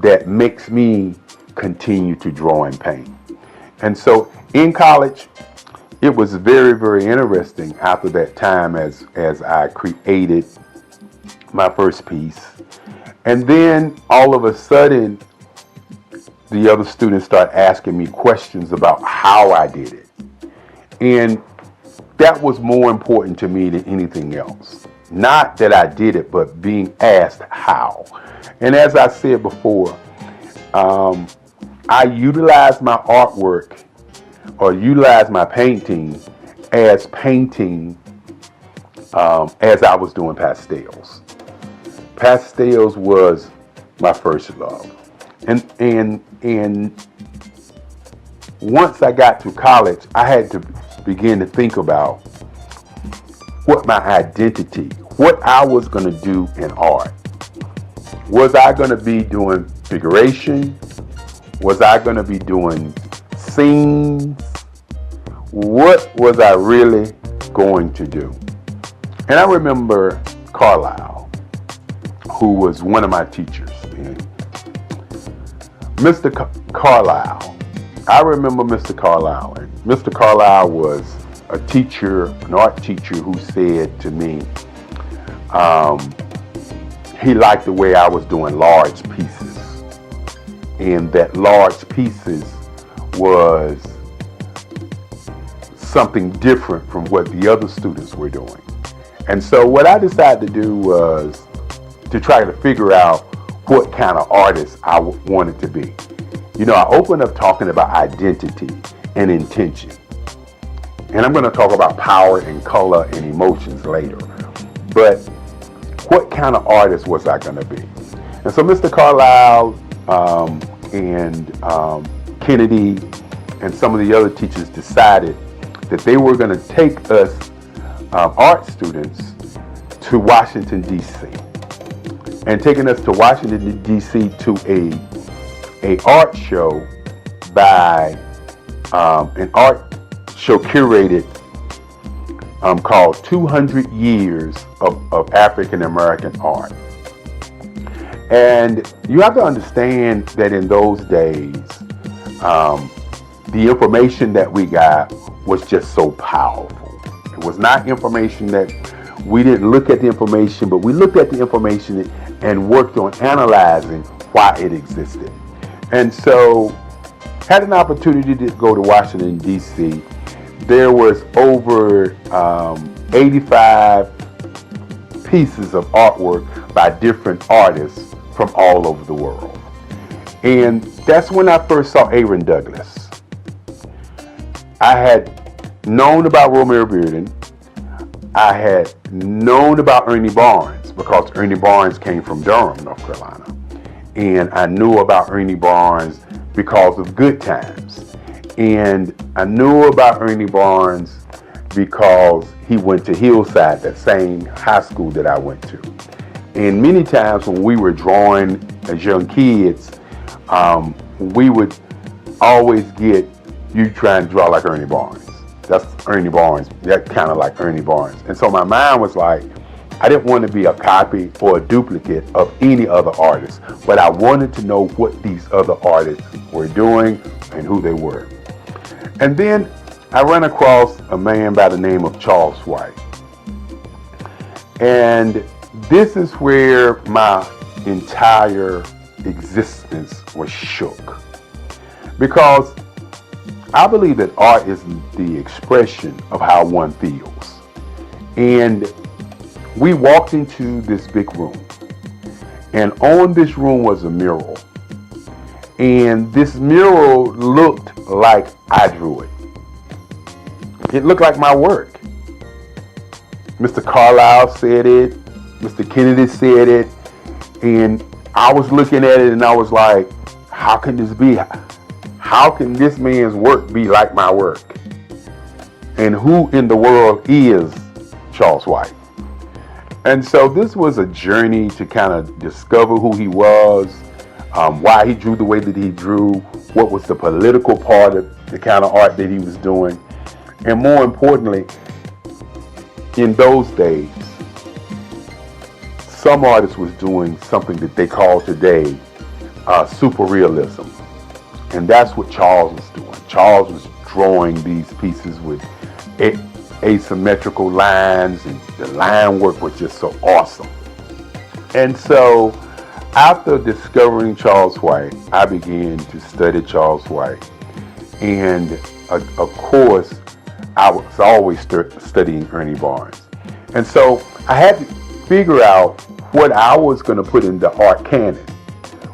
that makes me continue to draw and paint? And so in college, it was very, very interesting after that time as I created my first piece. And then all of a sudden, the other students start asking me questions about how I did it. And that was more important to me than anything else. Not that I did it, but being asked how. And as I said before, I utilize my artwork or utilize my painting as painting as I was doing pastels. Pastels was my first love. And once I got to college, I had to begin to think about what my identity, what I was going to do in art. Was I going to be doing figuration? Was I going to be doing scenes? What was I really going to do? And I remember Carlisle, who was one of my teachers. Mr. Carlisle. I remember Mr. Carlisle. And Mr. Carlisle was a teacher, an art teacher, who said to me, he liked the way I was doing large pieces. And that large pieces was something different from what the other students were doing. And so what I decided to do was to try to figure out what kind of artist I wanted to be. I opened up talking about identity and intention. And I'm going to talk about power and color and emotions later. But what kind of artist was I going to be? And so Mr. Carlisle and Kennedy and some of the other teachers decided that they were going to take us art students to Washington, D.C. And taking us to Washington, D.C. to a art show by an art show curated called 200 Years of African American Art. And you have to understand that in those days, the information that we got was just so powerful. It was not information that we didn't look at the information, but we looked at the information and worked on analyzing why it existed. And so had an opportunity to go to Washington, D.C. There was over 85 pieces of artwork by different artists from all over the world. And that's when I first saw Aaron Douglas. I had known about Romare Bearden. I had known about Ernie Barnes because Ernie Barnes came from Durham, North Carolina. And I knew about Ernie Barnes because of Good Times. And I knew about Ernie Barnes because he went to Hillside, that same high school that I went to. And many times when we were drawing as young kids, we would always get, you trying to draw like Ernie Barnes. That's Ernie Barnes. That kind of like Ernie Barnes. And so my mind was like, I didn't want to be a copy or a duplicate of any other artist, but I wanted to know what these other artists were doing and who they were. And then I ran across a man by the name of Charles White. And this is where my entire existence was shook. Because I believe that art is the expression of how one feels. And we walked into this big room, and on this room was a mural. And this mural looked like I drew it. It looked like my work. Mr. Carlisle said it, Mr. Kennedy said it, and I was looking at it and I was like, how can this be? How can this man's work be like my work? And who in the world is Charles White? And so this was a journey to kind of discover who he was, why he drew the way that he drew, what was the political part of the kind of art that he was doing. And more importantly, in those days, some artists was doing something that they call today super realism. And that's what Charles was doing. Charles was drawing these pieces with asymmetrical lines, and the line work was just so awesome. And so after discovering Charles White, I began to study Charles White. And of course, I was always studying Ernie Barnes. And so I had to figure out what I was going to put in the art canon.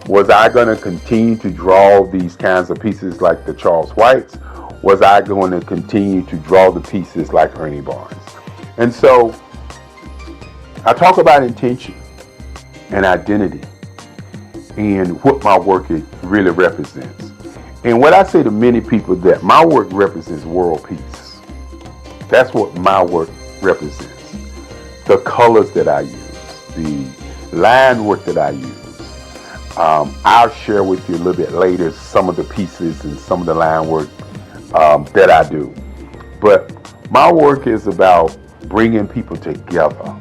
Was I going to continue to draw these kinds of pieces like the Charles Whites? Was I going to continue to draw the pieces like Ernie Barnes? And so I talk about intention and identity and what my work really represents. And what I say to many people, that my work represents world peace. That's what my work represents. The colors that I use, the line work that I use. I'll share with you a little bit later some of the pieces and some of the line work that I do. But my work is about bringing people together,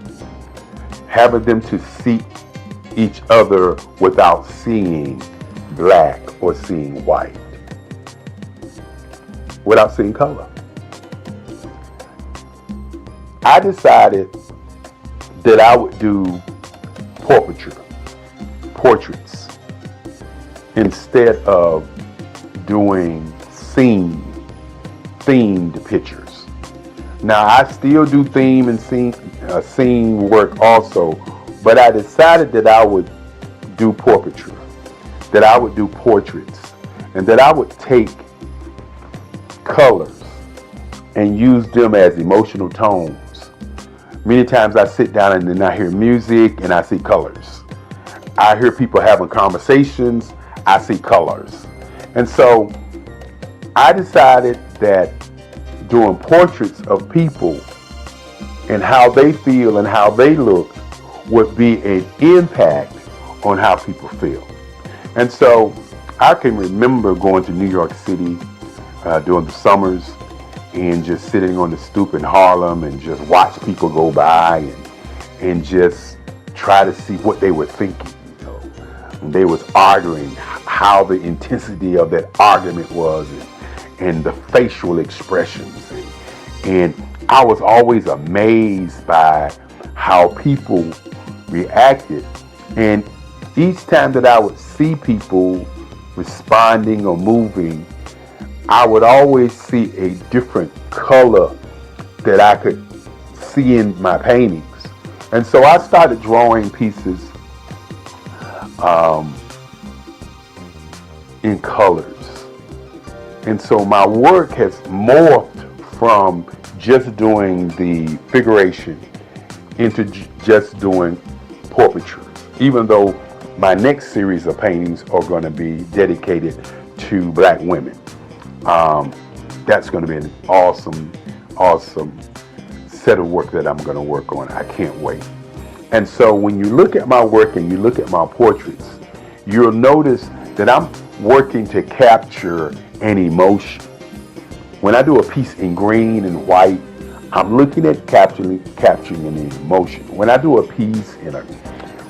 having them to see each other without seeing black or seeing white, without seeing color. I decided that I would do portraits, instead of doing themed pictures. Now I still do theme and scene work also, but I decided that I would do portraiture, that I would do portraits. and that I would take colors and use them as emotional tones. Many times I sit down and then I hear music and I see colors. I hear people having conversations, I see colors. And so I decided that doing portraits of people and how they feel and how they look would be an impact on how people feel. And so I can remember going to New York City during the summers and just sitting on the stoop in Harlem and just watch people go by and just try to see what they were thinking. You know, when they was arguing, how the intensity of that argument was, and the facial expressions. And I was always amazed by how people reacted. And each time that I would see people responding or moving, I would always see a different color that I could see in my paintings. And so I started drawing pieces in colors. And so my work has morphed from just doing the figuration into just doing portraiture, even though my next series of paintings are going to be dedicated to Black women. That's going to be an awesome set of work that I'm going to work on. I can't wait. And so when you look at my work and you look at my portraits, you'll notice that I'm working to capture an emotion. When I do a piece in green and white, I'm looking at capturing an emotion. When I do a piece in a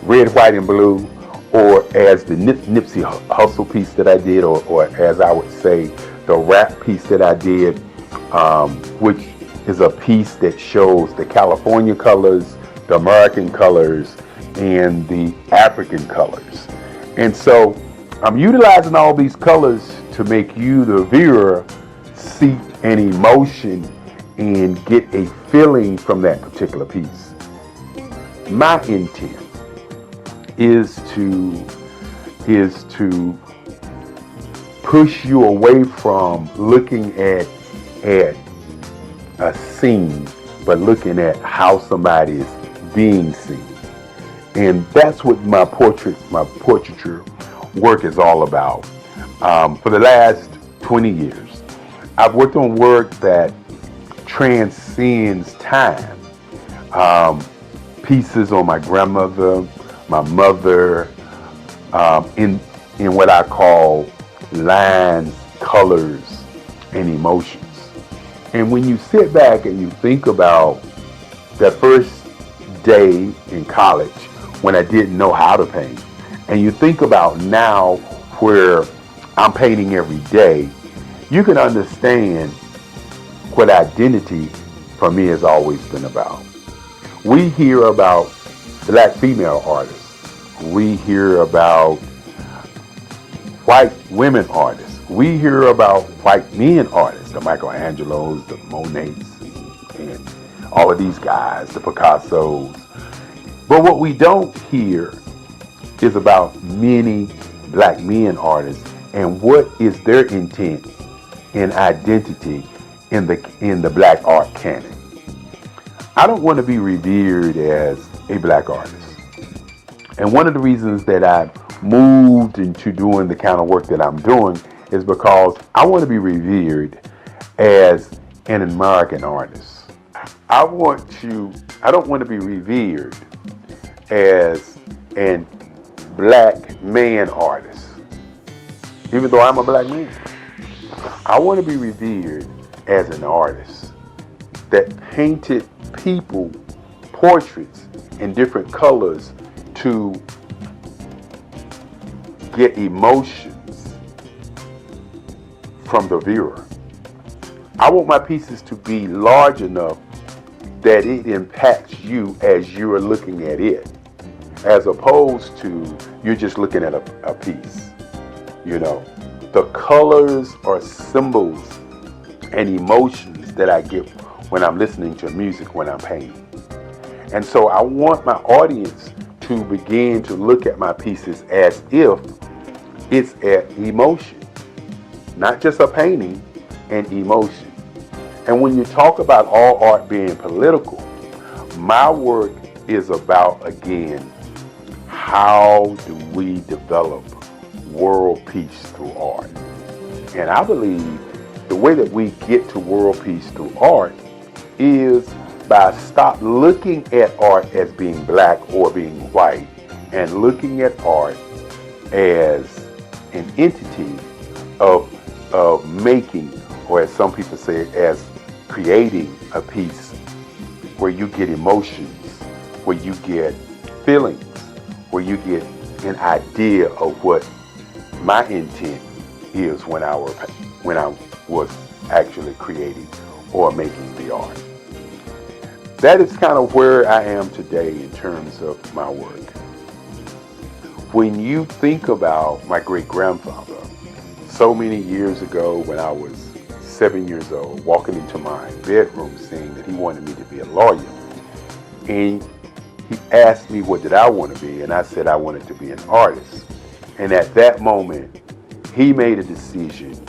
red, white, and blue, or as the Nipsey Hussle piece that I did, or as I would say, the rap piece that I did, which is a piece that shows the California colors, the American colors, and the African colors. And so I'm utilizing all these colors to make you, the viewer, see an emotion and get a feeling from that particular piece. My intent is to push you away from looking at a scene, but looking at how somebody is being seen. And that's what my portraiture work is all about. For the last 20 years, I've worked on work that transcends time. Pieces on my grandmother, my mother, in what I call lines, colors, and emotions. And when you sit back and you think about that first day in college when I didn't know how to paint, and you think about now where I'm painting every day, you can understand what identity for me has always been about. We hear about Black female artists. We hear about white women artists. We hear about white men artists, the Michelangelos, the Monets, and all of these guys, the Picassos. But what we don't hear is about many Black men artists and what is their intent and identity in the Black art canon. I don't want to be revered as a Black artist. And one of the reasons that I've moved into doing the kind of work that I'm doing is because I want to be revered as an American artist. I don't want to be revered as an Black man artist, even though I'm a Black man. I want to be revered as an artist that painted people, portraits in different colors to get emotions from the viewer. I want my pieces to be large enough that it impacts you as you're looking at it, as opposed to you're just looking at a piece. You know, the colors are symbols and emotions that I get when I'm listening to music, when I'm painting. And so I want my audience to begin to look at my pieces as if it's an emotion. not just a painting, an emotion. And when you talk about all art being political, my work is about, again, how do we develop world peace through art? And I believe the way that we get to world peace through art is by stop looking at art as being black or being white and looking at art as an entity of making, or as some people say, as creating a piece where you get emotions, where you get feelings, where you get an idea of what my intent is when I was actually creating or making the art. That is kind of where I am today in terms of my work. When you think about my great-grandfather, so many years ago when I was 7 years old, walking into my bedroom saying that he wanted me to be a lawyer, and he asked me what did I want to be, and I said I wanted to be an artist. And at that moment, he made a decision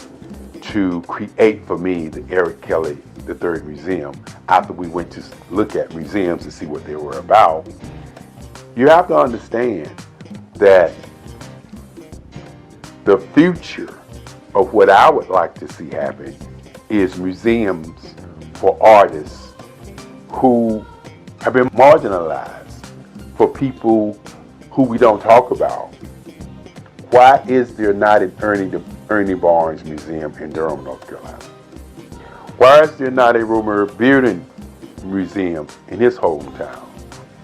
to create for me the Eric Kelly III Museum. After we went to look at museums to see what they were about, you have to understand that the future of what I would like to see happen is museums for artists who have been marginalized, for people who we don't talk about. Why is there not an Ernie Barnes Museum in Durham, North Carolina? Why is there not a Romer Bearden Museum in his hometown?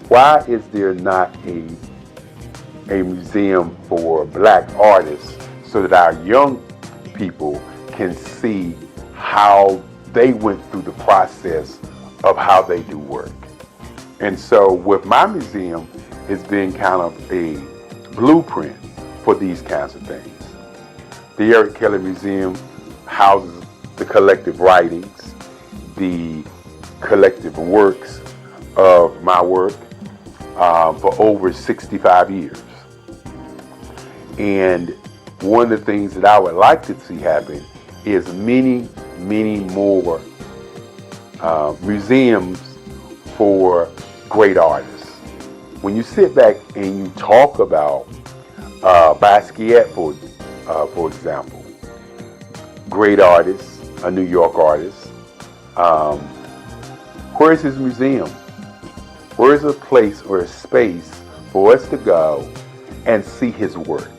Why is there not a museum for black artists so that our young people can see how they went through the process of how they do work? And so with my museum, it's been kind of a blueprint for these kinds of things. The Eric Kelly Museum houses the collective writings, the collective works of my work for over 65 years. And one of the things that I would like to see happen is many, many more museums for great artists. When you sit back and you talk about Basquiat, for example, great artist, a New York artist, where's his museum? Where's a place or a space for us to go and see his work?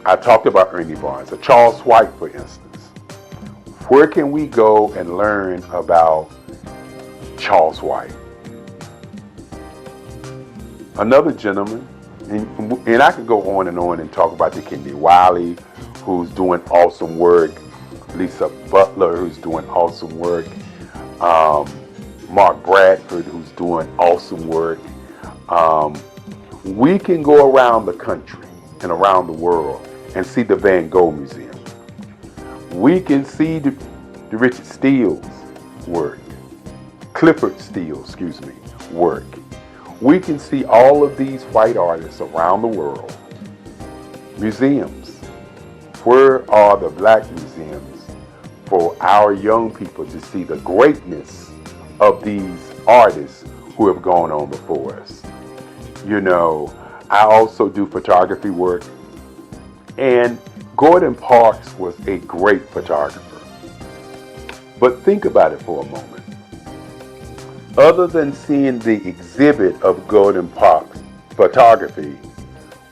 I talked about Ernie Barnes, or Charles White, for instance. Where can we go and learn about Charles White? Another gentleman, and I could go on and talk about the Kennedy Wiley, who's doing awesome work, Lisa Butler, who's doing awesome work, Mark Bradford, who's doing awesome work. We can go around the country and around the world and see the Van Gogh Museum. We can see the Richard Steele's work, Clifford Steele, work. We can see all of these white artists around the world. Museums. Where are the black museums for our young people to see the greatness of these artists who have gone on before us? You know, I also do photography work, and Gordon Parks was a great photographer. But think about it for a moment. Other than seeing the exhibit of Gordon Parks photography,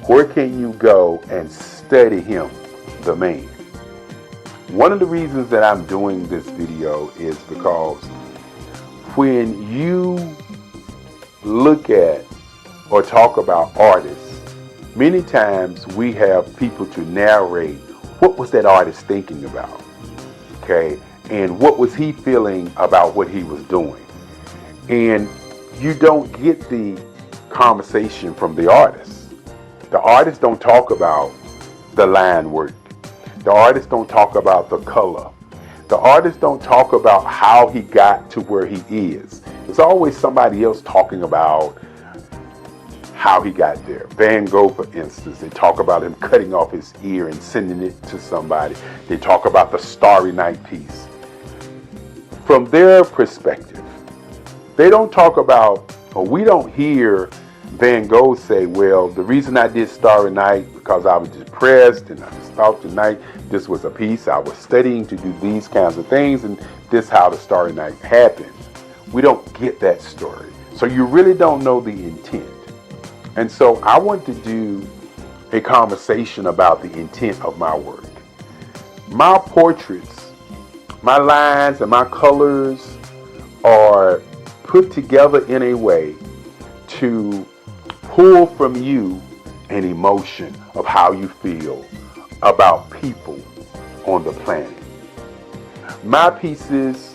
where can you go and study him, the man? One of the reasons that I'm doing this video is because when you look at or talk about artists, many times we have people to narrate what was that artist thinking about, okay? And what was he feeling about what he was doing? And you don't get the conversation from the artist. The artists don't talk about the line work. The artists don't talk about the color. The artists don't talk about how he got to where he is. There's always somebody else talking about how he got there. Van Gogh, for instance, they talk about him cutting off his ear and sending it to somebody. They talk about the Starry Night piece. From their perspective, they don't talk about, or we don't hear Van Gogh say, well, the reason I did Starry Night because I was depressed and I just thought tonight this was a piece. I was studying to do these kinds of things, and this is how the Starry Night happened. We don't get that story. So you really don't know the intent. And so I want to do a conversation about the intent of my work. My portraits, my lines and my colors are put together in a way to pull from you an emotion of how you feel about people on the planet. My pieces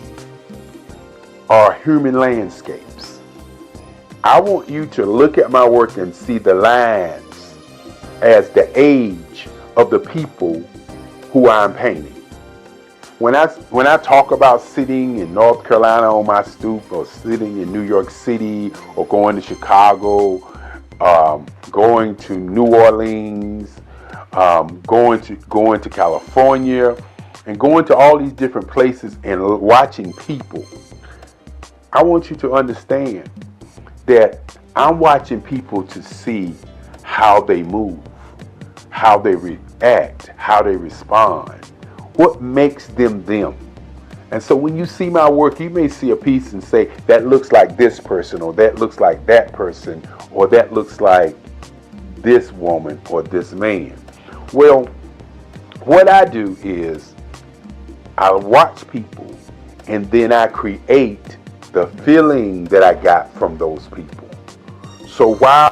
are human landscapes. I want you to look at my work and see the lines as the age of the people who I'm painting. When I talk about sitting in North Carolina on my stoop, or sitting in New York City, or going to Chicago, going to New Orleans, going to California, and going to all these different places and watching people, I want you to understand that I'm watching people to see how they move, how they react, how they respond, what makes them them. And so when you see my work, you may see a piece and say, that looks like this person, or that looks like that person, or that looks like this woman or this man. Well, what I do is I watch people and then I create the feeling that I got from those people. So while